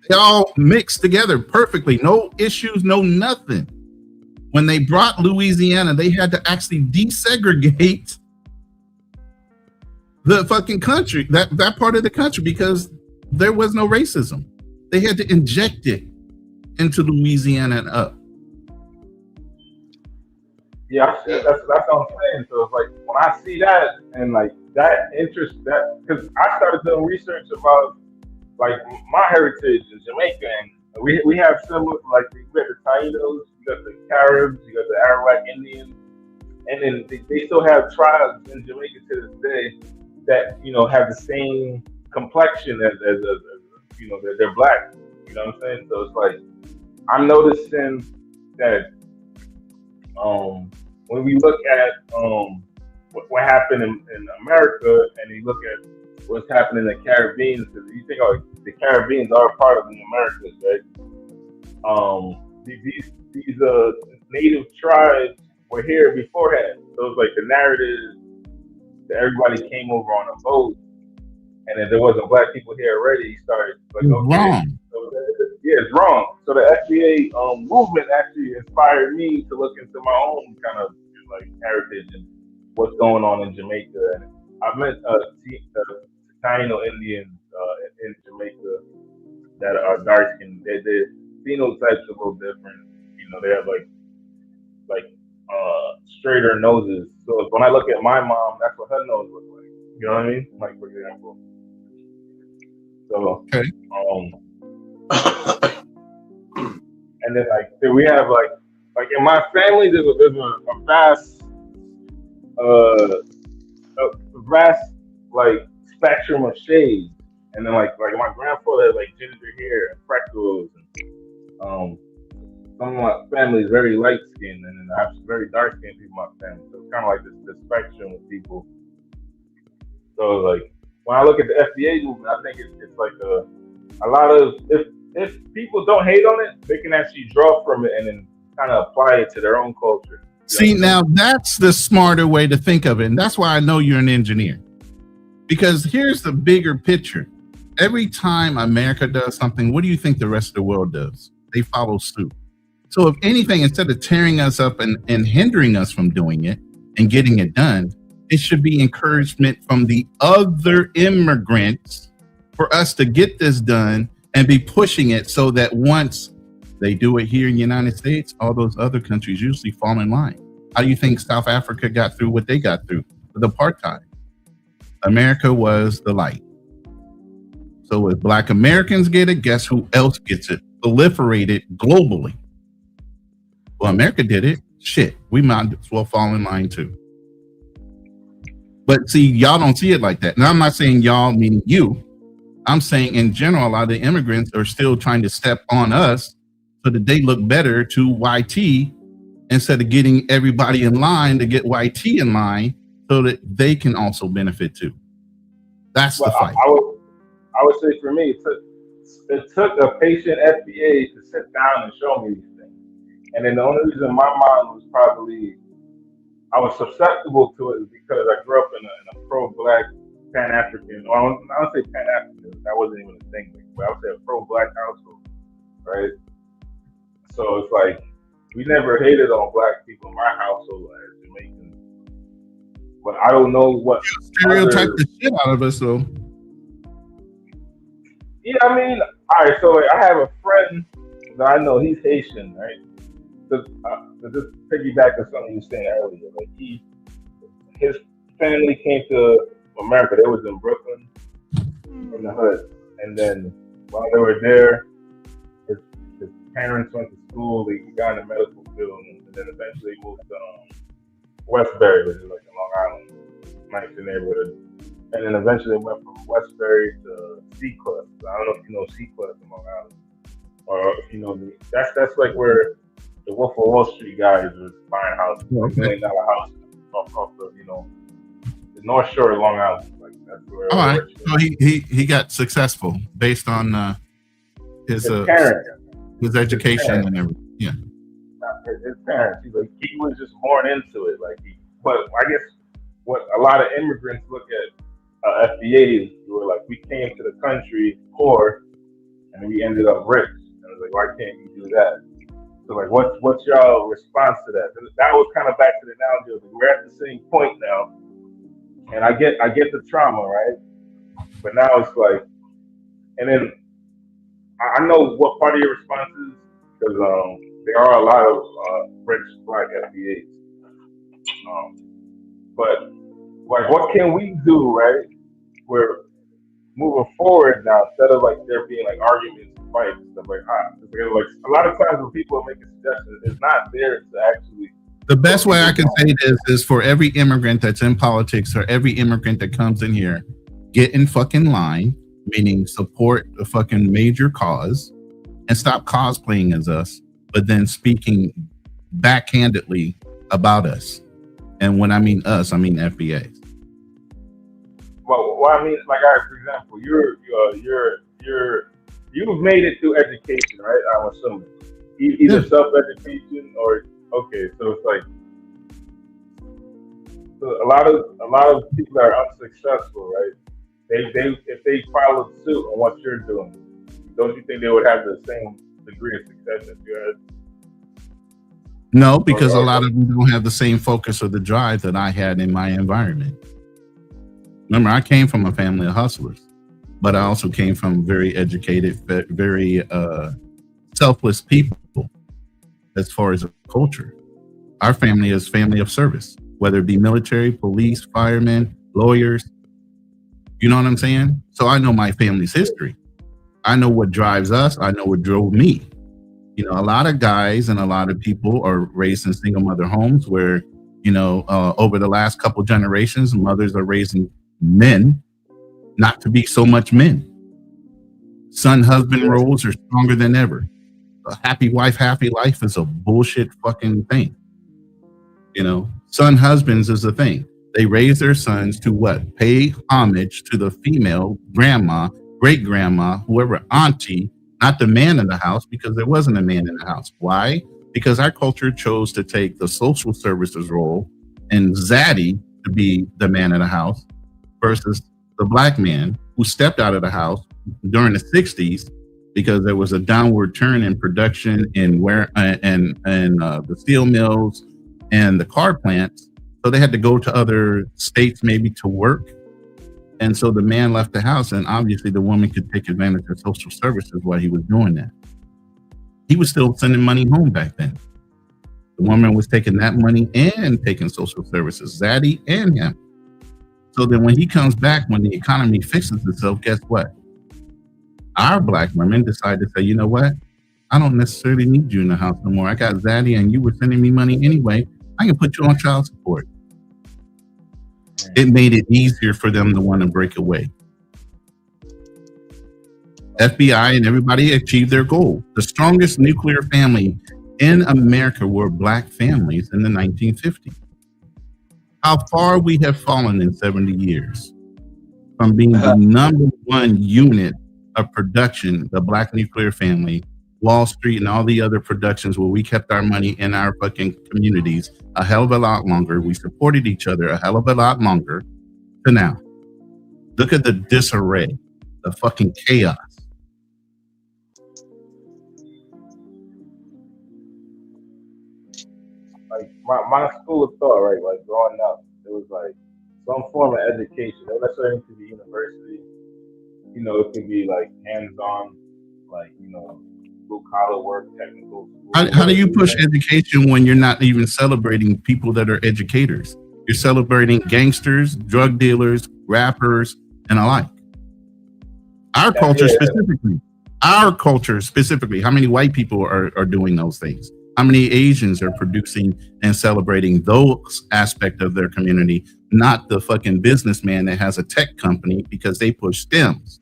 They all mixed together perfectly. No issues, no nothing. When they brought Louisiana, they had to actually desegregate the fucking country, that part of the country, because there was no racism. They had to inject it into Louisiana and up. Yeah, that's what I'm saying. So it's like when I see that and like that interest, that because I started doing research about like my heritage in Jamaica, and we have similar, like we got the Tainos, you got the Caribs, you got the Arawak Indians, and then they still have tribes in Jamaica to this day that have the same complexion as they're black. You know what I'm saying? So it's like I'm noticing that when we look at what happened in America, and you look at what's happening in the Caribbean, because you think the Caribbeans are part of the Americas, right? These native tribes were here beforehand. So it's like the narrative that everybody came over on a boat, and if there wasn't black people here already, started like, okay, wrong. So it's wrong. So the FBA movement actually inspired me to look into my own kind of like heritage and what's going on in Jamaica. And I've met Taino Indians in Jamaica that are dark skinned. Their phenotypes are a little different. They have like straighter noses. So when I look at my mom, that's what her nose looks like. You know what I mean? Like, for example. So okay. And then we have like in my family there's a vast like spectrum of shades. And then like my grandfather had like ginger hair and freckles, and some of my family is very light skinned, and then I have very dark skinned people in my family. So it's kind of like this spectrum of people. So like when I look at the FBA movement, I think it's like a lot of if people don't hate on it, they can actually draw from it and then kind of apply it to their own culture. See, now that's the smarter way to think of it, and that's why I know you're an engineer. Because here's the bigger picture. Every time America does something, what do you think the rest of the world does? They follow suit. So if anything, instead of tearing us up and hindering us from doing it and getting it done, it should be encouragement from the other immigrants for us to get this done and be pushing it, so that once they do it here in the United States, all those other countries usually fall in line. How do you think South Africa got through what they got through with apartheid? America was the light. So if Black Americans get it, guess who else gets it? Proliferated globally. Well, America did it. Shit, we might as well fall in line too. But see, y'all don't see it like that. And I'm not saying y'all meaning you. I'm saying in general, a lot of the immigrants are still trying to step on us so that they look better to YT, instead of getting everybody in line to get YT in line so that they can also benefit too. That's the fight. I would say for me, it took a patient FBA to sit down and show me these things. And then the only reason my mind was probably I was susceptible to it is because I grew up in a pro-black Pan-African, or I don't say Pan-African, that wasn't even a thing, but I would say a pro-black household, right? So it's like, we never hated on black people in my household as Jamaicans. But I don't know what stereotype the shit out of us, though. Yeah, I mean, all right, so like, I have a friend that I know, he's Haitian, right? To just piggyback on something you were saying earlier, like his family came to America. They was in Brooklyn, in the hood, and then while they were there, his parents went to school. They got in the medical field, and then eventually moved to Westbury, which is like in Long Island, nice neighborhood. And then eventually went from Westbury to Seacliff. I don't know if you know Seacliff in Long Island, or if you know that's like where the Wolf of Wall Street guys was buying houses, $1 million house off the the North Shore of Long Island. Like that's where. All right, so he got successful based on his education and everything. Yeah, his parents. He was just born into it. But I guess what a lot of immigrants look at FBAs were like, we came to the country poor and we ended up rich. And I was like, why can't you do that? So like, what's y'all response to that? And that was kind of back to the analogy of like, we're at the same point now, and I get the trauma, right? But now it's like, and then I know what part of your response is, because there are a lot of rich black FBAs. But like, what can we do, right? We're moving forward now, instead of like there being like arguments, fights, stuff like a lot of times when people are making suggestions, it's not there to actually. The best way I can say this is for every immigrant that's in politics or every immigrant that comes in here, get in fucking line, meaning support the fucking major cause, and stop cosplaying as us, but then speaking backhandedly about us. And when I mean us, I mean FBAs. Well, I mean, like, for example, you've made it through education, right? I'm assuming either self-education or okay. So it's like a lot of people that are unsuccessful, right? If they followed suit on what you're doing, don't you think they would have the same degree of success as you had? No, because a lot of them don't have the same focus or the drive that I had in my environment. Remember, I came from a family of hustlers, but I also came from very educated, very selfless people as far as a culture. Our family is family of service, whether it be military, police, firemen, lawyers. You know what I'm saying? So I know my family's history. I know what drives us. I know what drove me. You know, a lot of guys and a lot of people are raised in single mother homes where, over the last couple generations, mothers are raising men not to be so much men. Son-husband roles are stronger than ever. A happy wife, happy life is a bullshit fucking thing. Son-husbands is a thing. They raise their sons to what? Pay homage to the female grandma, great grandma, whoever, auntie, not the man in the house, because there wasn't a man in the house. Why? Because our culture chose to take the social services role and zaddy to be the man in the house versus the black man who stepped out of the house during the 60s because there was a downward turn in production in the steel mills and the car plants. So they had to go to other states maybe to work. And so the man left the house, and obviously the woman could take advantage of social services while he was doing that. He was still sending money home back then. The woman was taking that money and taking social services, Zaddy and him. So then when he comes back, when the economy fixes itself, guess what? Our black women decide to say, you know what? I don't necessarily need you in the house no more. I got Zaddy and you were sending me money anyway. I can put you on child support. It made it easier for them to want to break away. FBI and everybody achieved their goal. The strongest nuclear family in America were black families in the 1950s. How far we have fallen in 70 years from being the number one unit of production, the Black Nuclear Family, Wall Street, and all the other productions where we kept our money in our fucking communities a hell of a lot longer. We supported each other a hell of a lot longer to now. Look at the disarray, the fucking chaos. Like my school of thought, right? Like growing up, it was like some form of education. It doesn't necessarily need to be university. You know, it could be like hands-on, like, you know, blue collar work, technical. How do you push education when you're not even celebrating people that are educators? You're celebrating gangsters, drug dealers, rappers, and alike. Our culture specifically, how many white people are doing those things? How many Asians are producing and celebrating those aspects of their community, not the fucking businessman that has a tech company because they push STEMs?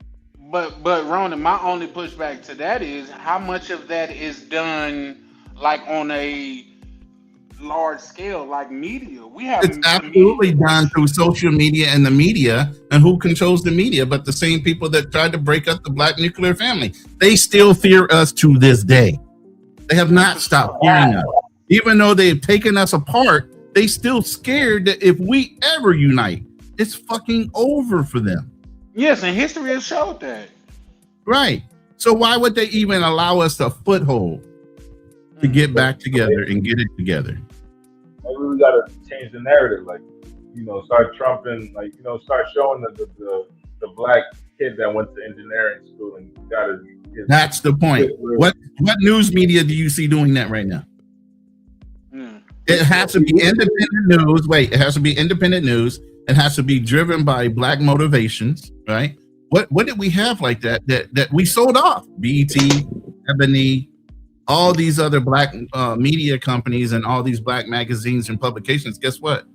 But Ronan, my only pushback to that is how much of that is done like on a large scale, like media. We have it's absolutely done through social media and the media, and who controls the media but the same people that tried to break up the Black Nuclear Family. They still fear us to this day. They have not stopped fearing us. Even though they've taken us apart, they still scared that if we ever unite, it's fucking over for them. Yes, and history has showed that. Right. So why would they even allow us a foothold to get back together and get it together? Maybe we gotta change the narrative, like, you know, start trumping, like, you know, start showing the black kid that went to engineering school and got his. That's the point. What news media do you see doing that right now? It has to be independent news. Wait, it has to be independent news. It has to be driven by black motivations, right? What did we have like that we sold off? BET, Ebony, all these other black media companies and all these black magazines and publications. Guess what?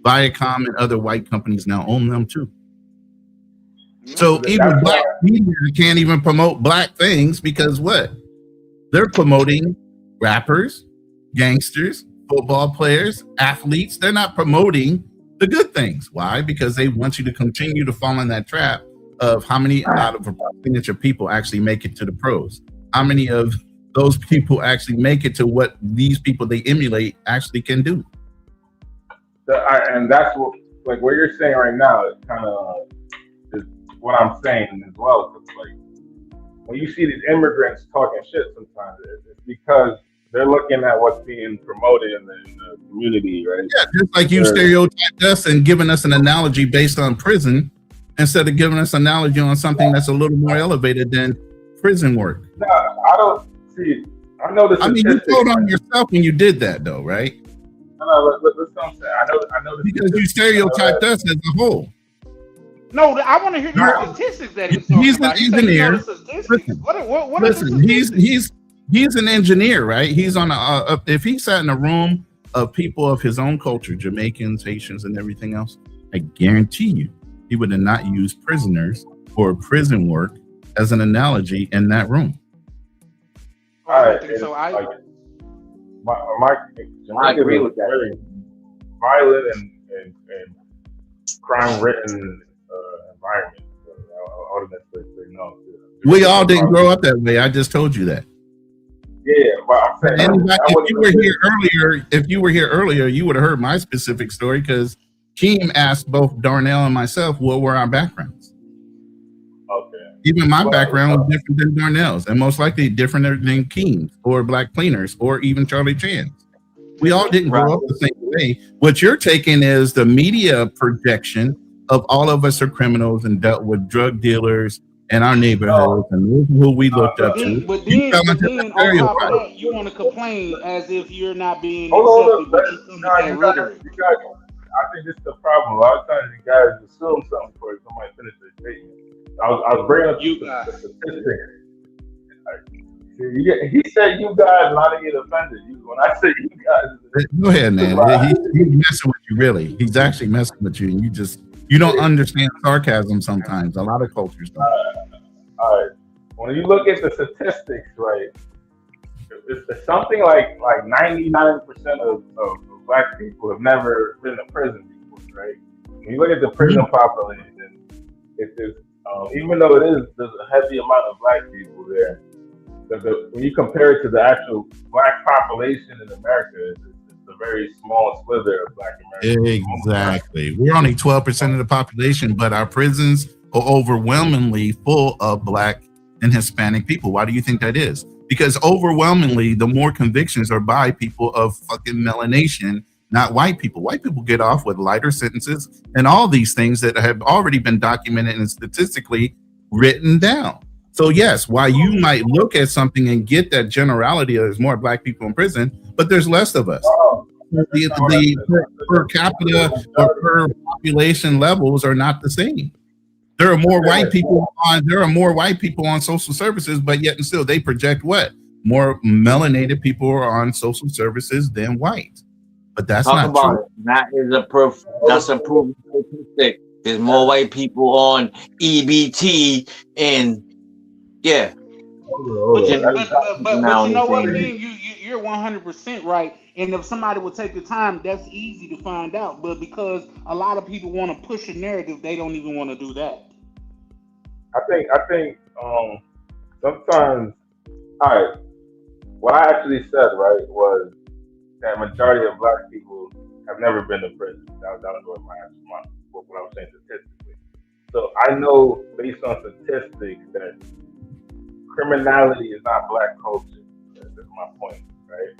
Viacom and other white companies now own them too. So even black media can't even promote black things because what? They're promoting rappers, gangsters, football players, athletes. They're not promoting the good things. Why? Because they want you to continue to fall in that trap of how many out of a percentage of people actually make it to the pros. How many of those people actually make it to what these people they emulate actually can do? And that's what you're saying right now is kind of is what I'm saying as well. It's like when you see these immigrants talking shit, sometimes it's because they're looking at what's being promoted in the community, right? Yeah, just like you stereotyped us and giving us an analogy based on prison instead of giving us an analogy on something that's a little more elevated than prison work. No, I don't see. I know this. I mean, you told on yourself when you did that, though, right? No, listen, I'm saying. I know this because you stereotyped us as a whole. No, I want to hear the statistics that he's an engineer. Listen, he's an engineer, right? He's on if he sat in a room of people of his own culture, Jamaicans, Haitians, and everything else, I guarantee you, he would have not used prisoners or prison work as an analogy in that room. I think so. I agree with that. Really violent and crime-ridden environment. We all didn't grow up that way. I just told you that. Yeah, but I'm saying if you were here earlier, you would have heard my specific story because Keem asked both Darnell and myself what were our backgrounds. Okay. Even my background was different than Darnell's, and most likely different than Keem's or Black Cleaners or even Charlie Chan's. We all didn't grow up the same way. What you're taking is the media projection of all of us are criminals and dealt with drug dealers in our neighborhoods and who we looked up to. But then on top of that, you want to complain as if you're not being accepted. I think this is the problem. A lot of times you guys assume something before somebody finishes their statement. I was bringing up the statistics. He said you guys, not to get offended. When I say you guys, go ahead, man. He's messing with you, really. He's actually messing with you, and you don't understand sarcasm sometimes. A lot of cultures don't. All right. When you look at the statistics, right, it's something like 99% of black people have never been to prison before, right? When you look at the prison population, it's even though there's a heavy amount of black people there, when you compare it to the actual black population in America, it's a very small slither of black Americans. Exactly. We're only 12% of the population, but our prisons are overwhelmingly full of black and Hispanic people. Why do you think that is? Because overwhelmingly, the more convictions are by people of fucking melanation, not white people. White people get off with lighter sentences and all these things that have already been documented and statistically written down. So yes, while you might look at something and get that generality of there's more black people in prison, but there's less of us. The per capita or per population levels are not the same. There are more white people on social services, but yet and still they project what? More melanated people are on social services than white. But that's not true. That is a proof. That's a proven statistic. There's more white people on EBT and yeah. But you know what, man? You're 100% right. And if somebody would take the time, that's easy to find out. But because a lot of people want to push a narrative, they don't even want to do that. I think sometimes, all right, what I actually said, right, was that majority of black people have never been to prison. That was what I was saying statistically. So I know based on statistics that criminality is not black culture. That's my point, right?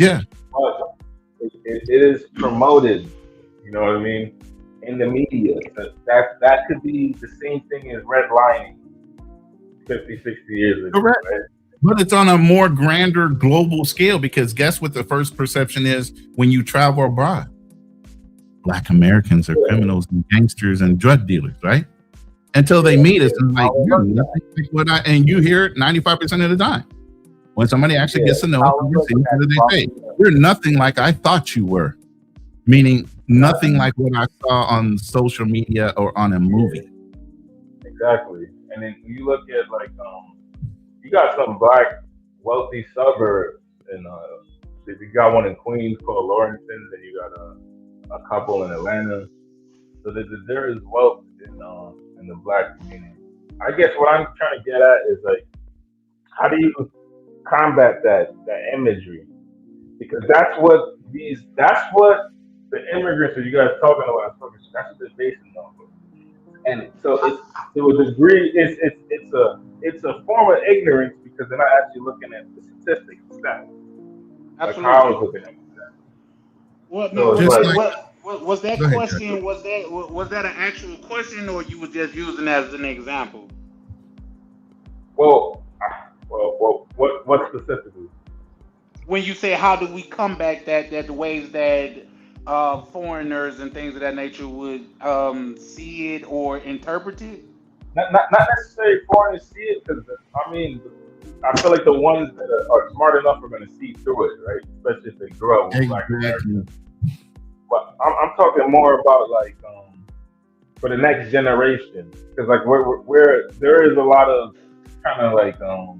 Yeah. But it is promoted, you know what I mean, in the media. That could be the same thing as redlining 50, 60 years ago. Correct. Right? But it's on a more grander global scale because guess what the first perception is when you travel abroad? Black Americans are criminals and gangsters and drug dealers, right? Until they meet us and like, and you hear it 95% of the time. When somebody actually gets to know us, what do they say? You're nothing like I thought you were. Meaning nothing like what I saw on social media or on a movie. Exactly. And then you look at like you got some black wealthy suburbs and you got one in Queens called Lawrence, then you got a couple in Atlanta. So there is wealth in the black community. I guess what I'm trying to get at is like, how do you combat that imagery? Because that's what the immigrants that you guys talking about, that's what they're basing on. And so it's to a degree, it's a form of ignorance because they're not actually looking at the statistics and stats. Like how I was looking at that. What was that question? Was that an actual question, or you were just using that as an example? Well, what specifically? When you say how do we combat that the ways that foreigners and things of that nature would see it or interpret it? Not necessarily foreigners see it, because I mean, I feel like the ones that are smart enough are going to see through it, right? Especially if they grow up with Black Americans. But I'm talking more about like for the next generation, because like where there is a lot of kind of like a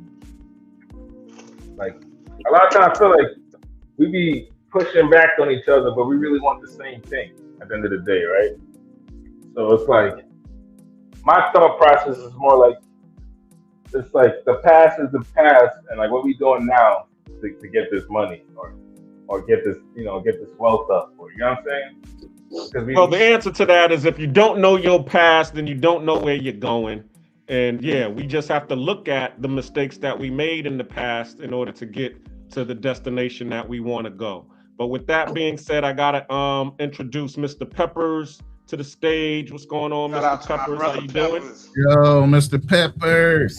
lot of times I feel like we be pushing back on each other, but we really want the same thing at the end of the day, right? So it's like my thought process is more like it's like the past is the past, and like what we doing now to get this money or get this get this wealth up, or you know what I'm saying? Well, the answer to that is if you don't know your past, then you don't know where you're going. And yeah, we just have to look at the mistakes that we made in the past in order to get to the destination that we want to go. But with that being said, I gotta introduce Mr. Peppers to the stage. What's going on, Mr. Peppers? How you doing? Yo, Mr. Peppers.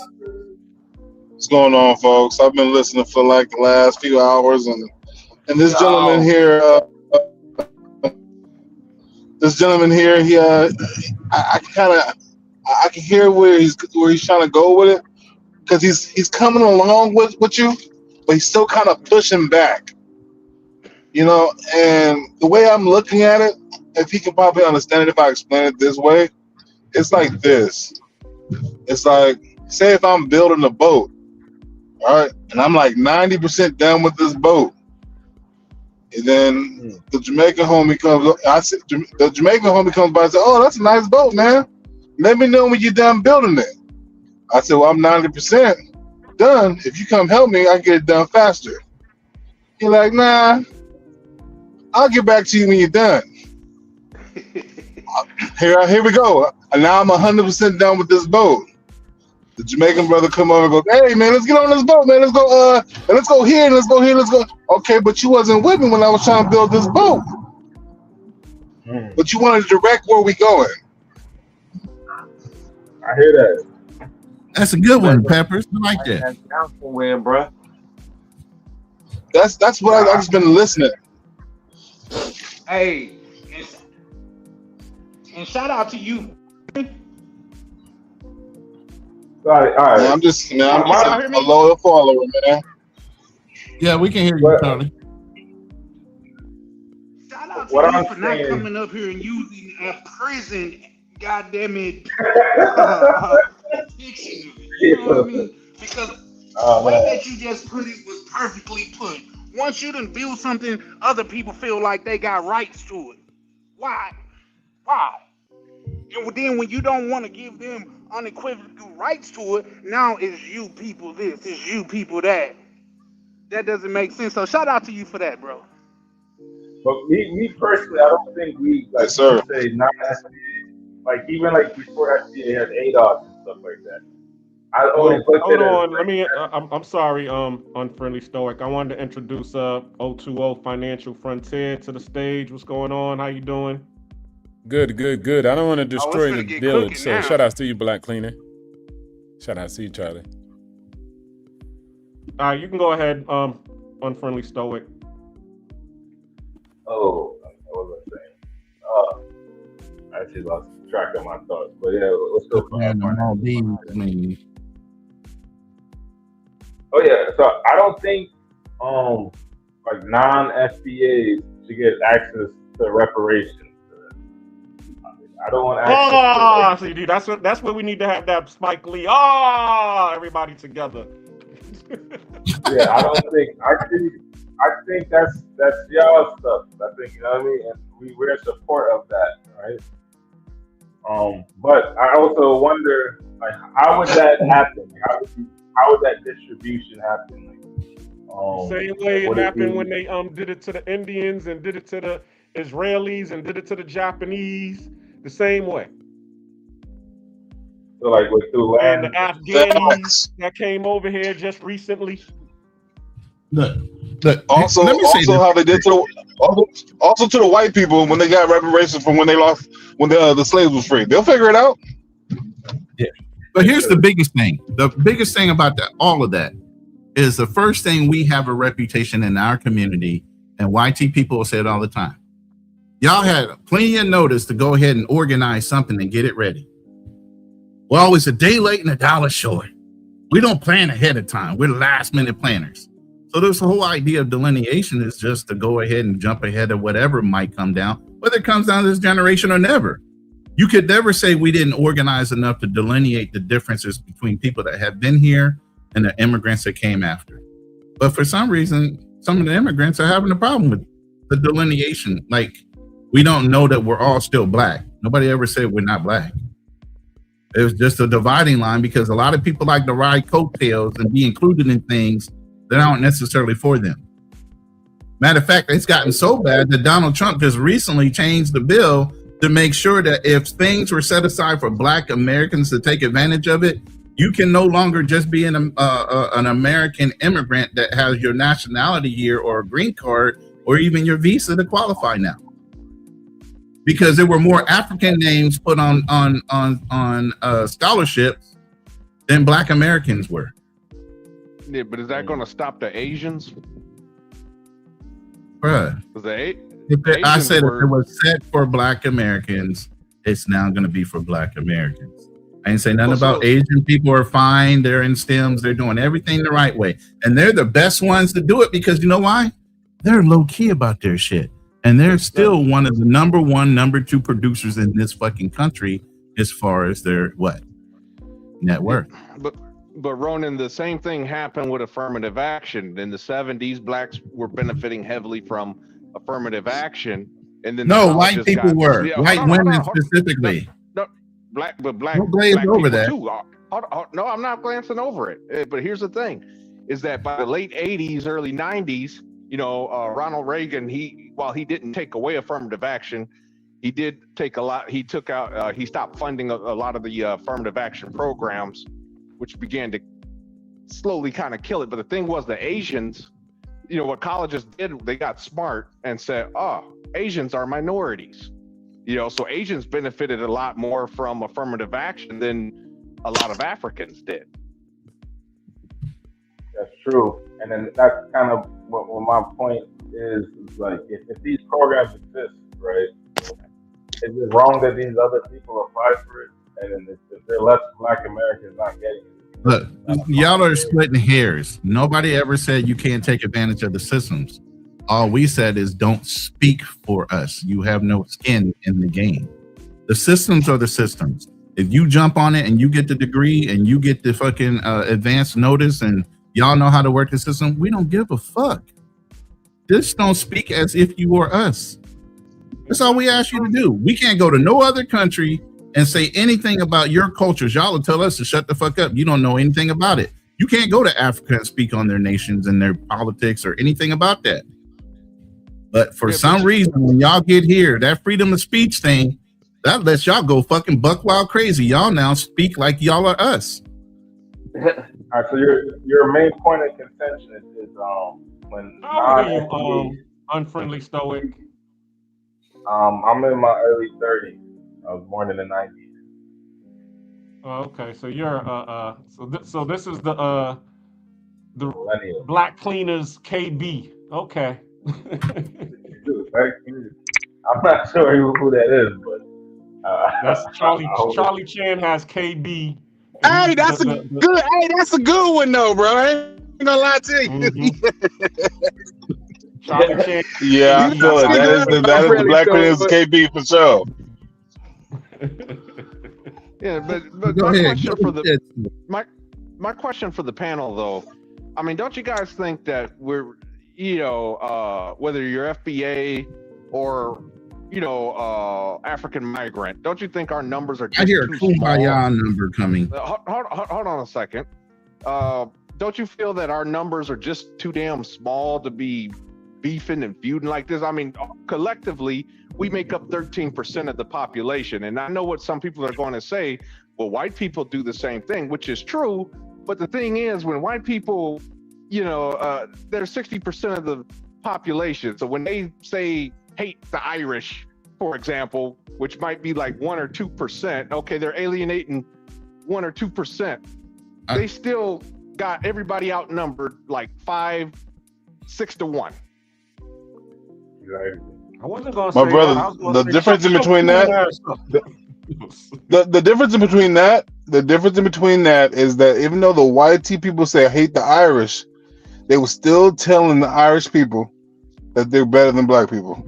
What's going on, folks? I've been listening for like the last few hours, and this gentleman here, he I can hear where he's trying to go with it, because he's coming along with you, but he's still kind of pushing back, you know. And the way I'm looking at it, if he can probably understand it if I explain it this way, it's like this. It's like, say if I'm building a boat, all right, and I'm like 90% done with this boat, and then the Jamaican homie comes by and says, "Oh, that's a nice boat, man. Let me know when you're done building it. I said, well, I'm 90% done. If you come help me, I can get it done faster. He's like, nah, I'll get back to you when you're done. Here we go. And now I'm 100% done with this boat. The Jamaican brother come over and go, hey man, let's get on this boat, man. Let's go, and let's go here, and let's go here, let's go. Okay, but you wasn't with me when I was trying to build this boat. But you wanted to direct where we going. I hear that. That's a good one, Peppers. I like that. That's down somewhere, bro. That's what I've just been listening. Hey, and shout out to you. All right. Man, I'm just a loyal follower, man. Yeah, we can hear you, Tony. Shout out to you for not coming up here and using a prison, goddamn it, fiction of it. You know what I mean? Because the way that you just put it was perfectly put. Once you done build something, other people feel like they got rights to it. Why? And then when you don't want to give them unequivocal rights to it, now it's you people this, it's you people that. That doesn't make sense. So shout out to you for that, bro. But me personally, I don't think we like say non-SBA, like even like before SBA had ADOS and stuff like that. Hold on, let me. I'm sorry, Unfriendly Stoic. I wanted to introduce 020 Financial Frontier to the stage. What's going on? How you doing? Good. I don't want to destroy the build, so now. shout outs to you, Black Cleaner. Shout out to you, Charlie. All right, you can go ahead, Unfriendly Stoic. Oh, what was I saying? I actually lost track of my thoughts, but yeah, let's go. Oh yeah, so I don't think like non-SBAs should get access to reparations. I don't want access. See, dude, that's what we need to have that Spike Lee. Everybody together. Yeah, I don't think. I think that's y'all stuff. I think, you know what I mean, and we're in support of that, right? But I also wonder, like, how would that happen? How would that distribution happen? Like, same way it happened when they did it to the Indians and did it to the Israelis and did it to the Japanese. The same way. So like with through land, and the Afghans that came over here just recently. Also how they did to the white people when they got reparations from when they lost when the slaves was free. They'll figure it out. Yeah, but here's the biggest thing. The biggest thing about that, all of that, is the first thing we have a reputation in our community, and YT people will say it all the time. Y'all had plenty of notice to go ahead and organize something and get it ready. We're always a day late and a dollar short. We don't plan ahead of time. We're last minute planners. So this whole idea of delineation is just to go ahead and jump ahead of whatever might come down, whether it comes down to this generation or never. You could never say we didn't organize enough to delineate the differences between people that have been here and the immigrants that came after. But for some reason, some of the immigrants are having a problem with the delineation. Like, we don't know that we're all still black. Nobody ever said we're not black. It was just a dividing line because a lot of people like to ride coattails and be included in things that aren't necessarily for them. Matter of fact, it's gotten so bad that Donald Trump just recently changed the bill to make sure that if things were set aside for black Americans to take advantage of it, you can no longer just be an American immigrant that has your nationality here or a green card or even your visa to qualify now. Because there were more African names put on scholarships than black Americans were. Yeah, but is that going to stop the Asians? Bruh. I said if it was set for black Americans, it's now going to be for black Americans. I didn't say nothing about Asian people are fine. They're in STEMs. They're doing everything the right way. And they're the best ones to do it because you know why? They're low key about their shit. And they're still one of the number 1, number 2 producers in this fucking country as far as their net worth. But Ronan, the same thing happened with affirmative action. In the 70s, blacks were benefiting heavily from affirmative action. And then no, white people were. White women specifically. black Don't glaze black over people that. too. No, I'm not glancing over it. But here's the thing: is that by the late '80s, early '90s, Ronald Reagan, while he didn't take away affirmative action, he did take a lot. He took out. He stopped funding a lot of the affirmative action programs, which began to slowly kind of kill it. But the thing was, the Asians, what colleges did, they got smart and said, "Oh, Asians are minorities." So Asians benefited a lot more from affirmative action than a lot of Africans did. That's true. And then that's kind of what my point is like, if these programs exist, right, is it wrong that these other people apply for it? And if there are less Black Americans not getting it? Look, y'all are splitting hairs. Nobody ever said you can't take advantage of the systems. All we said is don't speak for us. You have no skin in the game. The systems are the systems. If you jump on it and you get the degree and you get the fucking advance notice and y'all know how to work the system, we don't give a fuck. Just don't speak as if you were us. That's all we ask you to do. We can't go to no other country and say anything about your cultures. Y'all will tell us to shut the fuck up. You don't know anything about it. You can't go to Africa and speak on their nations and their politics or anything about that. But for some reason, when y'all get here, that freedom of speech thing, that lets y'all go fucking buck wild crazy. Y'all now speak like y'all are us. All right, so your main point of contention is when unfriendly stoic. I'm in my early 30s. I was born in the 90s. Oh, okay, so you're so this is the Millennial. Black Cleaners KB. Okay. I'm not sure who that is, but that's Charlie. Charlie Chan has KB. Hey, that's that's a good one though, bro. I ain't gonna lie to you. Charlie Chan. Yeah, I feel it. That is the Black Cleaners KB for sure. Yeah, but my question for the panel though, I mean, don't you guys think that we're, whether you're FBA or African migrant, don't you think our numbers are just I hear a too Kumbaya small? number coming. Hold on a second. Don't you feel that our numbers are just too damn small to be beefing and feuding like this? I mean, collectively, we make up 13% of the population. And I know what some people are going to say, well, white people do the same thing, which is true. But the thing is, when white people, they're 60% of the population. So when they say hate the Irish, for example, which might be like 1 or 2%, okay, they're alienating 1 or 2%. They still got everybody outnumbered like 5-6 to 1. I wasn't gonna My say brother, that. the difference in between that, the difference in between that is that even though the white people say I hate the Irish, they were still telling the Irish people that they're better than Black people.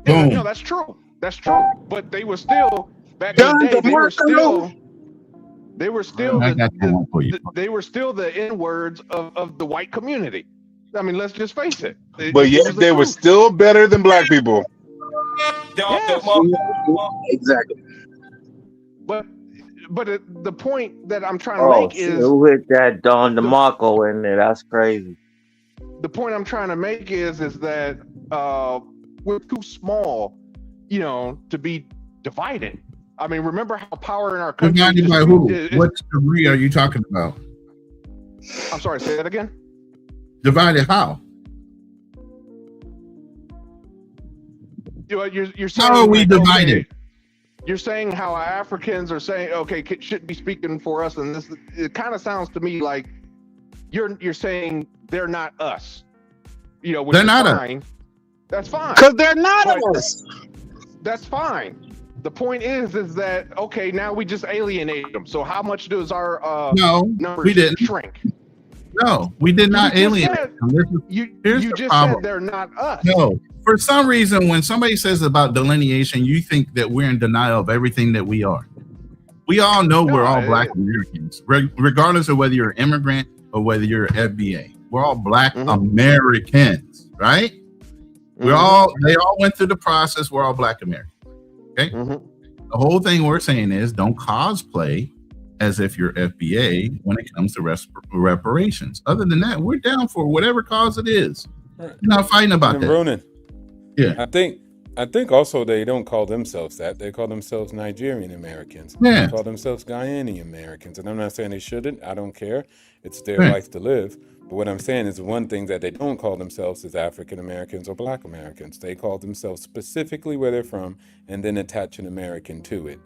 Yeah, no, that's true. That's true. But they were still back in the day. They were still the N-words of the white community. I mean, let's just face it. But yet they were still better than Black people. Yes. Exactly. But the point that I'm trying to make is with that Don DeMarco in there. That's crazy. The point I'm trying to make is that we're too small, to be divided. I mean, remember how power in our country. Divided by who? What degree are you talking about? I'm sorry. Say that again. Divided how? You're saying, how are we divided? Okay, you're saying how Africans are saying, okay, shouldn't be speaking for us, and this. It kind of sounds to me like you're saying they're not us. Which they're not fine. us. That's fine. Because they're not us. That's fine. The point is that okay, now we just alienate them. So how much does our numbers we didn't shrink? No, we did not alienate them. You just problem. said they're not us. No, for some reason, when somebody says about delineation, you think that we're in denial of everything that we are. We all know we're all Black Americans, regardless of whether you're an immigrant or whether you're an FBA. We're all Black Americans, right? They all went through the process. We're all Black Americans. Okay. The whole thing we're saying is don't cosplay as if you're FBA when it comes to reparations. Other than that, we're down for whatever cause it is. We're not fighting about that. Ronan, yeah, I think also they don't call themselves that. They call themselves Nigerian Americans. Yeah. They call themselves Guyanian Americans. And I'm not saying they shouldn't. I don't care. It's their Right. life to live. But what I'm saying is one thing that they don't call themselves is African Americans or Black Americans. They call themselves specifically where they're from and then attach an American to it.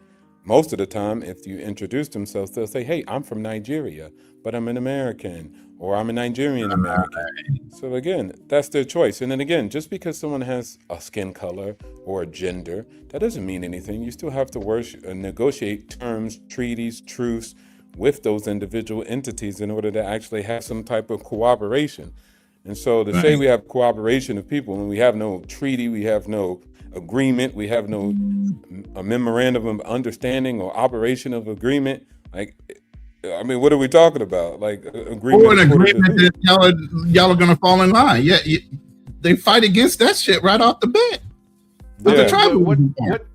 Most of the time, if you introduce themselves, they'll say, hey, I'm from Nigeria, but I'm an American, or I'm a Nigerian American. So again, that's their choice. And then again, just because someone has a skin color or a gender, that doesn't mean anything. You still have to negotiate terms, treaties, truce with those individual entities in order to actually have some type of cooperation. And so to say we have cooperation of people when we have no treaty, we have no agreement, we have no a memorandum of understanding or operation of agreement, like, I mean, what are we talking about? Like agreement? Or an agreement that y'all are going to fall in line. Yeah, they fight against that shit right off the bat.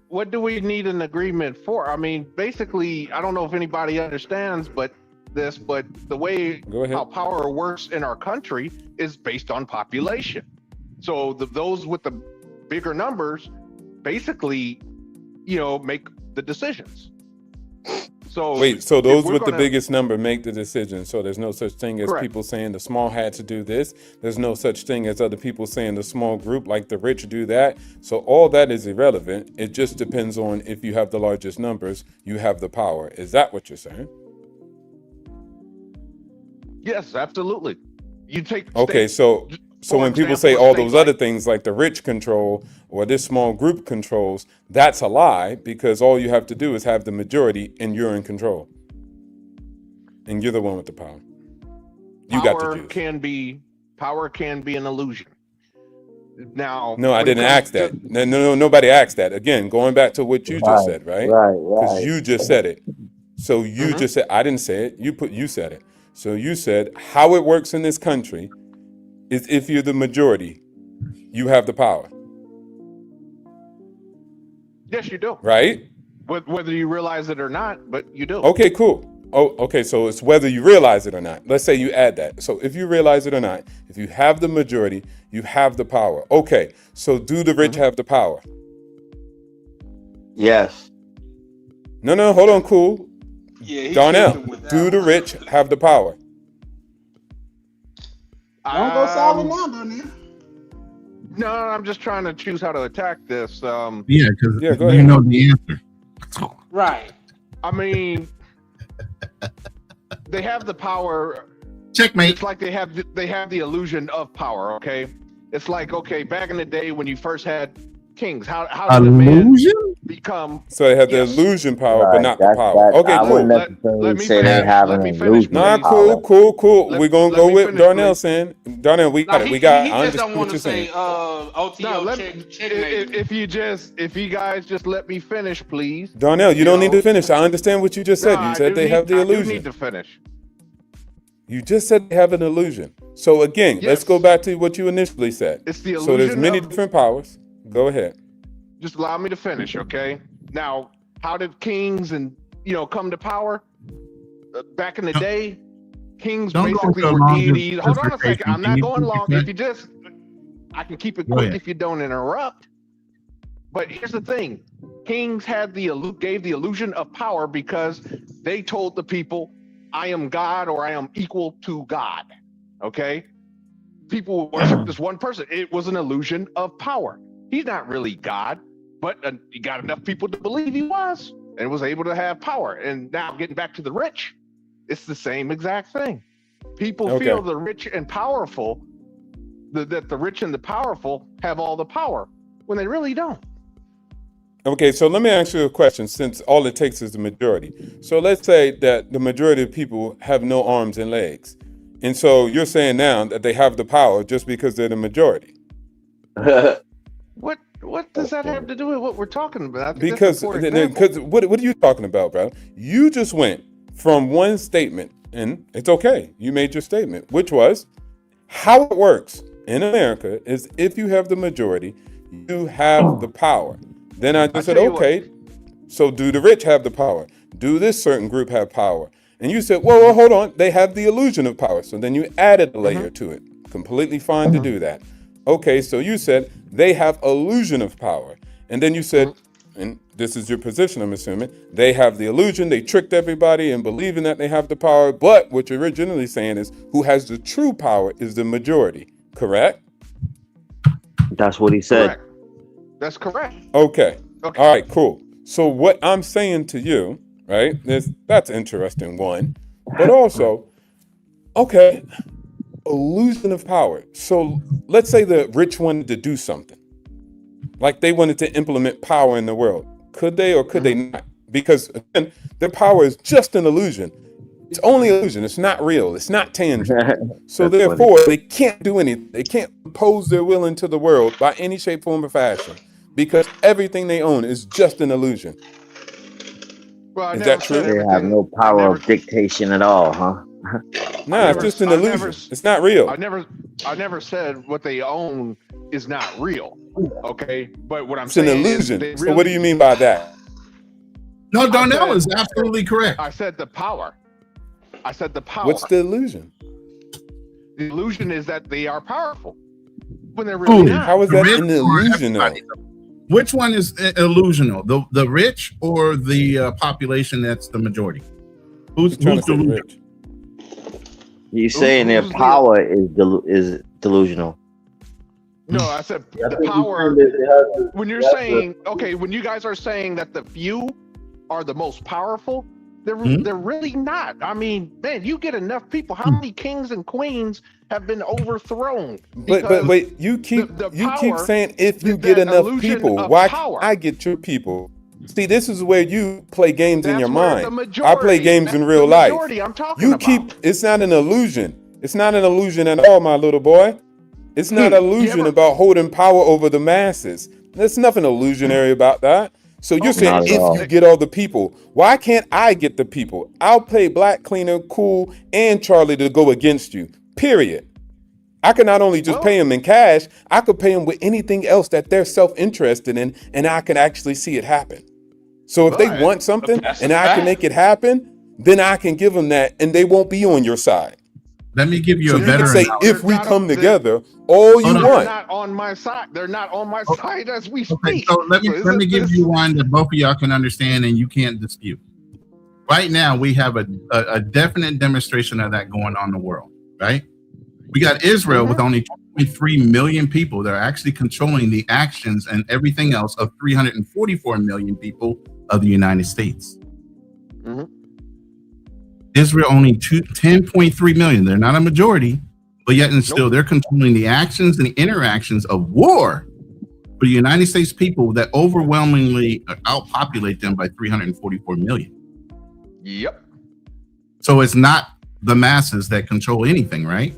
What do we need an agreement for? I mean, basically, I don't know if anybody understands, but the way how power works in our country is based on population. So those with the bigger numbers basically, make the decisions. So so those with the biggest number make the decision. So there's no such thing as people saying the small had to do this. There's no such thing as other people saying the small group, like the rich, do that. So all that is irrelevant. It just depends on if you have the largest numbers, you have the power. Is that what you're saying? Yes, absolutely. You take okay, so when people say all those other things like the rich control or this small group controls, that's a lie, because all you have to do is have the majority and you're in control. And you're the one with the power. You got to choose. Power can be an illusion. Now, no, I didn't ask that. No, nobody asked that. Again, going back to what you just said, right? Because you just said it. So you just said, I didn't say it. You said it. So you said how it works in this country is if you're the majority, you have the power. Yes, you do. Right? Whether you realize it or not, but you do. Okay, cool. Oh, okay, so it's whether you realize it or not. Let's say you add that. So if you realize it or not, if you have the majority, you have the power. Okay, so do the rich have the power? Yes. No, hold on, cool. Yeah, Darnell, do the rich have the power? Don't go solve it now, Darnell. No, I'm just trying to choose how to attack this. Because you know the answer. Right. I mean, they have the power. Checkmate. It's like they have the illusion of power. Okay, it's like, okay, back in the day when you first had kings, how did a man become? So they have the illusion power, but not the power. Okay, cool. Let me say they have an illusion. Nah, cool. We're gonna go with Darnell saying. Darnell, we got it. We got it. I understand what you're saying. If you guys just let me finish, please. Darnell, you don't need to finish. I understand what you just said. You said they have the illusion. I do need to finish. You just said they have an illusion. So again, let's go back to what you initially said. It's the illusion. So there's many different powers. Go ahead. Just allow me to finish, okay? Now, how did kings and come to power? Back in the day, kings basically were deities. Hold on a second. I'm not going long. I can keep it quick if you don't interrupt. But here's the thing: kings gave the illusion of power because they told the people, "I am God," or "I am equal to God." Okay? People worship this one person. It was an illusion of power. He's not really God, but he got enough people to believe he was and was able to have power. And now getting back to the rich, it's the same exact thing. People feel the rich and powerful, that the rich and the powerful have all the power when they really don't. Okay, so let me ask you a question, since all it takes is the majority. So let's say that the majority of people have no arms and legs. And so you're saying now that they have the power just because they're the majority. What does that have to do with what we're talking about? Because what are you talking about, bro? You just went from one statement, and it's okay. You made your statement, which was how it works in America is if you have the majority, you have the power. Then I just said, okay, So do the rich have the power? Do this certain group have power? And you said, well, hold on, they have the illusion of power. So then you added a layer to it. Completely fine to do that. Okay, so you said they have illusion of power. And then you said, and this is your position, I'm assuming, they have the illusion, they tricked everybody in believing that they have the power, but what you're originally saying is who has the true power is the majority, correct? That's what he said. Correct. That's correct. Okay. All right, cool. So what I'm saying to you, right, that's interesting, one. But also, okay, illusion of power. So let's say the rich wanted to do something. Like they wanted to implement power in the world. Could they or could they not? Because again, their power is just an illusion. It's only illusion. It's not real. It's not tangible. So therefore, they can't do anything. They can't impose their will into the world by any shape, form, or fashion. Because everything they own is just an illusion. Well, is that true? They have no power of dictation at all, huh? Nah, it's just an illusion. It's not real. I never said what they own is not real. Okay, but what I'm It's saying an illusion. is So what do you mean by that? No, Darnell is absolutely correct. I said the power. I said the power. What's the illusion? The illusion is that they are powerful when they're really not. How is that an illusion? Which one is illusional? The rich or the population that's the majority? Who's delusional? He's saying their power is delusional. No, I said the power. When you're saying, okay, when you guys are saying that the few are the most powerful, they're really not. I mean, man, you get enough people. How many kings and queens have been overthrown? But wait, you keep saying if you get enough people, why can't I get your people? See, this is where you play games in your mind. I play games in real life. It's not an illusion. It's not an illusion at all, my little boy. It's not an illusion about holding power over the masses. There's nothing illusionary about that. So you're saying if you get all the people, why can't I get the people? I'll play Black, Cleaner, Cool, and Charlie to go against you, period. I could not only just pay them in cash, I could pay them with anything else that they're self-interested in, and I can actually see it happen. So if they want something and I can make it happen, then I can give them that, and they won't be on your side. Let me give you so a better analogy. If we come together, all you want. They're not on my side. They're not on my side as we speak. Okay, so let me give you one that both of y'all can understand and you can't dispute. Right now, we have a definite demonstration of that going on in the world, right? We got Israel with only 2.3 million people that are actually controlling the actions and everything else of 344 million people of the United States. Israel only 10.3 million. They're not a majority, but yet and still they're controlling the actions and the interactions of war for the United States people that overwhelmingly outpopulate them by 344 million. Yep. So it's not the masses that control anything, right?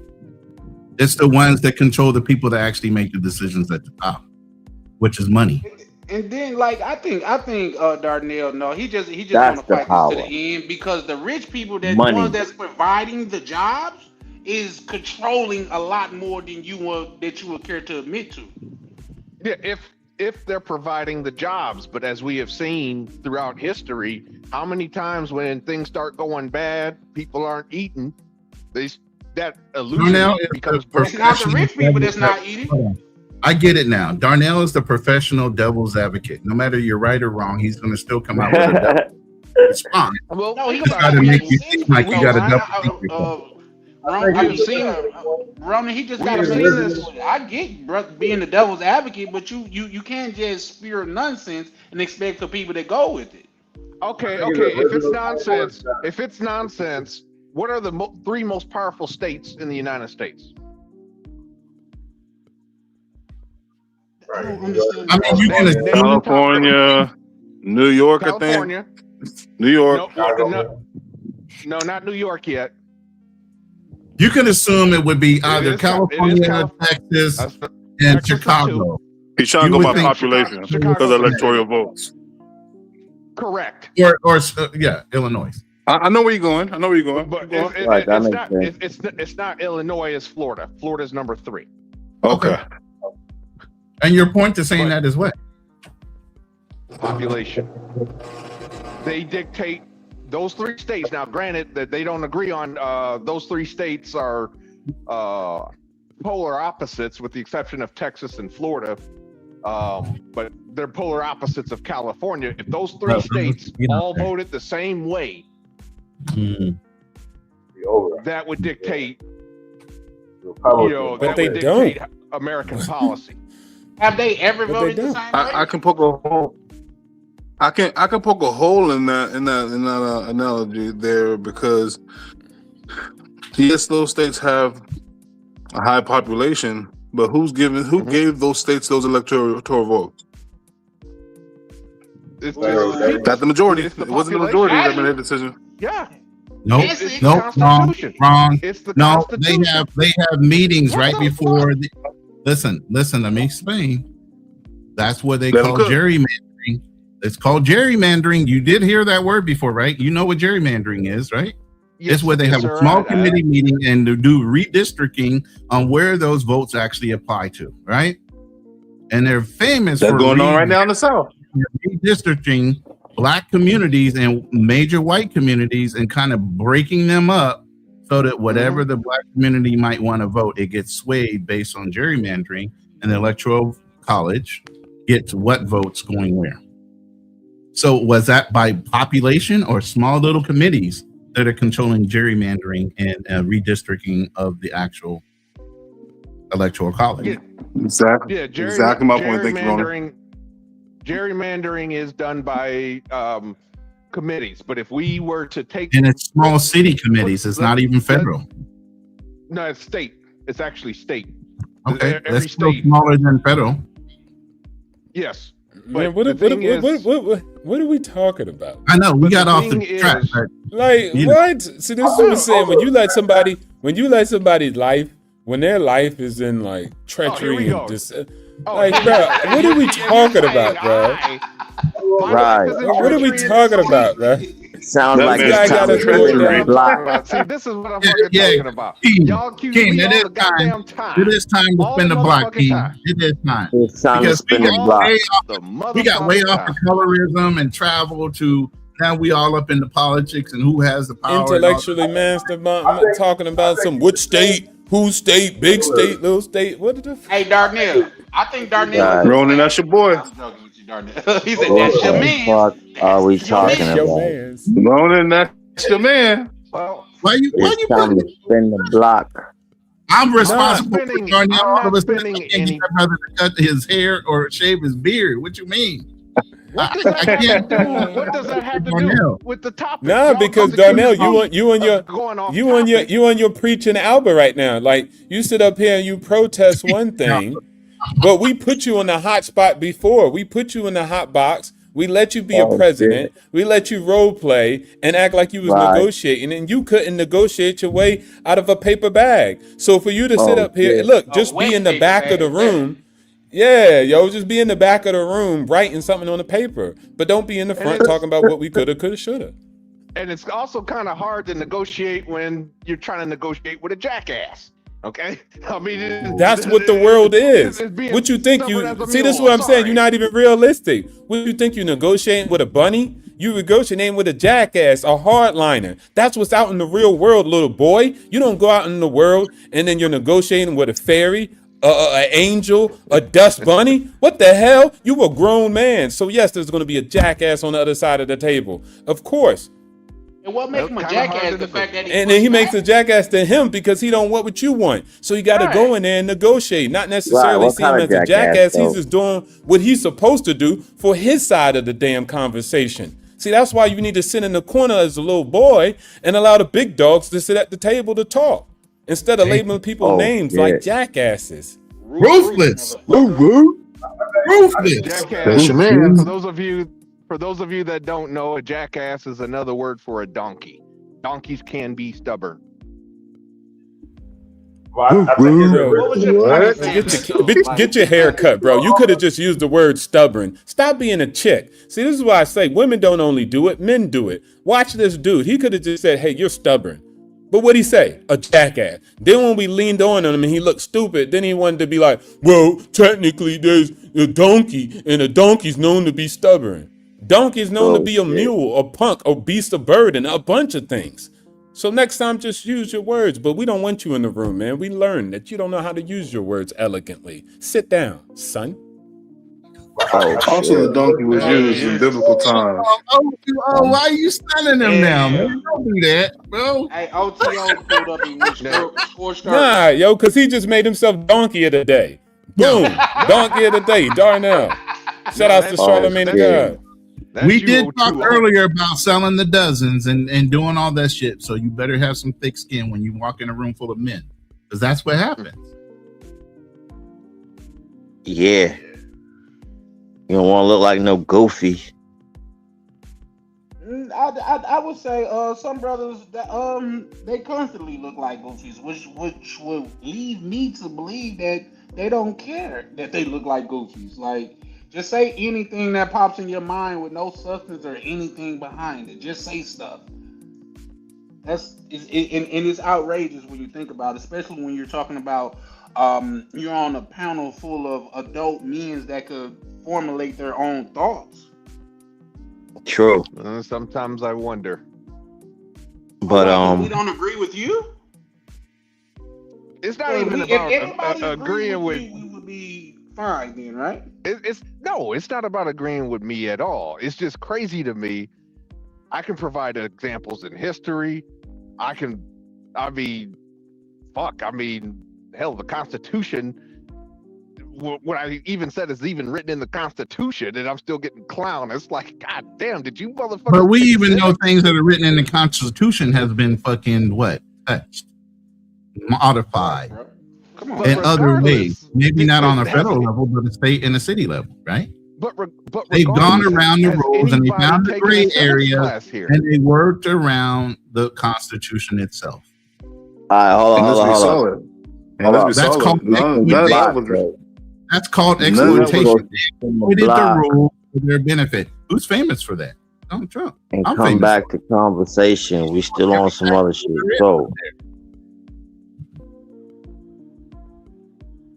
It's the ones that control the people that actually make the decisions at the top, which is money. And then, like, I think Darnell, no, he just want to fight this to the end because the rich people, the ones that's providing the jobs, is controlling a lot more than you would care to admit to. Yeah, if they're providing the jobs, but as we have seen throughout history, how many times when things start going bad, people aren't eating, that illusion becomes it's not the rich people that's not eating. I get it now. Darnell is the professional devil's advocate. No matter you're right or wrong, he's going to still come out with a response. Well, no, he's got to make you think like you got to double. Roman, he just got to see this. I get being the devil's advocate, but you can't just spew nonsense and expect the people to go with it. Okay. If it's nonsense, what are the three most powerful states in the United States? I don't understand. I mean, you can California, New York, California. I think. New York. No, not New York yet. You can assume it would be either California, Texas, and Chicago. He's trying to go by population because of electoral votes. Correct. Or Illinois. I know where you're going. But it's not Illinois. It's Florida. Florida's number 3. Okay. And your point is saying that as well. Population. population. They dictate those 3 states. Now, granted that they don't agree on those 3 states are polar opposites, with the exception of Texas and Florida. But they're polar opposites of California. If those 3 states all voted the same way, that would dictate, but they don't. American policy. Have they ever voted the same way? I can poke a hole. I can poke a hole in that analogy there, because yes, those states have a high population, but who gave those states those electoral votes? Not the majority. It wasn't the majority that made that decision. Yeah. Nope. Wrong. No, they have meetings right before. Listen. Let me explain. That's what they call gerrymandering. It's called gerrymandering. You did hear that word before, right? You know what gerrymandering is, right? It's where they have a small committee meeting and to do redistricting on where those votes actually apply to, right? And they're famous for going on right now in the South. Redistricting Black communities and major white communities and kind of breaking them up so that whatever the Black community might want to vote, it gets swayed based on gerrymandering, and the Electoral College gets what votes going where. So was that by population or small little committees that are controlling gerrymandering and redistricting of the actual Electoral College? Yeah. Exactly. Yeah, exactly my point. Thank you, Ronan. Gerrymandering is done by committees, but if we were to take, and it's small city committees, it's not even federal. No, it's state. It's actually state. Okay, that's still smaller than federal. Yes. Man, what are we talking about? I know we got off the track. Like what? See, this is what I'm saying. When you let somebody's life, when their life is in like treachery and just like, bro, what are we talking about, bro? Right. What are we talking about, bro? Sounds like it's time to spin the block. See, this is what I'm talking about. Y'all accuse me all the goddamn time. It is time to spin the block, King. It is time. It's time to spin the block. We got way off of colorism and travel to now we all up into politics and who has the power. Intellectually mastermind. I'm not talking about some which state, whose state, big state, little state. What the? Hey, Darnell. I think Darnell. Ronan, that's your boy. He said, "That's your man." What are we talking about? Ronan, that's your man. Well, why you time to spin the block? I'm responsible for Darnell. All of a sudden, I can't get my brother to cut his hair or shave his beard. What you mean? What does that have to do with the topic? Nah, because Darnell, you on your preaching Albert right now. Like you sit up here and you protest one thing, but we put you in the hot spot before. We put you in the hot box. We let you be a president. Shit. We let you role play and act like you was negotiating, and you couldn't negotiate your way out of a paper bag. So for you to sit up here, look, just be in the back of the room. Yeah, just be in the back of the room writing something on the paper, but don't be in the front talking about what we coulda, shoulda. And it's also kind of hard to negotiate when you're trying to negotiate with a jackass. Okay, I mean that's what the world is. What you think you see? This is what I'm saying. You're not even realistic. What you think you negotiating with a bunny? You negotiating with a jackass, a hardliner. That's what's out in the real world, little boy. You don't go out in the world and then you're negotiating with a fairy, an angel, a dust bunny. What the hell? You a grown man. So yes, there's going to be a jackass on the other side of the table. Of course. And what makes him a jackass? The fact that and then he makes a jackass to him because he don't want what you want. So you got to go in there and negotiate, not necessarily see him as a jackass. He's just doing what he's supposed to do for his side of the damn conversation. See, that's why you need to sit in the corner as a little boy and allow the big dogs to sit at the table to talk instead of labeling people names like jackasses. Ruthless. Ruthless. That's your man. For those of you that don't know, a jackass is another word for a donkey. Donkeys can be stubborn. Well, Get your hair cut, bro. You could have just used the word stubborn. Stop being a chick. See, this is why I say women don't only do it, men do it. Watch this dude. He could have just said, hey, you're stubborn. But what'd he say? A jackass. Then when we leaned on him and he looked stupid, then he wanted to be like, well, technically there's a donkey and a donkey's known to be stubborn. Donkey is known to be a shit. mule, a punk, a beast of burden, a bunch of things. So next time, just use your words. But we don't want you in the room, man. We learned that you don't know how to use your words elegantly. Sit down, son. Oh Also, the shit. donkey was used in biblical times. Why are you stunning him now, man? Don't do that, bro. Hey, OTO pulled up and went scorched earth. Nah, yo, because he just made himself donkey of the day. Boom. Donkey of the day, Darnell. Shout out to Charlamagne the God. We did talk earlier about selling the dozens and doing all that shit. So you better have some thick skin when you walk in a room full of men, because that's what happens. Yeah. You don't want to look like no goofy. I would say some brothers that they constantly look like goofies, which would lead me to believe that they don't care that they look like goofies. Like, just say anything that pops in your mind with no substance or anything behind it. Just say stuff. And it's outrageous when you think about it, especially when you're talking about you're on a panel full of adult men that could formulate their own thoughts. True. Sometimes I wonder. But we don't agree with you. It's not even about agreeing with. We would be fine then, right? It's not about agreeing with me at all. It's just crazy to me. I can provide examples in history. Hell, the Constitution. What I even said is even written in the Constitution, and I'm still getting clowned. It's like, God damn, did you motherfuckers? But we even know things that are written in the Constitution has been fucking touched, modified, in other ways. Maybe not on a federal level, but a state and a city level, right? But they've gone around the rules and they found the gray area and they worked around the Constitution itself. All right, hold on. That's called exploitation. They exploited the rule for their benefit. Who's famous for that? Donald Trump. And come back to conversation. We still on some other shit. So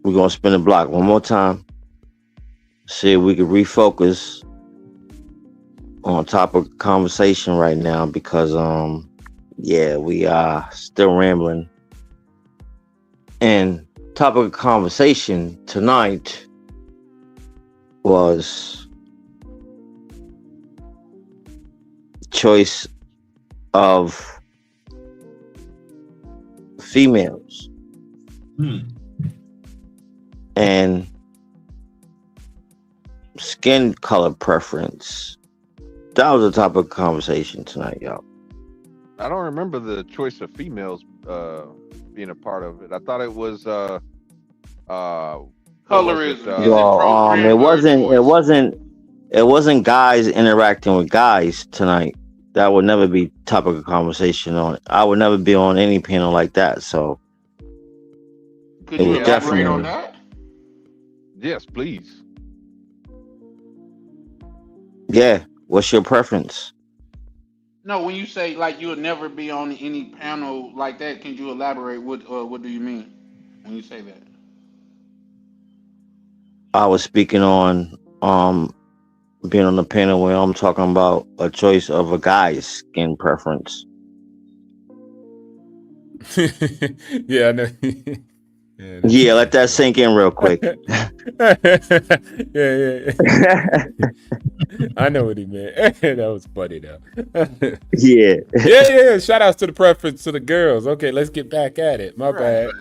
we're gonna spin the block one more time. See if we can refocus on topic of conversation right now, because we are still rambling. And topic of conversation tonight was choice of females and skin color preference. That was the topic of conversation tonight, y'all. I don't remember the choice of females being a part of it. I thought it was colorism. It wasn't guys interacting with guys tonight. That would never be topic of conversation on it. I would never be on any panel like that. So could you elaborate on that? Yes, please. Yeah. What's your preference? No, when you say like you'll never be on any panel like that, can you elaborate? What do you mean when you say that? I was speaking on being on the panel where I'm talking about a choice of a guy's skin preference. Yeah, I know. Yeah, let that sink in real quick. yeah. I know what he meant. That was funny though. Yeah. Shout outs to the preference to the girls. Okay, let's get back at it. My bad.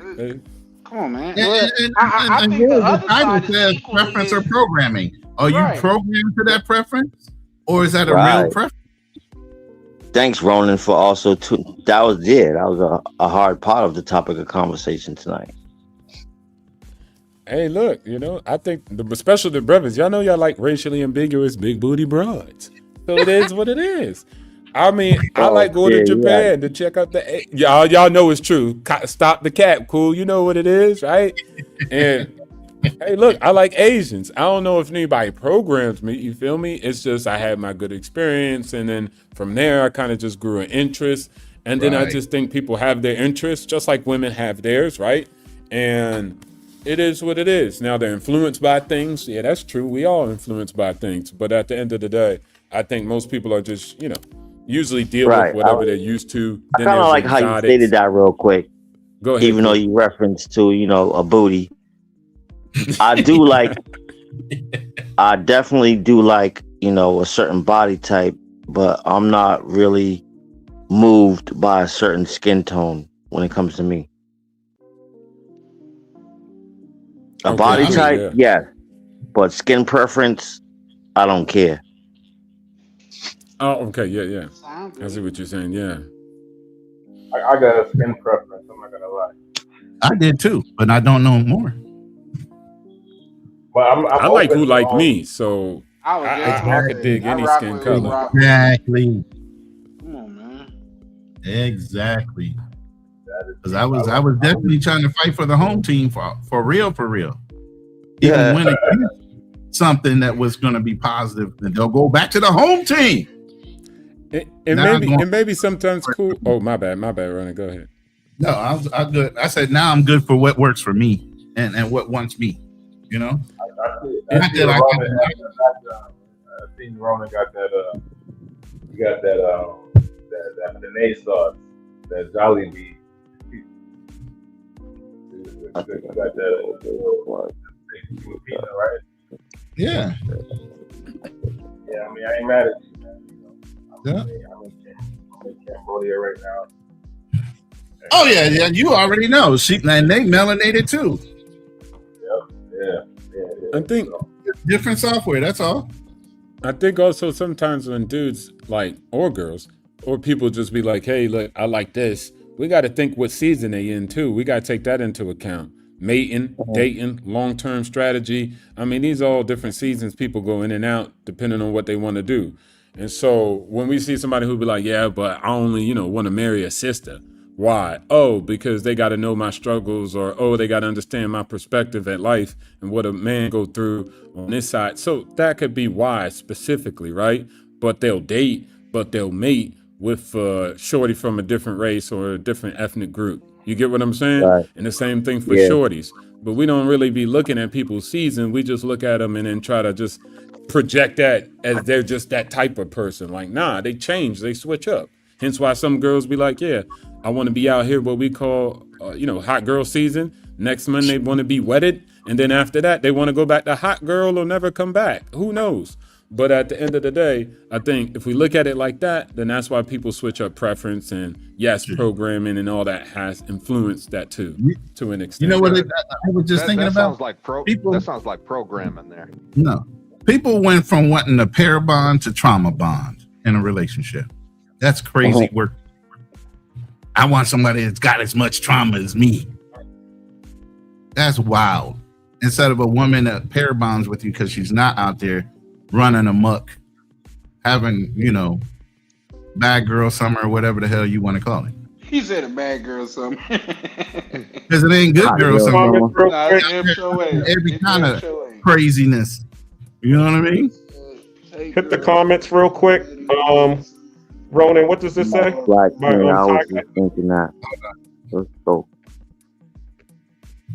Come on, man. I think the title says preference or programming. Are you programmed to that preference, or is that a real preference? Thanks, Ronan, for also that was a hard part of the topic of conversation tonight. Hey, look, I think especially the brothers, y'all know y'all like racially ambiguous big booty broads. So it is what it is. I mean, I like going to Japan to check out y'all know it's true. Stop the cap, cool. You know what it is, right? And hey, look, I like Asians. I don't know if anybody programs me, you feel me? It's just I had my good experience, and then from there I kind of just grew an interest. And then I just think people have their interests just like women have theirs, right? And it is what it is. Now they're influenced by things. Yeah, that's true. We all influenced by things. But at the end of the day, I think most people are just, usually deal Right. with whatever they're used to. I Then kind of there's like how you exotics. stated that real quick. Go ahead. Even though you referenced to, a booty. I do like, I definitely do like, a certain body type, but I'm not really moved by a certain skin tone when it comes to me. A body type, yeah. But skin preference, I don't care. Oh, okay, yeah. I see what you're saying, yeah. I got a skin preference, I'm not gonna lie. I did too, but I don't know more. But I'm I like who open to like all- me, so I could dig any rock skin with color. rock. Exactly. Come on, man. Exactly. Because I was definitely trying to fight for the home team for real. Even when it is something that was going to be positive, then they'll go back to the home team. And maybe sometimes cool. Oh, my bad, Ronnie. Go ahead. No, I'm good. I said now I'm good for what works for me and what wants me. I seen Ronan got that. You got that Benet sauce, that Jolly Bee. You got that pizza, right? Yeah. Yeah, I mean, I ain't mad at you, man. Yeah. I'm in Cambodia right now. Oh yeah. You already know. And they melanated too. Yeah. I think different software. That's all. I think also sometimes when dudes or girls or people just be like, hey, look, I like this. We got to think what season they in too. We got to take that into account. Mating, dating, long-term strategy. I mean, these are all different seasons people go in and out depending on what they want to do. And so when we see somebody who be like, yeah, but I only, want to marry a sister. Why? Oh, because they got to know my struggles, or they got to understand my perspective at life and what a man go through on this side. So that could be why specifically, right? But they'll date, but they'll mate with shorty from a different race or a different ethnic group. You get what I'm saying? Right. And the same thing for shorties. But we don't really be looking at people's season. We just look at them and then try to just project that as they're just that type of person. Like, nah, they change, they switch up. Hence why some girls be like, yeah, I want to be out here what we call, hot girl season. Next month they want to be wedded. And then after that, they want to go back to hot girl or never come back. Who knows? But at the end of the day, I think if we look at it like that, then that's why people switch up preference. And yes, programming and all that has influenced that too, to an extent. You know what I was just thinking that about? Sounds like that sounds like programming there. No. People went from wanting a pair bond to trauma bond in a relationship. That's crazy work. I want somebody that's got as much trauma as me. That's wild. Instead of a woman that pair bonds with you because she's not out there running amok, having, bad girl summer or whatever the hell you want to call it. He said a bad girl summer. Because it ain't good girl summer. Every kind of craziness. You know what I mean? Hit the comments real quick. Ronan, what does this say? I was just thinking that. Let's go.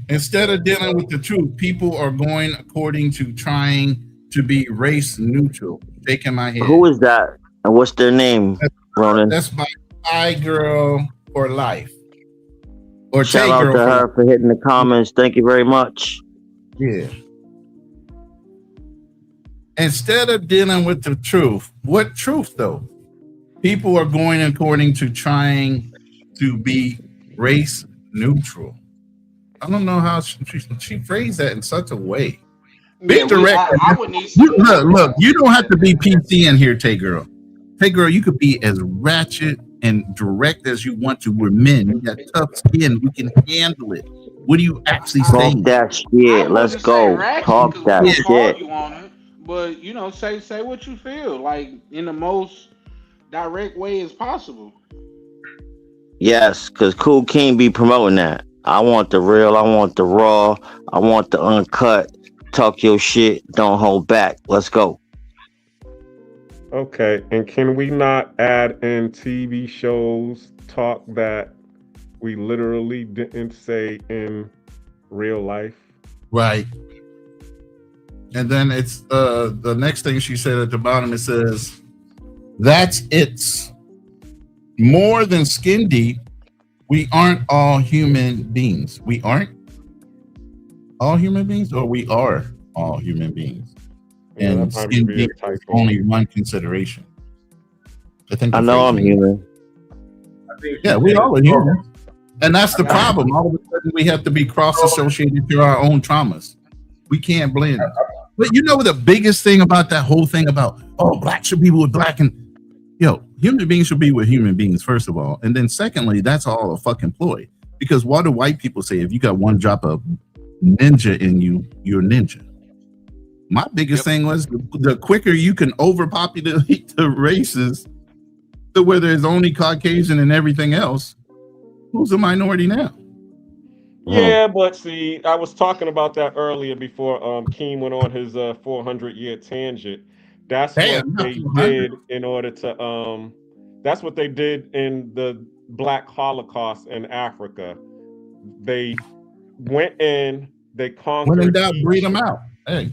Instead of dealing with the truth, people are going according to trying to be race neutral. Shaking my head. Who is that? And what's their name, Ronan? That's my girl for life. Or shout out to her for hitting the comments. Thank you very much. Yeah. Instead of dealing with the truth, what truth though? People are going according to trying to be race neutral. I don't know how she phrased that in such a way. Be direct. Look, you don't have to be PC in here, Tay Girl. Tay Girl, you could be as ratchet and direct as you want to. We're men. You got tough skin. We can handle it. What are you actually saying? Talk that shit. Let's go. Talk that shit. But say what you feel, like in the most direct way as possible. Yes, because Cool King be promoting that. I want the real, I want the raw, I want the uncut. Talk your shit, don't hold back. Let's go. Okay, and can we not add in TV shows talk that we literally didn't say in real life? Right. And then it's the next thing she said at the bottom, it says, That's it's more than skin deep. We aren't all human beings. We aren't all human beings, or we are all human beings. Yeah, And that might skin be a deep is typo. only one consideration. I think I the know phrase I'm means- human. Yeah, we all are human. And that's the problem. All of a sudden, we have to be cross-associated to our own traumas. We can't blend. But you know the biggest thing about that whole thing about, oh, black should be with black, and human beings should be with human beings, first of all. And then secondly, that's all a fucking ploy. Because what do white people say? If you got one drop of ninja in you, you're a ninja. My biggest thing was the quicker you can overpopulate the races to where there's only Caucasian and everything else, who's a minority now? Yeah, but see, I was talking about that earlier before Keem went on his 400-year tangent. That's what they did in order to that's what they did in the Black Holocaust in Africa. They went in, they conquered. When in doubt, breed them out. Hey.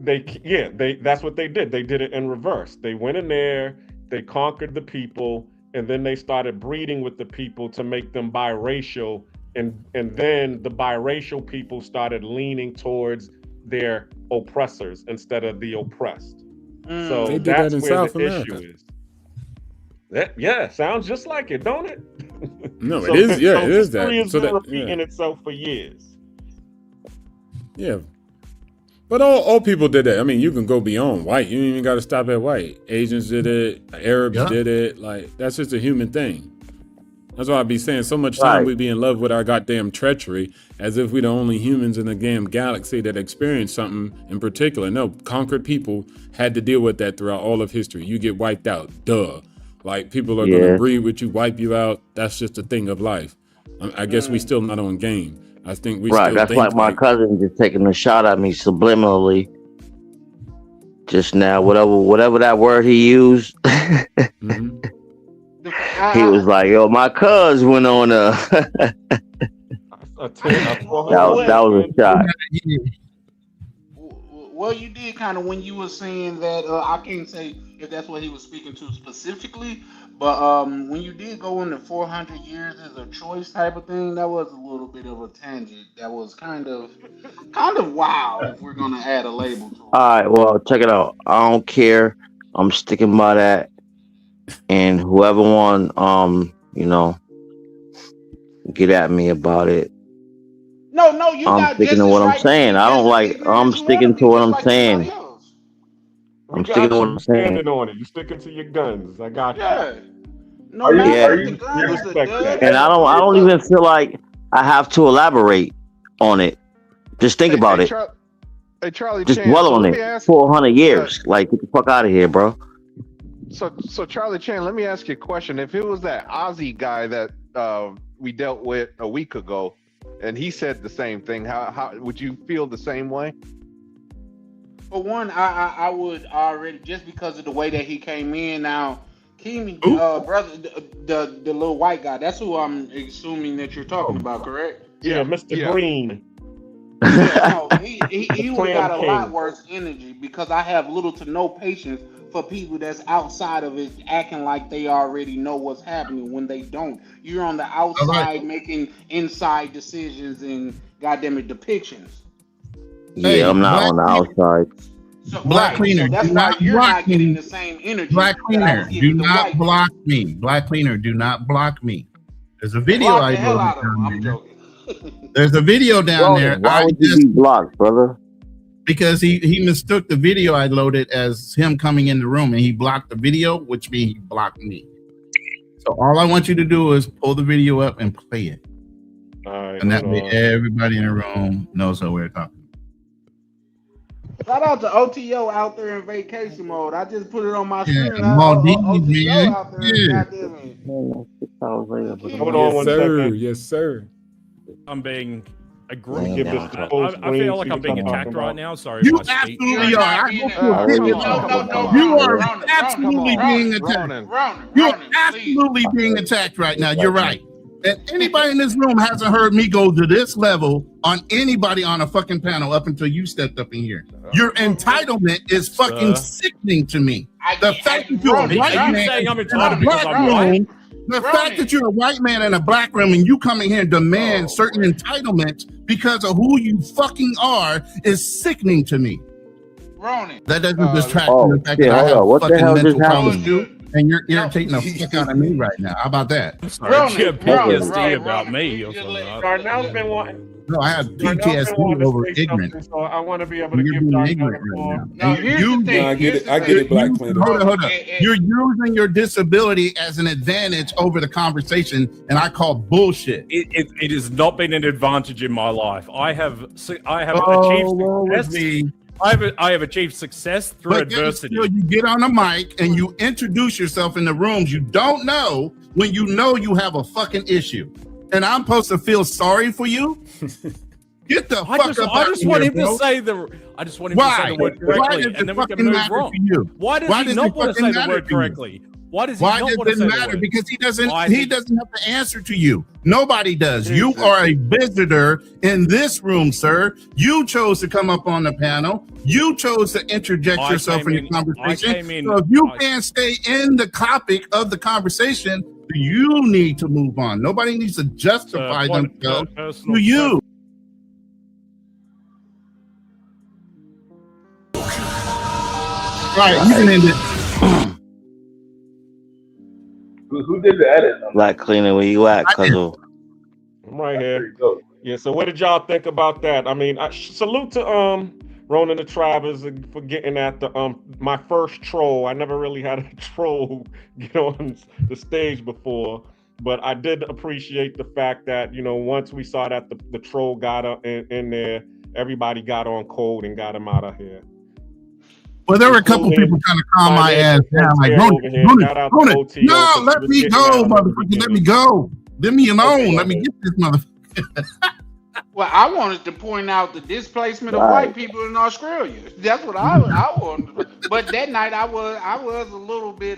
That's what they did. They did it in reverse. They went in there, they conquered the people, and then they started breeding with the people to make them biracial. And then the biracial people started leaning towards their oppressors instead of the oppressed. So They did that's that in where South the America. issue is. That sounds just like it, don't it? No, it is. Yeah, it is that. History has So been that repeating itself for years. Yeah. But all people did that. I mean, you can go beyond white. You don't even got to stop at white. Asians did it. Arabs did it. Like, that's just a human thing. That's why I be saying so much time we be in love with our goddamn treachery as if we're the only humans in the damn galaxy that experienced something in particular. No, conquered people had to deal with that throughout all of history. You get wiped out. Duh. Like, people are going to breed with you, wipe you out. That's just a thing of life. I guess we still not on game. I think we still That's think like my cousin just taking a shot at me subliminally just now. Whatever that word he used, he was like, "Yo, my cuz went on a." that was a shot. Well, you did kind of when you were saying that. I can't say if that's what he was speaking to specifically, but when you did go into 400 years as a choice type of thing, that was a little bit of a tangent. That was kind of wild. If we're gonna add a label to it. All right, well, check it out. I don't care. I'm sticking by that. And whoever won, get at me about it. No, you I'm got sticking to what I'm saying. I don't like. I'm sticking to what I'm saying. I'm sticking to what I'm saying. Standing on it. You sticking to your guns. I got you. No, Yeah. And I don't even feel like I have to elaborate on it. Just think about it. Hey, Charlie, Just Chan, dwell so on let me it. ask- 400 years. Like, get the fuck out of here, bro. So Charlie Chan, let me ask you a question. If it was that Ozzy guy that we dealt with a week ago, and he said the same thing, how would you feel the same way? For one, I would already, just because of the way that he came in. Now, Keem, brother, the little white guy. That's who I'm assuming that you're talking about, correct? Yeah, Mr. Green. No, he would got a lot worse energy because I have little to no patience for people that's outside of it acting like they already know what's happening when they don't. You're on the outside making inside decisions and goddammit depictions. Yeah, I'm not on the outside. So, Black Cleaner, so that's do why not you're block not getting me. the same energy. Black that I Cleaner, was do getting the not white block me. Black Cleaner, do not block me. There's a video Block I the hell out loaded of him. down I'm there. joking. There's a video down there. Why would you be blocked, brother? Because he mistook the video I loaded as him coming in the room, and he blocked the video, which means he blocked me. So all I want you to do is pull the video up and play it. All right, And that way everybody in the room knows what we're talking. Shout out to OTO out there in vacation mode. I just put it on my Yeah, screen. Maldives, OTO man. out there. Yeah. Hold on one second. Yes, sir. I'm being Give this the I full feel screen, like see I'm what being I'm attacked talking right about. now. Sorry. You my speech. absolutely are. I hope No, you are Ronan, absolutely being attacked. You're absolutely being attacked right now. You're right. And anybody in this room hasn't heard me go to this level on anybody on a fucking panel up until you stepped up in here. Your entitlement is fucking sickening to me. The fact that you're a white man in a black room, the fact that you're a white man in a black room and you come in here and demand certain entitlements because of who you fucking are is sickening to me. Ronan. That doesn't distract from the fact that I have what the fucking hell mental just happened? problems too, and you're irritating the fuck out of me right now. How about that? PTSD about me or something. Darnell's been wanting. No, I have PTSD over ignorance. So I want to be able to You're give being Darnell ignorant the floor. right now. No, I get it. I get it, Black Cleaner. Hold on. You're using your disability as an advantage over the conversation, and I call bullshit. It has not been an advantage in my life. I have achieved success. I have achieved success through adversity. Still, you get on the mic and you introduce yourself in the rooms you don't know when you know you have a fucking issue, and I'm supposed to feel sorry for you. Get the fuck up. I just want him to say the word correctly, and then we can move on. Why does he not want to say the word correctly? Why does it matter? Because he doesn't have to answer to you. Nobody does. You are a visitor in this room, sir. You chose to come up on the panel. You chose to interject yourself in the conversation. So if you can't stay in the topic of the conversation, you need to move on. Nobody needs to justify themselves to you. All right, you can end it. Who did the edit? Black Cleaner, where you at, Cuzzle? I'm right here. Yeah, so what did y'all think about that? I mean, salute to Ronan the Travers for getting at the my first troll. I never really had a troll get on the stage before, but I did appreciate the fact that, you know, once we saw that the troll got in there, everybody got on code and got him out of here. Well, there were a couple people trying to calm my ass down, like, Ronan, no, let me go, motherfucker, let me go. Leave me alone. Let me get this motherfucker. Well, I wanted to point out the displacement of white people in Australia. That's what I wanted. But that night I was a little bit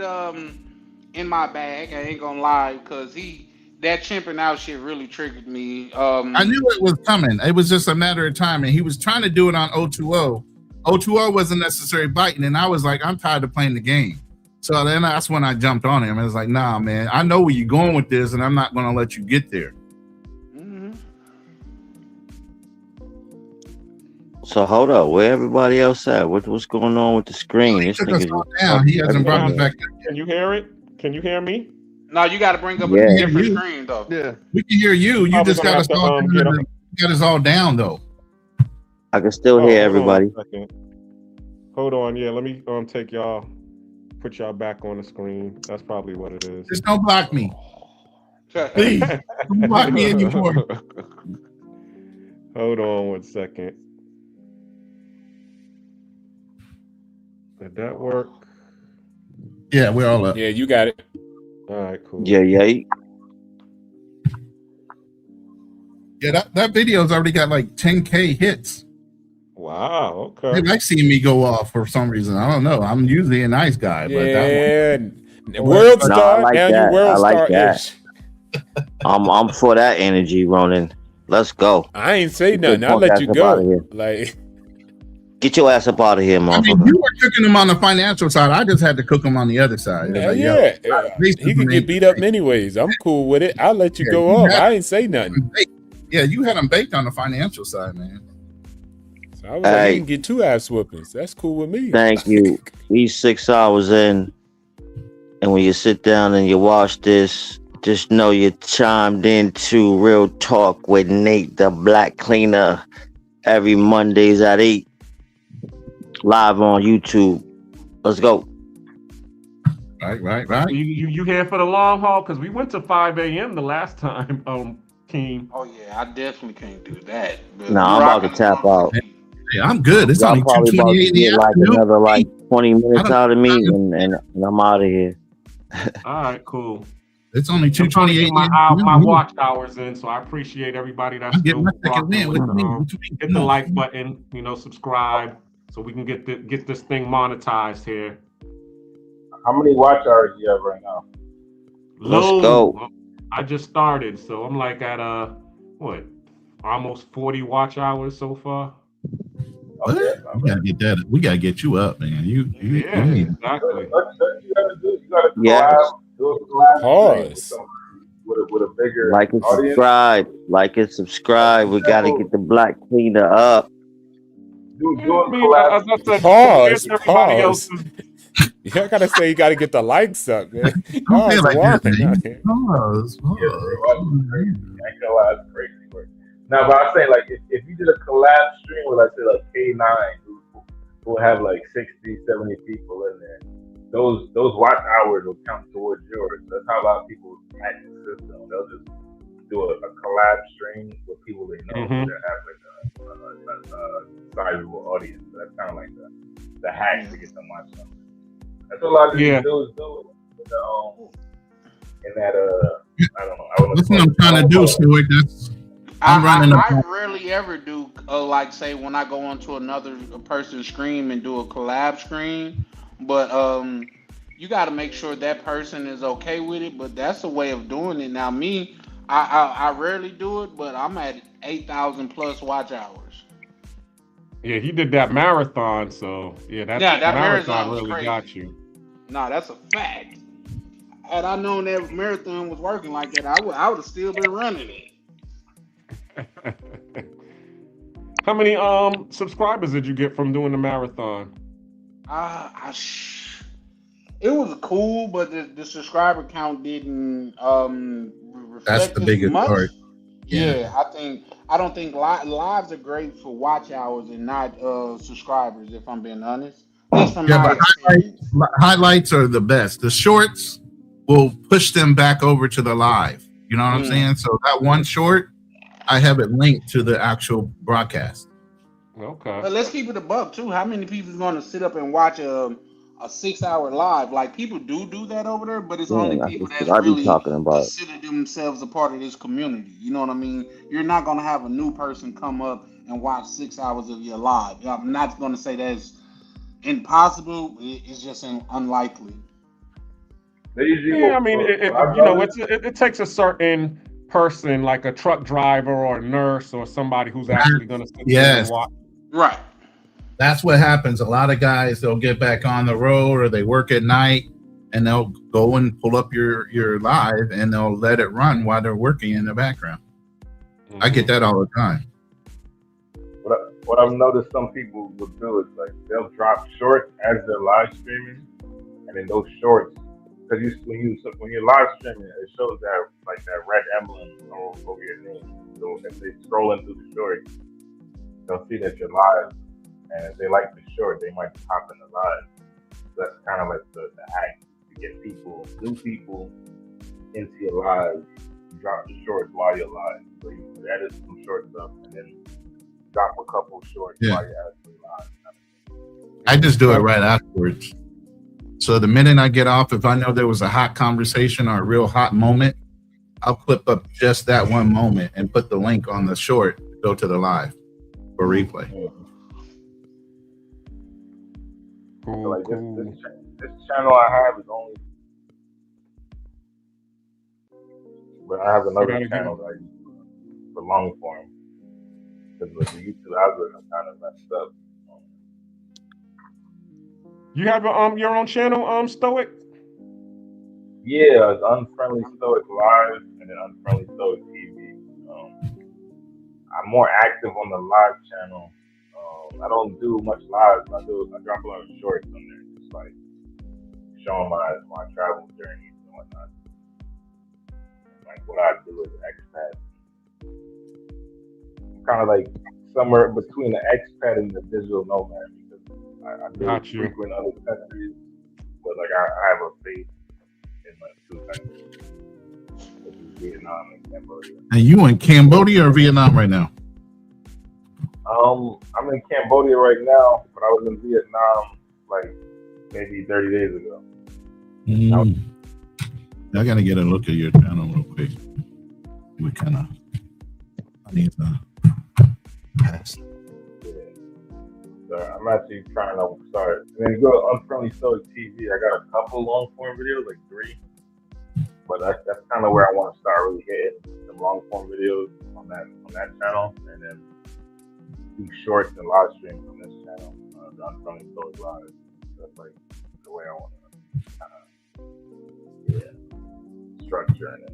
in my bag. I ain't gonna lie, because that chimping out shit really triggered me. I knew it was coming. It was just a matter of time, and he was trying to do it on O2O. O2O wasn't necessarily biting, and I was like, I'm tired of playing the game. So then that's when I jumped on him. I was like, nah, man, I know where you're going with this, and I'm not going to let you get there. Mm-hmm. So hold up, where everybody else at? What's going on with the screen? This down. He hasn't brought us back. Can you hear it? Can you hear me? No, you got to bring up a different screen, though. Yeah, we can hear you. You just got us all down. Got us all down, though. I can still hear everybody. Hold on, yeah. Let me take y'all, put y'all back on the screen. That's probably what it is. Just don't block me, please. Don't block me anymore. Hold on 1 second. Did that work? Yeah, we're all up. Yeah, you got it. All right, cool. Yeah. Yeah, that video's already got like 10K hits. Wow, okay. They like seeing me go off for some reason. I don't know. I'm usually a nice guy, but that one, world star. I like that. World I like star that. I'm for that energy, Ronan. Let's go. I ain't say nothing. I'll let you go. Like, get your ass up out of here, motherfucker. I mean, you were cooking him on the financial side. I just had to cook him on the other side. Like, he can get beat up anyways. I'm cool with it. I'll let you go off. I ain't say nothing. Yeah, you had him baked on the financial side, man. So I was like, you can get 2 ass whoopings. That's cool with me. Thank you. We 6 hours in, and when you sit down and you watch this, just know you chimed into Real Talk with Nate, the Black Cleaner, every Mondays at 8, live on YouTube. Let's go. Right. You here for the long haul? Because we went to 5 a.m. the last time, King. Oh yeah, I definitely can't do that. Nah, I'm about to tap out. Yeah, I'm good. It's only probably about to get like another 20 minutes out of me, and I'm out of here. All right, cool. It's only 2:28. My watch hours in, so I appreciate everybody that's still hit the like button, subscribe, so we can get this thing monetized here. How many watch hours do you have right now? Let's go. I just started, so I'm like at almost 40 watch hours so far. What? We gotta get that. We gotta get you up, man. You Yeah, need. exactly. You gotta do. You gotta Yes. do a collab Pause. with a bigger Like and audience. subscribe. Like and subscribe. We gotta get the black cleaner up. Do I a mean, collab. as I said, compared Pause. to everybody Pause. else's. You gotta say you gotta get the likes up, man. Don't say Y'all it like that, wilding man. out here. Pause. Yeah, bro, that's crazy. I ain't gonna lie, it's crazy work. Now, but I'm saying, like, if you did a collab stream with, like, say, like K9, who will have like 60, 70 people in there, those watch hours will count towards yours. That's how a lot of people hack the system. They'll just do a collab stream with people they know that have like a sizable audience. That's kind of like the hack to get them watch numbers. That's what a lot of these dudes do. In that I don't know. That's what I'm trying to do, Stuart. That's I rarely ever do like say when I go onto another person's stream and do a collab stream, but you got to make sure that person is okay with it. But that's a way of doing it. Now me, I rarely do it, but I'm at 8,000 plus watch hours. Yeah, he did that marathon, so that marathon was really crazy. got you. Nah, that's a fact. Had I known that marathon was working like that, I would have still been running it. How many subscribers did you get from doing the marathon? It was cool, but the subscriber count didn't reflect That's the as biggest much. part. Yeah, I don't think lives are great for watch hours and not subscribers. If I'm being honest, at least from my experience. Highlights are the best. The shorts will push them back over to the live. You know what I'm saying? So that one short, I have it linked to the actual broadcast. Okay. But let's keep it a buck too. How many people is going to sit up and watch a 6-hour live? Like people do that over there, but it's only people that's really consider themselves a part of this community. You know what I mean? You're not going to have a new person come up and watch 6 hours of your live. I'm not going to say that's impossible. It's just unlikely. Yeah, I mean, it takes a certain person, like a truck driver or a nurse or somebody who's actually going to sit there and watch. Right. That's what happens. A lot of guys, they'll get back on the road or they work at night and they'll go and pull up your live and they'll let it run while they're working in the background. I get that all the time. What I've noticed some people will do is like they'll drop shorts as they're live streaming, and then those shorts, because when you're live streaming, it shows that like that red emblem over your name. So if they scrolling through the shorts, they'll see that you're live, and if they like the short, they might pop in the live. So that's kind of like the hack to get new people into your live. You drop the shorts while you're live, so you edit some shorts up, and then drop a couple shorts while you're actually live. I just do it right afterwards. So the minute I get off, if I know there was a hot conversation or a real hot moment, I'll clip up just that one moment and put the link on the short, go to the live for replay. So like this channel I have is only, but I have another channel that I use for long form because the YouTube algorithm kind of messed up. You have your own channel, Stoic? Yeah, it's Unfriendly Stoic Live and then Unfriendly Stoic TV. I'm more active on the live channel. I don't do much live. I drop a lot of shorts on there, just like showing my travel journeys and whatnot. Like what I do as an expat. I'm kind of like somewhere between the expat and the digital nomad because I do frequent other countries, but like I have a base in like 2 countries, which is Vietnam and Cambodia. And you in Cambodia or Vietnam right now? I'm in Cambodia right now, but I was in Vietnam like maybe 30 days ago. I gotta get a look at your channel real quick. We kind of need to pass. So I'm actually trying to start. And then you go to Unfriendly Stoic TV. I got a couple long form videos, like 3. But that's kind of where I want to start really hitting the long form videos on that channel, and then do shorts and live streams on this channel. The Unfriendly Stories Live. That's like the way I want to structure it.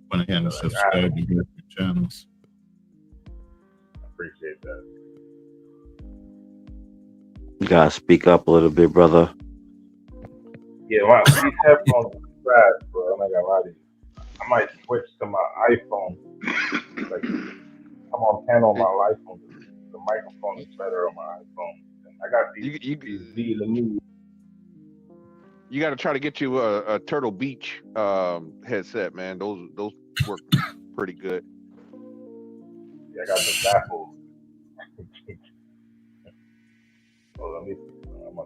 When again, subscribe to your channels. I appreciate that. You gotta speak up a little bit, brother. Yeah, wow, these headphones are trash, bro. I'm not gonna lie to you. I might switch to my iPhone. Like, I'm on panel on my iPhone. The microphone is better on my iPhone. I got these You got to try to get you a Turtle Beach headset, man. Those work pretty good. Yeah, I got the baffles.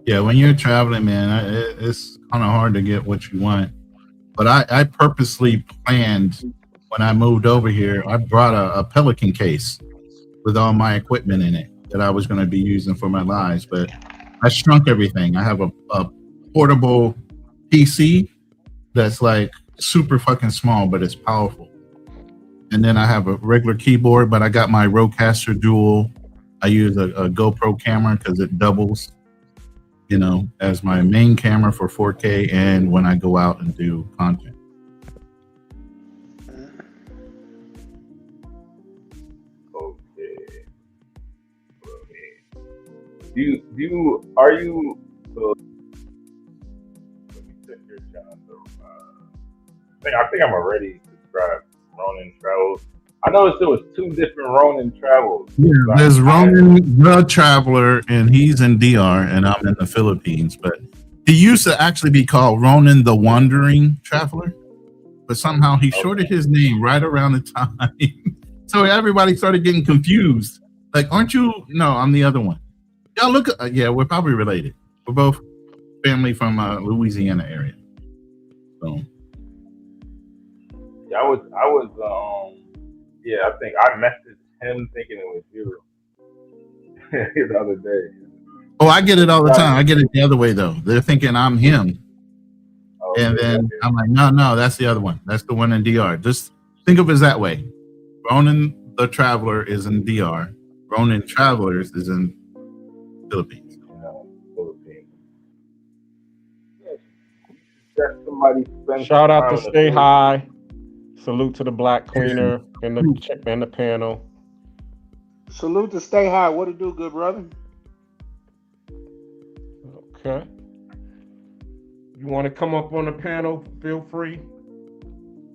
Yeah, when you're traveling, man, it's kind of hard to get what you want. But I purposely planned when I moved over here. I brought a Pelican case with all my equipment in it that I was going to be using for my lives. But I shrunk everything. I have a portable PC that's like super fucking small, but it's powerful. And then I have a regular keyboard, but I got my Rodecaster Dual. I use a GoPro camera because it doubles, you know, as my main camera for 4K and when I go out and do content. Are you let me check your channel. I think I'm already subscribed to Ronin Travels. I noticed there was 2 different Ronin Travels. Yeah, there's Ronin the Traveler, and he's in DR, and I'm in the Philippines. But he used to actually be called Ronin the Wandering Traveler, but somehow he shorted his name right around the time. So everybody started getting confused. Like, aren't you? No, I'm the other one. Y'all look. Yeah, we're probably related. We're both family from Louisiana area. So. Yeah, I was yeah, I think I messaged him thinking it was you the other day. Oh, I get it all the time. I get it the other way though. They're thinking I'm him. And then I'm like, no, that's the other one. That's the one in DR. Just think of it that way. Ronin the Traveler is in DR. Ronin Travelers is in Philippines. Shout out to Stay High. Salute to the Black Cleaner and the panel. Salute to Stay High. What it do, good brother? Okay. You want to come up on the panel? Feel free.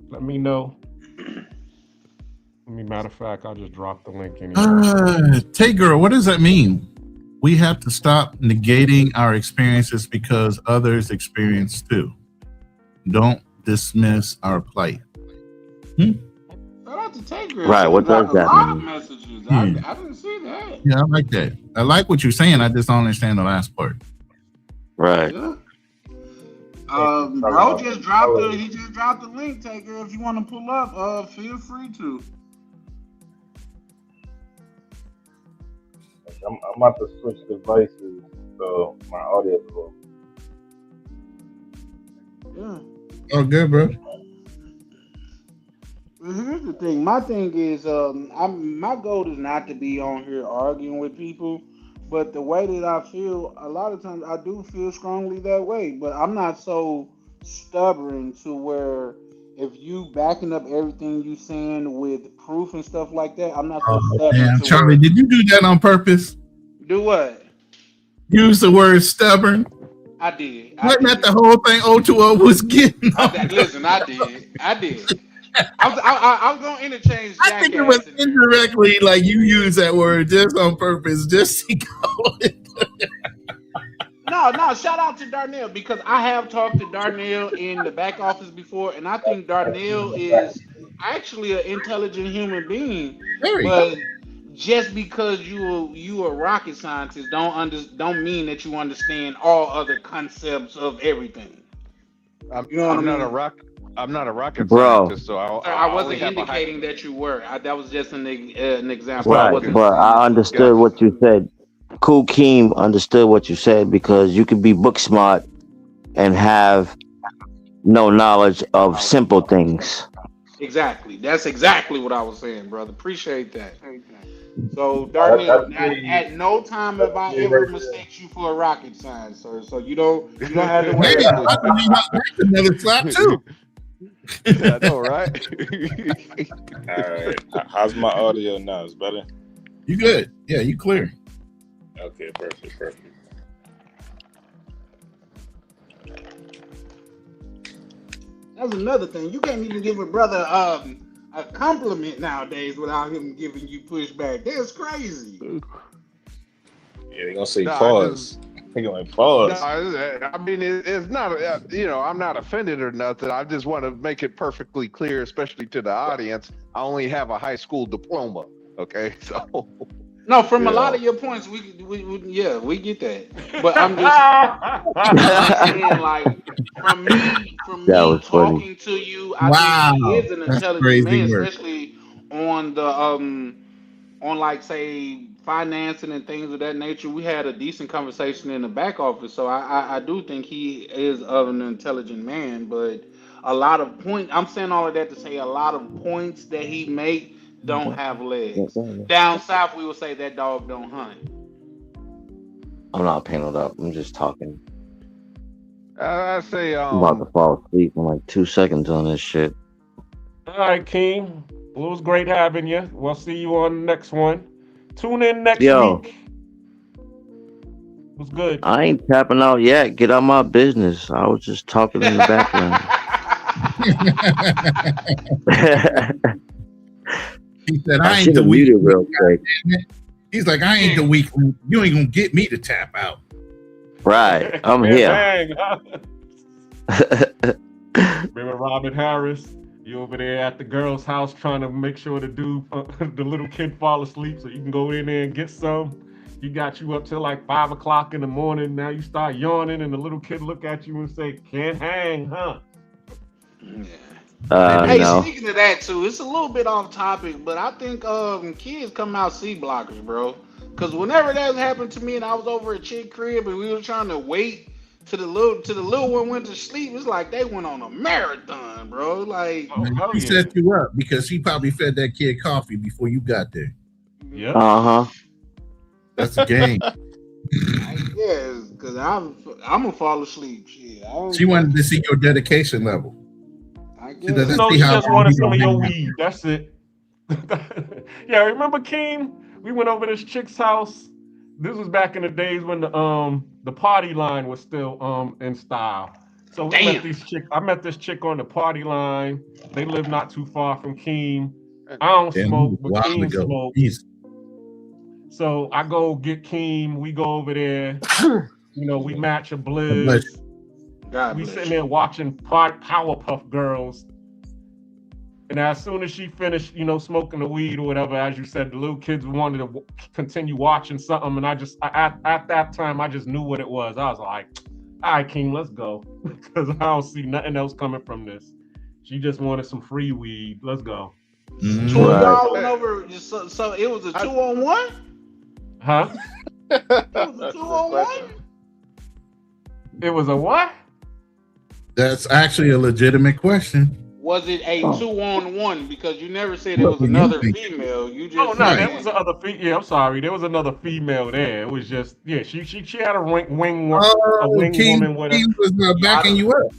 Let me know. Matter of fact, I'll just drop the link in here. Tay girl, what does that mean? We have to stop negating our experiences because others experience too. Don't dismiss our plight. Shout out to Taker. Right, what does that mean? Messages. I didn't see that. Yeah, I like that. I like what you're saying. I just don't understand the last part. Right. Yeah. Bro just dropped he just dropped the link, Taker. If you want to pull up, feel free to. I'm about to switch devices so my audio will. Yeah. Oh, good, bro. Here's the thing. My thing is, my goal is not to be on here arguing with people, but the way that I feel, a lot of times I do feel strongly that way. But I'm not so stubborn to where if you backing up everything you saying with proof and stuff like that, I'm not so stubborn. Damn, Charlie, did you do that on purpose? Do what? Use the word stubborn. I did. Wasn't that the whole thing O2O was getting? Listen, I did. I was gonna interchange. I think it was indirectly like you use that word just on purpose, just to call it. No, shout out to Darnell because I have talked to Darnell in the back office before, and I think Darnell is actually an intelligent human being. But just because you a rocket scientist don't mean that you understand all other concepts of everything. I'm not a rocket scientist, so I wasn't indicating that you were. That was just an example. Right, but I understood what you said. Kool Keem understood what you said because you could be book smart and have no knowledge of simple things. Exactly. That's exactly what I was saying, brother. Appreciate that. So, That's Darnell, me. at no time have I Me ever right there. mistaked you for a rocket science, sir. So you don't have to worry Damn, about that's another slap too. I know, right? All right. How's my audio now? It's better? You good? Yeah, you clear. Okay, perfect. That's another thing. You can't even give a brother a compliment nowadays without him giving you pushback. That's crazy. Yeah, they're gonna say No, pause. They're gonna pause. No, I mean, it's not, I'm not offended or nothing. I just want to make it perfectly clear, especially to the audience. I only have a high school diploma. Okay, so. No, from a lot of your points, we get that. But I'm just saying, like, from me was funny. talking to you, I think he is an That's intelligent crazy man, work. especially on the on like say financing and things of that nature. We had a decent conversation in the back office, so I do think he is of an intelligent man. But a lot of I'm saying all of that to say a lot of points that he make don't have legs. Down south, we would say that dog don't hunt. I'm not paneled up. I'm just talking. I say, I'm about to fall asleep in like 2 seconds on this shit. All right, King. Well, it was great having you. We'll see you on the next one. Tune in next week. It was good. I ain't tapping out yet. Get out my business. I was just talking in the background. He said, I I ain't should the have weak. muted real quick. He's like, I ain't the weak. You ain't gonna get me to tap out. Right. I'm here. Remember Robin Harris? You over there at the girl's house trying to make sure the dude, the little kid fall asleep so you can go in there and get some. He got you up till like 5 o'clock in the morning. Now you start yawning and the little kid look at you and say, can't hang, huh? Hey, No. speaking of that too, it's a little bit off topic, but I think kids come out C blockers, bro. Cause whenever that happened to me and I was over at Chick crib and we were trying to wait till the little one went to sleep, it's like they went on a marathon, bro. Like He set you up because he probably fed that kid coffee before you got there. Yeah. Uh-huh. That's a game. yeah, cause I'm gonna fall asleep. Shit. She wanted to see your dedication level. She just wanted some of your weed. That's it. Yeah, remember King? We went over this chick's house. This was back in the days when the party line was still in style. So I met this chick on the party line. They live not too far from Keem. I don't smoke, but Keem smokes. So I go get Keem. We go over there. We match a blizz. We sitting there watching Powerpuff Girls. And as soon as she finished, smoking the weed or whatever, as you said, the little kids wanted to continue watching something. And at that time, I just knew what it was. I was like, all right, King, let's go. Because I don't see nothing else coming from this. She just wanted some free weed. Let's go. Two of y'all went over, so it was a 2-on-1? Huh? It was a 2-on-1? It was a what? That's actually a legitimate question. Was it a 2-on-1? Because you never said it was another female. You just there was another female. Yeah, I'm sorry. There was another female there. It was just she had a wing woman with her. King was backing you up.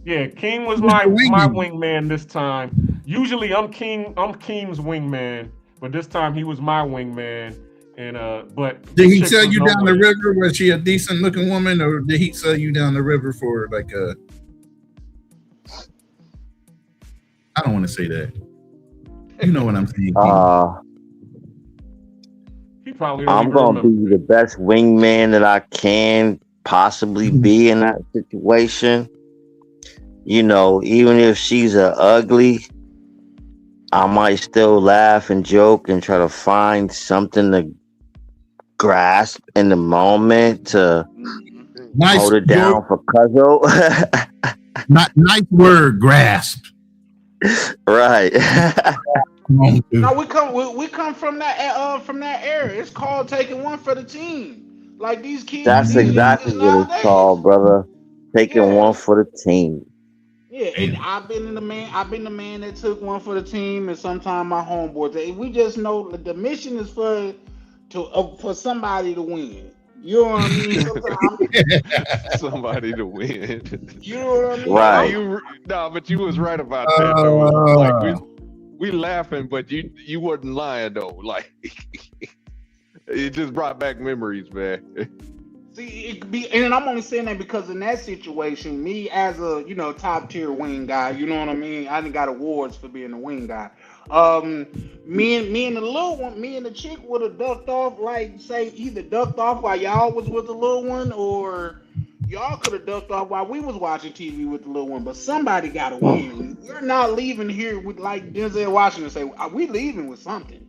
Yeah, King was my wingman this time. Usually I'm Keem's wingman, but this time he was my wingman. And but did he sell you down the river? Was she a decent looking woman, or did he sell you down the river for like a? I don't want to say that. You know what I'm saying. He probably. I'm gonna be the best wingman that I can possibly be in that situation. Even if she's a ugly, I might still laugh and joke and try to find something to grasp in the moment to hold it down for Cuzzo. Nice word, grasp. Right. No, we come from that era. It's called taking one for the team. Like these kids. That's exactly what it's called, brother. Taking one for the team. Yeah, and I've been the man that took one for the team, and sometimes my homeboys. We just know that the mission is for somebody to win. You know what I mean? Sometimes Somebody to win. you know what I mean? Right. But you was right about that though. Like we laughing, but you wasn't lying though. Like it just brought back memories, man. See, and I'm only saying that because in that situation, me as a top tier wing guy, you know what I mean. I done got awards for being a wing guy. Me and the little one, me and the chick would have ducked off, like say either ducked off while y'all was with the little one, or y'all could have ducked off while we was watching TV with the little one. But somebody got to win. We're not leaving here with like Denzel Washington say, we leaving with something.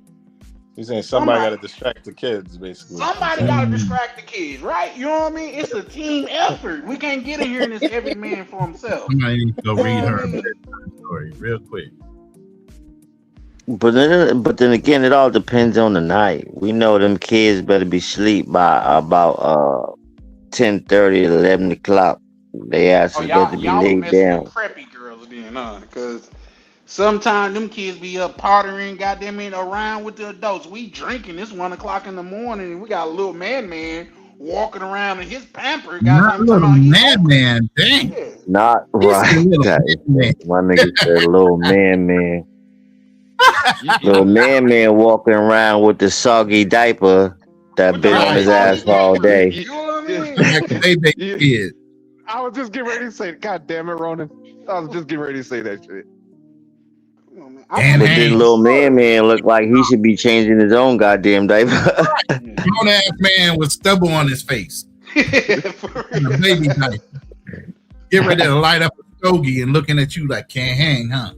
He's saying somebody got to distract the kids, basically. Somebody got to distract the kids, right? You know what I mean? It's a team effort. We can't get in here and it's every man for himself. Somebody needs to go read her story real quick. But then again, it all depends on the night. We know them kids better be asleep by about 10:30, 11 o'clock. They asses better be laid down. Preppy girls then, because sometimes them kids be up partying, goddamn it, around with the adults. We drinking. It's 1 o'clock in the morning, and we got a little man walking around in his pamper. Not little man, dang. Not right. My nigga said little man. Little man walking around with the soggy diaper that been on his ass all day. You know what I mean? I was just getting ready to say, God damn it, Ronan. I was just getting ready to say that shit. But then little man look like he should be changing his own goddamn diaper. Grown ass man with stubble on his face. And a baby diaper. Get ready to light up a stogie and looking at you like can't hang, huh?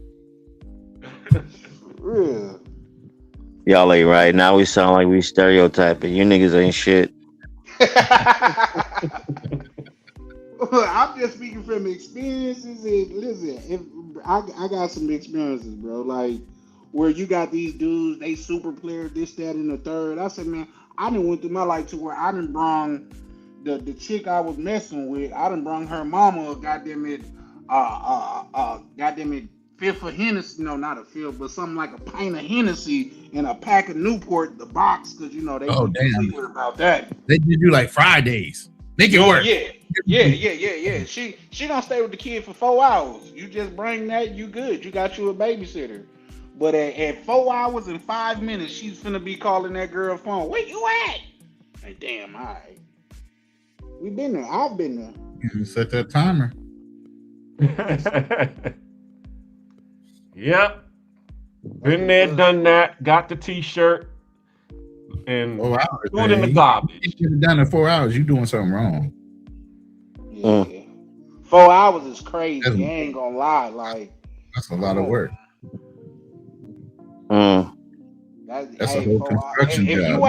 Y'all ain't right. Now we sound like we stereotyping. You niggas ain't shit. I'm just speaking from experiences. And listen, I got some experiences, bro. Like where you got these dudes, they super players, this, that, and the third. I said, man, I done went through my life to where I done brung the chick I was messing with. I done brung her mama, goddamn it, fifth of Hennessy, no, not a fifth, but something like a pint of Hennessy and a pack of Newport, the box, because they secret about that. They did you like Fridays. Make it work. Yeah. She don't stay with the kid for 4 hours. You just bring that, you good. You got you a babysitter. But at 4 hours and 5 minutes, she's finna be calling that girl phone. Where you at? Like, damn, all right. We been there. I've been there. You set that timer. Yep. Been there, done that. Got the t-shirt and threw it in the garbage. You should have done it 4 hours. You doing something wrong. Yeah. 4 hours is crazy. I ain't gonna lie. Like that's a lot of work. That's a whole construction job.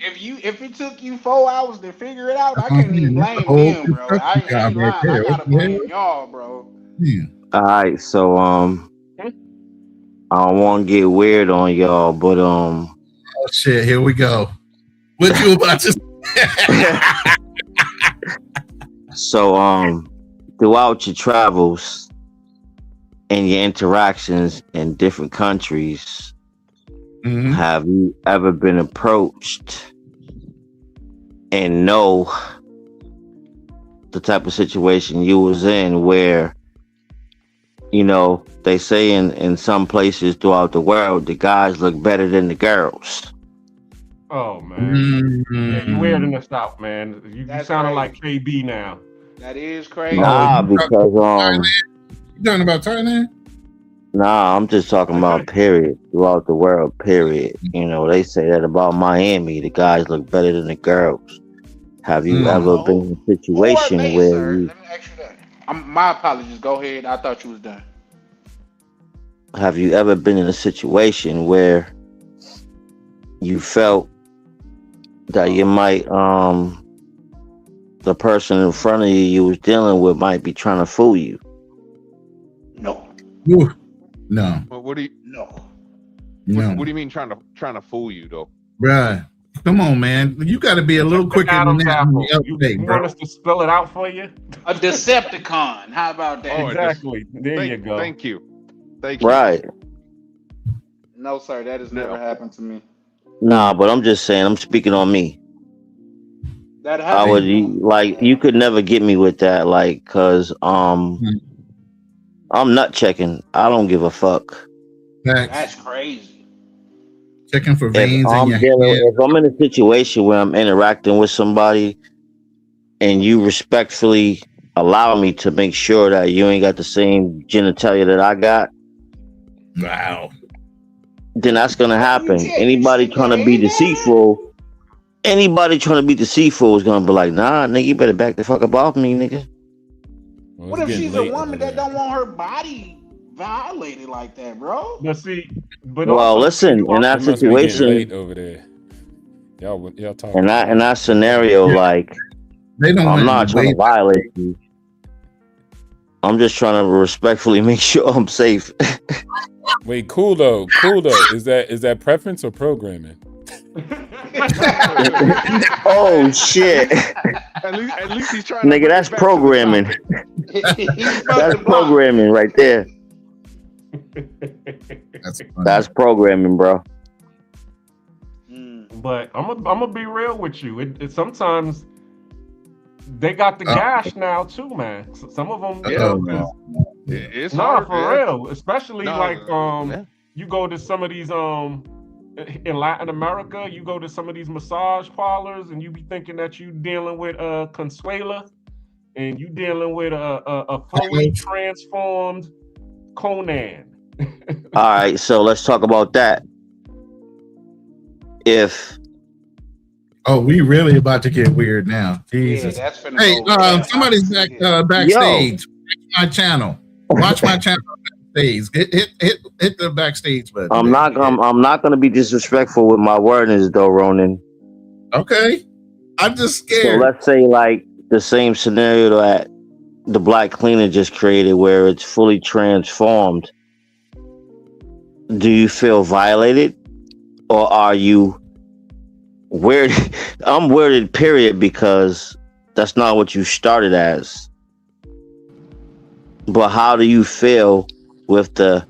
If it took you 4 hours to figure it out, I can't even blame him, bro. I ain't lying. I gotta blame y'all, bro. Yeah. All right, so I don't want to get weird on y'all, but oh shit, here we go. What you about to say? So throughout your travels and your interactions in different countries, have you ever been approached and know the type of situation you was in where, you know, they say in some places throughout the world, the guys look better than the girls. Oh, man. Yeah, you weird in the South, man. You sounding like KB now. That is crazy. Nah, because you talking about Thailand? Nah, I'm just talking about period. Throughout the world, period. You know, they say that about Miami. The guys look better than the girls. Have you ever been in a situation where you... Let me ask you that. My apologies. Go ahead. I thought you was done. Have you ever been in a situation where you felt that you might, the person in front of you was dealing with might be trying to fool you? No. No. What do you? No. What do you mean trying to fool you though? Bruh, Come on, man. You got to be a little quicker than Adam's that. apple. You, You want us to spell it out for you? A Decepticon. How about that? Exactly. There you go. Thank you. Thank you. Right. No, sir. That has never happened to me. Nah, but I'm just saying, I'm speaking on me. That I would happened. like you could never get me with that, like, cause I'm nut checking. I don't give a fuck. That's crazy. Checking for If veins in your head. if I'm in a situation where I'm interacting with somebody and you respectfully allow me to make sure that you ain't got the same genitalia that I got, wow, then that's gonna happen. Anybody trying to be deceitful is gonna be like, nah, nigga, you better back the fuck up off me, nigga. What if she's a woman that don't want her body violated like that, bro? But see, Well, listen, in that situation, over there. Y'all talking. in that scenario, like, they don't I'm want not you trying to wait. violate you. I'm just trying to respectfully make sure I'm safe. Wait, cool though. Is that preference or programming? Oh shit. At least he's trying. Nigga, that's programming. That's programming right there. That's programming, bro. But I'm gonna be real with you. It sometimes they got the gash now too, man. Some of them, It's no, hard, for real. Especially No, you go to some of these in Latin America, you go to some of these massage parlors, and you be thinking that you dealing with Consuela, and you dealing with a fully transformed Conan. All right, so let's talk about that. We really about to get weird now. Jesus. Yeah, that's finna Hey, go somebody's backstage. Watch my channel. Watch my channel backstage. Hit the backstage button. I'm not gonna be disrespectful with my wordings though, Ronan. Okay. I'm just scared. So let's say like the same scenario that the Black Cleaner just created where it's fully transformed. Do you feel violated? Or are you weirded? I'm weirded, period, because that's not what you started as. But how do you feel with the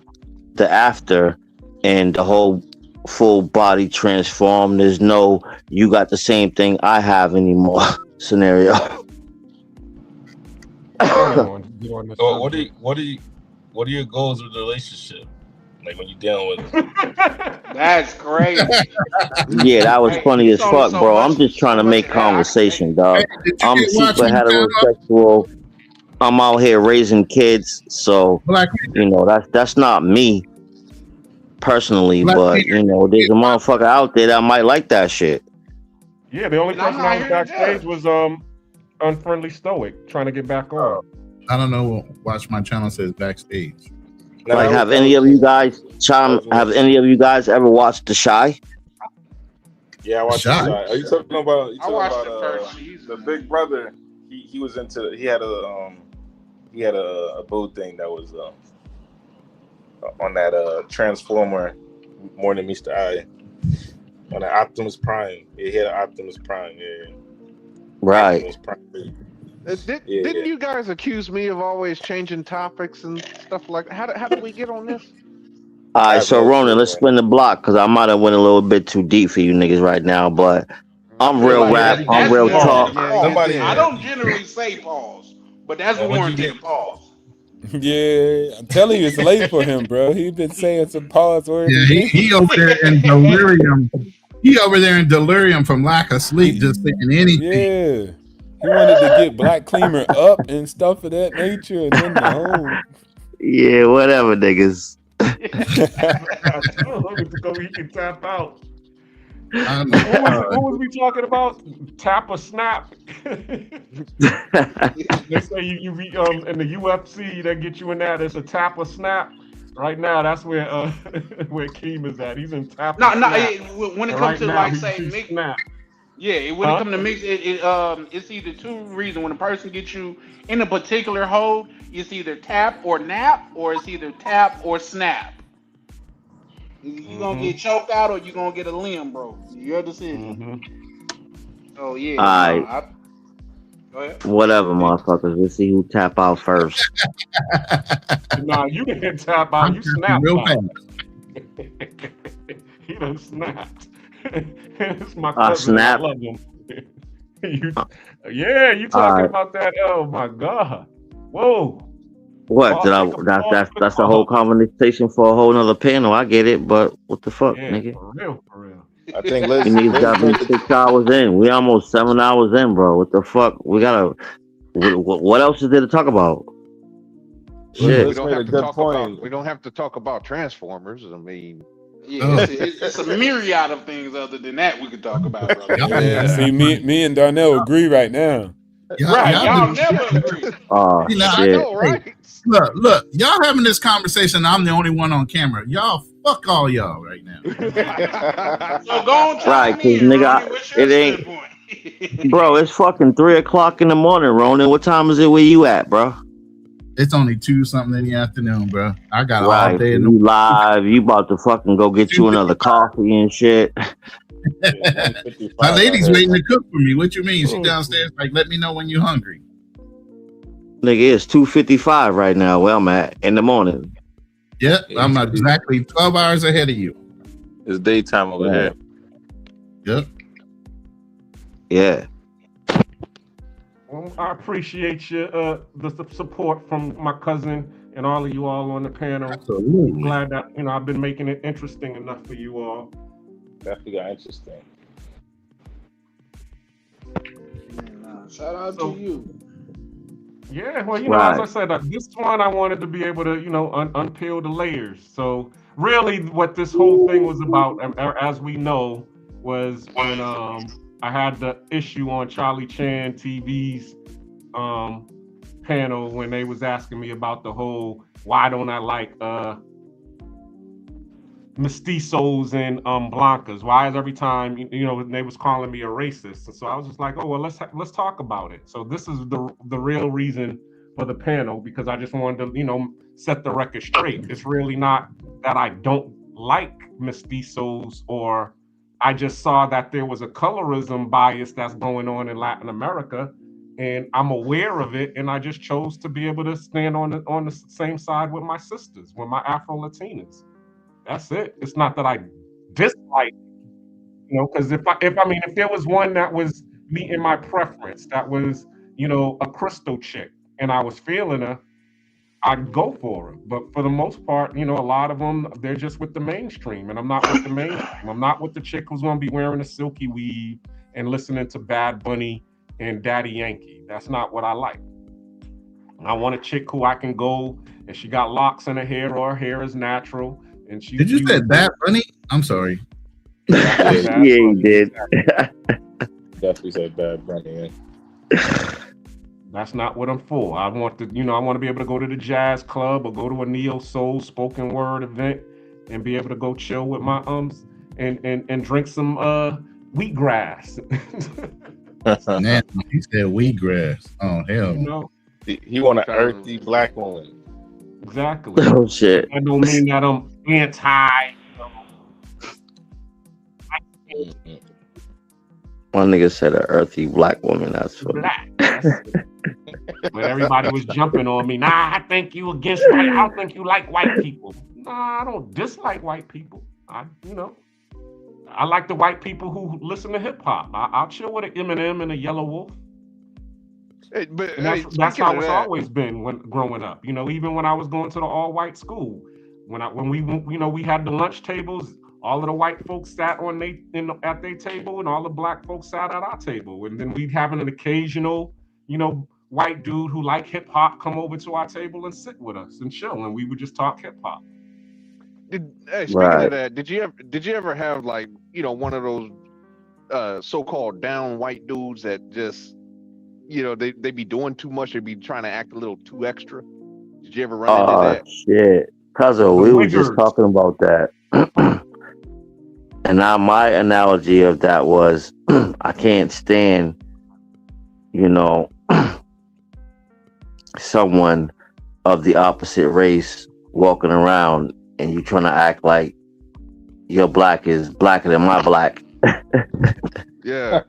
after and the whole full body transformed? There's no you got the same thing I have anymore scenario. So what are your goals with the relationship? Like when you're dealing with it? That's crazy. Yeah, that was funny as fuck, bro. I'm just trying to make conversation, dog. I'm super heterosexual. I'm out here raising kids, so you know that's not me personally, but you know there's a motherfucker out there that might like that shit. Yeah, the only person I was backstage was Unfriendly Stoic trying to get back on. I don't know. Watch my channel says backstage. Like, have any of you guys ever watched The Shy? Yeah, I watched The Shy. Are you talking about? The Big Brother? He was into. He had a boat thing that was on that Transformer more than Mr. I on that Optimus Prime. Yeah, he had an Optimus Prime. Yeah, right. Optimus Prime. Didn't you guys accuse me of always changing topics and stuff like that? How did we get on this? All right, so Ronan, let's spin the block because I might have went a little bit too deep for you niggas right now, but I'm real rap, I'm real talk. I don't generally say pause, but that's warranted pause. Yeah, I'm telling you, it's late for him, bro. He's been saying some pause words. Yeah, he over there in delirium. He over there in delirium from lack of sleep, just saying anything. Yeah. He wanted to get Black Cleaner up and stuff of that nature, and then the whole. Yeah, whatever, niggas. He can tap out. What was we talking about? Tap or snap? They say you in the UFC that get you in that. It's a tap or snap. Right now, that's where Keem is at. He's in tap. When it comes to like say mix. Yeah, when it comes to mix, it's either two reasons. When a person gets you in a particular hold, it's either tap or nap, or it's either tap or snap. You gonna get choked out or you gonna get a limb, bro. Your decision. Oh yeah. All right. Go ahead. Whatever, motherfuckers. Let's see who tap out first. Nah, you didn't tap out. You snapped real out. fast. He done snapped. It's my I cousin. I snapped. love him. Yeah, you talking Alright. about that? Oh my God! Whoa! What did I? That's the whole conversation for a whole nother panel. I get it, but what the fuck, Yeah, nigga? for real, for real. I think We need got me 6 hours in. We almost 7 hours in, bro. What the fuck? We gotta. What else is there to talk about? Shit. We don't have to talk about. We don't have to talk about Transformers. I mean, Yeah, it's a myriad of things other than that we could talk about, bro. Yeah. See, me and Darnell agree right now. Y'all never agree. Oh You know, shit! Hey, look, y'all having this conversation. I'm the only one on camera. Y'all, fuck all y'all right now. So go on, Right, cause nigga, it ain't. Bro, it's fucking 3 o'clock in the morning, Ronan. What time is it where you at, bro? It's only 2 something in the afternoon, bro. I got all Right, day. you live. You about to fucking go get you another coffee and shit. My lady's waiting to cook for me. What you mean? She downstairs, like, let me know when you're hungry. Nigga, it's 2:55 right now where I'm at in the morning. Yep, I'm exactly 12 hours ahead of you. It's daytime over here. Yep. Yeah. Well, I appreciate the support from my cousin and all of you all on the panel. Absolutely. I'm glad that I've been making it interesting enough for you all. Definitely got interesting. Shout out to you. Yeah, well, as I said, this one I wanted to be able to, unpeel the layers. So really what this whole thing was about, as we know, was when I had the issue on Charlie Chan TV's panel when they was asking me about the whole, why don't I like mestizos and blancas? Why is every time they was calling me a racist? And so I was just like, oh well, let's talk about it. So this is the real reason for the panel, because I just wanted to set the record straight. It's really not that I don't like mestizos, or I just saw that there was a colorism bias that's going on in Latin America, and I'm aware of it, and I just chose to be able to stand on the same side with my sisters, with my Afro-Latinas. That's it. It's not that I dislike, because if there was one that was meeting my preference, that was, a crystal chick, and I was feeling her, I'd go for her. But for the most part, a lot of them, they're just with the mainstream, and I'm not with the mainstream. I'm not with the chick who's going to be wearing a silky weave and listening to Bad Bunny and Daddy Yankee. That's not what I like. I want a chick who I can go, and she got locks in her hair, or her hair is natural. And she Did you say Bad Bunny? I'm sorry. Yeah, he did. Definitely said Bad Bunny. That's not what I'm for. I want to, I want to be able to go to the jazz club or go to a neo soul spoken word event and be able to go chill with my and drink some wheatgrass. Man, he said wheatgrass. Oh hell. He want an earthy black woman. Exactly. Oh shit. That don't mean that I'm anti. One nigga said an earthy black woman. That's funny. Black. When everybody was jumping on me, I think you against white. I don't think you like white people. Nah, I don't dislike white people. I like the white people who listen to hip hop. I'll chill with an Eminem and a Yellow Wolf. But that's how it's always been when growing up. Even when I was going to the all-white school, when we had the lunch tables, all of the white folks sat at their table, and all the black folks sat at our table, and then we'd have an occasional, white dude who liked hip hop come over to our table and sit with us and chill, and we would just talk hip hop. Speaking of that, did you ever have one of those so-called down white dudes that just they be doing too much, they be trying to act a little too extra? Did you ever run into that? Shit, Cuzzo, we were just talking about that. And now my analogy of that was, I can't stand, someone of the opposite race walking around and you trying to act like your black is blacker than my black. Yeah.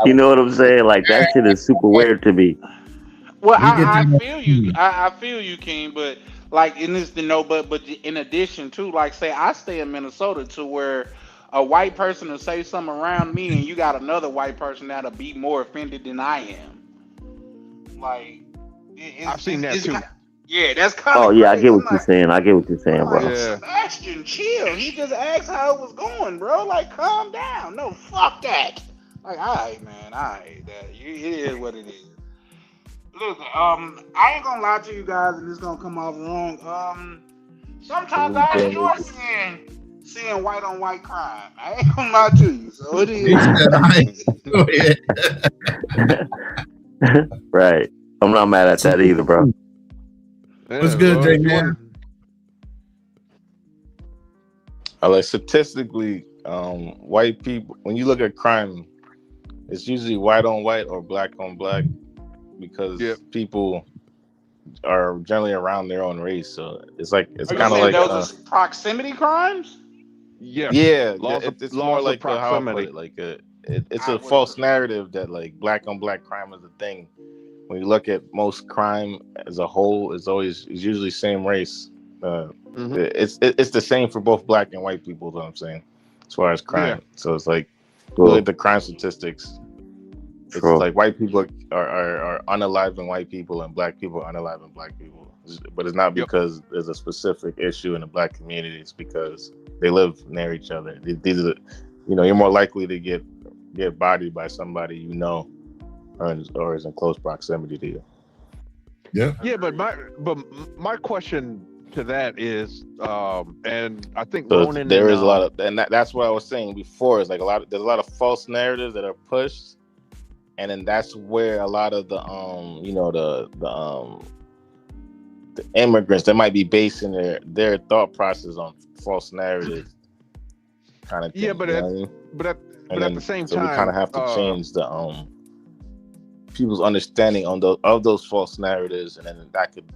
You know what I'm saying? Like that shit is super weird to me. Well, I feel you. I feel you, King. But like in this, but in addition to, like, say I stay in Minnesota, to where a white person will say something around me, and you got another white person that'll be more offended than I am. Like, I've seen that too. Yeah, that's kind Oh of yeah, I crazy. get what you're saying. I get what you're saying, bro. Sebastian, chill. He just asked how it was going, bro. Like, calm down. No, fuck that. Like, all right, man. All right, it is what it is. Look, I ain't gonna lie to you guys, and it's gonna come off wrong. Sometimes I enjoy seeing white on white crime. I ain't gonna lie to you. So it is. Right. I'm not mad at that either, bro. What's good, Jay man? Like statistically, white people, when you look at crime, it's usually white on white or black on black, because people are generally around their own race. So it's kind of like those are proximity crimes. Yes. Yeah, it's more like how I put proximity. it. Like it's a false narrative that like black on black crime is a thing. When you look at most crime as a whole, it's usually same race. It's the same for both black and white people. Is what I'm saying, as far as crime. Yeah. So it's like look at the crime statistics. It's like white people are unaliving white people, and black people are unaliving black people. But it's not because there's a specific issue in the black community. It's because they live near each other. These are, you're more likely to get bodied by somebody or is in close proximity to you. Yeah. Yeah, but my question to that is, and I think so Ronan there is a lot of, and that's what I was saying before. Is like there's a lot of false narratives that are pushed, and then that's where a lot of the the immigrants, they might be basing their thought process on false narratives, kind of thing. Yeah, but at the same time, we kind of have to change the people's understanding of those false narratives, and then that could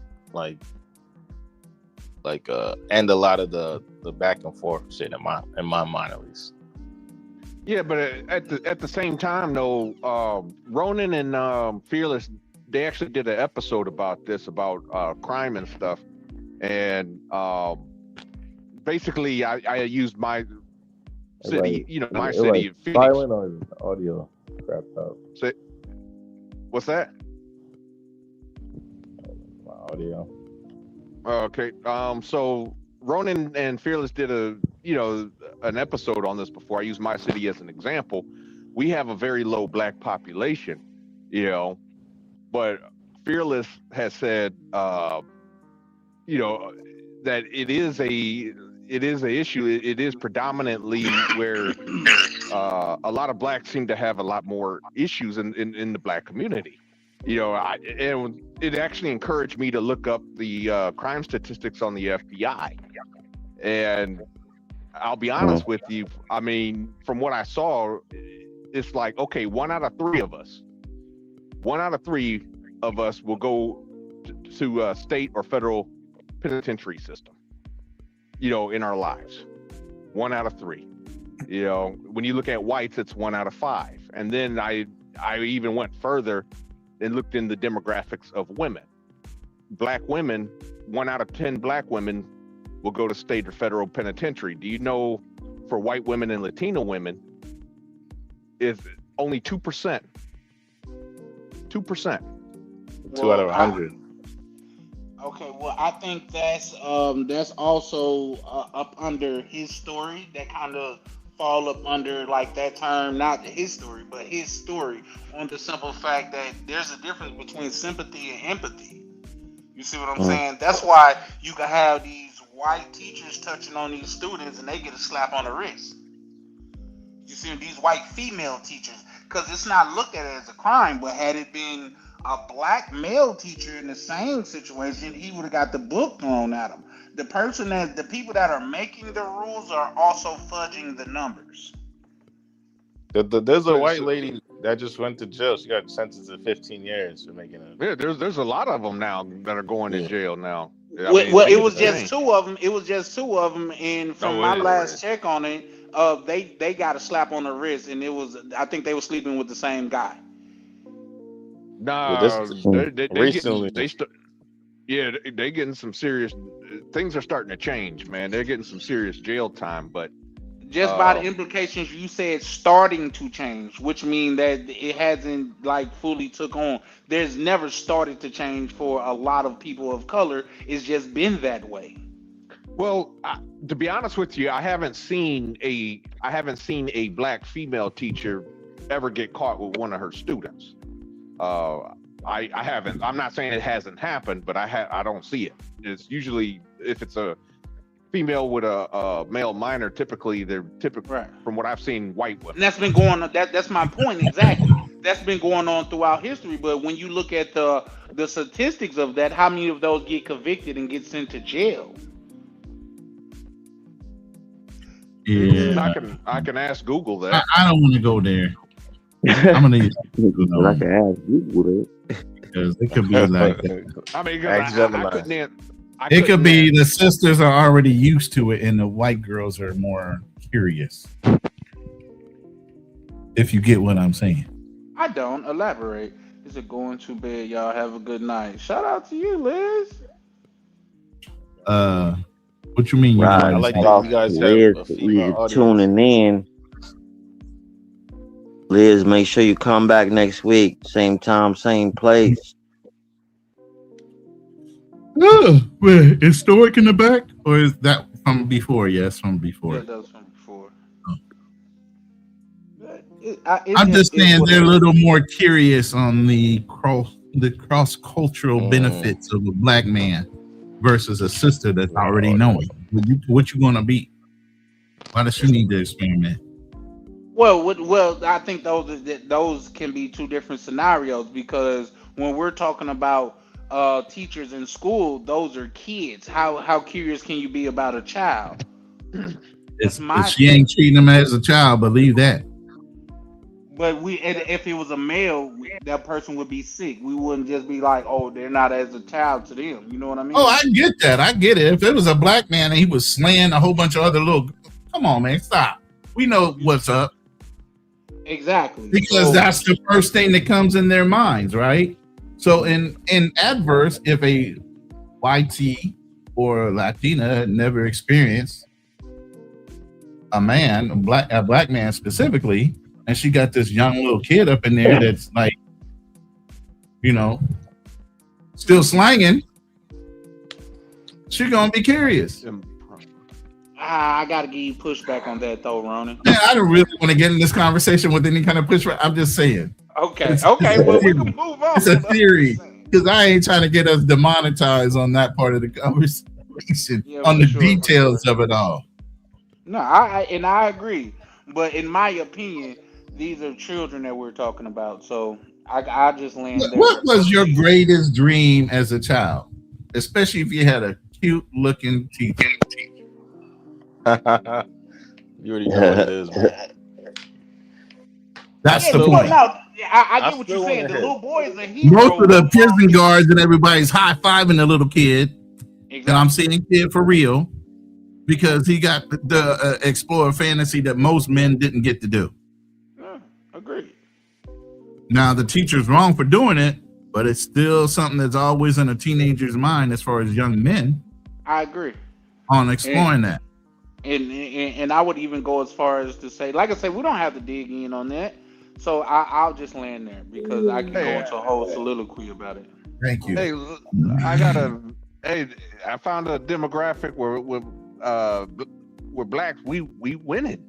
end a lot of the back and forth shit in my mind, at least. Yeah, but at the same time, though, Ronan and Fearless, they actually did an episode about this, about crime and stuff, and basically, I used my city, my city, Phoenix. Silent or audio crapped out? What's that? My audio. Okay. So Ronan and Fearless did an episode on this before. I use my city as an example. We have a very low black population, but Fearless has said, that it is an issue. It is predominantly where a lot of blacks seem to have a lot more issues in the black community. And it actually encouraged me to look up the crime statistics on the FBI. And I'll be honest with you. I mean, from what I saw, it's like, okay, 1 out of 3 of us will go to state or federal penitentiary system, in our lives. 1 out of 3. When you look at whites, it's 1 out of 5. And then I even went further and looked in the demographics of women. Black women, 1 out of 10 black women will go to state or federal penitentiary. Do you know, for white women and Latino women, is only 2%. 2%. 2 out of 100. Okay, well, I think that's also up under his story. That kind of fall up under like that term, not his story, but his story, on the simple fact that there's a difference between sympathy and empathy. You see what I'm saying? That's why you can have these white teachers touching on these students and they get a slap on the wrist. You see these white female teachers, because it's not looked at as a crime, but had it been a black male teacher in the same situation, he would have got the book thrown at him. The people that are making the rules are also fudging the numbers. There's a white lady that just went to jail. She got sentenced to 15 years for making it. Yeah, there's a lot of them now that are going to jail now. Well, it was just two of them. It was just two of them, and from my last check on it, they got a slap on the wrist, and it was, I think they were sleeping with the same guy. Nah, recently. They getting some serious things are starting to change, man. They're getting some serious jail time, but just by the implications you said, starting to change, which mean that it hasn't like fully took on. There's never started to change for a lot of people of color. It's just been that way. Well, to be honest with you, I haven't seen a black female teacher ever get caught with one of her students. I haven't. I'm not saying it hasn't happened, but I don't see it. It's usually, if it's a female with a male minor, typically they're right. From what I've seen, white women. And that's been going on. That's my point exactly. That's been going on throughout history. But when you look at the statistics of that, how many of those get convicted and get sent to jail? Yeah, I can ask Google that. I don't want to go there. I'm gonna use Google. I can ask Google that because it could be like I mean, I couldn't. It could be the sisters are already used to it, and the white girls are more curious. If you get what I'm saying. I don't. Elaborate. Is it going to bed? Y'all have a good night. Shout out to you, Liz. What you mean? Right. I like that you guys Liz, tuning in. Liz, make sure you come back next week. Same time, same place. Wait, is Stoic in the back, or is that from before? Yes, from before. Yeah, that was from before. I'm just saying they're a little more curious on the cross-cultural benefits of a black man versus a sister that's already knowing. What you gonna be? Why does she need to experiment? Well, I think those can be two different scenarios, because when we're talking about teachers in school, those are kids. How curious can you be about a child? She ain't treating them as a child, believe that. But if it was a male, that person would be sick. We wouldn't just be like, oh, they're not as a child to them. You know what I mean? Oh, I get that. I get it. If it was a black man and he was slaying a whole bunch of other little, come on, man, stop. We know what's up. Exactly. Because that's the first thing that comes in their minds, right? So in adverse, if a YT or Latina never experienced a black man specifically, and she got this young little kid up in there that's like, still slanging, she's gonna be curious. I gotta give you pushback on that though, Ronan. Man, I don't really want to get in this conversation with any kind of pushback. I'm just saying. Okay, well, we can move on. It's a theory, because I ain't trying to get us demonetized on that part of the conversation, on the details of it all. No, I agree, but in my opinion, these are children that we're talking about. So I just land there. What was your greatest dream as a child, especially if you had a cute looking teacher? You already know what it is, man. That's the point. No, I get what you're saying. The little boy is a hero. Most of the prison guards and everybody's high-fiving the little kid. Exactly. And I'm saying kid for real, because he got the explore fantasy that most men didn't get to do. Yeah, agreed. Now, the teacher's wrong for doing it, but it's still something that's always in a teenager's mind as far as young men. I agree. On exploring that. And I would even go as far as to say, like I said, we don't have to dig in on that. So I'll just land there, because I can go into a whole soliloquy about it. Thank you. Hey, I found a demographic where blacks we winning.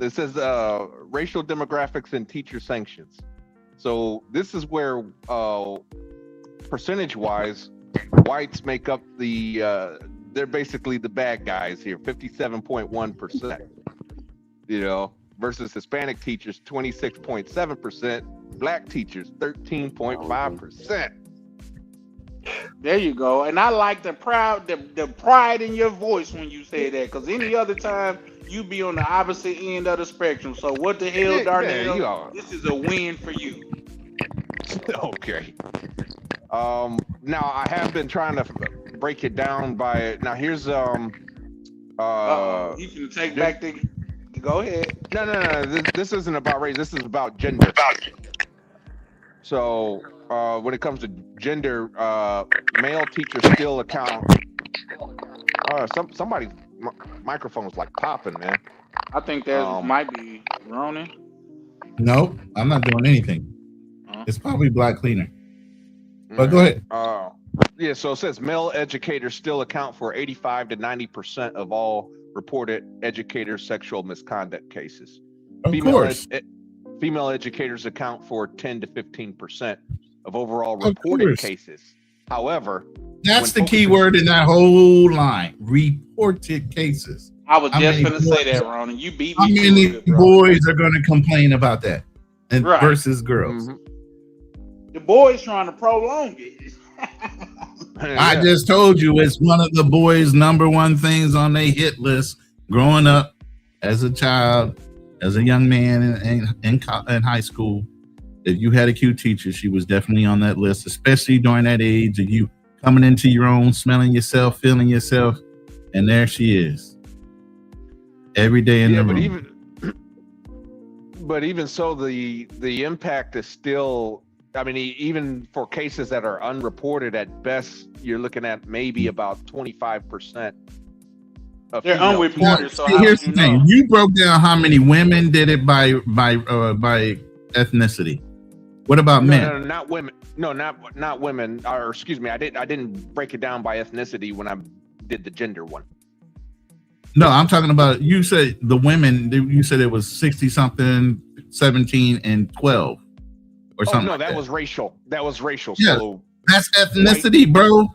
It says racial demographics and teacher sanctions. So this is where percentage wise, whites make up they're basically the bad guys here, 57.1%. Versus Hispanic teachers, 26.7%, black teachers, 13.5%. There you go. And I like the pride in your voice when you say that, because any other time you be on the opposite end of the spectrum. So what the hell, Darnell? This is a win for you. Okay. Now I have been trying to break it down by now. Here's you can take back the. Go ahead. No. This isn't about race. This is about gender. So when it comes to gender, male teachers still account. Somebody's microphone's like popping, man. I think that might be Ronan. No, I'm not doing anything. It's probably Black Cleaner. But go ahead. Yeah, so it says male educators still account for 85 to 90% of all reported educator sexual misconduct cases. Of course. Female educators account for 10 to 15% of overall reported cases. However, that's the key word in that whole line. Reported cases. I was just going to say that, Ronan. You beat me. How many boys are going to complain about that versus girls? The boys trying to prolong it. I just told you it's one of the boys' number one things on their hit list growing up as a child, as a young man in high school. If you had a cute teacher, she was definitely on that list, especially during that age of you coming into your own, smelling yourself, feeling yourself, and there she is. Every day in the room. But even so, the impact is still. I mean, even for cases that are unreported, at best, you're looking at maybe about 25%. They're unreported. So here's the thing: you broke down how many women did it by ethnicity. What about men? No, not women. No, not women. Or excuse me, I didn't break it down by ethnicity when I did the gender one. No, I'm talking about, you said the women, you said it was 60 something, 17 and 12 or something. No, that was racial. That was racial. Yeah, so that's ethnicity, bro.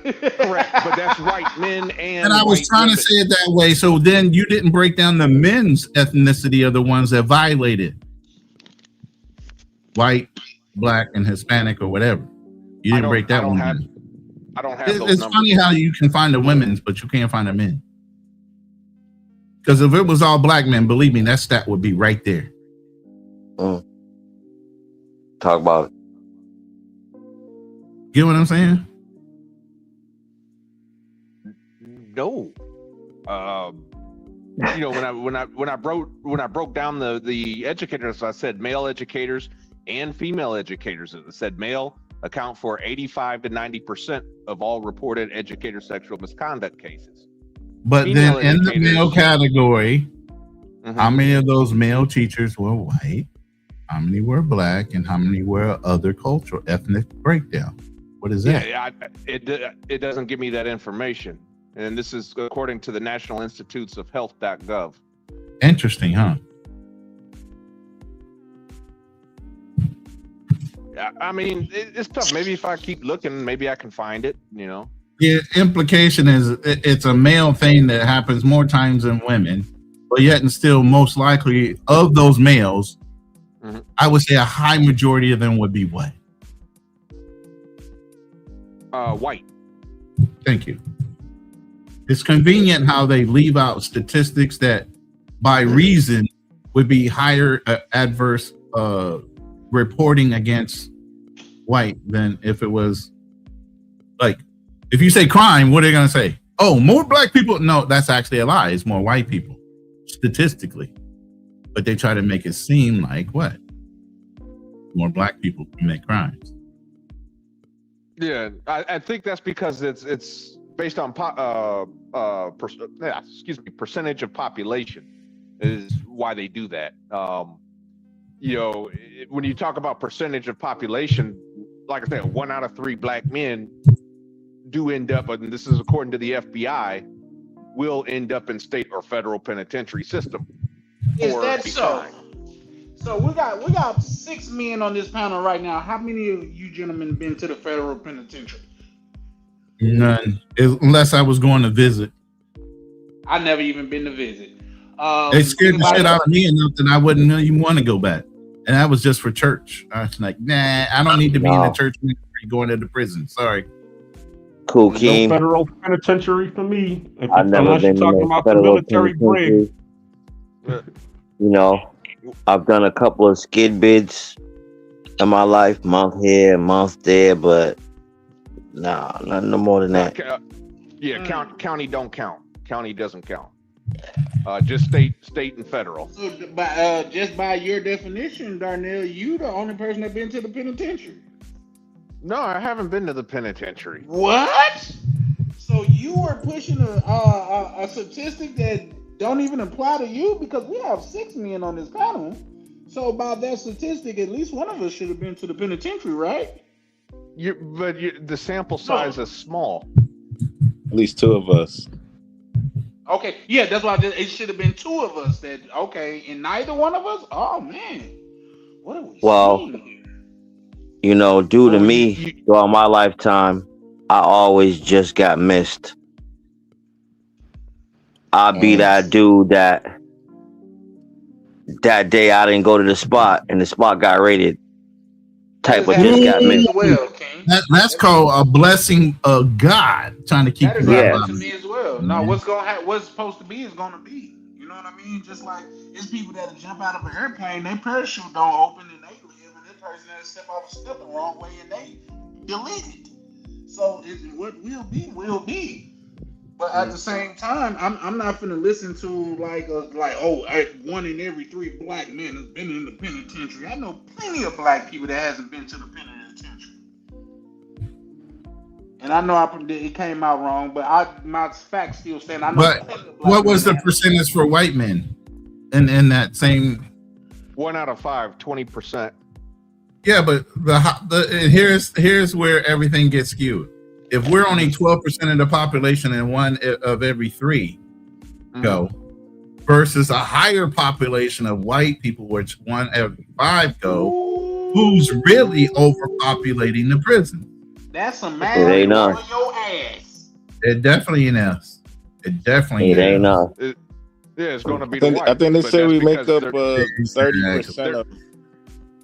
Correct, but that's white men and I was trying to say it that way. So then you didn't break down the men's ethnicity of the ones that violated. White, black, and Hispanic or whatever. You didn't break that one down. I don't have those It's numbers. funny how you can find the women's, but you can't find the men. Because if it was all black men, believe me, that stat would be right there. Talk about it. Get what I'm saying? No. You know, when I broke down the educators, I said male educators and female educators. It said male account for 85 to 90% of all reported educator sexual misconduct cases. But Female then in the educators- male category, how many of those male teachers were white? How many were black? And how many were other cultural ethnic breakdown? What is that? Yeah, it doesn't give me that information. And this is according to the National Institutes of Health.gov. Interesting, huh? I mean, it's tough. Maybe if I keep looking, maybe I can find it, you know. The implication is it's a male thing that happens more times than women, but yet and still most likely of those males, I would say a high majority of them would be what? White. Thank you. It's convenient how they leave out statistics that by reason would be higher adverse reporting against white than if it was like, if you say crime, what are they going to say? Oh, more black people. No, that's actually a lie. It's more white people statistically, but they try to make it seem like what? More black people commit crimes. Yeah, I think that's because it's based on percentage of population is why they do that. You know, when you talk about percentage of population, like I said, 1 out of 3 black men do end up, and this is according to the FBI, will end up in state or federal penitentiary system. Is that so? So we got 6 men on this panel right now. How many of you gentlemen been to the federal penitentiary? None, unless I was going to visit. I never even been to visit. They scared the shit out of me enough that I wouldn't even want to go back. And that was just for church. I was like, nah, I don't need to be in the church going to the prison. Sorry. Cool, No King. federal penitentiary for me. I've never Unless you're been talking in a about the federal military penitentiary. brig. You know, I've done a couple of skid bids in my life, month here, month there, but Nah, no more than that. County don't count. County doesn't count. Just state and federal. So, just by your definition, Darnell, you the only person that been to the penitentiary. No, I haven't been to the penitentiary. What? So you are pushing a statistic that don't even apply to you, because we have 6 men on this panel. So by that statistic, at least one of us should have been to the penitentiary, right? The sample size is small. At least 2 of us. Okay, yeah, that's why it should have been 2 of us. That okay, and neither one of us. Oh man, what are we? Seeing? You know, due to me, throughout my lifetime, I always just got missed. I'll be that dude that day I didn't go to the spot and the spot got raided. Type of just got missed. Well, that's called a blessing of God trying to keep you happened to me as well. No, what's supposed to be is gonna be. You know what I mean? Just like it's people that jump out of an airplane, their parachute don't open and they live, and this person that step off a step the wrong way and they delete it. So what will be. But at the same time, I'm not finna listen to like 1 in every 3 black men has been in the penitentiary. I know plenty of black people that hasn't been to the penitentiary. And I know it came out wrong, but my facts still stand. I know. But what was the percentage for white men in that same? 1 out of 5, 20%. Yeah, but here's where everything gets skewed. If we're only 12% of the population and 1 of every 3 go, versus a higher population of white people, which 1 every 5 go, who's really overpopulating the prison? That's a math for your ass. It definitely ain't us. It definitely ain't us. It's going to be I think they say we make up 30% of.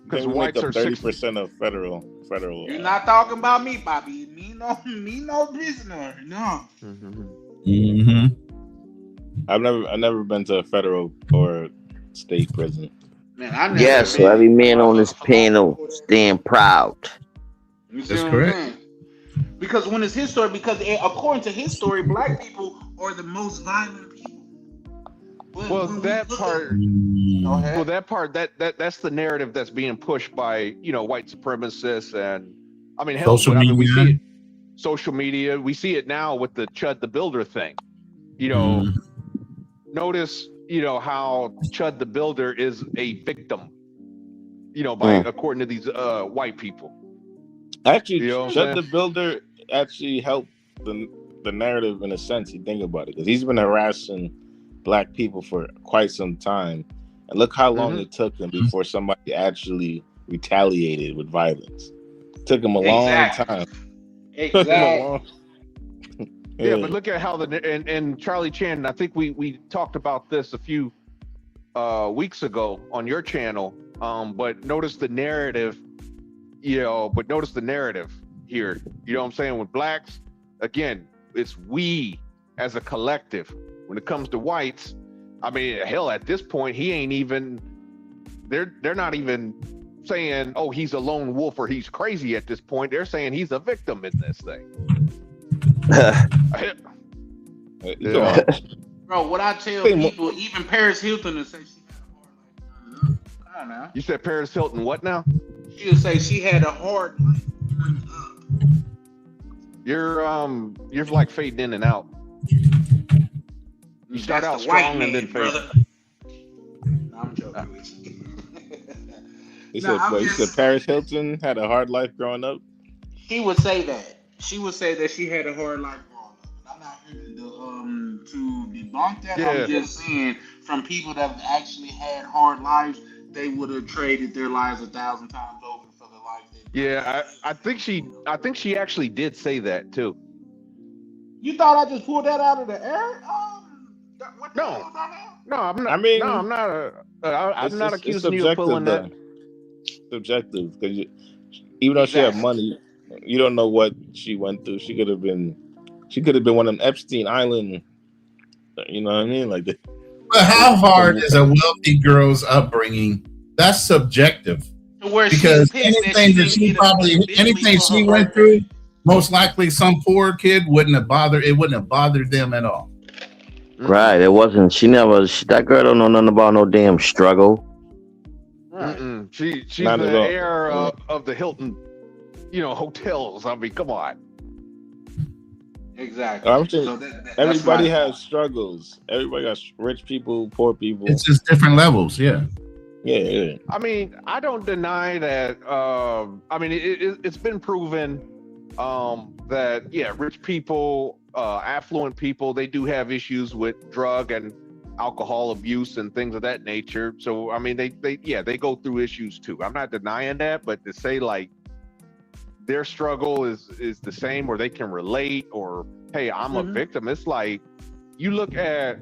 Because whites are 30% of federal. You're not talking about me, Bobby. Me no prisoner. No. Mm-hmm. I've never been to a federal or state prison. Man, I never. Yeah, so every man on this panel stand proud. That's correct. Because when it's his story, according to his story, black people are the most violent people. That's the narrative that's being pushed by white supremacists and social media. We see it, social media. We see it now with the Chud the Builder thing. Notice how Chud the Builder is a victim. According to these white people. Actually, Chud the Builder actually helped the narrative in a sense. You think about it, because he's been harassing black people for quite some time, and look how long it took him before somebody actually retaliated with violence. It took him a long time. Exactly. Yeah, but look at how and Charlie Chan. I think we talked about this a few weeks ago on your channel. But notice the narrative. Notice the narrative here. You know what I'm saying? With blacks, again, it's we as a collective. When it comes to whites, hell, at this point, he ain't even. They're not even saying, "Oh, he's a lone wolf" or "he's crazy." At this point, they're saying he's a victim in this thing. Bro, what I tell people, even Paris Hilton will say she had a hard life. Come on now. You said Paris Hilton what now? She'll say she had a hard life growing up. You're like fading in and out. You start out strong and then fade. No, I'm joking with you. You said Paris Hilton had a hard life growing up? She would say that. She would say that she had a hard life growing up. And I'm not here to debunk that. Yeah. I'm just saying, from people that have actually had hard lives, they would have traded their lives 1,000 times over for the life they Yeah, I think she actually did say that too. You thought I just pulled that out of the air? No, I'm not. I'm not accusing you of pulling that. Subjective, because even though she had money, you don't know what she went through. She could have been one of them Epstein Island. You know what I mean? Like that. But how hard is a wealthy girl's upbringing? That's subjective. Because anything she went through, most likely some poor kid wouldn't have bothered them at all. Right. It wasn't. That girl don't know nothing about no damn struggle. She's Not at the all. heir of the Hilton, hotels. I mean, come on. Exactly. I'm saying So that's everybody my has point. struggles. Everybody got rich people, poor people. It's just different levels, yeah. Yeah. I mean, I don't deny that. I mean, it's been proven that rich people, affluent people, they do have issues with drug and alcohol abuse and things of that nature. So I mean, they go through issues too. I'm not denying that, but to say like their struggle is the same, or they can relate, or hey, I'm a victim. It's like you look at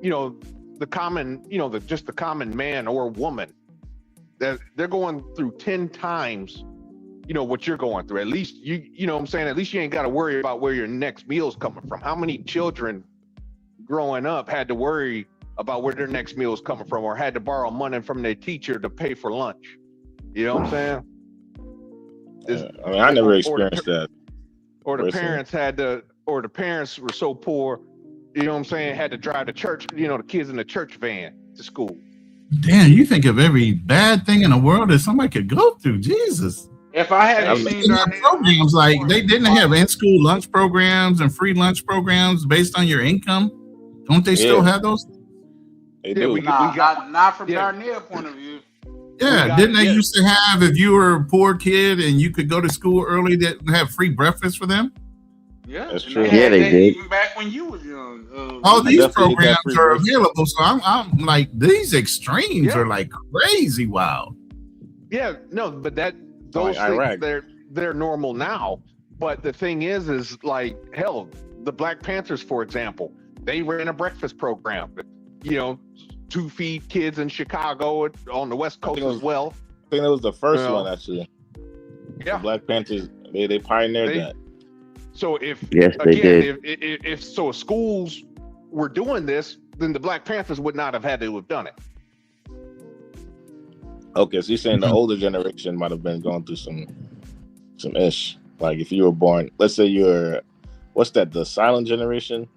the common, the common man or woman, that they're going through 10 times what you're going through. At least you know what I'm saying, at least you ain't got to worry about where your next meal's coming from. How many children growing up had to worry about where their next meal is coming from, or had to borrow money from their teacher to pay for lunch? You know what I'm saying? I mean, I never experienced that. Or the personally. parents were so poor, you know what I'm saying, had to drive the church, the kids in the church van to school. Damn, you think of every bad thing in the world that somebody could go through. Jesus. If I hadn't seen programs, like they didn't have in-school lunch programs and free lunch programs based on your income. Don't they still have those? They do. Not from Darnell point of view. Yeah, didn't they used to have, if you were a poor kid and you could go to school early, that have free breakfast for them? Yeah, that's true. Yeah, they did. Even back when you was young. All these programs are available, so I'm like, these extremes are like crazy wild. Yeah, no, but those things, they're normal now. But the thing is like, hell, the Black Panthers, for example, they ran a breakfast program. 2 feed kids in Chicago on the West Coast as well. I think that was the first one, actually. Yeah, the Black Panthers, they pioneered that. So if schools were doing this, then the Black Panthers would not have had to have done it. Okay, so you're saying the older generation might have been going through some ish. Like if you were born, let's say you're, what's that? The silent generation,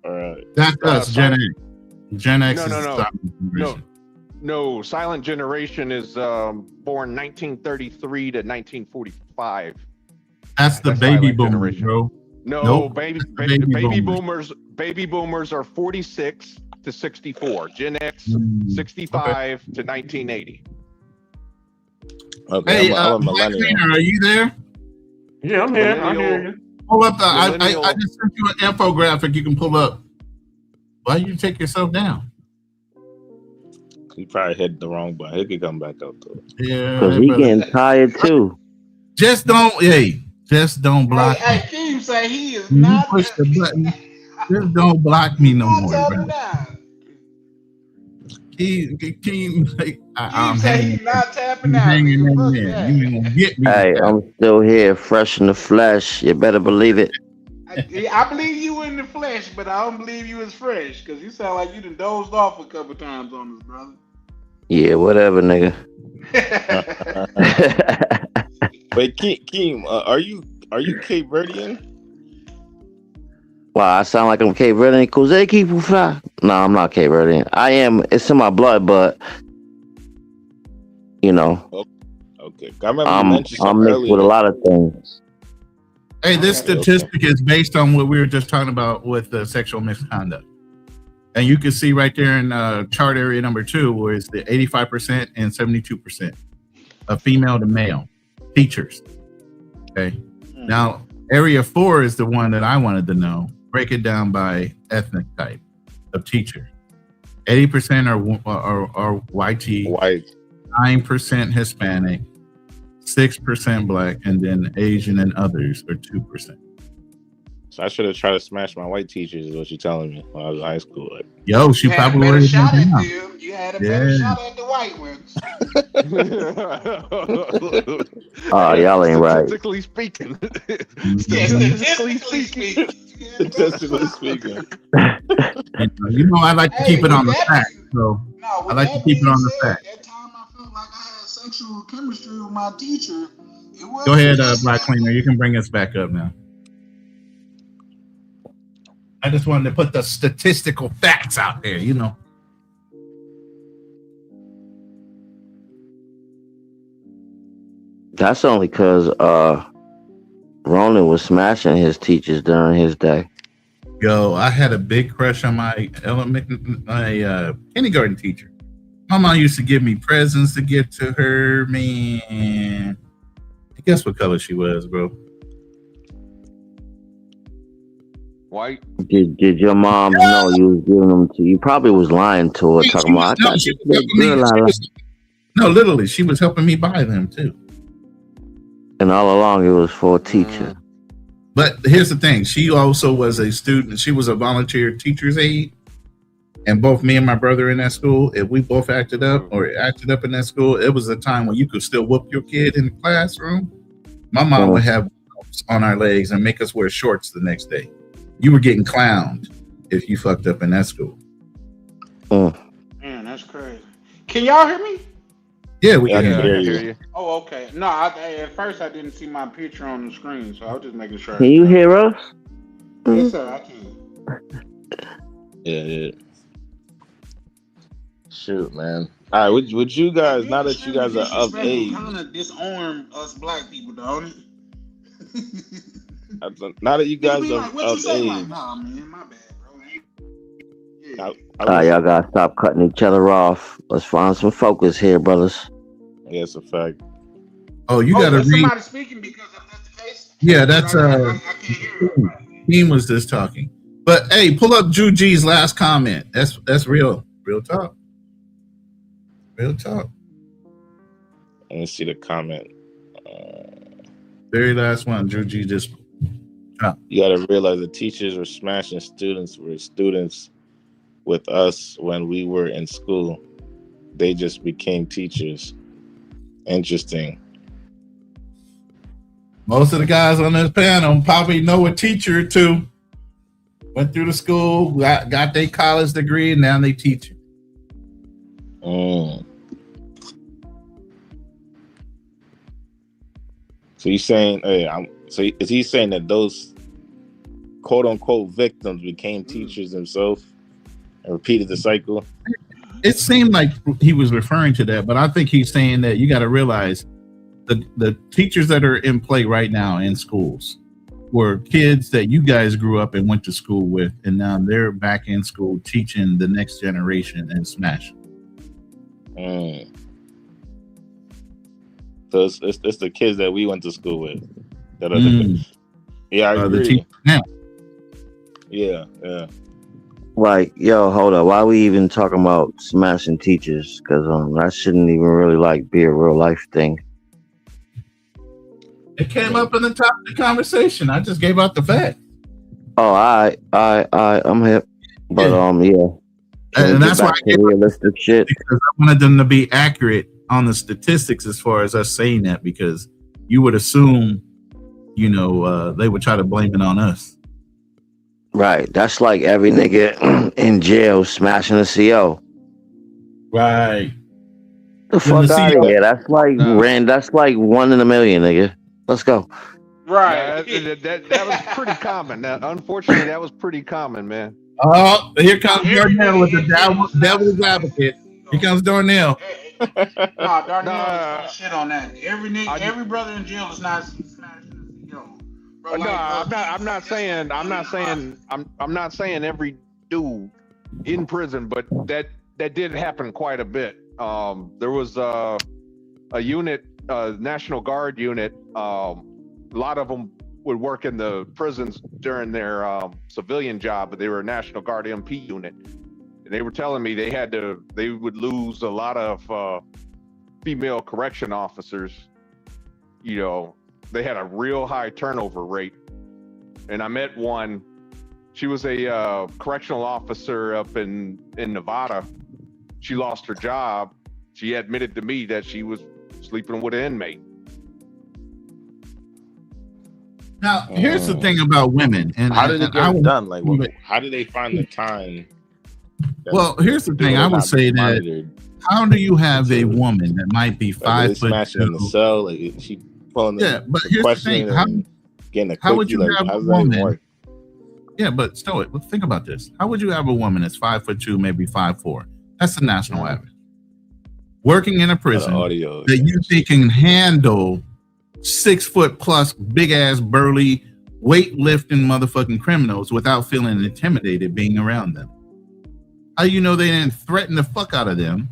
or that's us, Gen X. Gen X is No, silent generation is born 1933 to 1945. That's the baby boomers, bro. No, nope. baby boomers are 46 to 64. Gen X 65 to 1980. Okay, hey, I'm Black Cleaner, are you there? Yeah, I'm here. I hear you. Pull up I just sent you an infographic you can pull up. Why you take yourself down? He probably hit the wrong button. He could come back up to it. Yeah, because he getting tired too. Just don't block. Hey, Keem say he is not. Push the button. Just don't block me no more, bro. Keem say he's not tapping out. You ain't gonna get me. Hey, I'm still here, fresh in the flesh. You better believe it. I believe you in the flesh, but I don't believe you is fresh, because you sound like you done dozed off a couple times on this, brother. Yeah, whatever, nigga. Wait, Keem, are you Cape Verdean? Wow, I sound like I'm Cape Verdean. No, I'm not Cape Verdean. I am. It's in my blood, but Okay. I remember I'm mixed with a lot of things. Hey, this statistic is based on what we were just talking about with sexual misconduct. And you can see right there in chart area number 2, where it's the 85% and 72% of female to male teachers. Okay. Now, area 4 is the one that I wanted to know. Break it down by ethnic type of teacher. 80% are white, 9% Hispanic, 6% black, and then Asian and others are 2%. So I should have tried to smash my white teachers, is what you're telling me, when I was in high school. Like, yo, she probably would have shot at them. You had a better shot at the white ones. Oh, y'all ain't right. Statistically speaking. Statistically speaking. You know, I like to keep it on the fact. So I like to keep it on the fact. That time I felt like I had sexual chemistry with my teacher, Go ahead, Black Cleaner. You can bring us back up now. I just wanted to put the statistical facts out there, you know. That's only because Ronan was smashing his teachers during his day. Yo, I had a big crush on my kindergarten teacher. My mom used to give me presents to get to her, man. Guess what color she was, bro? White. Did your mom know you was giving them to you? Probably was lying to her, talking about. No, literally, she was helping me buy them too. And all along, it was for a teacher. But here's the thing: she also was a student. She was a volunteer teacher's aide, and both me and my brother in that school, if we both acted up in that school, it was a time when you could still whoop your kid in the classroom. My mom would have on our legs and make us wear shorts the next day. You were getting clowned if you fucked up in that school. Man, that's crazy. Can y'all hear me? Yeah, we can hear you. Oh, okay. No, at first I didn't see my picture on the screen, so I was just making sure. Can you hear us? Yes, sir, I can. Yeah. Shoot, man. All right, would you guys, now that you guys are of age, kind of disarm us black people, don't it? now that you guys are of age, nah, man, my bad, bro. Y'all gotta stop cutting each other off. Let's find some focus here, brothers. Yeah, it's a fact. Oh, you gotta read. Somebody speaking because if that's the case. Yeah, that's I can't hear it. He was just talking. But hey, pull up Drew G's last comment. That's real talk. Real talk. Let me see the comment. Very last one. Drew G just. You got to realize the teachers were smashing students. Were students with us when we were in school. They just became teachers. Interesting. Most of the guys on this panel probably know a teacher or two. Went through the school, got their college degree, and now they teach. So he's saying, so is he saying that those quote unquote victims became teachers themselves and repeated the cycle? It seemed like he was referring to that, but I think he's saying that you got to realize the teachers that are in play right now in schools were kids that you guys grew up and went to school with, and now they're back in school teaching the next generation and smashing. So it's the kids that we went to school with that are the yeah, I agree. Yeah. Like, yo, hold up. Why are we even talking about smashing teachers? Because that shouldn't even really be a real life thing. It came up in the top of the conversation. I just gave out the fact. Oh, I'm hip. But yeah. And that's why I gave realistic shit. Because I wanted them to be accurate on the statistics as far as us saying that, because you would assume, they would try to blame it on us. Right. That's like every nigga in jail smashing a CO. Right. The fuck out of here. That's like that's like 1 in a million, nigga. Let's go. Right. That was pretty common. Unfortunately, that was pretty common, man. Oh, here comes Darnell with the devil's advocate. Here comes Darnell. Darnell shit on that. Every brother in jail is not smashing a CEO. I'm not saying every dude in prison, but that did happen quite a bit. There was a unit, National Guard unit. A lot of them would work in the prisons during their civilian job, but they were a National Guard MP unit. And they were telling me they would lose a lot of female correction officers. They had a real high turnover rate. And I met one. She was a correctional officer up in Nevada. She lost her job. She admitted to me that she was sleeping with an inmate. Now, here's the thing about women. And how did it get done? How did they find the time? Well, here's the thing. I would say that how do you have a woman that might be 5 foot smashing in the cell? She pulling Yeah, but here's the questioning thing. How, and getting a how would quickie. you Like, have how a does that even woman? work? Yeah, but Stoic, well, think about this. How would you have a woman that's 5'2", maybe 5'4"? That's the national average. Working in a prison audio that you think can handle 6 foot plus, big ass, burly, weightlifting motherfucking criminals without feeling intimidated being around them? How you know they didn't threaten the fuck out of them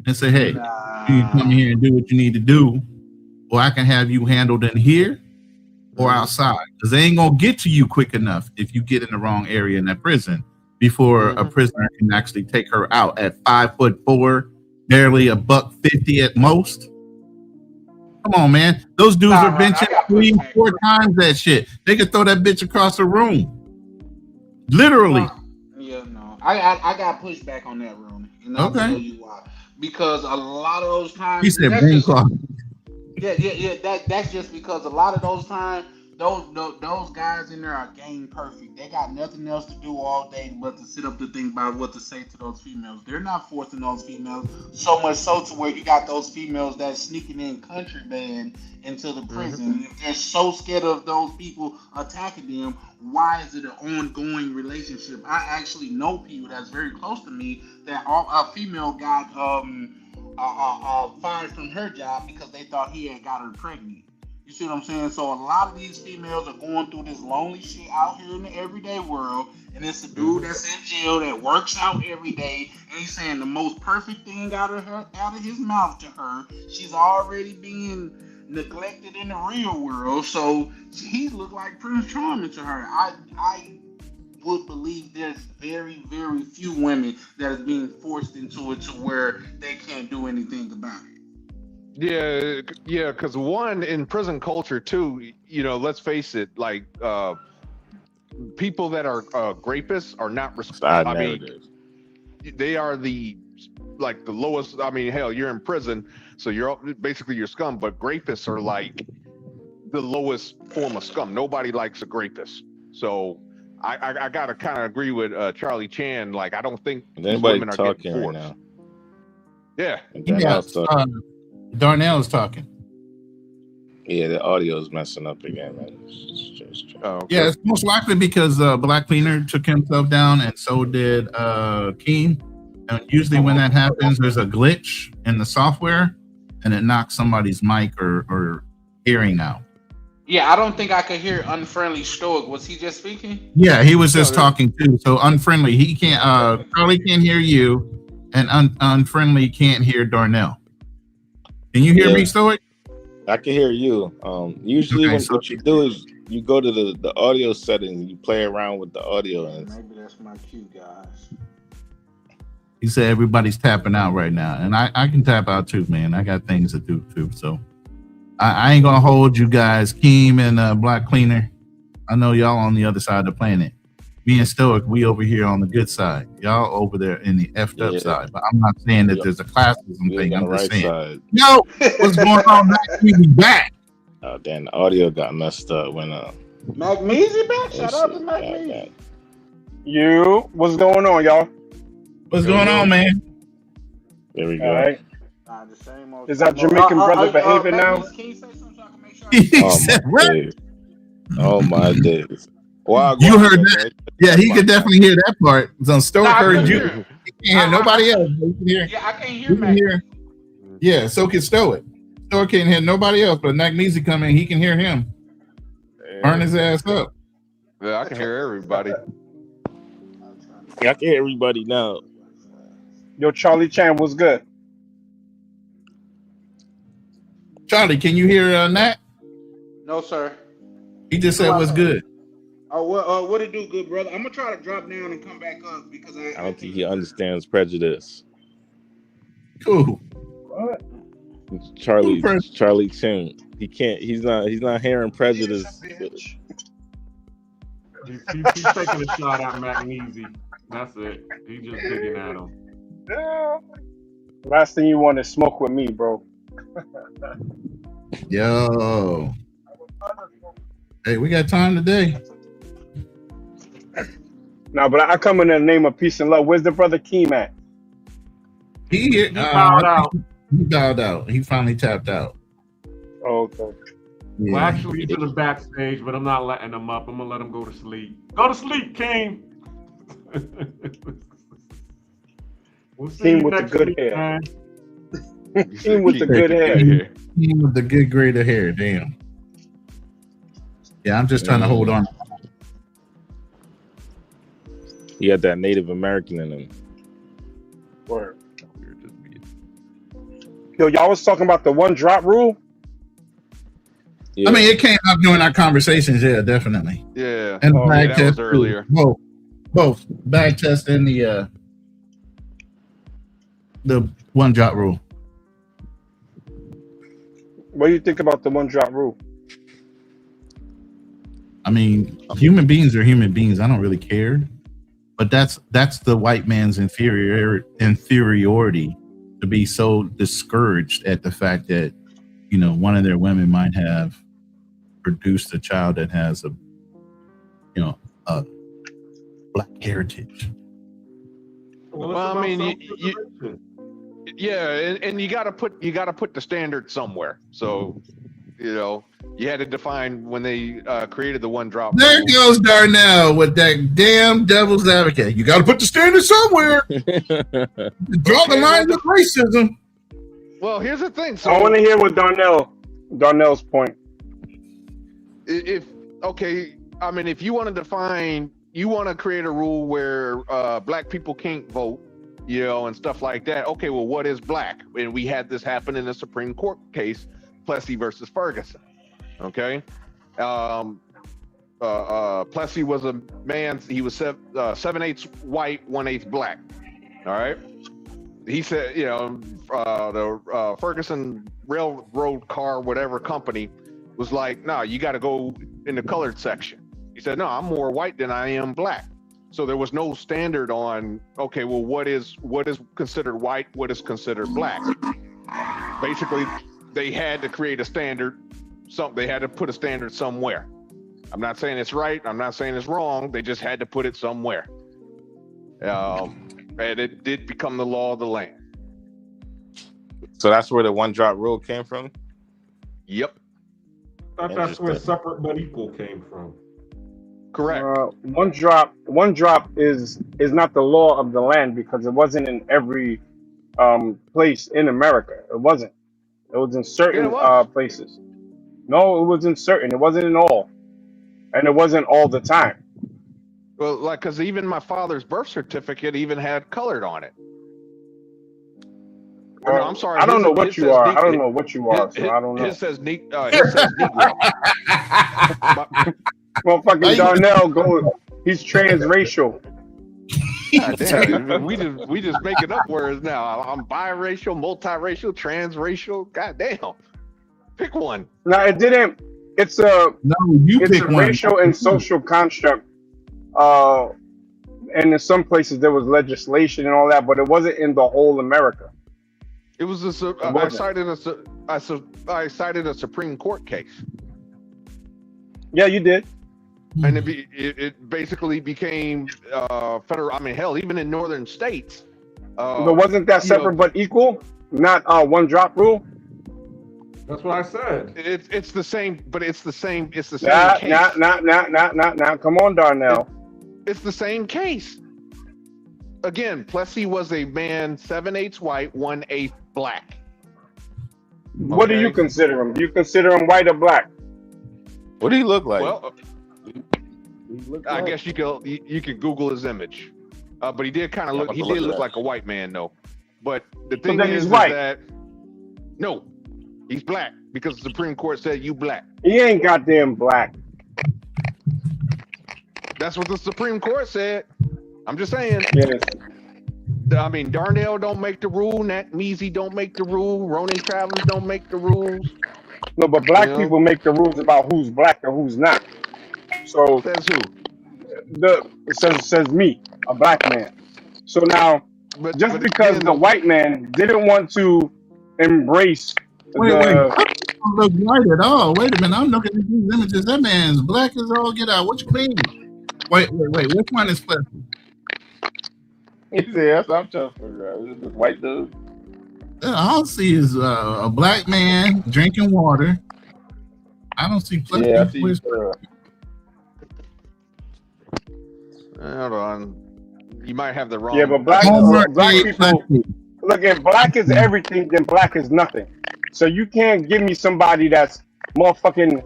and say, hey, you come here and do what you need to do, or I can have you handled in here or outside, because they ain't gonna get to you quick enough if you get in the wrong area in that prison before a prisoner can actually take her out at 5'4", barely $150 at most. Come on, man. Those dudes are benching 3-4 times that shit. They could throw that bitch across the room. Literally. Yeah, no. I got pushed back on that, Rooney. And I'll tell you why. Because a lot of those times He said brain clock. Yeah. That's just because a lot of those times, those guys in there are game perfect. They got nothing else to do all day but to sit up to think about what to say to those females. They're not forcing those females, so much so to where you got those females that's sneaking in contraband into the prison. If they're so scared of those people attacking them, why is it an ongoing relationship? I actually know people that's very close to me that a female got fired from her job because they thought he had got her pregnant. You see what I'm saying? So a lot of these females are going through this lonely shit out here in the everyday world, and it's a dude that's in jail that works out every day, and he's saying the most perfect thing out of his mouth to her. She's already being neglected in the real world, so he looked like Prince Charming to her. I would believe there's very, very few women that is being forced into it to where they can't do anything about it. Yeah, because one, in prison culture too, let's face it, like people that are rapists are not responsible. I mean, they are the lowest. I mean, hell, you're in prison, so you're basically your scum. But rapists are like the lowest form of scum. Nobody likes a rapist. So I gotta kind of agree with Charlie Chan. Like, I don't think these women are getting forced. Right now. Yeah. Darnell is talking. Yeah, the audio is messing up again, man. Yeah, it's most likely because Black Cleaner took himself down, and so did Keen. And usually when that happens, there's a glitch in the software, and it knocks somebody's mic or hearing out. Yeah, I don't think I could hear Unfriendly Stoic. Was he just speaking? Yeah, he was just talking too. So Unfriendly, he can't. Charlie can't hear you, and Unfriendly can't hear Darnell. Can you hear me, Stoic? I can hear you. Usually, what you do is you go to the audio settings and you play around with the audio. And maybe that's my cue, guys. He said everybody's tapping out right now, and I can tap out too, man. I got things to do too, so I ain't gonna hold you guys. Keem and Black Cleaner, I know y'all on the other side of the planet. Me and Stoic, we over here on the good side. Y'all over there in the effed up side. But I'm not saying that there's a classism thing. I'm just saying. Yo, what's going on? We back. Oh, damn, the audio got messed up when Mac Measy back? Shout out to Mac Measy. What's going on, y'all? What's going on, man? There we go. All right. Is that Jamaican brother behaving now? Oh my days. Wow, you heard that? Yeah, he could definitely hear that part. So Stoic heard you. He can't hear nobody else. Yeah, I can't hear Mac. Yeah, so can Stoic. Stoic can't hear nobody else, but Magnesi come in, he can hear him. Burn his ass up. Yeah, I can hear everybody. Yeah, I can hear everybody now. Yo, Charlie Chan, what's good? Charlie, can you hear Nat? No, sir. He just said what's good. Oh, what it do, good brother? I'm gonna try to drop down and come back up because I don't think he understands prejudice. Cool. What? Charlie Chan. He can't. He's not hearing prejudice. He's taking a shot at Magnesi. That's it. He's just digging at him. Last thing you want is smoke with me, bro. Yo. Hey, we got time today. No, but I come in the name of peace and love. Where's the brother Keem at? He bowed out. He bowed out. He finally tapped out. Oh, okay. Well, actually, he's in the backstage, but I'm not letting him up. I'm gonna let him go to sleep. Go to sleep, King. We'll see King you with the next good week, hair. man. King with the good hair. King with the good grade of hair. Damn. Yeah, I'm just trying to hold on. He had that Native American in him. Word. Yo, y'all was talking about the one drop rule. I mean, it came up during our conversations. Yeah, definitely. Yeah. And that bag test was earlier. Both bag test and the one drop rule. What do you think about the one drop rule? I mean, human beings are human beings. I don't really care, but that's the white man's inferiority to be so discouraged at the fact that one of their women might have produced a child that has a black heritage. Well, I mean, and you gotta put the standard somewhere. So, you had to define when they created the one drop. There goes Darnell with that damn devil's advocate. You got to put the standard somewhere. Draw the line with racism. Well, here's the thing. So I want to hear what Darnell's point. If you want to define, you want to create a rule where black people can't vote, and stuff like that. Okay, well, what is black? And we had this happen in the Supreme Court case, Plessy versus Ferguson. Okay, Plessy was a man. He was 7/8 white, 1/8 black. All right. He said, the Ferguson Railroad Car, whatever company, was like, no, you got to go in the colored section. He said, no, I'm more white than I am black. So there was no standard on, okay, well, what is considered white, what is considered black. Basically, they had to create a standard. They had to put a standard somewhere. I'm not saying it's right. I'm not saying it's wrong. They just had to put it somewhere. And it did become the law of the land. So that's where the one drop rule came from? Yep. I thought that's where separate but equal came from. Correct. One drop is not the law of the land because it wasn't in every place in America. It wasn't. It was in certain places. No, it was in certain. It wasn't in all. And it wasn't all the time. Well, because even my father's birth certificate even had colored on it. No, I'm sorry. I don't know what you are. I don't know what you are, so I don't know. His says Negro. Well, fucking Darnell he's transracial. God damn, we just making up words now. I'm biracial, multiracial, transracial. God damn. Pick one. No, it didn't. It's a racial and social construct. And in some places there was legislation and all that, but it wasn't in the whole America. It was I cited a Supreme Court case. Yeah, you did. And it basically became federal. I mean, hell, even in northern states. But wasn't that separate but equal? Not one drop rule. That's what I said. It's the same, but it's the same. It's the same case. Nah. Come on, Darnell. It's the same case. Again, Plessy was a man, 7/8 white, 1/8 black. What do you consider him? Do you consider him white or black? What do he look like? Well, I guess you can Google his image, but he did kind of look. He did look like a white man, though. But the thing is that no, he's black because the Supreme Court said you black. He ain't goddamn black. That's what the Supreme Court said. I'm just saying. Yes. I mean, Darnell don't make the rule. Nat Measy don't make the rule. Ronin Travelers don't make the rules. No, but black people make the rules about who's black and who's not. So says who? It says me, a black man. So now, just because the white man didn't want to embrace wait, I don't look white at all. Wait a minute, I'm looking at these images. That man's black as all get out. What you mean? Wait. Which one is Plessy? That's what I'm trying to figure out. Is it this white dude? All I see is a black man drinking water I don't see Plessy. Yeah, I see. Hold on. You might have the wrong. Yeah, but black people. Look, if black is everything, then black is nothing. So you can't give me somebody that's motherfucking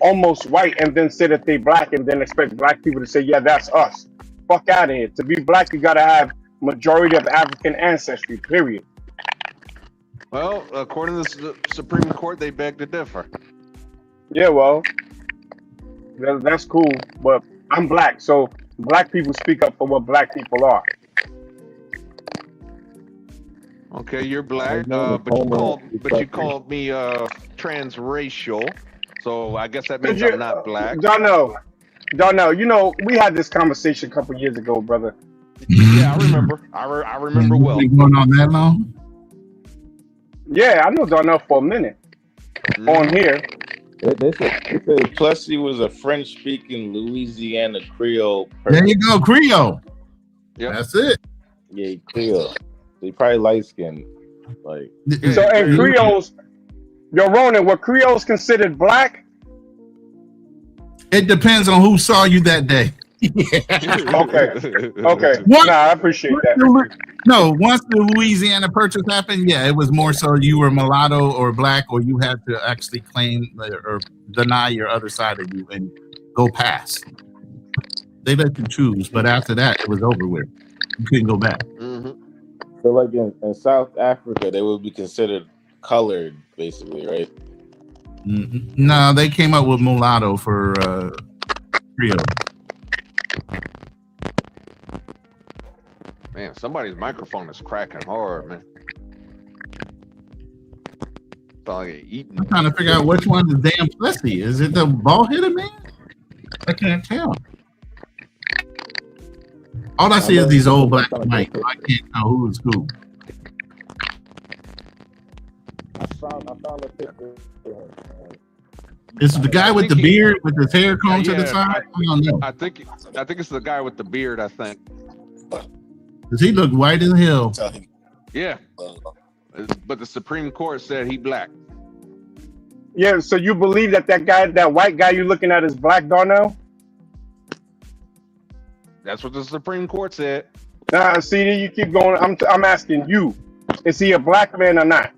almost white and then say that they black and then expect black people to say, yeah, that's us. Fuck out of here. To be black, you gotta have majority of African ancestry. Period. Well, according to the Supreme Court, they beg to differ. Yeah, well, that's cool, but I'm black, so black people speak up for what black people are. Okay, you're black, but you called me transracial, so I guess that means I'm not black. Darnell, you know we had this conversation a couple years ago, brother. Yeah, I remember. I remember well. Been going on that long? Yeah, I know Darnell for a minute. On here. They said Plessy was a French-speaking Louisiana Creole person. There you go, Creole. Yeah, that's it. Yeah, Creole. They probably light-skinned. Like so, and Creoles, Ronan, were Creoles considered black? It depends on who saw you that day. Okay. Nah, I appreciate that. No, once the Louisiana Purchase happened, yeah, it was more so you were mulatto or black, or you had to actually claim or deny your other side of you and go past. They let you choose, but after that, it was over with. You couldn't go back. So, like in South Africa, they would be considered colored, basically, right? No, they came up with mulatto for Creole. Man, somebody's microphone is cracking hard, man. It's like eating. I'm trying to figure out which one is damn Plessy. Is it the bald-headed man? I can't tell. All I see is these old black and white. I can't tell who is who. I found a picture. Is it the guy with the beard with his hair combed to the side? I don't know. I think it's the guy with the beard. I think. Does he look white as hell? Yeah, but the Supreme Court said he black. Yeah, so you believe that white guy you're looking at is black, Darnell? That's what the Supreme Court said. Nah, see, you keep going. I'm asking you, is he a black man or not?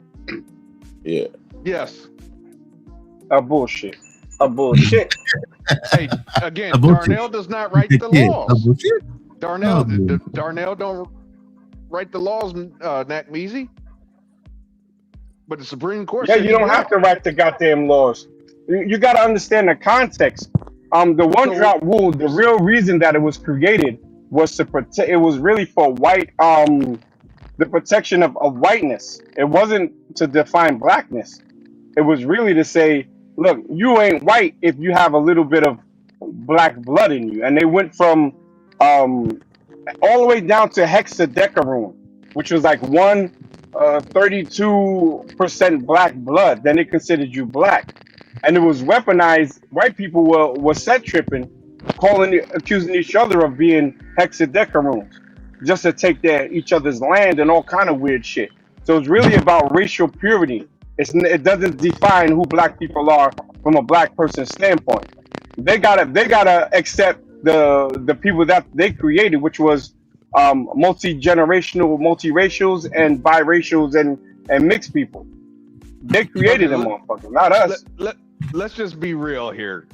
Yeah. Yes. A bullshit. Hey, again, Darnell does not write the laws. Darnell don't write the laws, Nakmeezy. But the Supreme Court. Yeah, you don't have to write the goddamn laws. You got to understand the context. The one-drop rule. The real reason that it was created was to protect. It was really for white. The protection of whiteness. It wasn't to define blackness. It was really to say, look, you ain't white if you have a little bit of black blood in you. And they went from all the way down to hexadecaroon, which was like 32% black blood. Then they considered you black. And it was weaponized. White people were set tripping, accusing each other of being hexadecaroons, just to take each other's land and all kind of weird shit. So it's really about racial purity. It doesn't define who black people are from a black person's standpoint. They gotta accept the people that they created, which was multi-generational, multiracials, and biracials and mixed people. They created them, motherfuckers, not us. Let's just be real here.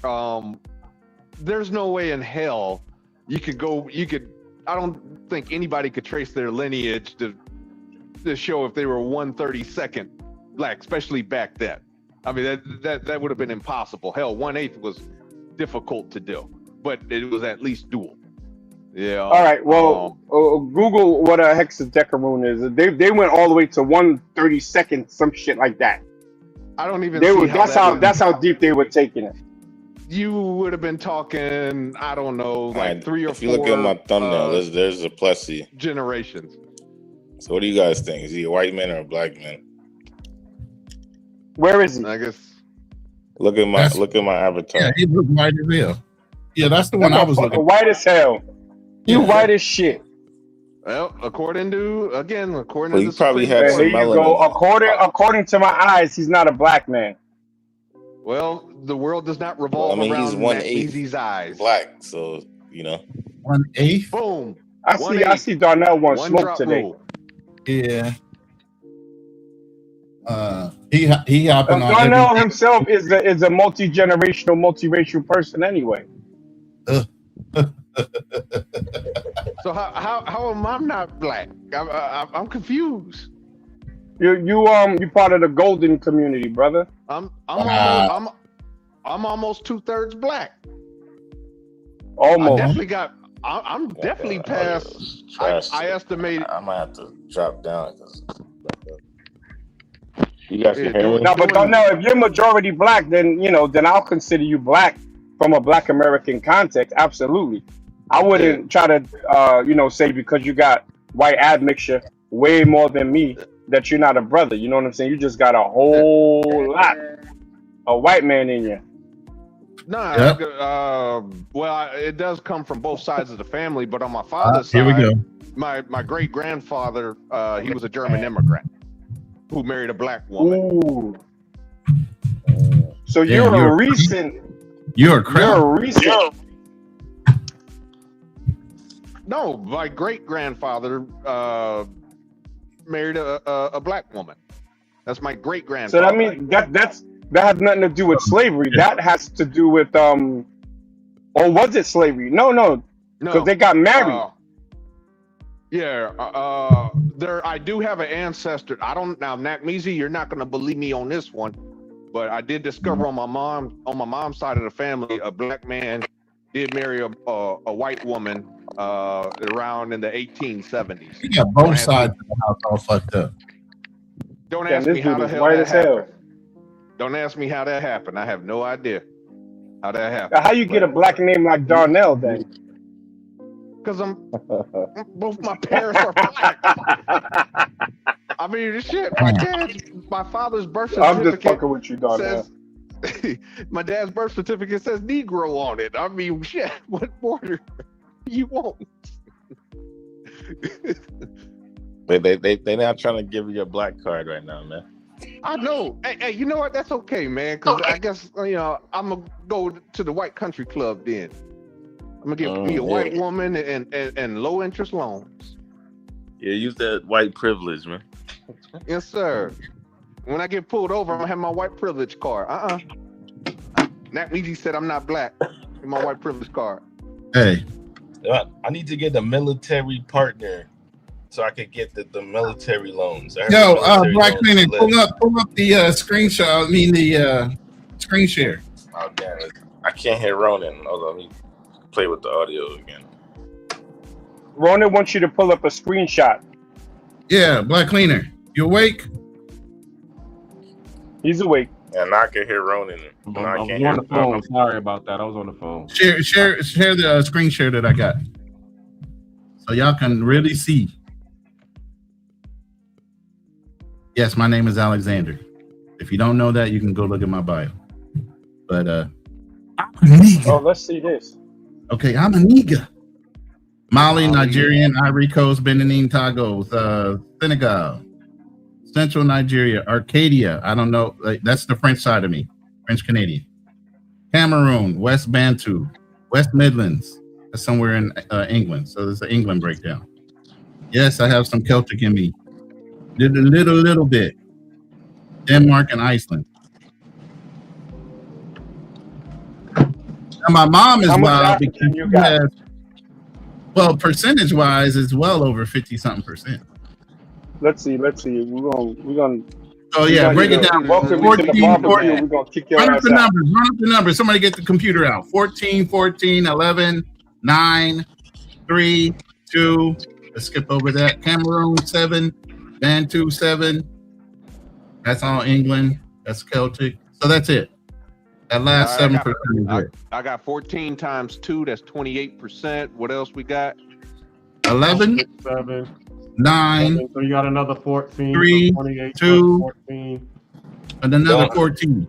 There's no way in hell you could. I don't think anybody could trace their lineage to show if they were 1/32 black, especially back then. I mean, that would have been impossible. Hell, 1/8 was difficult to do, but it was at least dual. Yeah. All right. Well, Google what a hexadecaroon is. They went all the way to 1/32, some shit like that. I don't even. That's how deep they were taking it. You would have been talking, I don't know, like 3 or 4. If you look at my thumbnail, there's a Plessy. Generations. So what do you guys think? Is he a white man or a black man? Where is he? I guess. Look at my avatar. Yeah, he looks white as hell. Yeah, that's the one I was looking. White as hell. You white as shit. Well, according to Well, the you probably Supreme had Court. some melanin. According to my eyes, he's not a black man. Well, the world does not revolve he's around 1/8 Matt Easy's eyes. black, so 1/8. Boom. I see Darnell want One smoke drop today. rule. Yeah. He hopping on Darnell everything. himself is a multi-generational, multiracial person anyway. So how am I not black? I'm confused. You part of the golden community, brother. I'm almost 2/3 black. Almost. I'm definitely past. I estimate. I might have to drop down because you guys can hear me. No, but Darnell, if you're majority black, then I'll consider you black from a Black American context. Absolutely. I wouldn't try to say because you got white admixture way more than me that you're not a brother. You know what I'm saying? You just got a whole lot of white man in you. No, well, it does come from both sides of the family, but on my father's Here we side, go. my great grandfather, he was a German immigrant who married a black woman. Ooh. So you're a recent. You're a recent. No, my great grandfather married a black woman. That's my great grandfather. So that means that has nothing to do with slavery. That has to do with or was it slavery? No, because they got married. I do have an ancestor. I don't now, Nakmeezy, you're not going to believe me on this one, but I did discover on my mom's side of the family, a black man did marry a white woman around in the 1870s. You got both sides of the house all fucked up. Don't ask me how the hell that happened. Don't ask me how that happened. I have no idea how that happened. How you get a black name like Darnell then? Because both my parents are black. I mean, shit. My father's birth certificate. I'm just fucking with you, Darnell. My dad's birth certificate says Negro on it. I mean, shit. What more do you want? They not trying to give you a black card right now, man. I know. Hey, you know what? That's okay, man. Because I guess I'm gonna go to the white country club then. I'm gonna get me a white woman and low interest loans. Yeah, use that white privilege, man. Yes, sir. When I get pulled over, I'm gonna have my white privilege card. Nakmeezy said I'm not black. My white privilege card. Hey, I need to get a military partner so I could get the military loans. Black Cleaner, pull up the screenshot. I mean the screen share. Oh damn it! I can't hear Ronan. Hold on, let me play with the audio again. Ronan wants you to pull up a screenshot. Yeah, Black Cleaner, you awake? He's awake. And I can hear Ronan. I was on the phone. I'm sorry about that. I was on the phone. Share the screen share that I got, so y'all can really see. Yes, my name is Alexander. If you don't know that, you can go look at my bio. But I'm a nigga. Oh, let's see this. Okay, I'm a nigga. Mali, Nigerian, Ivory Coast, Benin, Togo, Senegal, Central Nigeria, Arcadia. I don't know. That's the French side of me, French Canadian. Cameroon, West Bantu, West Midlands. That's somewhere in England. So there's an England breakdown. Yes, I have some Celtic in me. Little bit. Denmark and Iceland. Now my mom is wild because she has, well, percentage wise, it's well over 50-something%. Let's see. We're gonna. Oh yeah, break it down. Welcome to the barbecue. We're gonna kick your ass out. Run up the numbers. Somebody get the computer out. 14, 14, 11, 9, 3, 2. Let's skip over that. Cameroon 7. Bantu 7. That's all England. That's Celtic. So that's it. That last 7% is it. I got 14 times 2. That's 28%. What else we got? 11. 7. 9. So you got another 14. 3. 2. 14. And another 14.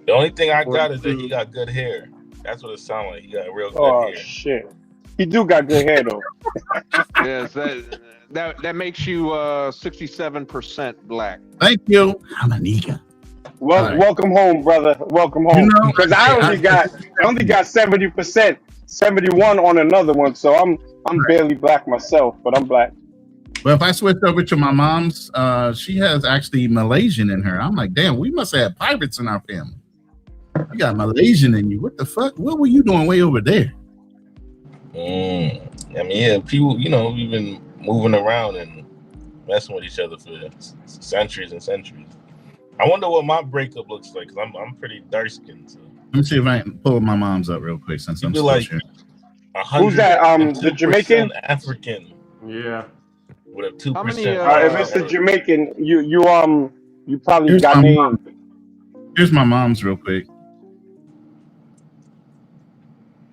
The only thing I got is that he got good hair. That's what it sounds like. He got real good hair. Oh shit. He do got good hair though. Yes, that makes you 67% black. Thank you. I'm a nigga. Welcome home, brother. Welcome home. Because I only got 70%, 71 on another one, so I'm barely black myself, but I'm black. Well, if I switched over to my mom's, she has actually Malaysian in her. I'm like, damn, we must have pirates in our family. You got Malaysian in you. What the fuck? What were you doing way over there? I mean, yeah, people, you know, we've been moving around and messing with each other for centuries and centuries. I wonder what my breakup looks like because I'm pretty dark skinned. So. Let me see if I can pull my mom's up real quick since I'm still like sharing. Who's that? The Jamaican? African. Yeah. With a 2%. If it's the Jamaican, you probably got named. Here's my mom's real quick.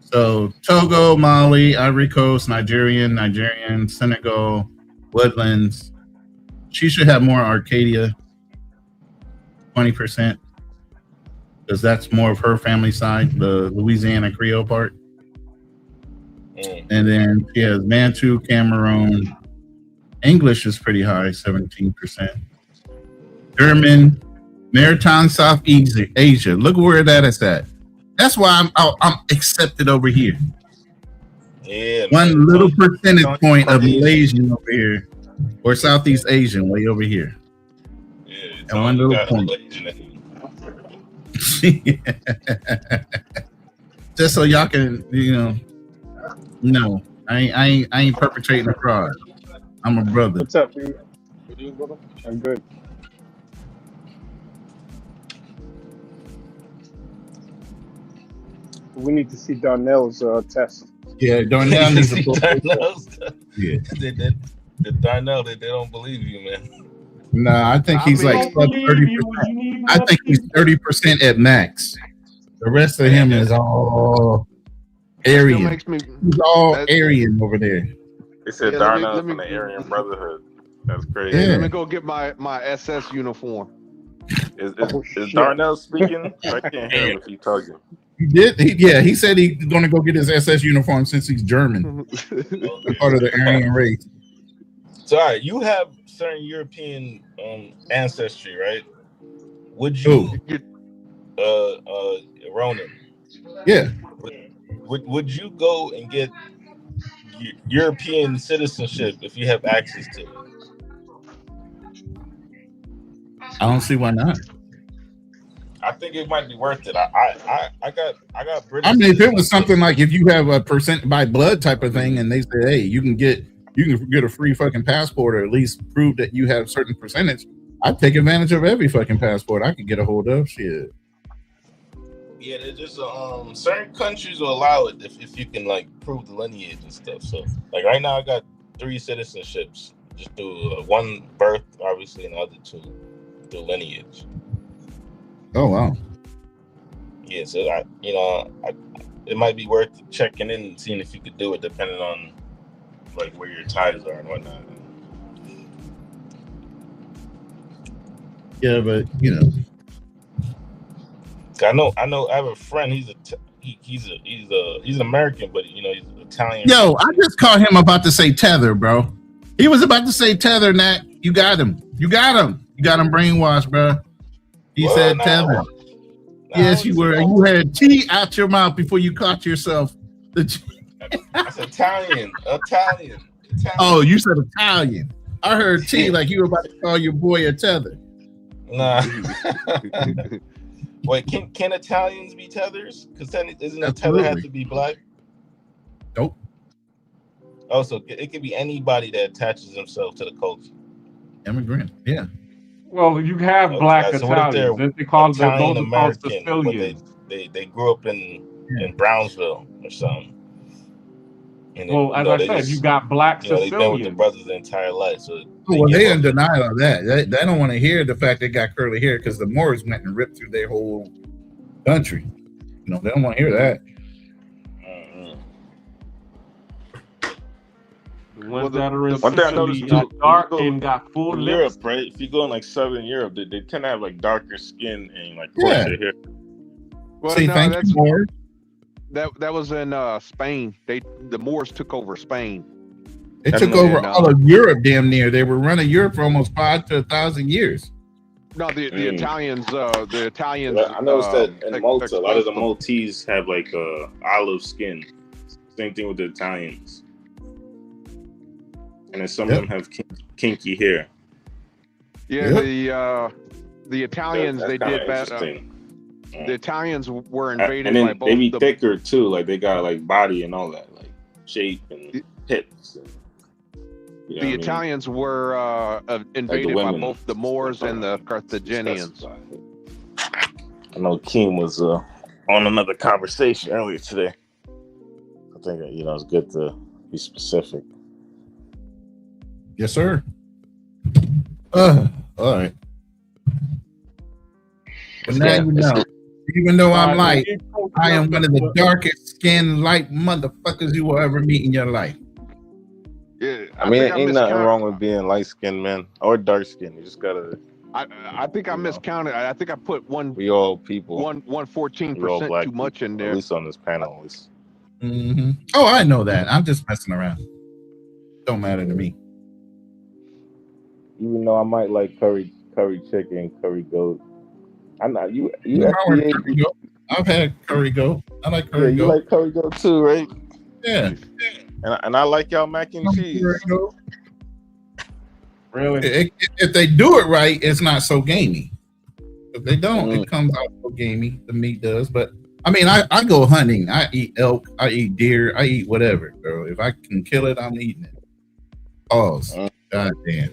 So Togo, Mali, Ivory Coast, Nigerian, Senegal, Woodlands. She should have more Arcadia, 20%, because that's more of her family side, the Louisiana Creole part. And then she has Bantu, Cameroon. English is pretty high, 17%. German, Maritime, Southeast Asia. Look where that is at. That's why I'm accepted over here. Yeah. One little percentage point of Malaysian over here, or Southeast Asian way over here. Yeah. And one little point. Just so y'all can, no, I ain't perpetrating a fraud. I'm a brother. What's up, dude? I'm good. We need to see Darnell's test. Yeah, Darnell needs a Yeah. The Darnell, they don't believe you, man. Nah, I think he's like 30%. I think he's 30% at max. The rest of him is all Aryan. He's all Aryan over there. They said Darnell from the Aryan Brotherhood. That's crazy. Hey, let me go get my SS uniform. Is Darnell speaking? I can't hear him if he's talking. He did. He said he's going to go get his SS uniform since he's German, part of the Aryan race. So, all right, you have certain European ancestry, right? Would you, Ronan? Yeah. Would you go and get European citizenship if you have access to it? I don't see why not. I think it might be worth it. I got British. I mean, if it was something like if you have a percent by blood type of thing, and they say, hey, you can get a free fucking passport, or at least prove that you have a certain percentage, I'd take advantage of every fucking passport I could get a hold of. Shit. Yeah, there's just certain countries will allow it if you can like prove the lineage and stuff. So like right now, I got 3 citizenships, just through one birth, obviously, and the other 2 through lineage. Oh wow. Yeah, so it might be worth checking in and seeing if you could do it, depending on like where your ties are and whatnot. Yeah, but I know. I have a friend. He's an American, but he's Italian. Yo, I just caught him about to say tether, bro. He was about to say tether, Nat. You got him. You got him brainwashed, bro. He said tether. Yes, you were. You had tea out your mouth before you caught yourself. That's Italian. Oh, you said Italian. I heard tea like you were about to call your boy a tether. Nah. Wait, can Italians be tethers? Because then isn't a tether have to be black? Nope. Oh, so it could be anybody that attaches himself to the culture. Immigrant, yeah. Well, you have black Italians. They call Italian those called American, Sicilians. They grew up in Brownsville or something. And well, as I said, you got black Sicilians. They've been with the brothers their entire life. So they in denial of that. They don't want to hear the fact they got curly hair because the Moors went and ripped through their whole country. They don't want to hear that. Ones that are in Sicily got dark and got full lips. Europe, right? If you go in like Southern Europe, they tend to have like darker skin and like coarser hair. Well, See, thank you, Moors. That was in Spain. The Moors took over Spain. They took over all of Europe, damn near. They were running Europe for almost 5 to 1,000 years. No, the Italians. The Italians. I noticed that in Malta, a lot of the exposed them. Maltese have like olive skin. Same thing with the Italians, and then some of them have kinky hair. Yeah, the Italians That's they kinda did bad. interesting. The Italians were invaded And then by both. they be thicker too, like they got like body and all that, like shape and hips. And, you know the what I mean? Italians were invaded by women. both the Moors and the Carthaginians. I know Keem was on another conversation earlier today. I think it's good to be specific. Yes, sir. All right. But now you know. Even though I'm light, I am one of the darkest skinned light motherfuckers you will ever meet in your life. Yeah, I mean, ain't nothing wrong with being light skinned, man, or dark skinned. You just gotta. I think I miscounted. I think I put one. We all people. 14% too much in there. At least on this panel, at least. Mm-hmm. Oh, I know that. I'm just messing around. Don't matter to me. Even though I might like curry chicken, curry goat. I'm not you. FBA. I've had curry goat. I like curry goat. You like curry goat too, right? Yeah. And I like y'all mac and cheese. Really? If they do it right, it's not so gamey. If they don't, it comes out so gamey. The meat does, but I mean, I go hunting. I eat elk. I eat deer. I eat whatever, girl. If I can kill it, I'm eating it. Pause. God damn.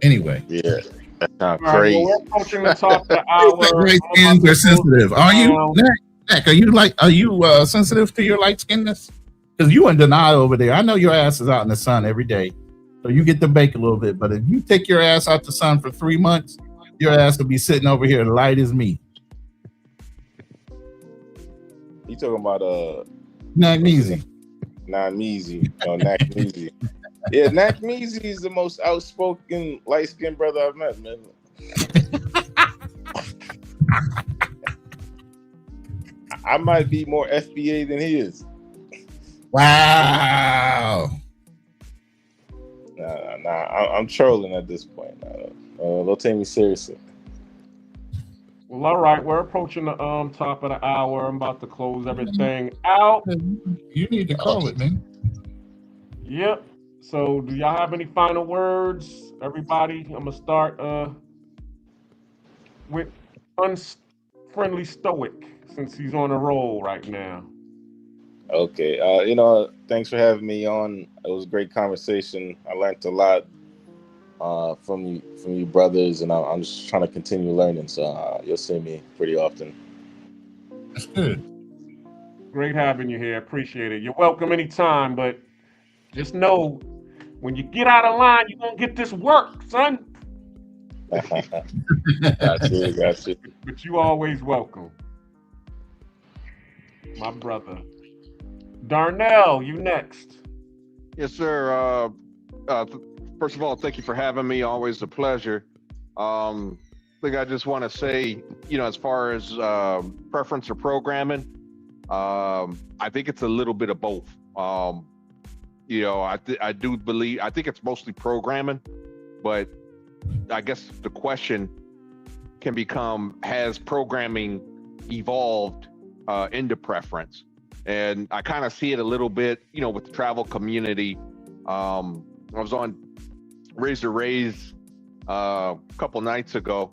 Anyway. Yeah. That's not crazy. Well, we're approaching the top of the hour. Light skins are sensitive. Are you, Nick? Are you sensitive to your light skinness? Because you in denial over there. I know your ass is out in the sun every day, so you get to bake a little bit. But if you take your ass out the sun for 3 months, your ass will be sitting over here light as me. You talking about Nagmeezy? Nagmeezy. No, Nagmeezy. Yeah, Nagmeezy is the most outspoken light-skinned brother I've met, man. I might be more FBA than he is. Wow. Nah, I'm trolling at this point. Don't take me seriously. Well, all right, we're approaching the top of the hour. I'm about to close everything out. You need to call it, man. Yep. So, do y'all have any final words, everybody? I'm gonna start with Unfriendly Stoic, since he's on a roll right now. Okay. Thanks for having me on. It was a great conversation. I learned a lot from you brothers, and I'm just trying to continue learning. So you'll see me pretty often. That's good. Great having you here. Appreciate it. You're welcome anytime, but just know when you get out of line, you're gonna get this work, son. Got you. But you always welcome. My brother. Darnell, you next. Yes, sir. First of all, thank you for having me. Always a pleasure. I think I just want to say, as far as preference or programming, I think it's a little bit of both. I do believe, I think it's mostly programming, but I guess the question can become, has programming evolved into preference? And I kind of see it a little bit, with the travel community. I was on Razor Rays a couple nights ago,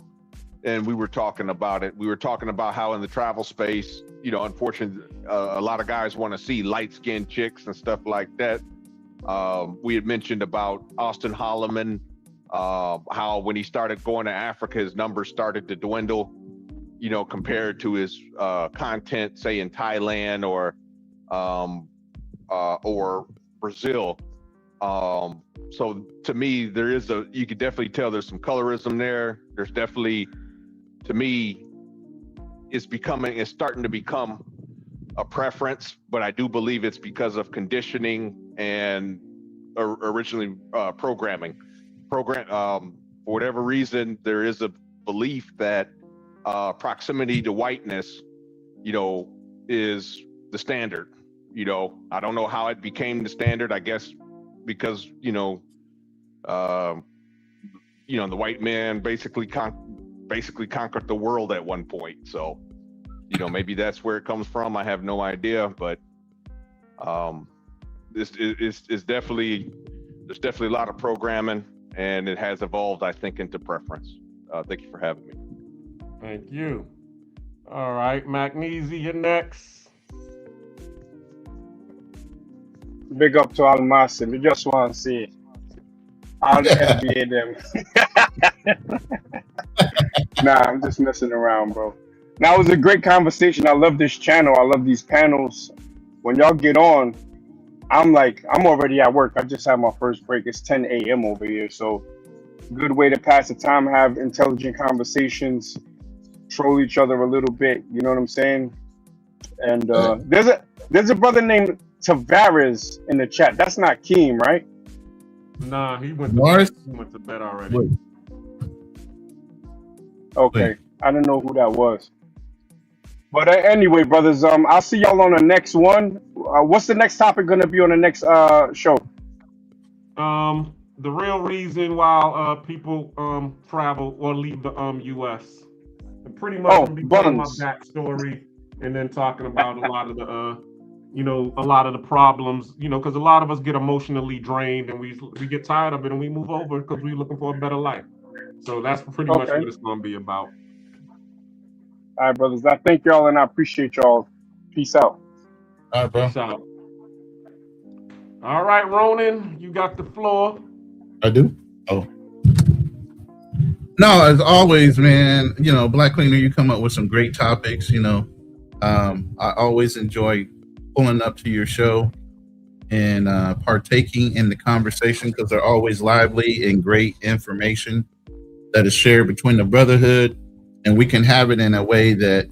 and we were talking about it. We were talking about how in the travel space, unfortunately, a lot of guys want to see light-skinned chicks and stuff like that. We had mentioned about Austin Holloman, how when he started going to Africa, his numbers started to dwindle, compared to his content, say in Thailand or Brazil. So to me, you could definitely tell there's some colorism there. There's definitely, to me, it's starting to become a preference, but I do believe it's because of conditioning and originally programming. For whatever reason, there is a belief that proximity to whiteness, is the standard. I don't know how it became the standard. I guess because the white man basically basically conquered the world at one point. So, maybe that's where it comes from. I have no idea, but this is definitely there's definitely a lot of programming, and it has evolved, I think, into preference. Thank you for having me. Thank you. All right, Magnesia, you're next. Big up to Al Massive. We just want to see all the NBA them. Nah, I'm just messing around, bro. Now it was a great conversation. I love this channel. I love these panels. When y'all get on, I'm already at work. I just had my first break. It's 10 a.m. over here, so good way to pass the time, have intelligent conversations, troll each other a little bit. You know what I'm saying? And there's a brother named Tavares in the chat. That's not Keem, right? Nah, he went to bed already. Wait. Okay, I don't know who that was. But anyway, brothers, I'll see y'all on the next one. What's the next topic gonna be on the next show? The real reason why people travel or leave the U.S. And pretty much gonna be telling my backstory and then talking about a lot of the a lot of the problems, because a lot of us get emotionally drained and we get tired of it and we move over because we're looking for a better life. So that's pretty much what it's gonna be about. All right, brothers. I thank y'all and I appreciate y'all. Peace out. All right, bro. Peace out. All right, Ronan, you got the floor. I do? Oh. No, as always, man, Black Cleaner, you come up with some great topics, I always enjoy pulling up to your show and partaking in the conversation because they're always lively and great information that is shared between the brotherhood, and we can have it in a way that,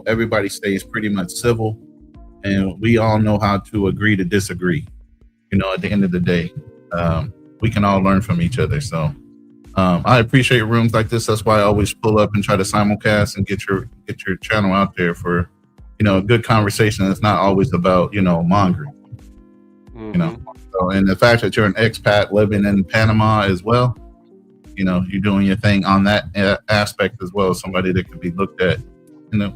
everybody stays pretty much civil and we all know how to agree to disagree. At the end of the day, we can all learn from each other. So I appreciate rooms like this. That's why I always pull up and try to simulcast and get your channel out there for, a good conversation. It's not always about, mongering. So, and the fact that you're an expat living in Panama as well, you're doing your thing on that aspect as well. Somebody that could be looked at,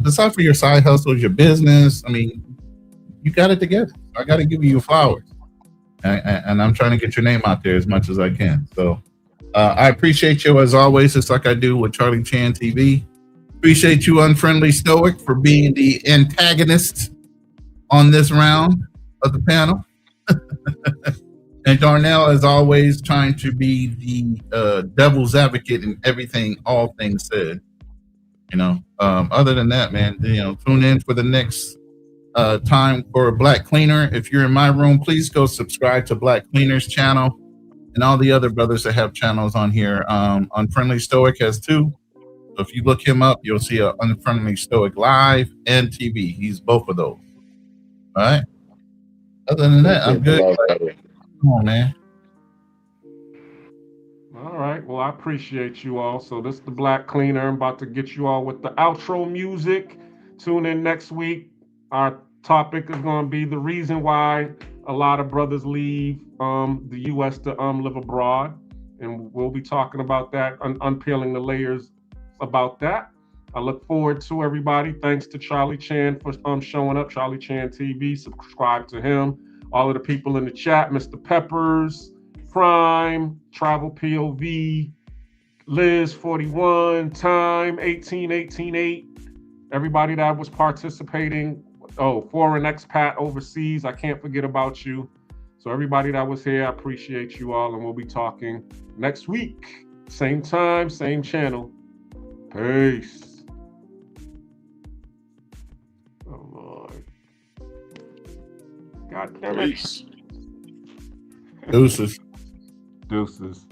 aside for your side hustles, your business. I mean, you got it together. I got to give you your flowers. And I'm trying to get your name out there as much as I can. So I appreciate you as always, just like I do with Charlie Chan TV. Appreciate you, Unfriendly Stoic, for being the antagonist on this round of the panel. And Darnell, as always, trying to be the devil's advocate in everything, all things said. Other than that, man, tune in for the next time for Black Cleaner. If you're in my room, please go subscribe to Black Cleaner's channel and all the other brothers that have channels on here. Unfriendly Stoic has two. So if you look him up, you'll see a Unfriendly Stoic live and TV. He's both of those. All right. Other than that, I'm good. Come on, man. All right. Well, I appreciate you all. So this is the Black Cleaner. I'm about to get you all with the outro music. Tune in next week. Our topic is going to be the reason why a lot of brothers leave the U.S. to live abroad. And we'll be talking about that, unpeeling the layers about that. I look forward to everybody. Thanks to Charlie Chan for showing up, Charlie Chan TV. Subscribe to him. All of the people in the chat, Mr. Peppers, Prime, Travel POV, Liz 41, Time 18, everybody that was participating. Oh, foreign expat overseas, I can't forget about you. So everybody that was here, I appreciate you all, and we'll be talking next week. Same time, same channel. Peace. Oh, Lord. God damn it. Peace. Deuces. Deuces.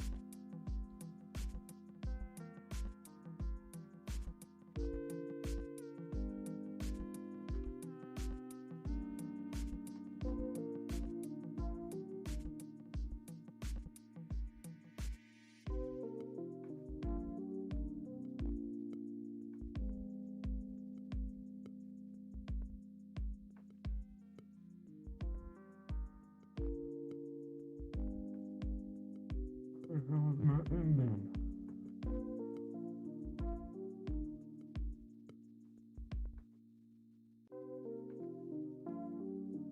Where the hell is my ending?